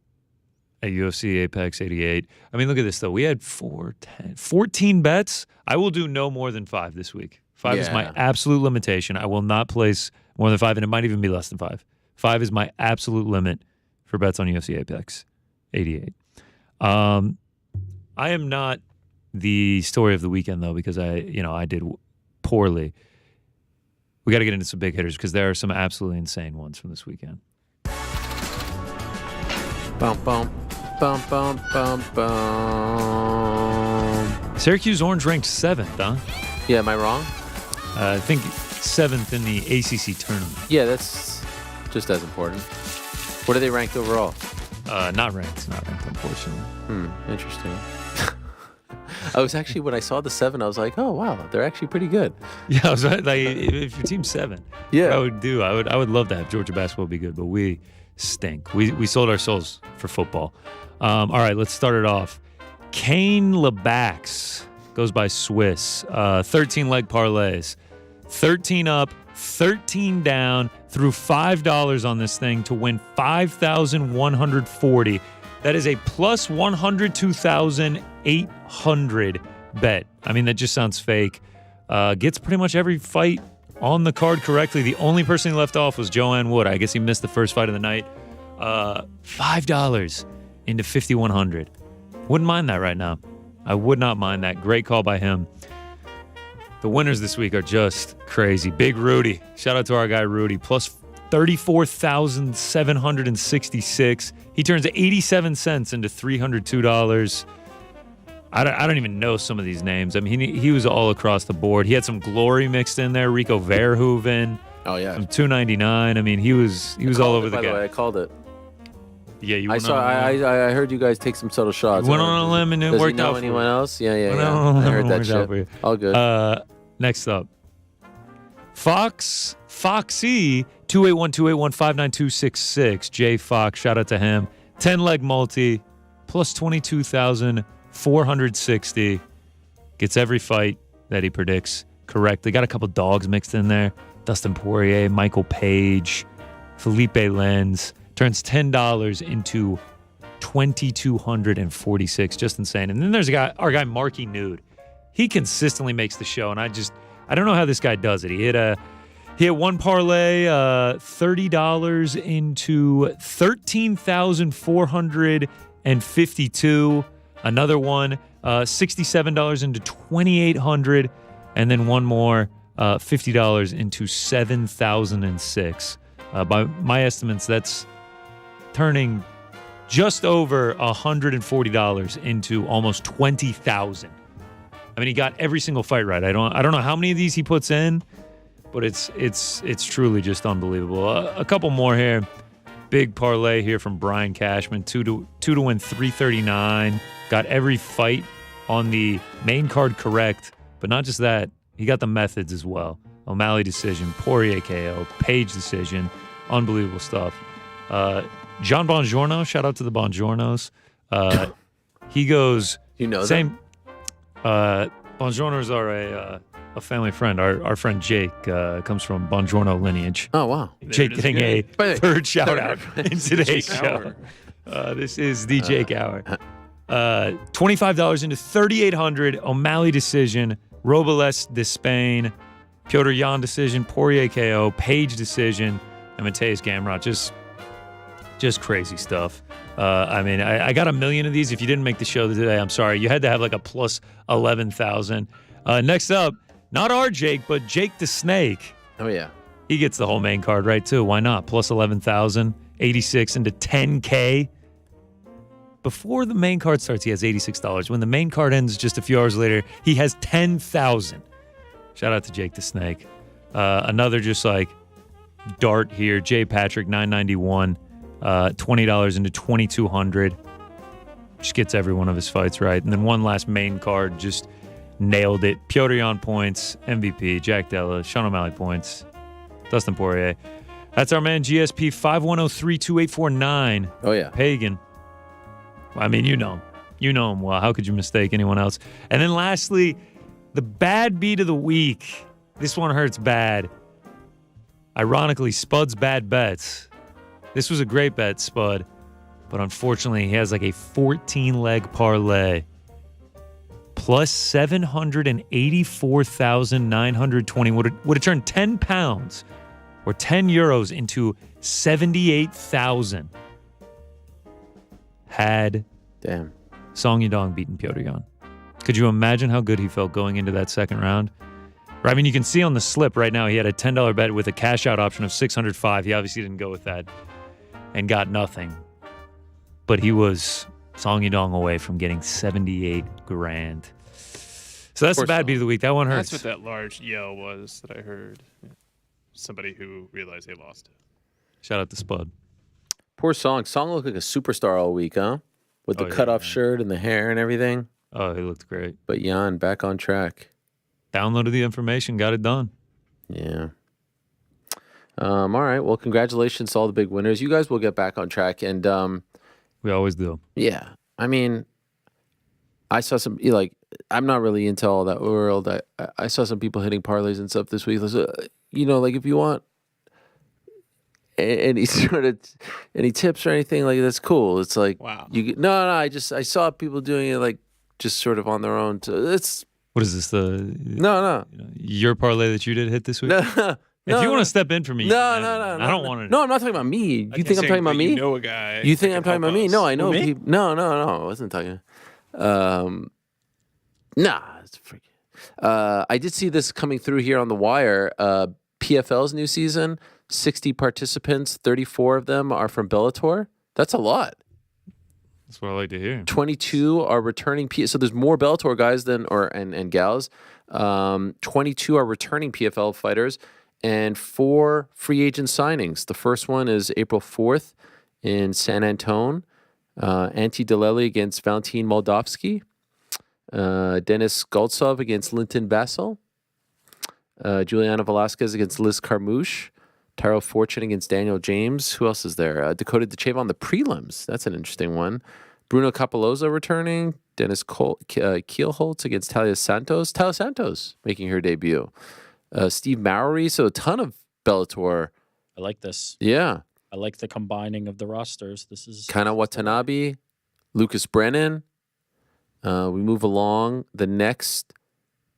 at UFC Apex 88. I mean, look at this, though. We had 14 bets. I will do no more than 5 this week. 5 is my absolute limitation. I will not place more than 5, and it might even be less than 5. 5 is my absolute limit for bets on UFC Apex 88. I am not the story of the weekend, though, because I did poorly. We got to get into some big hitters because there are some absolutely insane ones from this weekend. Bum, bum, bum, bum, bum, bum. Syracuse Orange ranked 7th, huh? Yeah, am I wrong? I think 7th in the ACC tournament. Yeah, that's just as important. What are they ranked overall? Not ranked, unfortunately. Interesting. I was actually, when I saw the 7, I was like, oh, wow, they're actually pretty good. Yeah, I was like, if your team's 7, yeah, I would love to have Georgia basketball be good, but we stink. We sold our souls for football. All right, let's start it off. Kane Lebax goes by Swiss. 13 leg parlays. 13 up, 13 down, threw $5 on this thing to win $5,140. That is a plus 102,800 bet. I mean, that just sounds fake. Gets pretty much every fight on the card correctly. The only person he left off was Joanne Wood. I guess he missed the first fight of the night. $5 into 5,100. Wouldn't mind that right now. I would not mind that. Great call by him. The winners this week are just crazy. Big Rudy. Shout out to our guy Rudy. Plus 34,766. He turns 87 cents into $302. I don't even know some of these names. I mean, he was all across the board. He had some glory mixed in there. Rico Verhoeven. Oh yeah. Some $2.99. I mean, he was all over the game. By the way, I called it. Yeah, you. I heard you guys take some subtle shots. Went on a limb and it worked out. Does he know anyone else? Yeah. I heard that shit. All good. Next up, Foxy 281-281-59266. Jay Fox, shout out to him. 10 leg multi plus 22,460. Gets every fight that he predicts correctly. Got a couple dogs mixed in there. Dustin Poirier, Michael Page, Felipe Lenz. Turns $10 into $2,246. Just insane. And then there's our guy Marky Nude. He consistently makes the show, and I don't know how this guy does it. He hit one parlay, $30 into $13,452. Another one, $67 into $2,800, and then one more, $50 into $7,006. By my estimates, that's turning just over $140 into almost $20,000. I mean, he got every single fight right. I don't know how many of these he puts in, but it's truly just unbelievable. A couple more here. Big parlay here from Brian Cashman. Two to win 339. Got every fight on the main card correct, but not just that. He got the methods as well. O'Malley decision, Poirier KO, Page decision. Unbelievable stuff. John Bongiorno, shout out to the Bongiornos. He goes, you know, same. Bongiornos are a family friend. Our friend Jake comes from Bongiorno lineage. Oh, wow. Jake getting a third shout out in today's show. This is the Jake Hour. $25 into $3,800. O'Malley decision. Robles Despain. Piotr Jan decision. Poirier KO. Page decision. And Mateusz Gamrot. Just crazy stuff. I mean, I got a million of these. If you didn't make the show today, I'm sorry. You had to have like a plus 11,000. Next up, not our Jake, but Jake the Snake. Oh, yeah. He gets the whole main card right, too. Why not? Plus 11,000, 86 into 10K. Before the main card starts, he has $86. When the main card ends just a few hours later, he has 10,000. Shout out to Jake the Snake. Another just like dart here. Jay Patrick, 991. $20 into $2,200. Just gets every one of his fights right. And then one last main card, just nailed it. Piotr Jan points, MVP, Jack Della, Sean O'Malley points, Dustin Poirier. That's our man GSP 51032849. Oh, yeah. Pagan. I mean, you know him. You know him well. How could you mistake anyone else? And then lastly, the bad beat of the week. This one hurts bad. Ironically, Spud's bad bets. This was a great bet, Spud, but unfortunately, he has like a 14-leg parlay. Plus 784,920 would have turned 10 pounds or 10 euros into 78,000. Had Song Yadong beaten Piotr Jan. Could you imagine how good he felt going into that second round? I mean, you can see on the slip right now, he had a $10 bet with a cash out option of 605. He obviously didn't go with that and got nothing. But he was Song Yadong away from getting 78 grand. So that's the bad beat of the week. That one hurts. That's what that large yell was that I heard. Somebody who realized they lost it. Shout out to Spud. Poor Song. Song looked like a superstar all week, huh? With the cutoff shirt and the hair and everything. Oh, he looked great. But Jan, back on track. Downloaded the information, got it done. Yeah. All right. Well, congratulations to all the big winners. You guys will get back on track. And we always do. Yeah. I mean, I saw some, like, I'm not really into all that world. I saw some people hitting parlays and stuff this week. You know, like, if you want any tips or anything, like, that's cool. It's like, wow. I saw people doing it, like, just sort of on their own. What is this? Your parlay that you did hit this week? If you want to step in for me, I don't want to. No, I'm not talking about me. You think I'm talking about me? You know a guy. You think I'm talking about me? No, I know people. No. I wasn't talking. It's freaking. I did see this coming through here on the wire. PFL's new season, 60 participants, 34 of them are from Bellator. That's a lot. That's what I like to hear. 22 are returning. So there's more Bellator guys and gals. 22 are returning PFL fighters, and 4 free agent signings. The first one is April 4th in San Antone. Ante Delelli against Valentin Moldavsky. Dennis Goltsov against Linton Vassell. Juliana Velasquez against Liz Carmouche. Tyrell Fortune against Daniel James. Who else is there? Dakota DeChavon, the prelims. That's an interesting one. Bruno Capoloza returning. Dennis Kielholtz against Talia Santos. Talia Santos making her debut. Steve Mowry. So a ton of Bellator. I like this. Yeah. I like the combining of the rosters. This is Kana Watanabe, Lucas Brennan. We move along. The next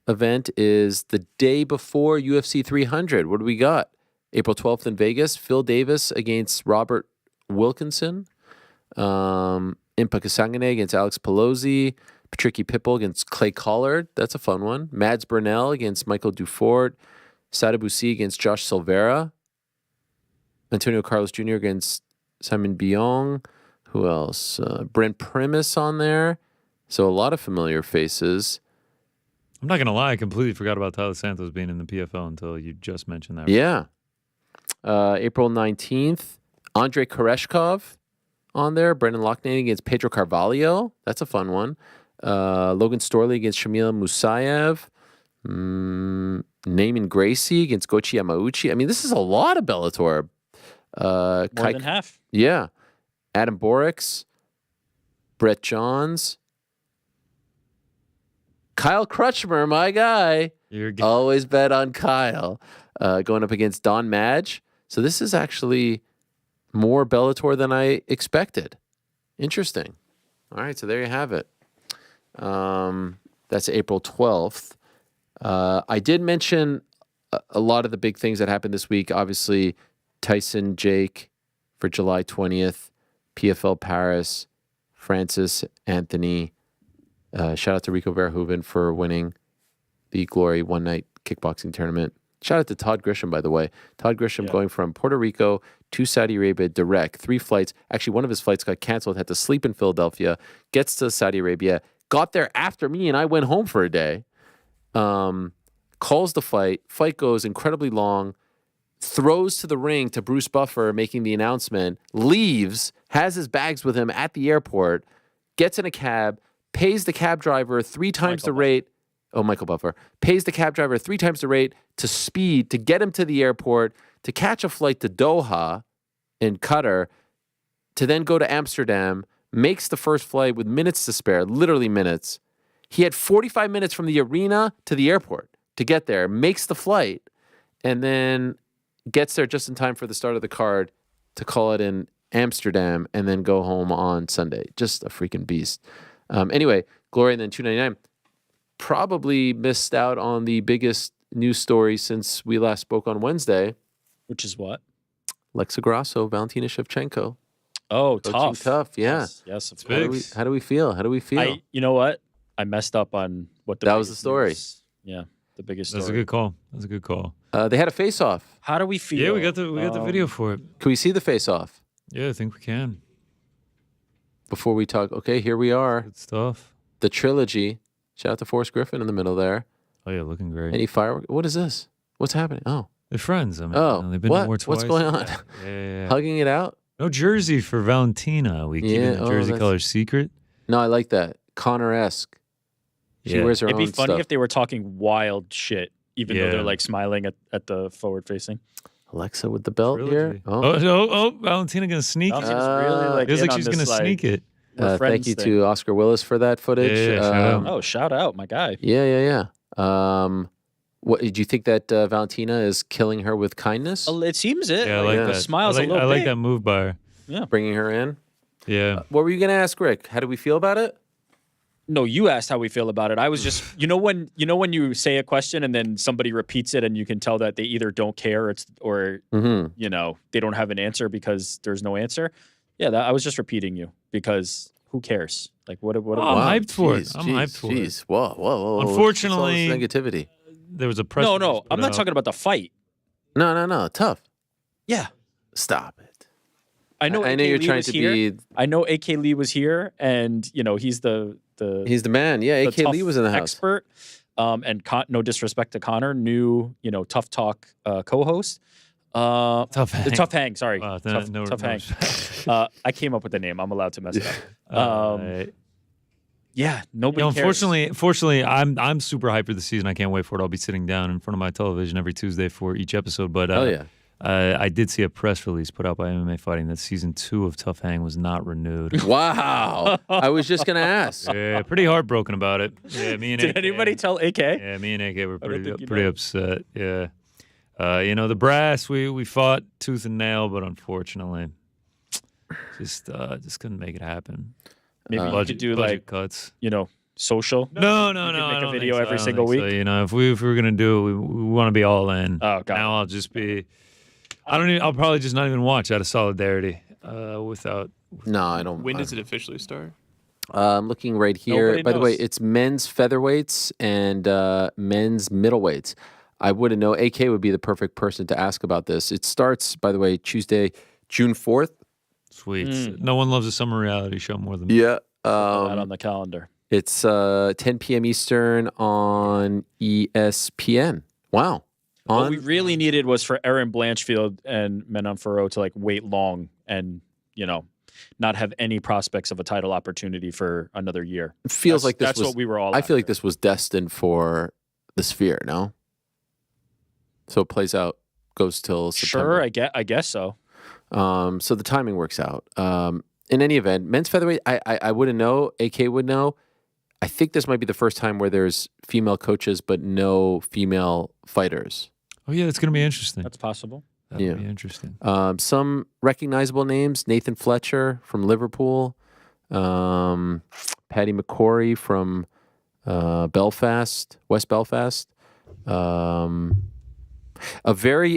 event is the day before UFC 300. What do we got? April 12th in Vegas. Phil Davis against Robert Wilkinson. Impa Kasangane against Alex Pelosi. Patricky Pitbull against Clay Collard. That's a fun one. Mads Burnell against Michael Dufort. Sadabusi against Josh Silveira. Antonio Carlos Jr. against Simon Biong. Who else? Brent Primus on there. So a lot of familiar faces. I'm not going to lie. I completely forgot about Tyler Santos being in the PFL until you just mentioned that. Yeah. April 19th, Andrei Koreshkov on there. Brendan Loughnane against Pedro Carvalho. That's a fun one. Logan Storley against Shamil Musayev. Naaman Gracie against Gochi Yamauchi. I mean, this is a lot of Bellator. more than half. Yeah. Adam Borix, Brett Johns, Kyle Crutchmer, my guy. Always bet on Kyle. Going up against Don Madge. So this is actually more Bellator than I expected. Interesting. All right, so there you have it. That's April 12th. I did mention a lot of the big things that happened this week. Obviously, Tyson Jake for July 20th, PFL Paris, Francis Anthony. Shout out to Rico Verhoeven for winning the Glory one-night kickboxing tournament. Shout out to Todd Grisham, by the way. Todd Grisham going from Puerto Rico to Saudi Arabia direct. 3 flights. Actually, one of his flights got canceled, had to sleep in Philadelphia, gets to Saudi Arabia, got there after me, and I went home for a day. Calls the fight. Fight goes incredibly long. Throws to the ring to Bruce Buffer making the announcement. Leaves, has his bags with him at the airport, gets in a cab, pays the cab driver 3 times the rate. Oh, Michael Buffer. Pays the cab driver 3 times the rate to speed, to get him to the airport, to catch a flight to Doha in Qatar, to then go to Amsterdam, makes the first flight with minutes to spare, literally minutes. He had 45 minutes from the arena to the airport to get there, makes the flight, and then gets there just in time for the start of the card to call it in Amsterdam and then go home on Sunday. Just a freaking beast. Anyway, Glory and then 299. Probably missed out on the biggest news story since we last spoke on Wednesday. Which is what? Lexa Grasso, Valentina Shevchenko. Oh, Coaching tough. Yeah. Yes, of course. How do we feel? You know what? I messed up on what that was the story. Yeah, the biggest story. That's a good call. That's a good call. They had a face-off. How do we feel? Yeah, we got the video for it. Can we see the face-off? Yeah, I think we can. Before we talk, okay, here we are. Good stuff. The trilogy. Shout out to Forrest Griffin in the middle there. Oh yeah, looking great. Any firework? What is this? What's happening? Oh, they're friends. I mean, they've been what? to war twice. What's going on? Yeah. Hugging it out. No jersey for Valentina. We keeping the jersey color secret. No, I like that. Connor-esque. She wears her own stuff. It'd be funny if they were talking wild shit, even though they're like smiling at the forward facing. Alexa with the belt here. Oh, Valentina gonna sneak it. Feels like she's gonna sneak it. Thank you to Oscar Willis for that footage. Yeah, shout out, my guy. Yeah. What did you think that Valentina is killing her with kindness? It seems it. Yeah, I like that. The smile's a little I like big. that move by her. Yeah, bringing her in. Yeah. What were you gonna ask, Rick? How do we feel about it? No, you asked how we feel about it. I was just, you know when you say a question and then somebody repeats it and you can tell that they either don't care or you know they don't have an answer because there's no answer. Yeah, I was just repeating you because who cares? Like what? I'm hyped for it. I'm hyped for it. Whoa. Unfortunately, negativity. There was a press. No. I'm not talking about the fight. No. Tough. Yeah. Stop it. I know you're trying to be. I know AK Lee was here, and you know he's the man. Yeah, AK Lee was in the house. Expert. And no disrespect to Connor, new Tough Talk co-host. Tough Hang. Sorry, Tough Hang. I came up with the name. I'm allowed to mess it up. Yeah, nobody cares. Unfortunately, I'm super hyped for the season. I can't wait for it. I'll be sitting down in front of my television every Tuesday for each episode. But I did see a press release put out by MMA Fighting that season 2 of Tough Hang was not renewed. Wow. I was just going to ask. Yeah, pretty heartbroken about it. Yeah, me and Did AK, anybody tell AK? Yeah, me and AK were pretty upset. Yeah. The brass, we fought tooth and nail, but unfortunately, just couldn't make it happen. Maybe you could do budget cuts. Social. No. Make a video so. every single week. So, if we were gonna do it, we want to be all in. Oh, God. Now I'll just be. I'll probably just not even watch out of solidarity. Without. No, I don't. When does it officially start? I'm looking right here. Nobody By the way, knows. it's men's featherweights and men's middleweights. I wouldn't know. AK would be the perfect person to ask about this. It starts, by the way, Tuesday, June 4th. Sweet. No one loves a summer reality show more than me. Yeah. Put that on the calendar. It's 10 p.m. Eastern on ESPN. Wow. What we really needed was for Aaron Blanchfield and Menon Faro to wait long and, not have any prospects of a title opportunity for another year. It feels like that's what we were all I feel like this was destined for the Sphere, no? So it plays out, goes till September. Sure, I guess so. So the timing works out. In any event, men's featherweight, I wouldn't know. AK would know. I think this might be the first time where there's female coaches but no female fighters. Oh yeah, that's gonna be interesting. That's possible. That'd be interesting. Some recognizable names: Nathan Fletcher from Liverpool, Paddy McCory from Belfast, West Belfast. A very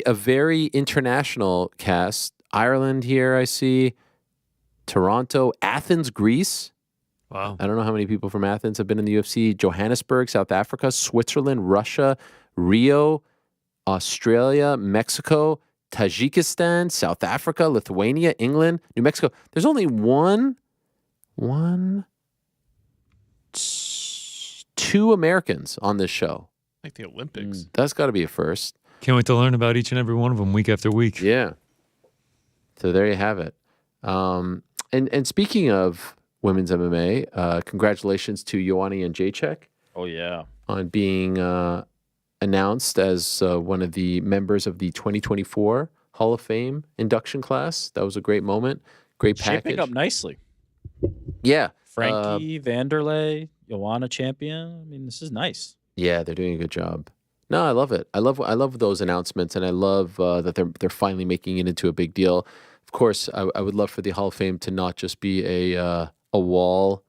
international cast. Ireland here, I see. Toronto, Athens, Greece. Wow. I don't know how many people from Athens have been in the UFC. Johannesburg, South Africa, Switzerland, Russia, Rio, Australia, Mexico, Tajikistan, South Africa, Lithuania, England, New Mexico. There's only two Americans on this show. Like the Olympics. That's got to be a first. Can't wait to learn about each and every one of them week after week. Yeah. So there you have it. And speaking of women's MMA, congratulations to Ioana and Jacek. Oh, yeah. On being announced as one of the members of the 2024 Hall of Fame induction class. That was a great moment. Great package. Shaping up nicely. Yeah. Frankie, Vanderlei, Ioana champion. I mean, this is nice. Yeah, they're doing a good job. No, I love it. I love those announcements, and I love that they're finally making it into a big deal. Of course, I would love for the Hall of Fame to not just be a wall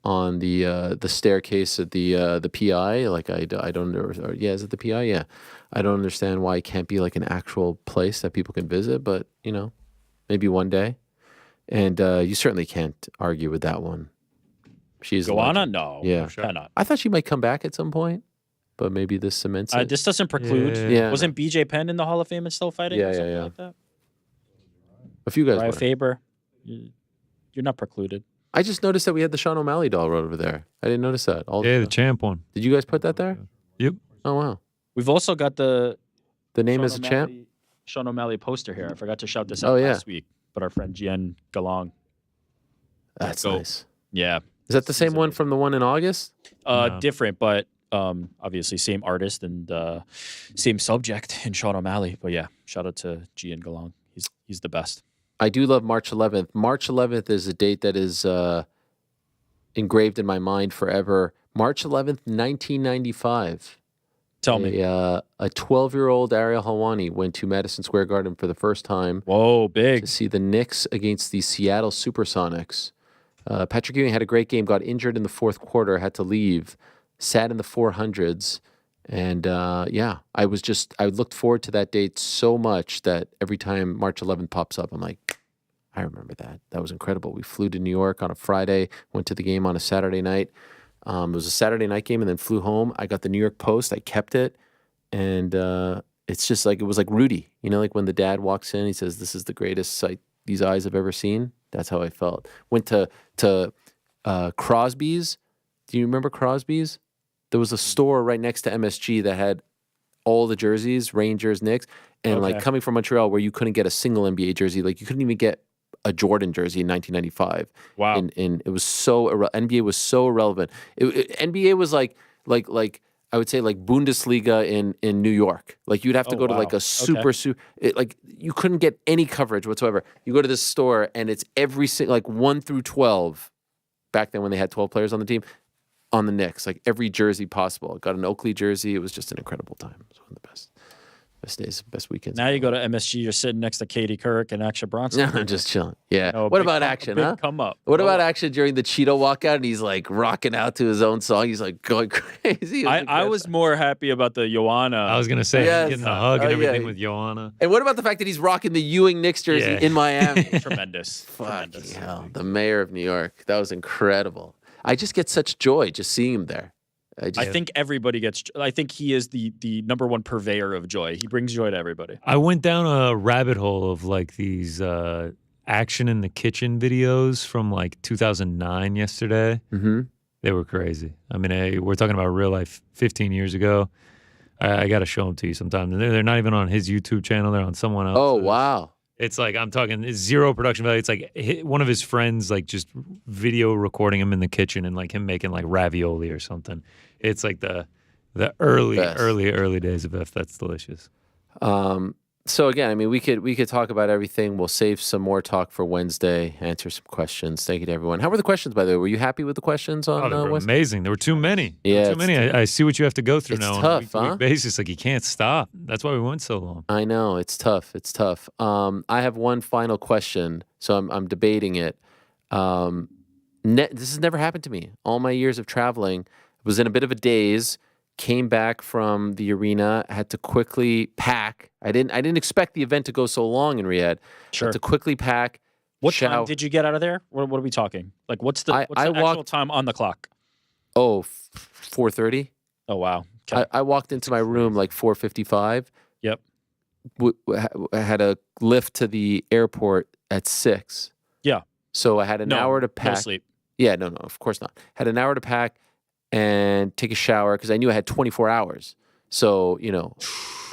on the staircase at the PI. Like I don't know. Is it the PI? Yeah, I don't understand why it can't be like an actual place that people can visit. But maybe one day. And you certainly can't argue with that one. She's Ioana? No. Yeah, Cannot. I thought she might come back at some point, but maybe this cements it. This doesn't preclude. Yeah. Wasn't BJ Penn in the Hall of Fame and still fighting? Yeah, or something yeah. Like that? A few guys Ryan were. Faber. You're not precluded. I just noticed that we had the Sean O'Malley doll right over there. I didn't notice that. The champ one. Did you guys put that there? Yep. Oh, wow. We've also got the name Sean as a champ? Sean O'Malley poster here. I forgot to shout this out last week, but our friend Jian Galong. That's nice. Yeah. Is that the same one from the one in August? Different, but obviously same artist and same subject in Sean O'Malley. But yeah, shout out to Jian Galong. He's the best. I do love March 11th. March 11th is a date that is engraved in my mind forever. March 11th, 1995. Tell me. A 12-year-old Ariel Helwani went to Madison Square Garden for the first time. Whoa, big. To see the Knicks against the Seattle Supersonics. Patrick Ewing had a great game, got injured in the fourth quarter, had to leave, sat in the 400s. And I looked forward to that date so much that every time March 11th pops up, I'm like, I remember that. That was incredible. We flew to New York on a Friday, went to the game on a Saturday night. It was a Saturday night game and then flew home. I got the New York Post. I kept it. And it's just like, it was like Rudy. Like when the dad walks in, he says, this is the greatest sight these eyes have ever seen. That's how I felt. Went to Crosby's. Do you remember Crosby's? There was a store right next to MSG that had all the jerseys, Rangers, Knicks, and like coming from Montreal where you couldn't get a single NBA jersey. Like you couldn't even get a Jordan jersey in 1995. Wow. And it was so NBA was so irrelevant. NBA was like I would say like Bundesliga in New York. Like you'd have to go to like a super like you couldn't get any coverage whatsoever. You go to this store and it's every like 1 through 12. Back then when they had 12 players on the team, on the Knicks, like every jersey possible. Got an Oakley jersey. It was just an incredible time. It was one of the best days, best weekends. Now you go to MSG, you're sitting next to Katie Couric and Action Bronson. No, I'm just chilling. Yeah. No, what about Action, huh? Come up. What about Action during the Cheeto walkout and he's like rocking out to his own song? He's like going crazy. I was more happy about the Joanna. I was going to say, getting the hug and everything with Joanna. And what about the fact that he's rocking the Ewing Knicks jersey in Miami? Tremendous. Fucking hell. The mayor of New York. That was incredible. I just get such joy just seeing him there. I think everybody gets. I think he is the number one purveyor of joy. He brings joy to everybody. I went down a rabbit hole of like these action in the kitchen videos from like 2009 yesterday. Mm-hmm. They were crazy. I mean, we're talking about real life 15 years ago. I got to show them to you sometime. They're not even on his YouTube channel. They're on someone else. Oh, wow. It's like, I'm talking zero production value. It's like one of his friends, like just video recording him in the kitchen and like him making like ravioli or something. It's like the early days of F. That's delicious. So again, I mean, we could talk about everything. We'll save some more talk for Wednesday. Answer some questions. Thank you to everyone. How were the questions, by the way? Were you happy with the questions on they were Wednesday? amazing. There were too many. Yeah, too many. I see what you have to go through now tough, on a week basis. Like you can't stop. That's why we went so long. I know it's tough. It's tough. I have one final question, so I'm debating it. This has never happened to me. All my years of traveling, was in a bit of a daze. Came back from the arena, had to quickly pack. I didn't expect the event to go so long in Riyadh. Sure. Had to quickly pack. What time did you get out of there? What are we talking? Like, what's the actual time on the clock? 4:30. Oh, wow. Okay. I walked into my room like 4:55. Yep. I had a lift to the airport at 6. Yeah. So I had an hour to pack. No sleep. Yeah, no, of course not. Had an hour to pack and take a shower because I knew I had 24 hours. So,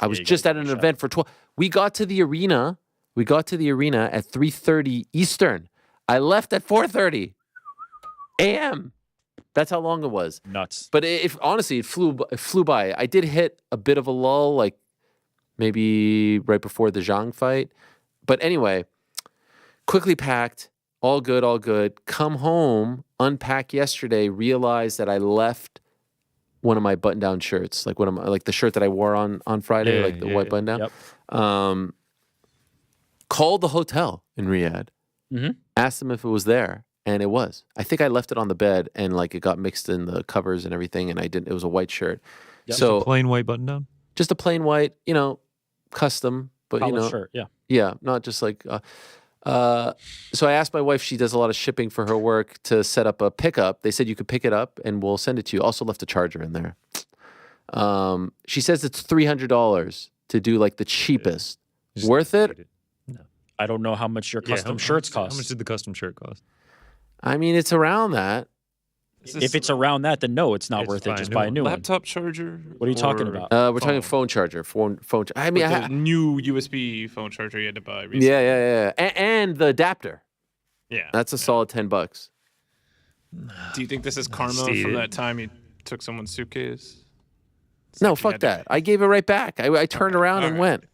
I was just at an event for 12. We got to the arena at 3:30 Eastern. I left at 4:30 a.m. That's how long it was. Nuts. But honestly, it flew by. I did hit a bit of a lull, like maybe right before the Zhang fight. But anyway, quickly packed. All good. Come home, unpack yesterday, realized that I left one of my button-down shirts, like the shirt that I wore on Friday, the white button-down. Yep. Called the hotel in Riyadh, asked them if it was there, and it was. I think I left it on the bed, and like it got mixed in the covers and everything, and I didn't. It was a white shirt. Yep. So just a plain white button-down? Just a plain white, custom, but Polished shirt, yeah. Yeah, not just like. So I asked my wife, she does a lot of shipping for her work, to set up a pickup. They said you could pick it up and we'll send it to you. Also left a charger in there. She says it's $300 to do like the cheapest. Worth it? No. I don't know how much your custom shirts cost. How much did the custom shirt cost? I mean, it's around that. If it's around that, then no, it's not worth it. Just buy a new one. Laptop charger? What are you talking about? We're talking phone charger. Phone. I mean, the new USB phone charger you had to buy recently. Yeah. And the adapter. Yeah. That's a solid $10. Do you think this is karma from that time you took someone's suitcase? No, fuck that. I gave it right back. I turned around and went.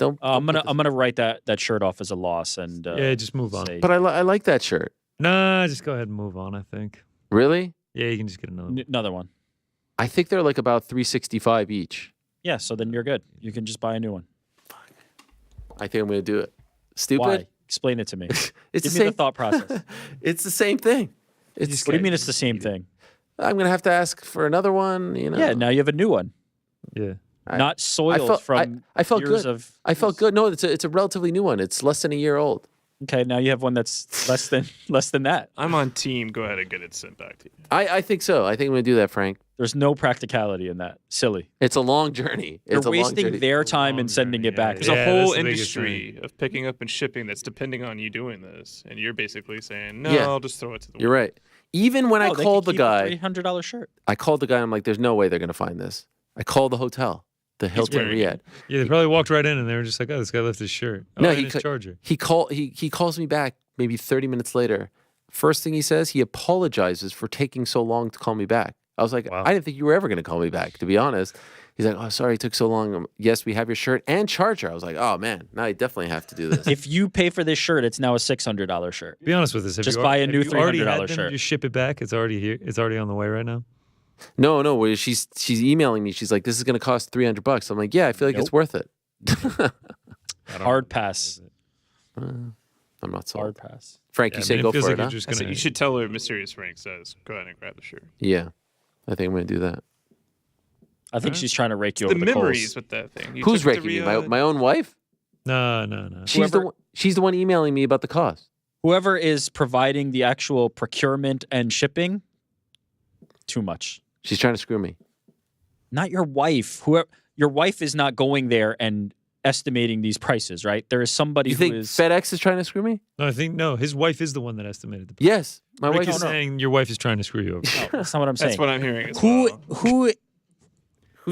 I'm gonna write that shirt off as a loss and just move on. But I like that shirt. Nah, just go ahead and move on. I think. Really? Yeah, you can just get another one. I think they're like about $365 each. Yeah, so then you're good. You can just buy a new one. Fuck. I think I'm gonna do it. Stupid. Why? Explain it to me. Give me the thought process. It's the same thing. What do you mean it's the same thing? I'm gonna have to ask for another one. Yeah, now you have a new one. Yeah. Not soiled from I felt years good. of. I felt good. No, it's a relatively new one. It's less than a year old. Okay, now you have one that's less than that. I'm on team. Go ahead and get it sent back to you. I think so. I think I'm gonna do that, Frank. There's no practicality in that. Silly. It's a long journey. You're wasting their time and sending it back. There's a whole industry of picking up and shipping that's depending on you doing this, and you're basically saying, "No, I'll just throw it to the." You're right. Even when I called the guy, $300 shirt. I called the guy. I'm like, "There's no way they're gonna find this." I called the hotel, the Hilton Riyadh. Yeah, they probably walked right in and they were just like, "Oh, this guy left his shirt." Oh, No, his charger. He calls me back maybe 30 minutes later. First thing he says, he apologizes for taking so long to call me back. I was like, I didn't think you were ever going to call me back, to be honest. He's like, oh, sorry, it took so long. Yes, we have your shirt and charger. I was like, oh, man, now I definitely have to do this. If you pay for this shirt, it's now a $600 shirt. Be honest with us. Just buy a new $300 shirt. Just ship it back. It's already here. It's already on the way right now. No. She's emailing me. She's like, this is going to cost $300. I'm like, yeah, I feel like it's worth it. Hard pass. I'm not sold. Hard pass. Frank, you say go for it, huh? You should tell her Mysterious Frank says, go ahead and grab the shirt. Yeah, I think I'm going to do that. I think she's trying to rake you over the memories coals. with that thing. Who's raking me? My own wife? No. She's the one emailing me about the cost. Whoever is providing the actual procurement and shipping, too much. She's trying to screw me. Not your wife. Your wife is not going there and estimating these prices, right? There is somebody You think who is... FedEx is trying to screw me? No, I think his wife is the one that estimated the price. Yes, my Rick wife is saying your wife is trying to screw you over. No, that's not what I'm saying. That's what I'm hearing as Who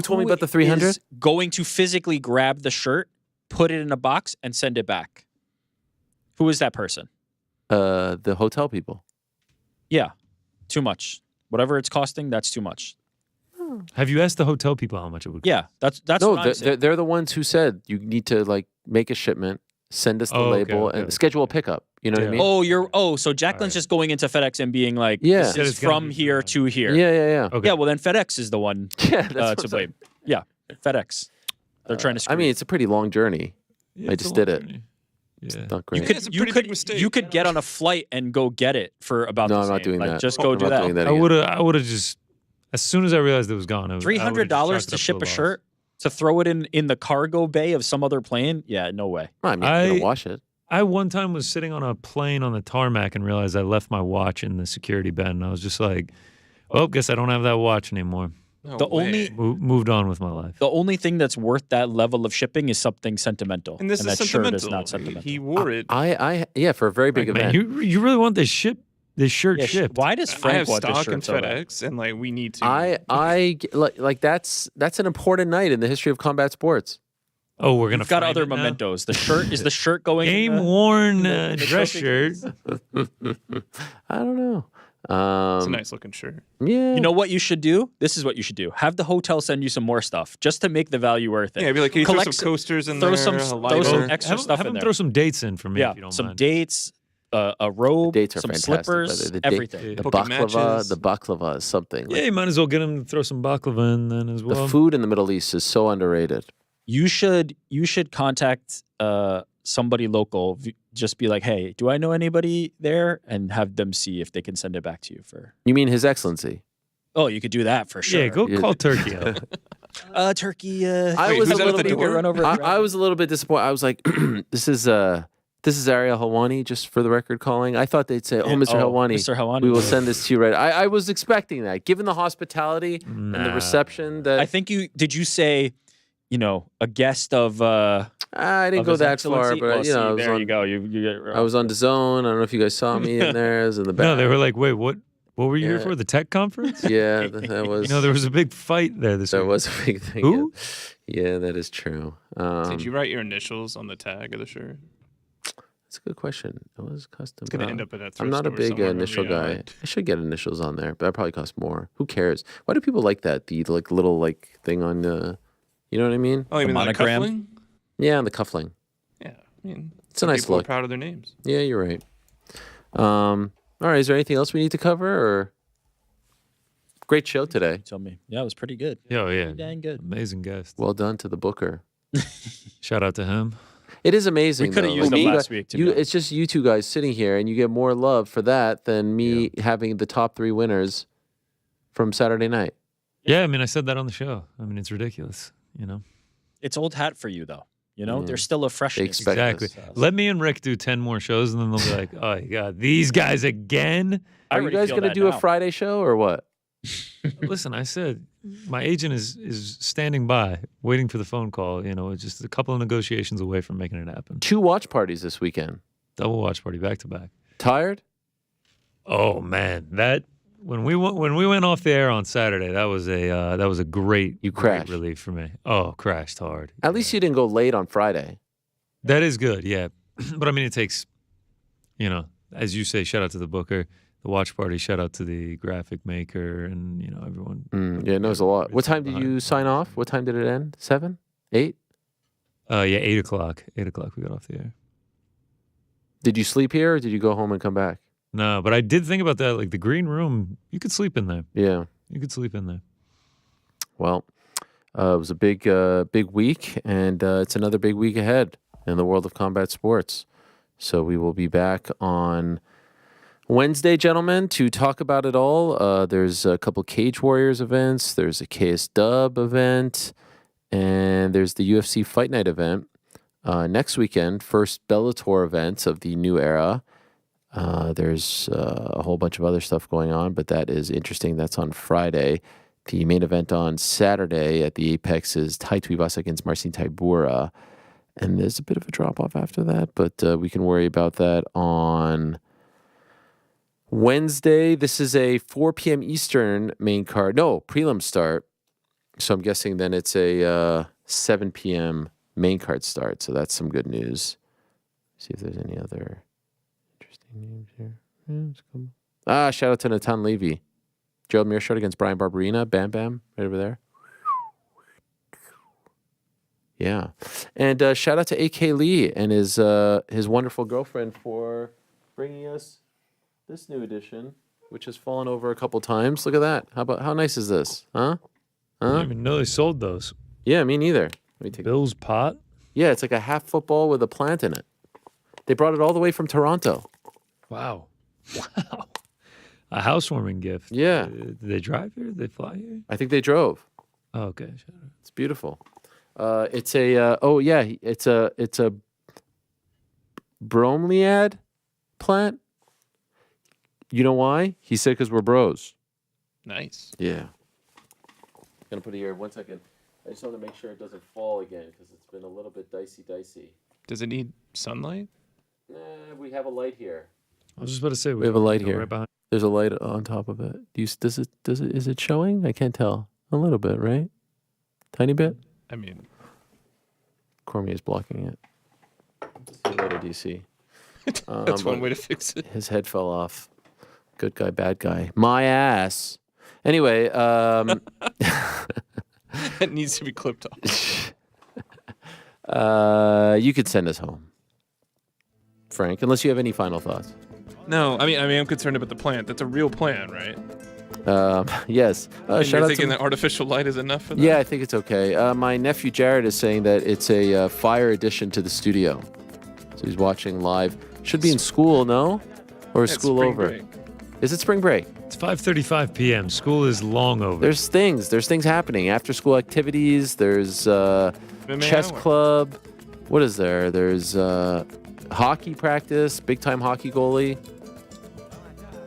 told me about the 300? Is going to physically grab the shirt, put it in a box, and send it back? Who is that person? The hotel people. Yeah, too much. Whatever it's costing, that's too much. Have you asked the hotel people how much it would cost? Yeah, that's no, what I'm saying. they're the ones who said you need to like make a shipment, send us the label, and schedule a pickup. You know what I mean? So Jacqueline's just going into FedEx and being like, Yeah. this is from here to here. Yeah. Okay. Yeah, well then FedEx is the one to blame. Yeah, FedEx. They're trying to screw I mean, it's a pretty long journey. I just did it. Yeah. It's not great. You could get on a flight and go get it for about No, the I'm not same. doing Like, that. Just go I'm do not that. doing that I again. would have just, as soon as I realized it was gone, $300 to ship a shirt, to throw it in the cargo bay of some other plane? Yeah, no way. I mean, I'm gonna wash it. I one time was sitting on a plane on the tarmac and realized I left my watch in the security bed, and I was just like, well, guess I don't have that watch anymore. Moved on with my life. The only thing that's worth that level of shipping is something sentimental. And this is that sentimental. shirt is not sentimental. He wore it. Yeah, for a very big event. Man, you really want this shirt shipped? Why does Frank I have want this stock shirt in so bad? FedEx, and like we need to. I like that's an important night in the history of combat sports. Oh, we're gonna. You've got frame other it now? mementos. The shirt is the shirt going game worn dress shirt. I don't know. It's a nice looking shirt. Yeah. You know what you should do? This is what you should do. Have the hotel send you some more stuff just to make the value worth it. Yeah, be like, can you throw some coasters in there? Throw some extra stuff have in them there. throw some dates in for me. Yeah, if you don't some mind. dates, a robe, Dates are some fantastic, slippers, but everything. The Poke matches. baklava is something. Yeah, you might as well get them to throw some baklava in then as well. The food in the Middle East is so underrated. You should contact somebody local. Just be like, hey, do I know anybody there? And have them see if they can send it back to you for. You mean His Excellency? Oh, you could do that for sure. Yeah, go call Turkey up. Turkey. I was a little bit. Run over I was a little bit disappointed. I was like, this is Ariel Helwani, just for the record calling. I thought they'd say, oh, Mr. Helwani, Mr. Helwani, we will send this to you right. I was expecting that, given the hospitality and the reception. That I think did you say, a guest of. I didn't go that far, but there you go. I was on DAZN. I don't know if you guys saw me in there. I was in the back. No, they were like, wait, what were you here for? The tech conference? Yeah, that was. There was a big fight there this week. There was a big thing. Who? Yeah, that is true. Did you write your initials on the tag of the shirt? That's a good question. It was custom. It's gonna end up in a thrift I'm not a store big somewhere, initial maybe, guy. I should get initials on there, but that probably costs more. Who cares? Why do people like that? The little thing on the. You know what I mean? Oh, you mean monogram? the cuffling? Yeah, the cuffling. Yeah, I mean, it's a nice people look. are proud of their names. Yeah, you're right. All right, is there anything else we need to cover? Or great show today. Tell me. Yeah, it was pretty good. Oh, yeah. Pretty dang good. Amazing guest. Well done to the booker. Shout out to him. It is amazing. We could have used them last week. It's just you two guys sitting here, and you get more love for that than me having the top 3 winners from Saturday night. Yeah, I mean, I said that on the show. I mean, it's ridiculous, It's old hat for you, though. There's still a freshness. Exactly. Let me and Rick do 10 more shows, and then they'll be like, oh, my God, these guys again? Are you guys going to do a Friday show or what? Listen, I said my agent is standing by, waiting for the phone call. It's just a couple of negotiations away from making it happen. 2 watch parties this weekend. Double watch party, back to back. Tired? Oh man, when we went off the air on Saturday, that was a great crashed. Great relief for me. Oh, crashed hard. At least you didn't go late on Friday. That is good, yeah. But I mean, it takes, as you say, shout out to the booker. watch party. Shout out to the graphic maker and everyone. Yeah, it knows a lot. What time did you sign off? What time did it end? 7? 8? Yeah, 8 o'clock. 8 o'clock we got off the air. Did you sleep here or did you go home and come back? No, but I did think about that. Like the green room, you could sleep in there. Yeah. You could sleep in there. Well, it was a big week, and it's another big week ahead in the world of combat sports. So we will be back on Wednesday, gentlemen, to talk about it all. There's a couple Cage Warriors events. There's a KS Dub event, and there's the UFC Fight Night event. Next weekend, first Bellator event of the new era. There's a whole bunch of other stuff going on, but that is interesting. That's on Friday. The main event on Saturday at the Apex is Tai Tuivasa against Marcin Tybura. And there's a bit of a drop-off after that, but we can worry about that on Wednesday. This is a 4 p.m. Eastern main card. No, prelim start. So I'm guessing then it's a 7 p.m. main card start. So that's some good news. See if there's any other interesting names here. Shout out to Natan Levy. Gerald Mearshart against Brian Barberina. Bam Bam, right over there. Yeah. And shout out to A.K. Lee and his wonderful girlfriend for bringing us this new edition, which has fallen over a couple times. Look at that. How nice is this? Huh? I didn't even know they sold those. Yeah, me neither. Let me take Bill's pot? Yeah, it's like a half football with a plant in it. They brought it all the way from Toronto. Wow. Wow. A housewarming gift. Yeah. Did they drive here? Did they fly here? I think they drove. Oh, okay. It's beautiful. It's a it's a bromeliad plant. You know why? He said because we're bros. Nice. Yeah. Gonna put it here. 1 second. I just want to make sure it doesn't fall again because it's been a little bit dicey. Does it need sunlight? We have a light here. I was just about to say we have a light here. Right behind. There's a light on top of it. Is it showing? I can't tell. A little bit, right? Tiny bit. I mean, Cormier's blocking it. See you later, DC. That's one way to fix it. His head fell off. Good guy, bad guy. My ass. Anyway, It needs to be clipped off. You could send us home, Frank, unless you have any final thoughts. No, I mean, I'm concerned about the plant. That's a real plant, right? Yes. And you're thinking that artificial light is enough for that? Yeah, I think it's okay. My nephew Jared is saying that it's a fire addition to the studio. So he's watching live. Should be in school, no? Or is school over? Break. Is it spring break? It's 5:35 p.m. School is long over. There's things happening. After school activities. There's chess club. What is there? There's hockey practice. Big time hockey goalie.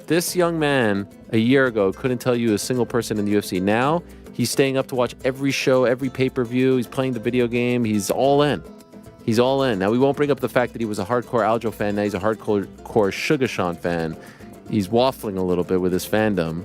This young man a year ago couldn't tell you a single person in the UFC. Now he's staying up to watch every show, every pay-per-view. He's playing the video game. He's all in. He's all in. Now we won't bring up the fact that he was a hardcore Aljo fan. Now he's a hardcore Sugar Sean fan. He's waffling a little bit with his fandom.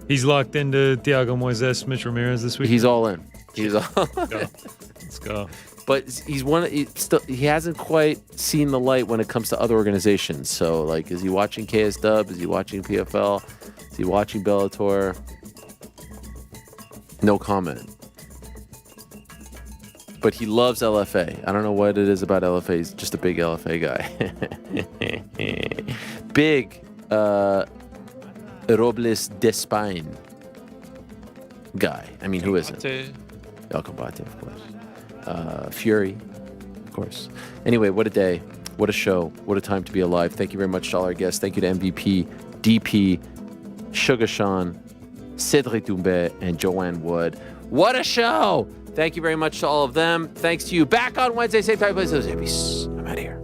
He's locked into Thiago Moises, Mitch Ramirez this week. He's all in. He's all. Let's go. But he hasn't quite seen the light when it comes to other organizations. So, like, is he watching KS Dub? Is he watching PFL? Is he watching Bellator? No comment. But he loves LFA. I don't know what it is about LFA. He's just a big LFA guy. Big Robles Despain guy. I mean, who isn't? El Combate, of course. Fury, of course. Anyway, what a day. What a show. What a time to be alive. Thank you very much to all our guests. Thank you to MVP, DP, Sugar Sean, Cedric Doumbé, and Joanne Wood. What a show. Thank you very much to all of them. Thanks to you. Back on Wednesday, same time, place. I'm out of here.